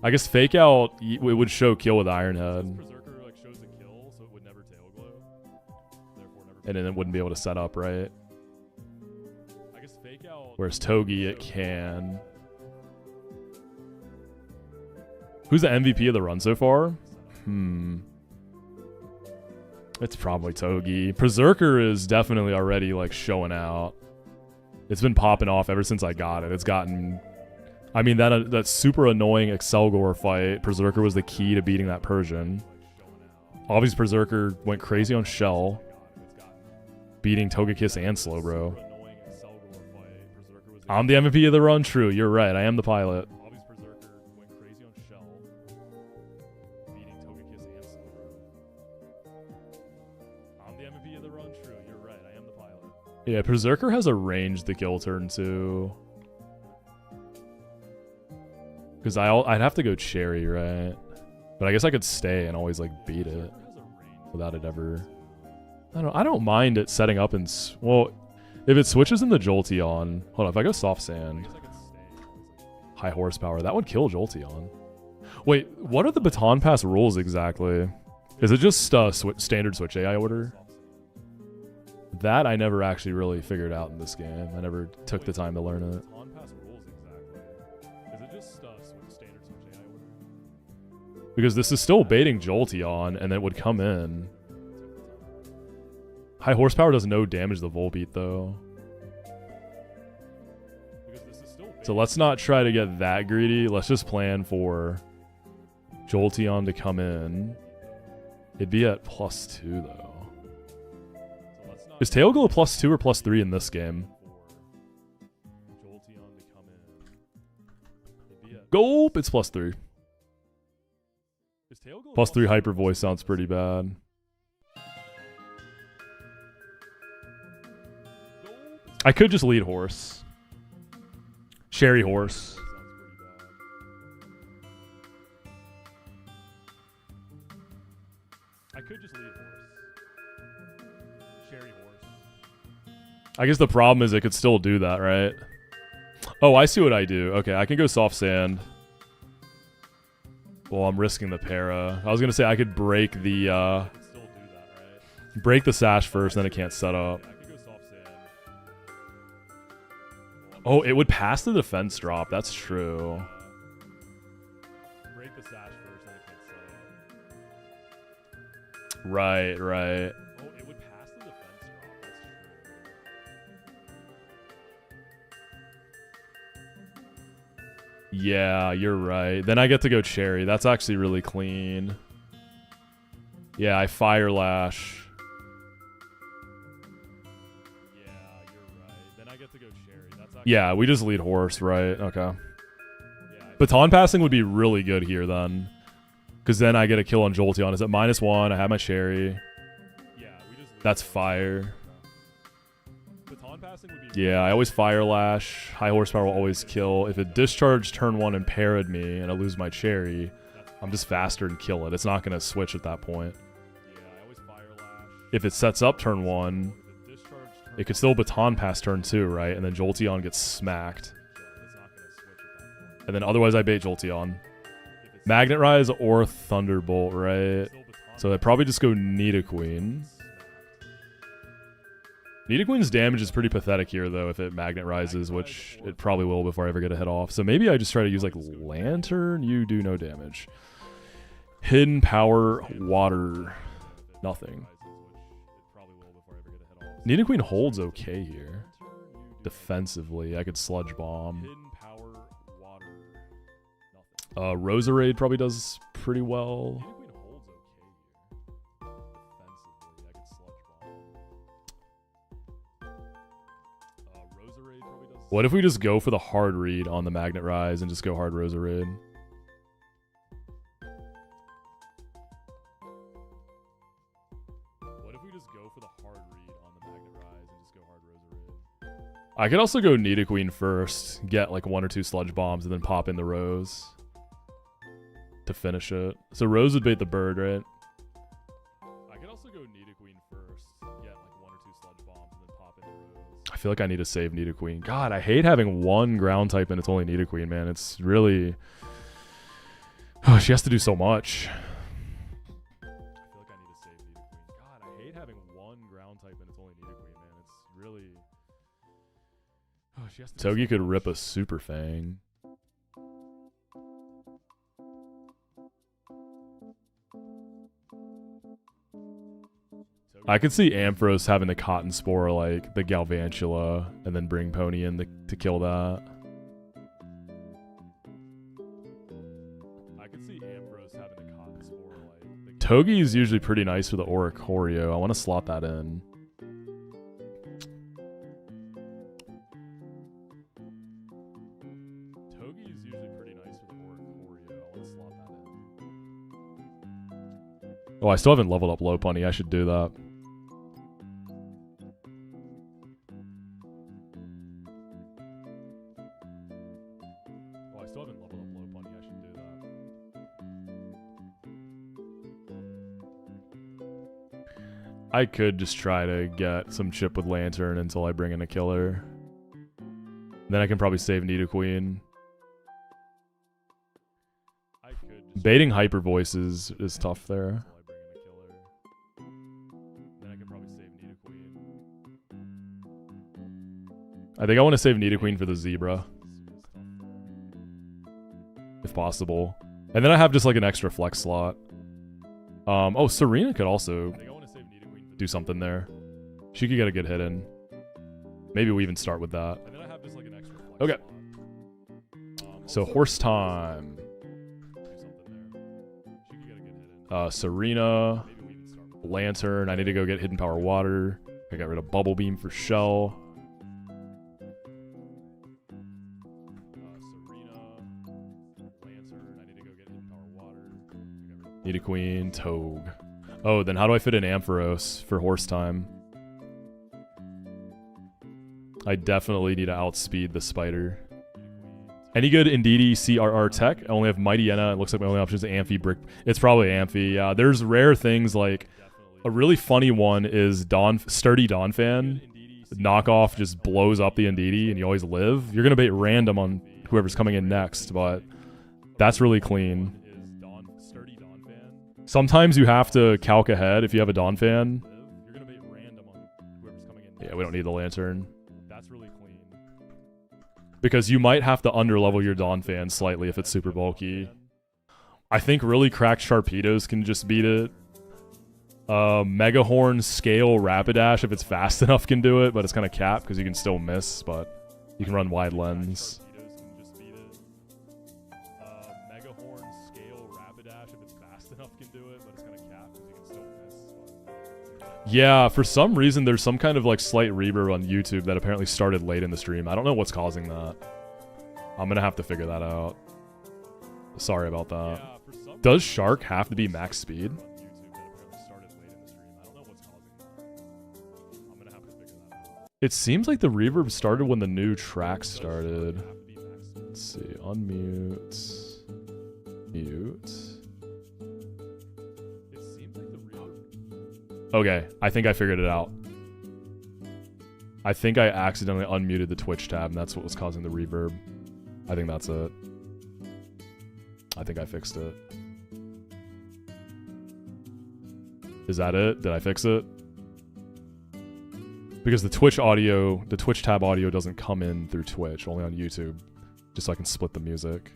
I guess fake out it would show kill with Ironhead. And then it wouldn't be able to set up, right? Whereas Togi, it can. Who's the MVP of the run so far? It's probably Togi. Berserker is definitely already like showing out. It's been popping off ever since I got it. It's gotten... I mean, that super annoying Accelgor fight, Berserker was the key to beating that Persian. Obviously, Berserker went crazy on Shell, beating Togekiss and Slowbro. I'm the MVP of the run, true. You're right, I am the pilot. Yeah, Berserker has a range to kill turn 2. Because I'd have to go Cherry, right? But I guess I could stay and always like beat it without it ever... I don't mind it setting up and... Well, if it switches into Jolteon... Hold on, if I go Soft Sand... High horsepower, that would kill Jolteon. Wait, what are the Baton Pass rules exactly? Is it just standard Switch AI order? That I never actually really figured out in this game. I never took the time to learn it. Because this is still baiting Jolteon, and it would come in. High horsepower does no damage to Volbeat, though. So let's not try to get that greedy. Let's just plan for Jolteon to come in. It'd be at +2, though. Is Tailglow a +2 or +3 in this game? Gulp! It's +3. +3 Hyper Voice sounds pretty bad. I could just lead Horse. Cherry Horse. I could just lead Horse. Cherry Horse. I guess the problem is it could still do that, right? Oh, I see what I do. Okay, I can go Soft Sand. Well, I'm risking the para. I was gonna say I could break the break the Sash first, then it can't set up. Oh, it would pass the defense drop. That's true. Break the Sash first, then it can't set up. Right, right. Oh, it would pass the defense drop. That's true. Yeah, you're right. Then I get to go Cherry. That's actually really clean. Yeah, I Fire Lash. Yeah, you're right. Then I get to go Cherry. Yeah, we just lead Horse, right? Okay. Baton Passing would be really good here then. Because then I get a kill on Jolteon. Is it -1? I have my Cherry. That's Fire. Yeah, I always Fire Lash. High horsepower will always kill. If it discharged turn 1 and parried me and I lose my Cherry, I'm just faster and kill it. It's not going to switch at that point. If it sets up turn 1, it could still Baton Pass turn 2, right? And then Jolteon gets smacked. And then otherwise I bait Jolteon. Magnet Rise or Thunderbolt, right? So I'd probably just go Nidoqueen. Nidoqueen's damage is pretty pathetic here, though, if it Magnet Rises, which it probably will before I ever get a hit off. So maybe I just try to use, like, Lantern. You do no damage. Hidden Power, Water. Nothing. Nidoqueen holds okay here. Defensively, I could Sludge Bomb. Roserade probably does pretty well. What if we just go for the hard read on the Magnet Rise and just go hard Roserade? I could also go Nidoqueen first, get like 1 or 2 Sludge Bombs, and then pop in the Rose to finish it. So Rose would bait the bird, right? I could also go Nidoqueen first, get like 1 or 2 Sludge Bombs, and then pop in the Rose. I feel like I need to save Nidoqueen. God, I hate having one ground type and it's only Nidoqueen, man. It's really... Oh, she has to do so much. I feel like I need to save Nidoqueen. God, I hate having one ground type and it's only Nidoqueen, man. It's really... Oh, she has to Togi could rip a Super Fang. I could see Ampharos having the Cotton Spore like the Galvantula and then bring Pony in to kill that. I could see Ampharos having the Cotton Spore like... Togi is usually pretty nice for the Oricorio. I want to slot that in. Togi is usually pretty nice for the Oricorio. I want to slot that in. Oh, I still haven't leveled up Lopunny. I should do that. I could just try to get some chip with Lantern until I bring in a killer. Then I can probably save Nidoqueen. Baiting Hyper Voices is tough there. I think I want to save Nidoqueen for the Zebra. If possible. And then I have just like an extra flex slot. Oh, Serena could also do something there. She could get a good hit in. Maybe we even start with that. Okay. So horse time. Serena. Lantern. I need to go get Hidden Power Water. I got rid of Bubble Beam for Shell. Nidoqueen, Togue. Oh, then how do I fit in Ampharos for horse time? I definitely need to outspeed the spider. Any good Indeedee CRR tech? I only have Mightyena. It looks like my only option is Amphi Brick. It's probably Amphi, yeah. There's rare things like... A really funny one is Sturdy Donphan. The knockoff just blows up the Indeedee and you always live. You're going to bait random on whoever's coming in next, but that's really clean. Sometimes you have to calc ahead if you have a Donphan. Yeah, we don't need the Lantern. That's really clean. Because you might have to underlevel your Donphan slightly if it's super bulky. I think really cracked Sharpedos can just beat it. Megahorn Scale Rapidash, if it's fast enough, can do it, but it's kind of capped because you can still miss, but you can run Wide Lens. Yeah, for some reason, there's some kind of like slight reverb on YouTube that apparently started late in the stream. I don't know what's causing that. I'm gonna have to figure that out. Sorry about that. Does Shark have to be max speed? It seems like the reverb started when the new track started. Let's see, unmute, mute. Okay, I think I figured it out. I think I accidentally unmuted the Twitch tab, and that's what was causing the reverb. I think that's it. I think I fixed it. Is that it? Did I fix it? Because the Twitch audio, the Twitch tab audio doesn't come in through Twitch, only on YouTube. Just so I can split the music.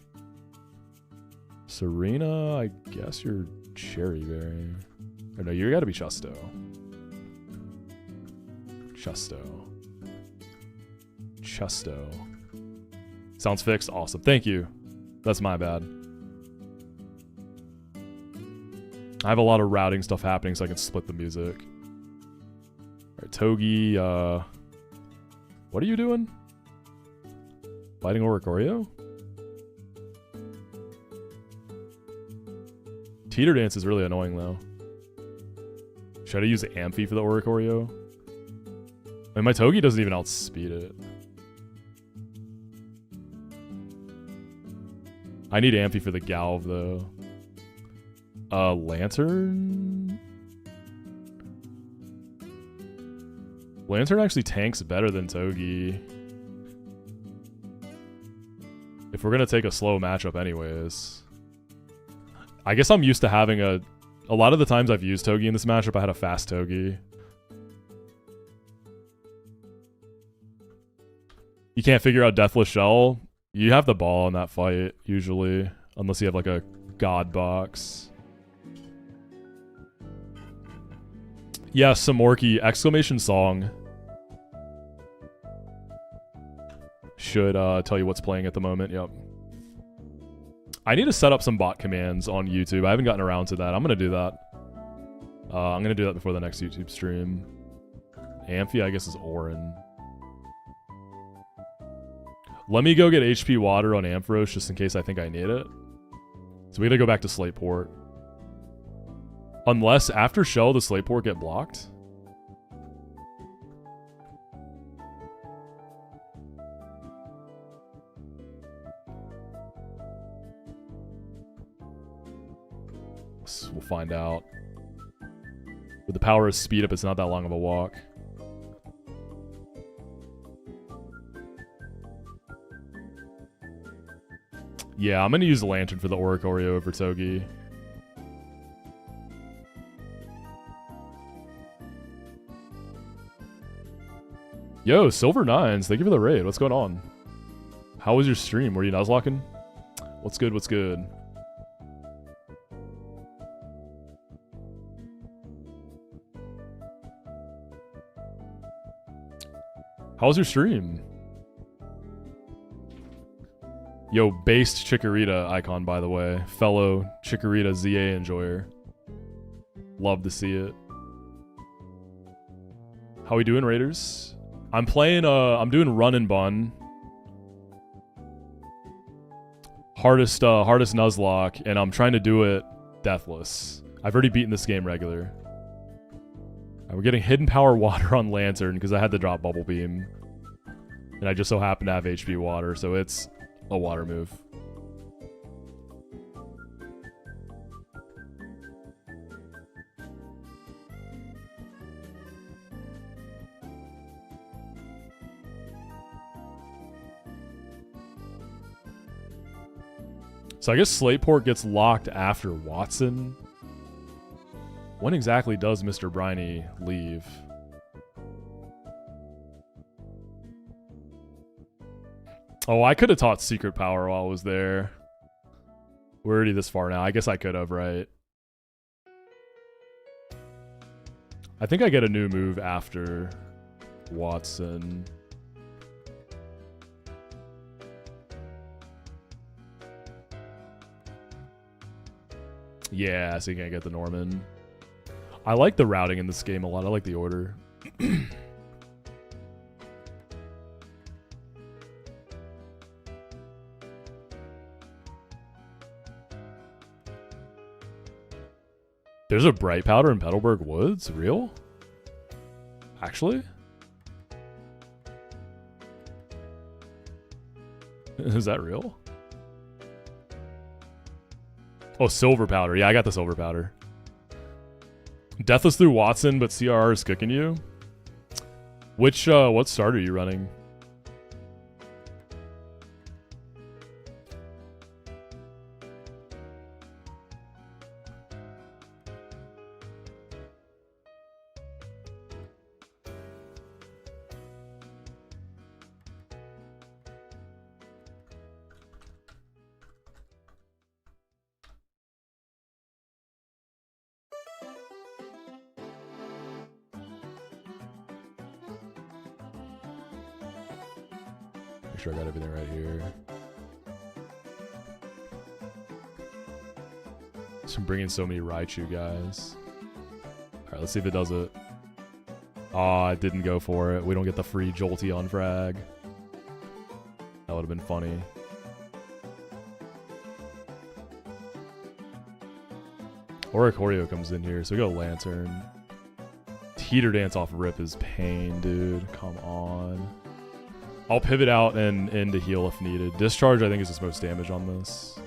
Serena, I guess you're Cherry Berry. Or no, you gotta be Chusto. Chusto. Chusto. Sounds fixed? Awesome. Thank you. That's my bad. I have a lot of routing stuff happening so I can split the music. Alright, Togi, what are you doing? Fighting Oricorio? Teeter Dance is really annoying though. Should I use Amphi for the Oricorio? I mean, my Togi doesn't even outspeed it. I need Amphi for the Galv, though. Lantern? Lantern actually tanks better than Togi. If we're gonna take a slow matchup anyways. I guess I'm used to having a lot of the times I've used Togi in this matchup, I had a fast Togi. You can't figure out Deathless Shell? You have the ball in that fight, usually. Unless you have like a God box. Yeah, Samorki, exclamation song. Should tell you what's playing at the moment, yep. I need to set up some bot commands on YouTube. I haven't gotten around to that. I'm going to do that. I'm going to do that before the next YouTube stream. Amphi, I guess, is Orin. Let me go get HP water on Ampharos just in case I think I need it. So we got to go back to Slateport. Unless after Shell, does Slateport get blocked? We'll find out. With the power of speed up, it's not that long of a walk. Yeah, I'm going to use the Lantern for the Oricorio over Togi. Yo, Silver Nines, thank you for the raid. What's going on? How was your stream? Were you Nuzlocking? What's good, what's good? How was your stream? Yo, based Chikorita icon, by the way. Fellow Chikorita ZA enjoyer. Love to see it. How we doing, Raiders? I'm playing, I'm doing Run and Bun. Hardest Nuzlocke, and I'm trying to do it deathless. I've already beaten this game regular. We're getting Hidden Power Water on Lantern because I had to drop Bubble Beam. And I just so happen to have HP Water, so it's a water move. So I guess Slateport gets locked after Watson. When exactly does Mr. Briny leave? Oh, I could have taught Secret Power while I was there. We're already this far now. I guess I could have, right? I think I get a new move after Watson. Yeah, so you can't get the Norman. I like the routing in this game a lot. I like the order. There's a Bright Powder in Petalburg Woods? Real? Actually? Is that real? Oh, Silver Powder. Yeah, I got the Silver Powder. Deathless through Watson, but CRR is cooking you. Which, what start are you running? Make sure I got everything right here. I'm bringing so many Raichu guys. Alright, let's see if it does it. Aw, it didn't go for it. We don't get the free Jolty on frag. That would have been funny. Oricorio comes in here, so we go Lantern. Heater Dance off Rip is pain, dude. Come on. I'll pivot out and in to heal if needed. Discharge, I think, is just most damage on this.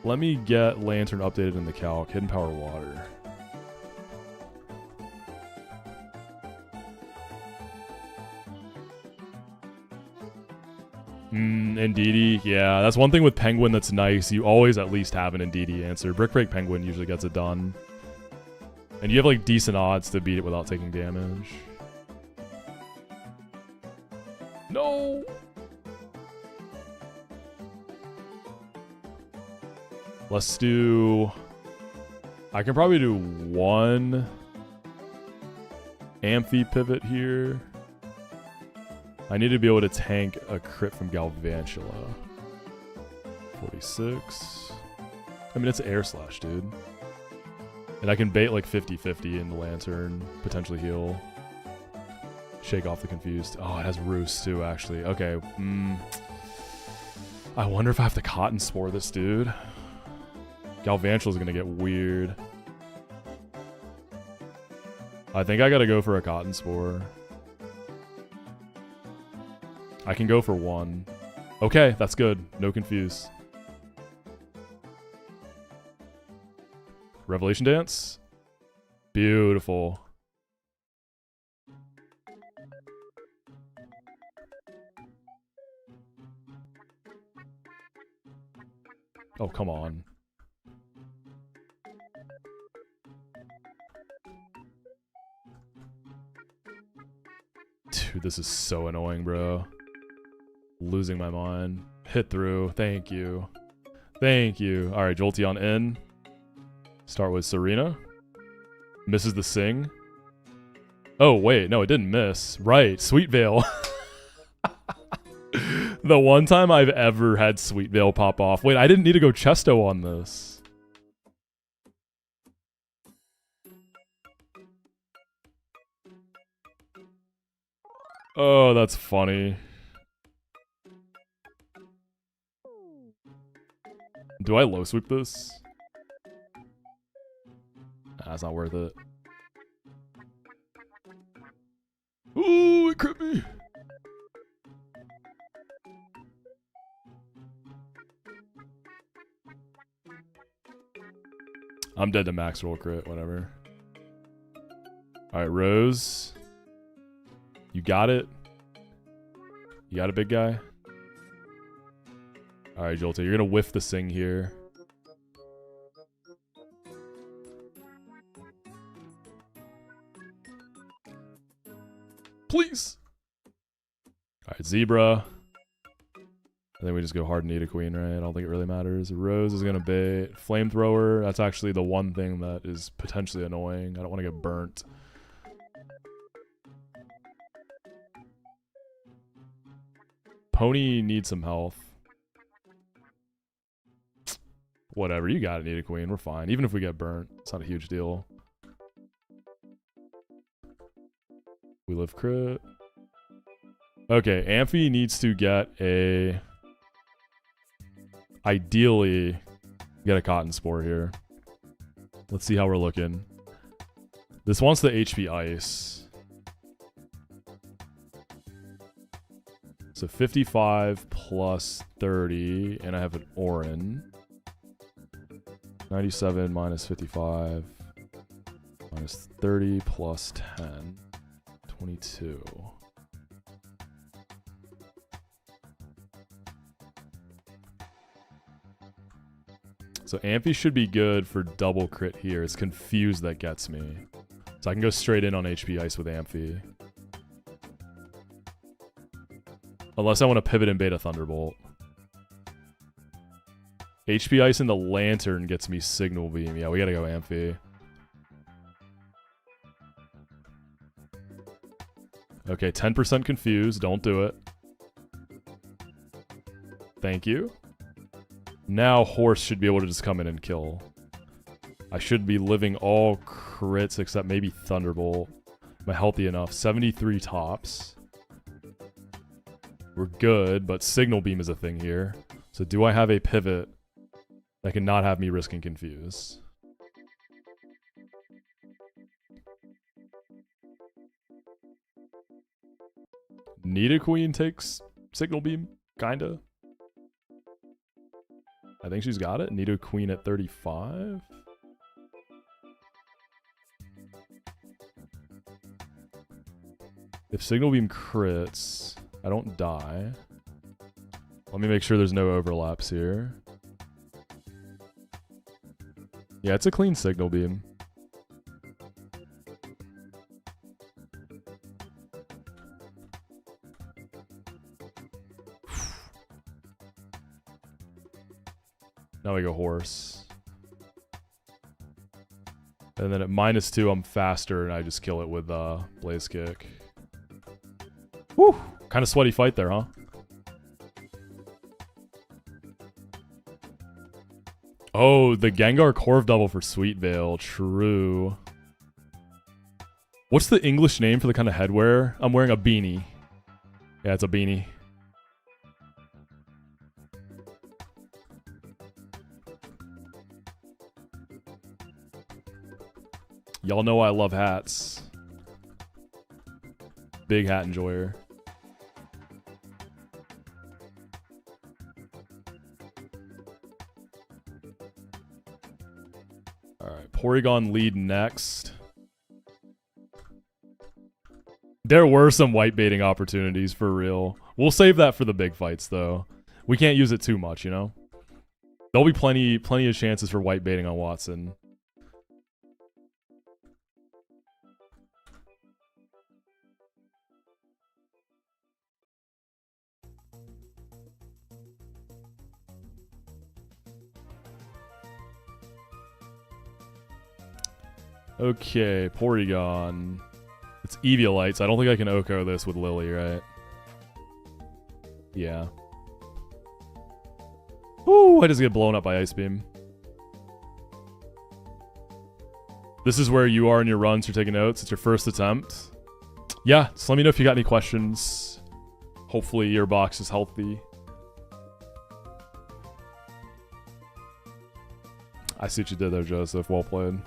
Let me get Lantern updated in the calc. Hidden Power Water. Indeedee. Yeah, that's one thing with Penguin that's nice. You always at least have an Indeedee answer. Brick Break Penguin usually gets it done. And you have like decent odds to beat it without taking damage. No! Let's do... I can probably do one Amphi pivot here. I need to be able to tank a crit from Galvantula. 46. I mean, it's Air Slash, dude. And I can bait like 50-50 in the Lantern, potentially heal. Shake off the Confused. Oh, it has Roost too, actually. Okay. I wonder if I have to Cotton Spore this dude. Galvantula's gonna get weird. I think I gotta go for a Cotton Spore. I can go for one. Okay, that's good. No Confuse. Revelation Dance. Beautiful. Oh, come on. Dude, this is so annoying, bro. Losing my mind. Hit through. Thank you. Thank you. Alright, Jolteon in. Start with Serena. Misses the Sing. Oh, wait. No, it didn't miss. Right. Sweet Veil. The one time I've ever had Sweet Veil pop off. Wait, I didn't need to go Chesto on this. Oh, that's funny. Do I low sweep this? Nah, it's not worth it. Ooh, it crit me. I'm dead to max roll crit, whatever. Alright, Rose. You got it. You got a big guy. Alright, Jolte, you're gonna whiff the Sing here. Please! Alright, Zebra. I think we just go hard Nidoqueen, right? I don't think it really matters. Rose is gonna bait. Flamethrower, that's actually the one thing that is potentially annoying. I don't want to get burnt. Pony needs some health. Whatever, you got it, Nidoqueen. We're fine. Even if we get burnt, it's not a huge deal. We live crit. Okay, Amphi needs to get a... Ideally, get a Cotton Spore here. Let's see how we're looking. This wants the HP Ice. So 55 plus 30, and I have an Orin. 97 minus 55 minus 30 plus 10. 22. So Amphi should be good for double crit here. It's Confused that gets me. So I can go straight in on HP Ice with Amphi. Unless I want to pivot and beta Thunderbolt. HP Ice in the Lantern gets me Signal Beam. Yeah, we gotta go Amphi. Okay, 10% Confused. Don't do it. Thank you. Now Horse should be able to just come in and kill. I should be living all crits except maybe Thunderbolt. Am I healthy enough? 73 tops. We're good, but Signal Beam is a thing here. So do I have a pivot that can not have me risking Confuse? Nidoqueen takes Signal Beam, kinda. I think she's got it. Nidoqueen at 35. If Signal Beam crits, I don't die. Let me make sure there's no overlaps here. Yeah, it's a clean Signal Beam. Now we go Horse. And then at -2, I'm faster, and I just kill it with Blaze Kick. Whew! Kind of sweaty fight there, huh? Oh, the Gengar Corv double for Sweet Veil. True. What's the English name for the kind of headwear? I'm wearing a beanie. Yeah, it's a beanie. Y'all know I love hats. Big hat enjoyer. Alright, Porygon lead next. There were some white baiting opportunities for real. We'll save that for the big fights though. We can't use it too much, you know? There'll be plenty of chances for white baiting on Watson. Okay, Porygon. It's Eviolite, so I don't think I can Oko this with Lily, right? Yeah. Ooh, I just get blown up by Ice Beam. This is where you are in your runs. You're taking notes. It's your first attempt. Yeah, just let me know if you got any questions. Hopefully your box is healthy. I see what you did there, Joseph. Well played.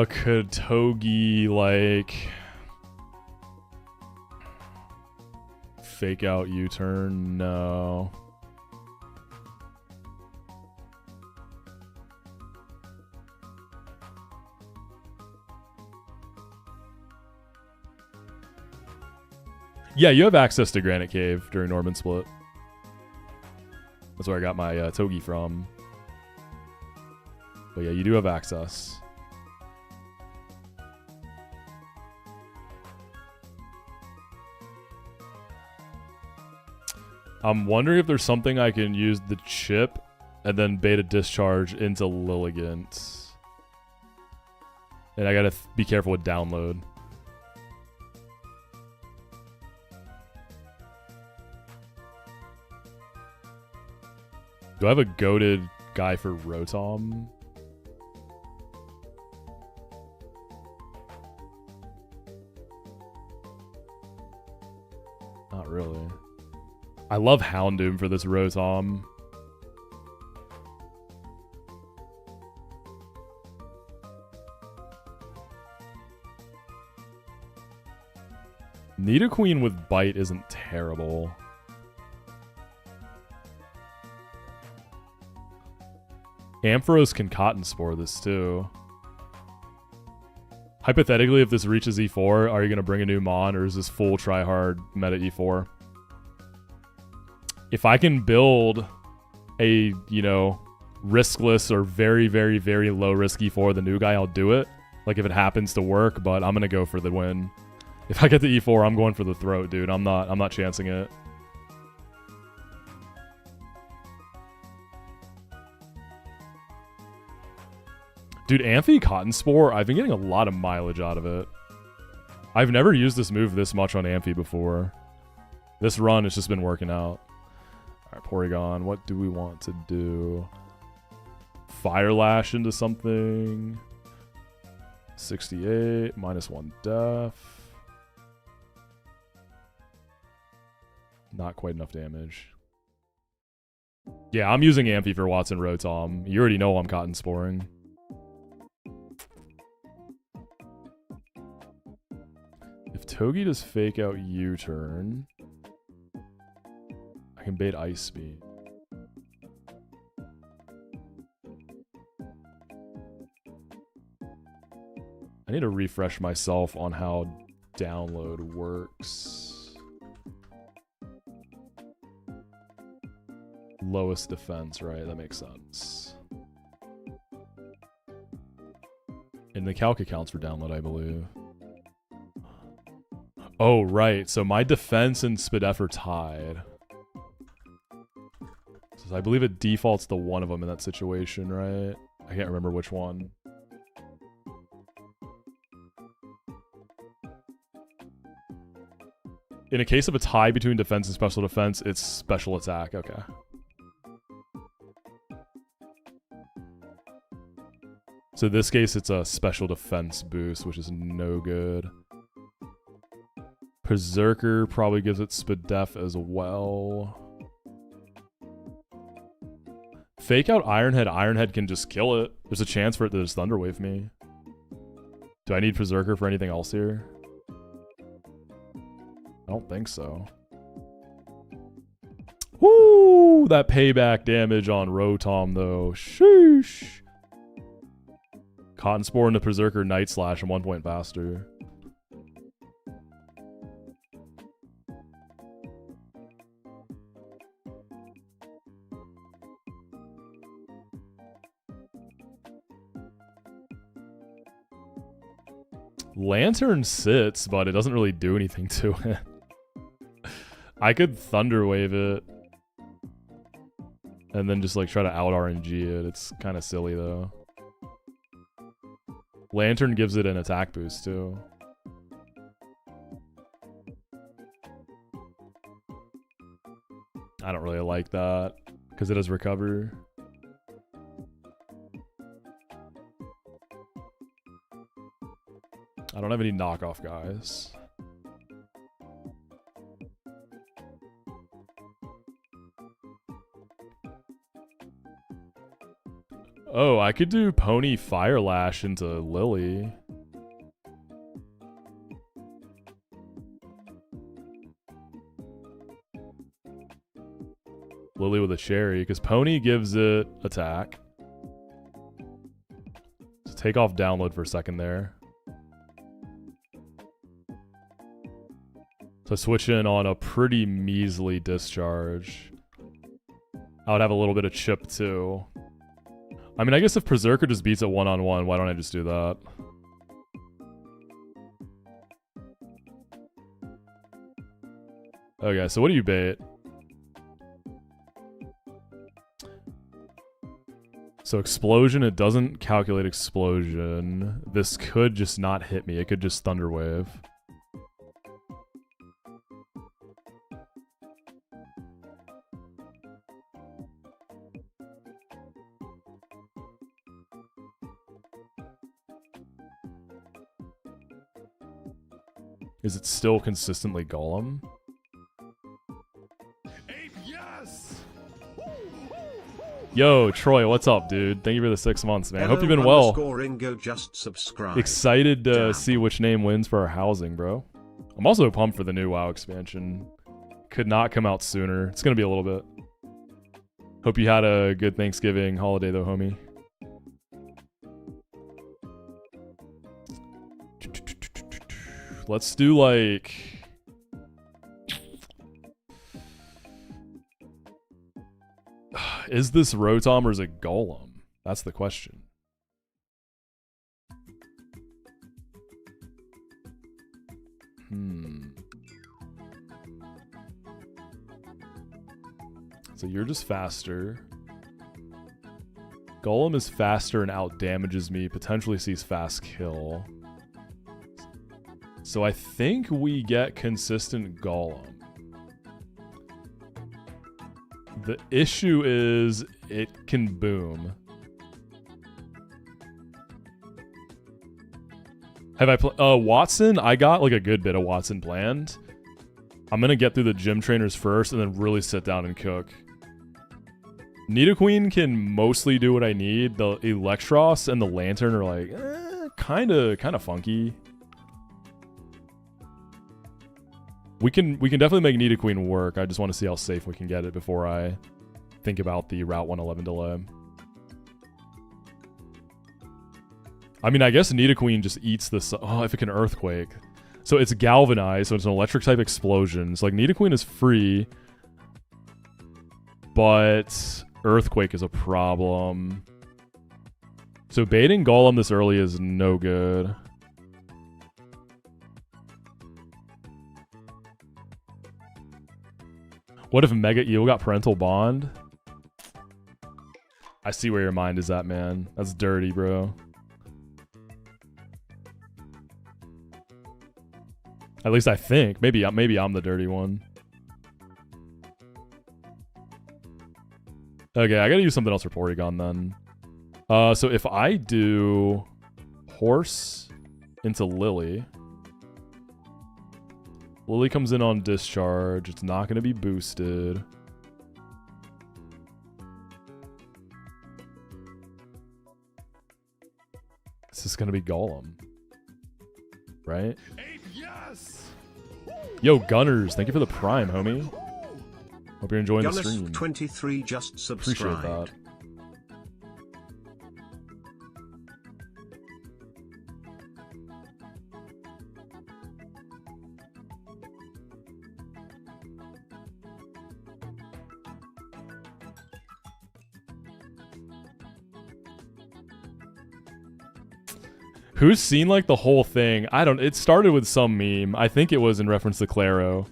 Could Togi, like, fake out U-turn? No. Yeah, you have access to Granite Cave during Norman Split. That's where I got my Togi from. But yeah, you do have access. I'm wondering if there's something I can use the chip and then beta discharge into Lilligant. And I gotta be careful with download. Do I have a goated guy for Rotom? Not really. I love Houndoom for this Rotom. Nidoqueen with Bite isn't terrible. Ampharos can Cotton Spore this too. Hypothetically, if this reaches E4, are you going to bring a new Mon, or is this full try-hard meta E4? If I can build a, you know, riskless or very, very, very low risk E4, the new guy, I'll do it. Like if it happens to work, but I'm going to go for the win. If I get the E4, I'm going for the throat, dude. I'm not chancing it. Dude, Amphi Cotton Spore, I've been getting a lot of mileage out of it. I've never used this move this much on Amphi before. This run has just been working out. Alright, Porygon, what do we want to do? Fire Lash into something. 68, -1 def. Not quite enough damage. Yeah, I'm using Amphi for Watson Rotom. You already know I'm Cotton Sporing. If Togi does fake out U-turn, I can bait Ice Beam. I need to refresh myself on how download works. Lowest defense, right? That makes sense. And the calc accounts for download, I believe. Oh, right. So my defense and Spadef are tied. So I believe it defaults to one of them in that situation, right? I can't remember which one. In a case of a tie between defense and special defense, it's special attack. Okay. So in this case, it's a special defense boost, which is no good. Berserker probably gives it Spadef as well. Fake out Ironhead. Ironhead can just kill it. There's a chance for it to just Thunderwave me. Do I need Berserker for anything else here? I don't think so. Woo! That payback damage on Rotom, though. Sheesh. Cotton Spore into Berserker Night Slash and 1 point faster. Lantern sits, but it doesn't really do anything to it. I could Thunder Wave it. And then just like try to out RNG it. It's kind of silly though. Lantern gives it an attack boost too. I don't really like that because it has recover. I don't have any knockoff guys. Oh, I could do Pony Fire Lash into Lily. Lily with a Cherry, because Pony gives it attack. So take off download for a second there. So switch in on a pretty measly Discharge. I would have a little bit of chip too. I mean, I guess if Berserker just beats it one-on-one, why don't I just do that? Okay, so what do you bait? So Explosion, it doesn't calculate Explosion. This could just not hit me. It could just Thunder Wave. Is it still consistently Golem? Yes! Yo, Troy, what's up, dude? Thank you for the 6 months, man. Hello, Hope you've been well. Ringo, just subscribe. Excited to see which name wins for our housing, bro. I'm also pumped for the new WoW expansion. Could not come out sooner. It's gonna be a little bit. Hope you had a good Thanksgiving holiday, though, homie. Let's do like... Is this Rotom or is it Golem? That's the question. So you're just faster. Golem is faster and out damages me, potentially sees fast kill. So I think we get consistent Golem. The issue is it can boom. Have I Watson? I got like a good bit of Watson planned. I'm gonna get through the gym trainers first and then really sit down and cook. Nidoqueen can mostly do what I need. The Electros and the Lantern are like kind of funky. We can definitely make Nidoqueen work. I just want to see how safe we can get it before I think about the Route 111 delay. I mean, I guess Nidoqueen just eats this. Oh, if it can Earthquake. So it's Galvanized, so it's an electric type explosion. So like Nidoqueen is free, but Earthquake is a problem. So baiting Golem this early is no good. What if Mega Eel got Parental Bond? I see where your mind is at, man. That's dirty, bro. At least I think. Maybe I'm the dirty one. Okay, I gotta use something else for Porygon then. So if I do Horse into Lily. Lily comes in on Discharge. It's not gonna be boosted. This is gonna be Golem. Right? Yes. Yo, Gunners, thank you for the Prime, homie. Hope you're enjoying the stream. 23 just subscribed. Appreciate that. Who's seen like the whole thing? It started with some meme. I think it was in reference to Claro.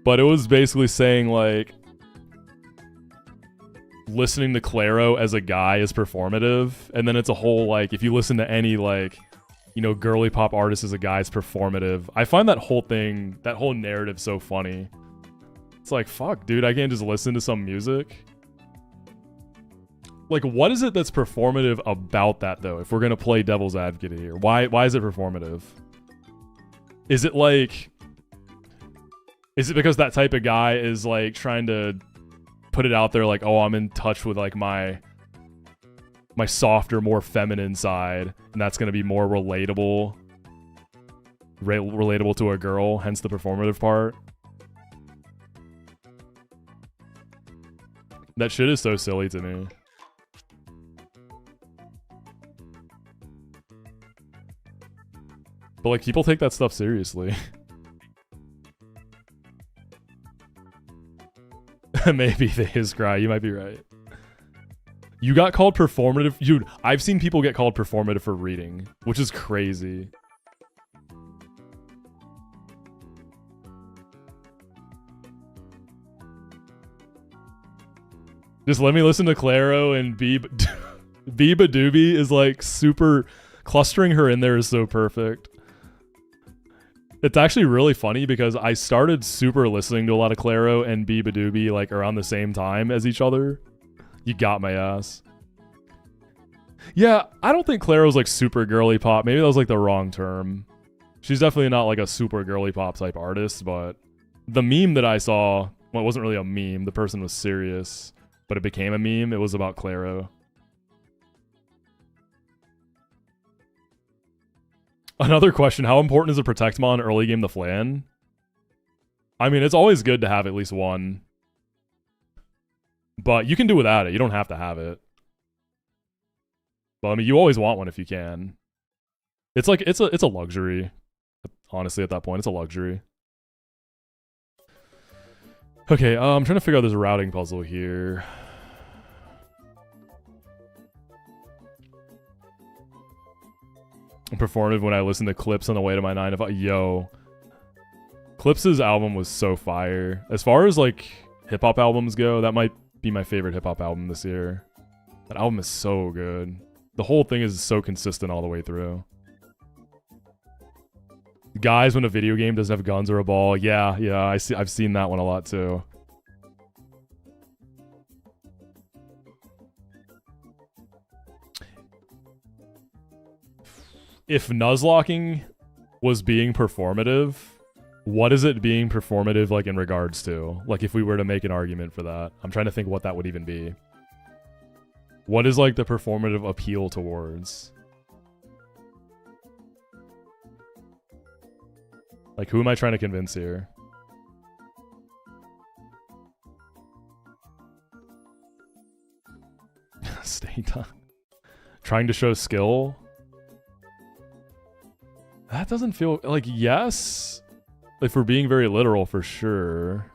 But it was basically saying like listening to Claro as a guy is performative. And then it's a whole like if you listen to any like, you know, girly pop artist as a guy, it's performative. I find that whole thing, that whole narrative so funny. It's like, fuck, dude, I can't just listen to some music. Like, what is it that's performative about that, though, if we're going to play devil's advocate here? Why is it performative? Is it, like... Is it because that type of guy is, like, trying to put it out there, like, oh, I'm in touch with, like, my softer, more feminine side, and that's going to be more relatable? Relatable to a girl, hence the performative part? That shit is so silly to me. But, like, people take that stuff seriously. Maybe they is cry. You might be right. You got called performative? Dude, I've seen people get called performative for reading, which is crazy. Just let me listen to Claro and Biba Doobie is, like, super... Clustering her in there is so perfect. It's actually really funny because I started super listening to a lot of Claro and Biba Doobie like around the same time as each other. You got my ass. Yeah, I don't think Claro's like super girly pop. Maybe that was like the wrong term. She's definitely not like a super girly pop type artist, but the meme that I saw, well, it wasn't really a meme. The person was serious, but it became a meme. It was about Claro. Another question, how important is a Protectmon early game to Flan? I mean, it's always good to have at least one. But you can do without it. You don't have to have it. But I mean, you always want one if you can. It's like, it's a luxury. Honestly, at that point, it's a luxury. Okay, I'm trying to figure out this routing puzzle here. Performative when I listen to Clips on the way to my 9 to 5. Yo. Clips' album was so fire. As far as like hip-hop albums go, that might be my favorite hip-hop album this year. That album is so good. The whole thing is so consistent all the way through. Guys, when a video game doesn't have guns or a ball. Yeah, I've seen that one a lot too. If Nuzlocking was being performative, what is it being performative like in regards to? Like if we were to make an argument for that. I'm trying to think what that would even be. What is like the performative appeal towards? Like who am I trying to convince here? Stay done. Trying to show skill? That doesn't feel like, yes, if we're being very literal for sure.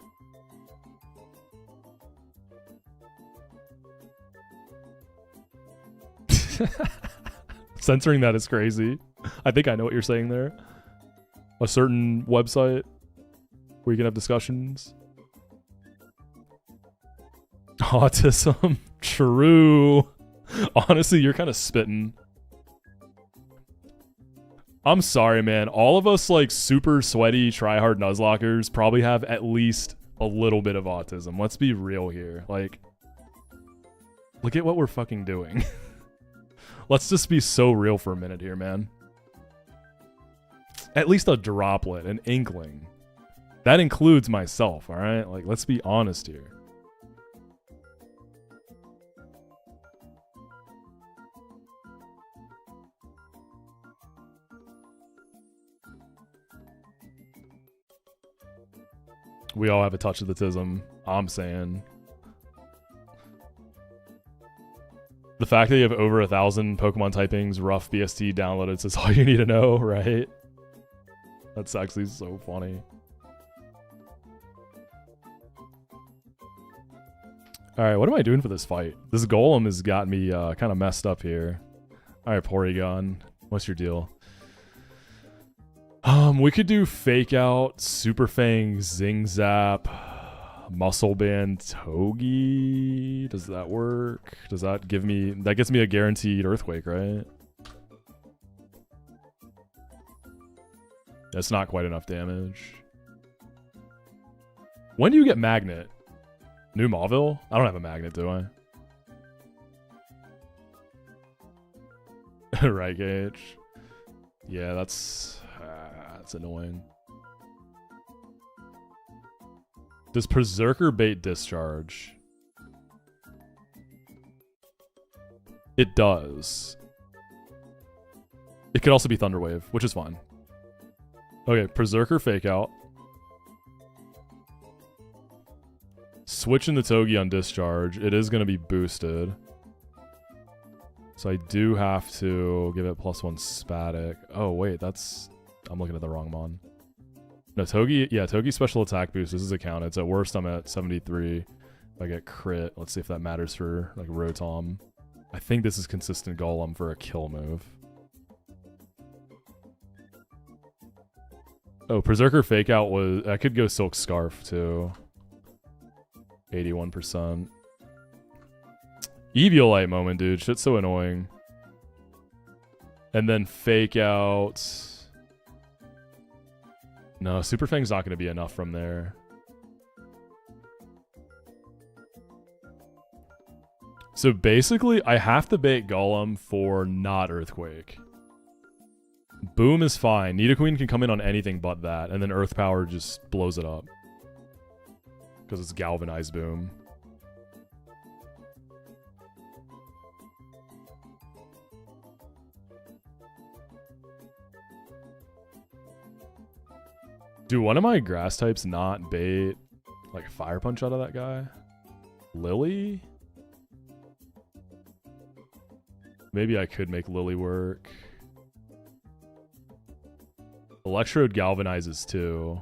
Censoring that is crazy. I think I know what you're saying there. A certain website where you can have discussions. Autism. True. Honestly, you're kind of spitting. I'm sorry, man. All of us, like, super sweaty, try-hard Nuzlockers probably have at least a little bit of autism. Let's be real here. Like, look at what we're fucking doing. Let's just be so real for a minute here, man. At least a droplet, an inkling. That includes myself, alright? Like, let's be honest here. We all have a touch of the tism, I'm saying. The fact that you have over 1,000 Pokemon typings, rough BST downloaded is all you need to know, right? That's actually so funny. Alright, what am I doing for this fight? This golem has got me kind of messed up here. Alright, Porygon, what's your deal? We could do Fake Out, Super Fang, Zing Zap, Muscle Band, Togi. Does that work? Does that give me... That gets me a guaranteed Earthquake, right? That's not quite enough damage. When do you get Magnet? New Mauville? I don't have a Magnet, do I? Right, Gage. Yeah, that's annoying. Does Berserker bait Discharge? It does. It could also be Thunderwave, which is fine. Okay, Berserker Fake Out. Switching the Togi on Discharge. It is going to be boosted. So I do have to give it +1 Spatic. Oh, wait, that's... I'm looking at the wrong mon. No, Togi... Yeah, Togi special attack boost. This is a count. It's at worst, I'm at 73. If I get crit, let's see if that matters for, like, Rotom. I think this is consistent Golem for a kill move. Oh, Berserker Fake Out was... I could go Silk Scarf, too. 81%. Eviolite moment, dude. Shit's so annoying. And then Fake Out... No, Super Fang's not going to be enough from there. So basically, I have to bait Golem for not Earthquake. Boom is fine. Nidoqueen can come in on anything but that, and then Earth Power just blows it up. Because it's Galvanized Boom. Do one of my grass types not bait like a Fire Punch out of that guy? Lily? Maybe I could make Lily work. Electrode galvanizes too.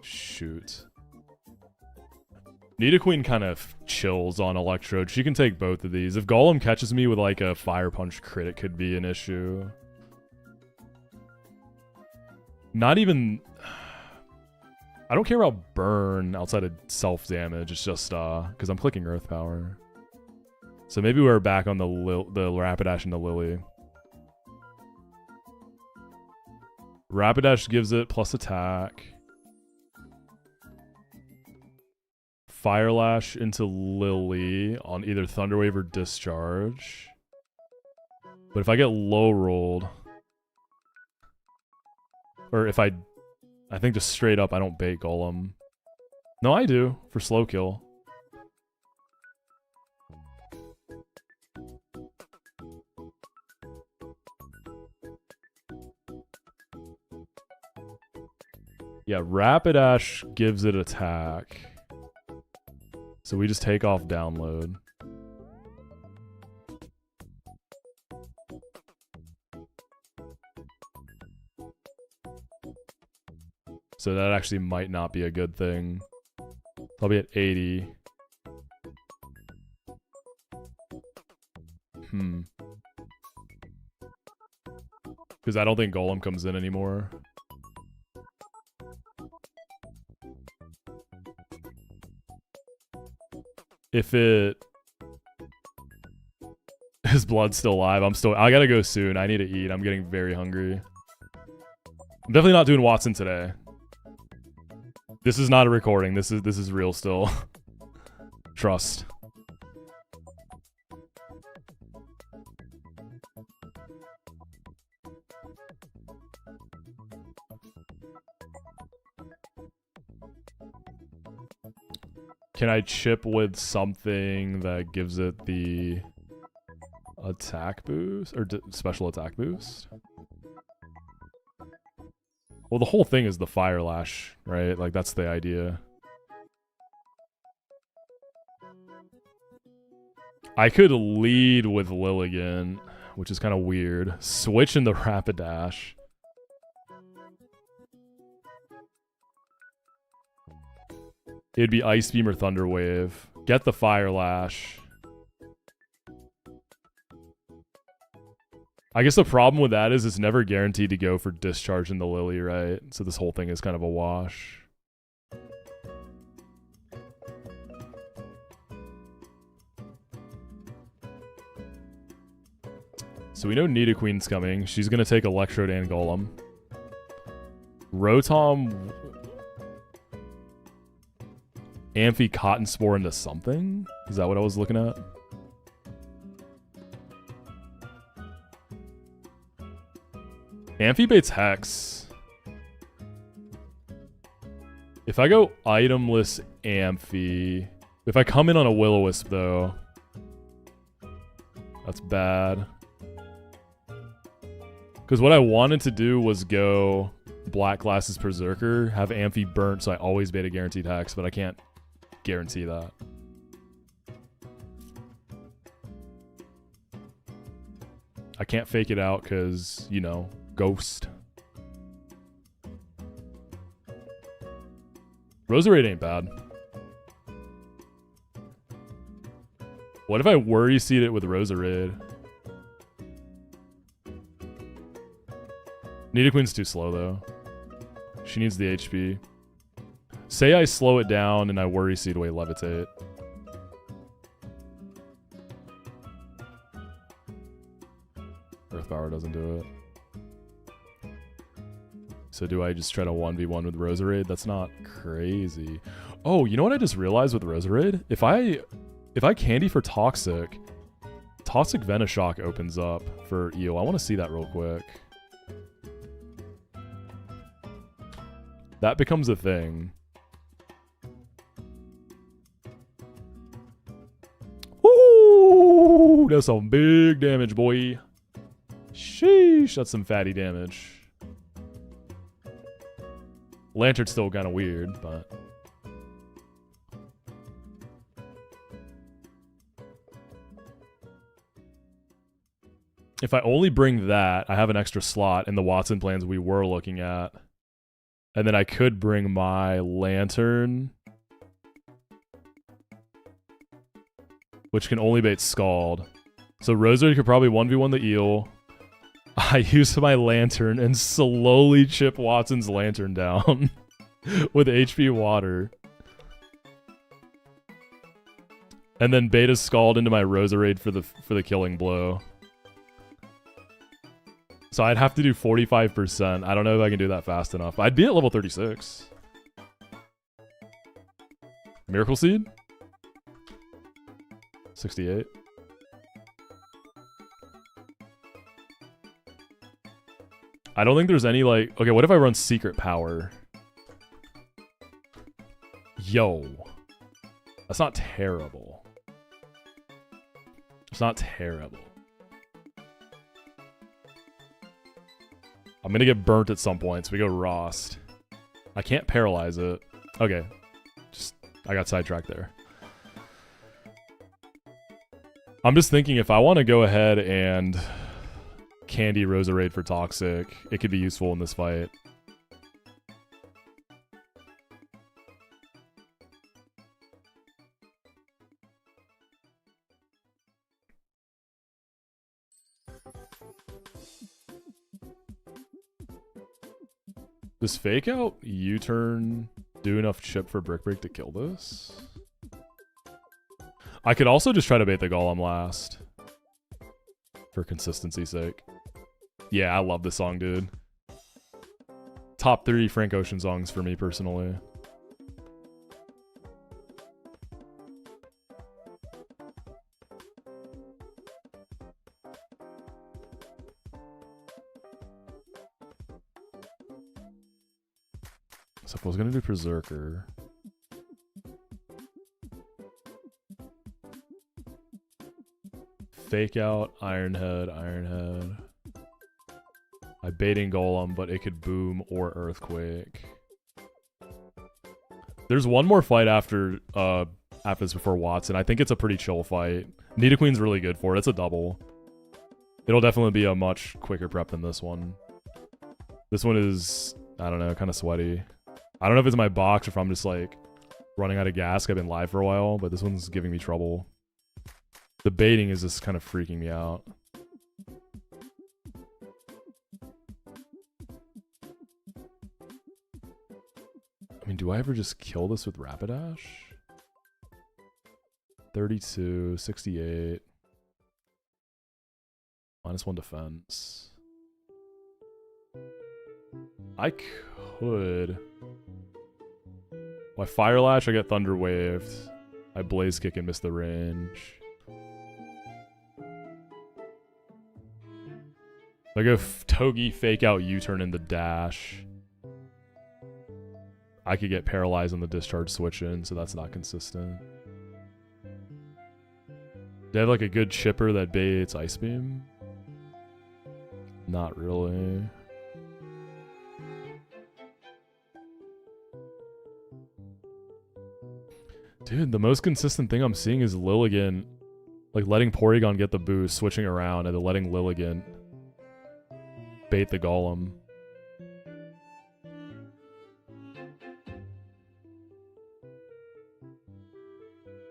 Shoot. Nidoqueen kind of chills on Electrode. She can take both of these. If Golem catches me with like a Fire Punch crit, it could be an issue. Not even... I don't care about burn outside of self-damage. It's just, because I'm clicking Earth Power. So maybe we're back on the Rapidash and the Lily. Rapidash gives it plus attack. Fire Lash into Lily on either Thunderwave or Discharge. But if I get low rolled... Or if I think just straight up I don't bait Golem. No, I do, for slow kill. Yeah, Rapidash gives it attack. So we just take off download. So that actually might not be a good thing. I'll be at 80. Because I don't think Golem comes in anymore. If it... His blood's still alive. I gotta go soon. I need to eat. I'm getting very hungry. I'm definitely not doing Watson today. This is not a recording. This is real still. Trust. Can I chip with something that gives it the attack boost or special attack boost? Well, the whole thing is the fire lash, right? Like that's the idea. I could lead with Lilligant, which is kind of weird. Switch in the Rapidash. It'd be Ice Beam or Thunder Wave. Get the Fire Lash. I guess the problem with that is it's never guaranteed to go for Discharge in the Lily, right? So this whole thing is kind of a wash. So we know Nidoqueen's coming. She's going to take Electrode and Golem. Rotom... Amphi Cotton Spore into something? Is that what I was looking at? Amphi baits Hex. If I go itemless Amphi... If I come in on a Will-O-Wisp though... That's bad. Because what I wanted to do was go Black Glasses Berserker, have Amphi burnt so I always bait a guaranteed Hex, but I can't guarantee that. I can't fake it out because, you know, ghost. Roserade ain't bad. What if I Worry Seed it with Roserade? Nidoqueen's too slow though. She needs the HP. Say I slow it down and I Worry Seed away Levitate. Earth Power doesn't do it. So do I just try to 1v1 with Roserade? That's not crazy. Oh, you know what I just realized with Roserade? If I candy for Toxic Venoshock opens up for Eel. I want to see that real quick. That becomes a thing. Woo! That's some big damage, boy. Sheesh, that's some fatty damage. Lantern's still kind of weird, but... If I only bring that, I have an extra slot in the Watson plans we were looking at. And then I could bring my Lantern, which can only bait Scald. So Roserade could probably 1v1 the Eel. I use my Lantern and slowly chip Watson's Lantern down with HP Water. And then beta Scald into my Roserade for the killing blow. So I'd have to do 45%. I don't know if I can do that fast enough. I'd be at level 36. Miracle Seed? 68. I don't think there's any like... Okay, what if I run Secret Power? Yo. That's not terrible. It's not terrible. I'm gonna get burnt at some point, so we go Rost. I can't paralyze it. Okay. I got sidetracked there. I'm just thinking if I want to go ahead and candy Roserade for Toxic, it could be useful in this fight. Does Fake Out U-turn do enough chip for Brick Break to kill this? I could also just try to bait the Golem last. For consistency's sake. Yeah, I love this song, dude. Top 3 Frank Ocean songs for me personally. So if I was gonna do Berserker. Fake out, Iron Head. I baiting Golem, but it could boom or Earthquake. There's one more fight after this before Watson. I think it's a pretty chill fight. Nidoqueen's really good for it. It's a double. It'll definitely be a much quicker prep than this one. This one is, I don't know, kind of sweaty. I don't know if it's my box or if I'm just like running out of gas. I've been live for a while, but this one's giving me trouble. The baiting is just kind of freaking me out. I mean, do I ever just kill this with Rapidash? 32, 68. -1 defense. I could. Well, I Fire Lash, I get Thunder Waved. I Blaze Kick and miss the range. I go Togi, Fake Out, U-turn in the dash. I could get paralyzed on the discharge switch in, so that's not consistent. Do I have like a good chipper that baits Ice Beam? Not really. Dude, the most consistent thing I'm seeing is Lilligant. Like letting Porygon get the boost, switching around, and then letting Lilligant bait the Golem.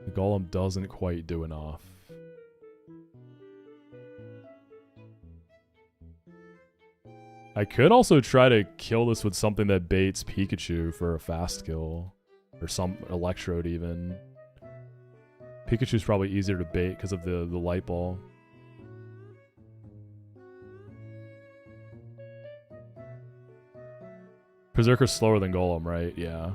The Golem doesn't quite do enough. I could also try to kill this with something that baits Pikachu for a fast kill. Or some Electrode even. Pikachu's probably easier to bait because of the Light Ball. Berserker's slower than Golem, right? Yeah.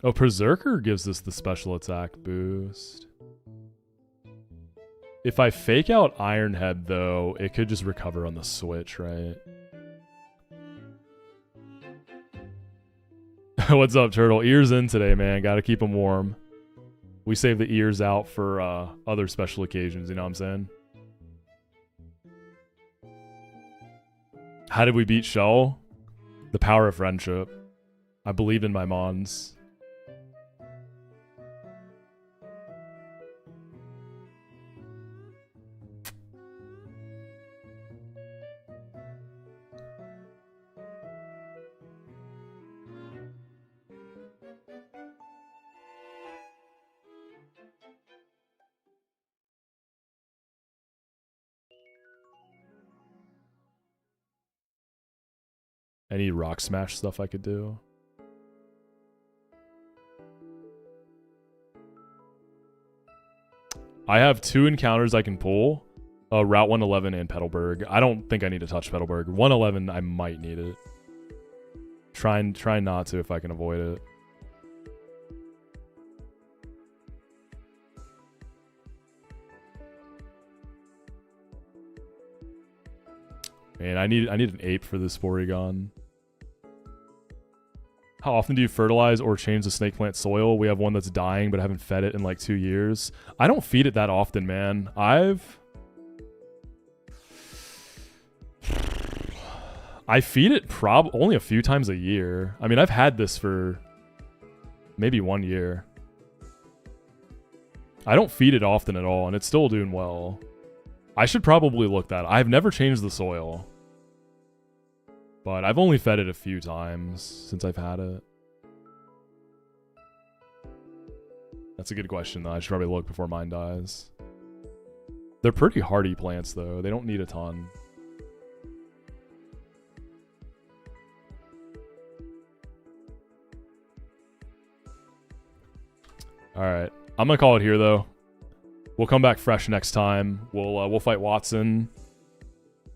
Oh, Berserker gives us the special attack boost. If I fake out Iron Head, though, it could just recover on the switch, right? What's up, Turtle? Ears in today, man. Gotta keep them warm. We save the ears out for other special occasions, you know what I'm saying? How did we beat Shell? The power of friendship. I believed in my mons. Any Rock Smash stuff I could do? I have 2 encounters I can pull. Route 111 and Petalburg. I don't think I need to touch Petalburg. 111, I might need it. Try not to if I can avoid it. Man, I need an ape for this Porygon. How often do you fertilize or change the snake plant soil? We have one that's dying, but I haven't fed it in like 2 years. I don't feed it that often, man. I feed it only a few times a year. I mean, I've had this for maybe 1 year. I don't feed it often at all, and it's still doing well. I should probably look that. I've never changed the soil. But I've only fed it a few times since I've had it. That's a good question, though. I should probably look before mine dies. They're pretty hardy plants, though. They don't need a ton. All right. I'm going to call it here, though. We'll come back fresh next time. We'll fight Watson.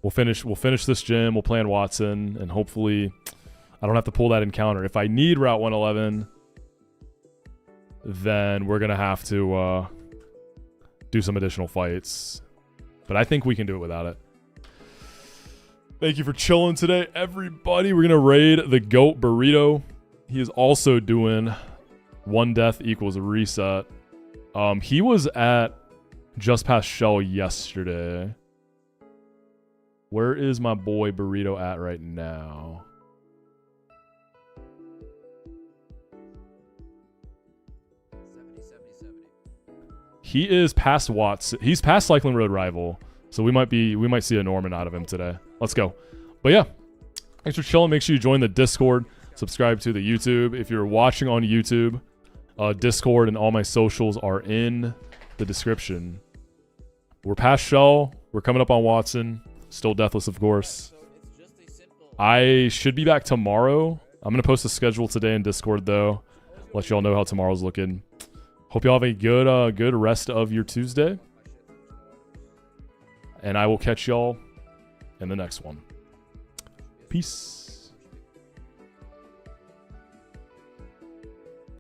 We'll finish this gym. We'll plan Watson, and hopefully I don't have to pull that encounter. If I need Route 111, then we're gonna have to do some additional fights. But I think we can do it without it. Thank you for chilling today, everybody. We're gonna raid the GOAT Burrito. He is also doing 1 death equals a reset. He was at just past Shell yesterday. Where is my boy Burrito at right now? He is past Watts. He's past Cycling Road Rival. So we might see a Norman out of him today. Let's go. But yeah, thanks for chilling. Make sure you join the Discord. Subscribe to the YouTube. If you're watching on YouTube, Discord and all my socials are in the description. We're past Shell. We're coming up on Watson. Still deathless, of course. I should be back tomorrow. I'm going to post a schedule today in Discord, though. Let y'all know how tomorrow's looking. Hope y'all have a good rest of your Tuesday. And I will catch y'all in the next one. Peace.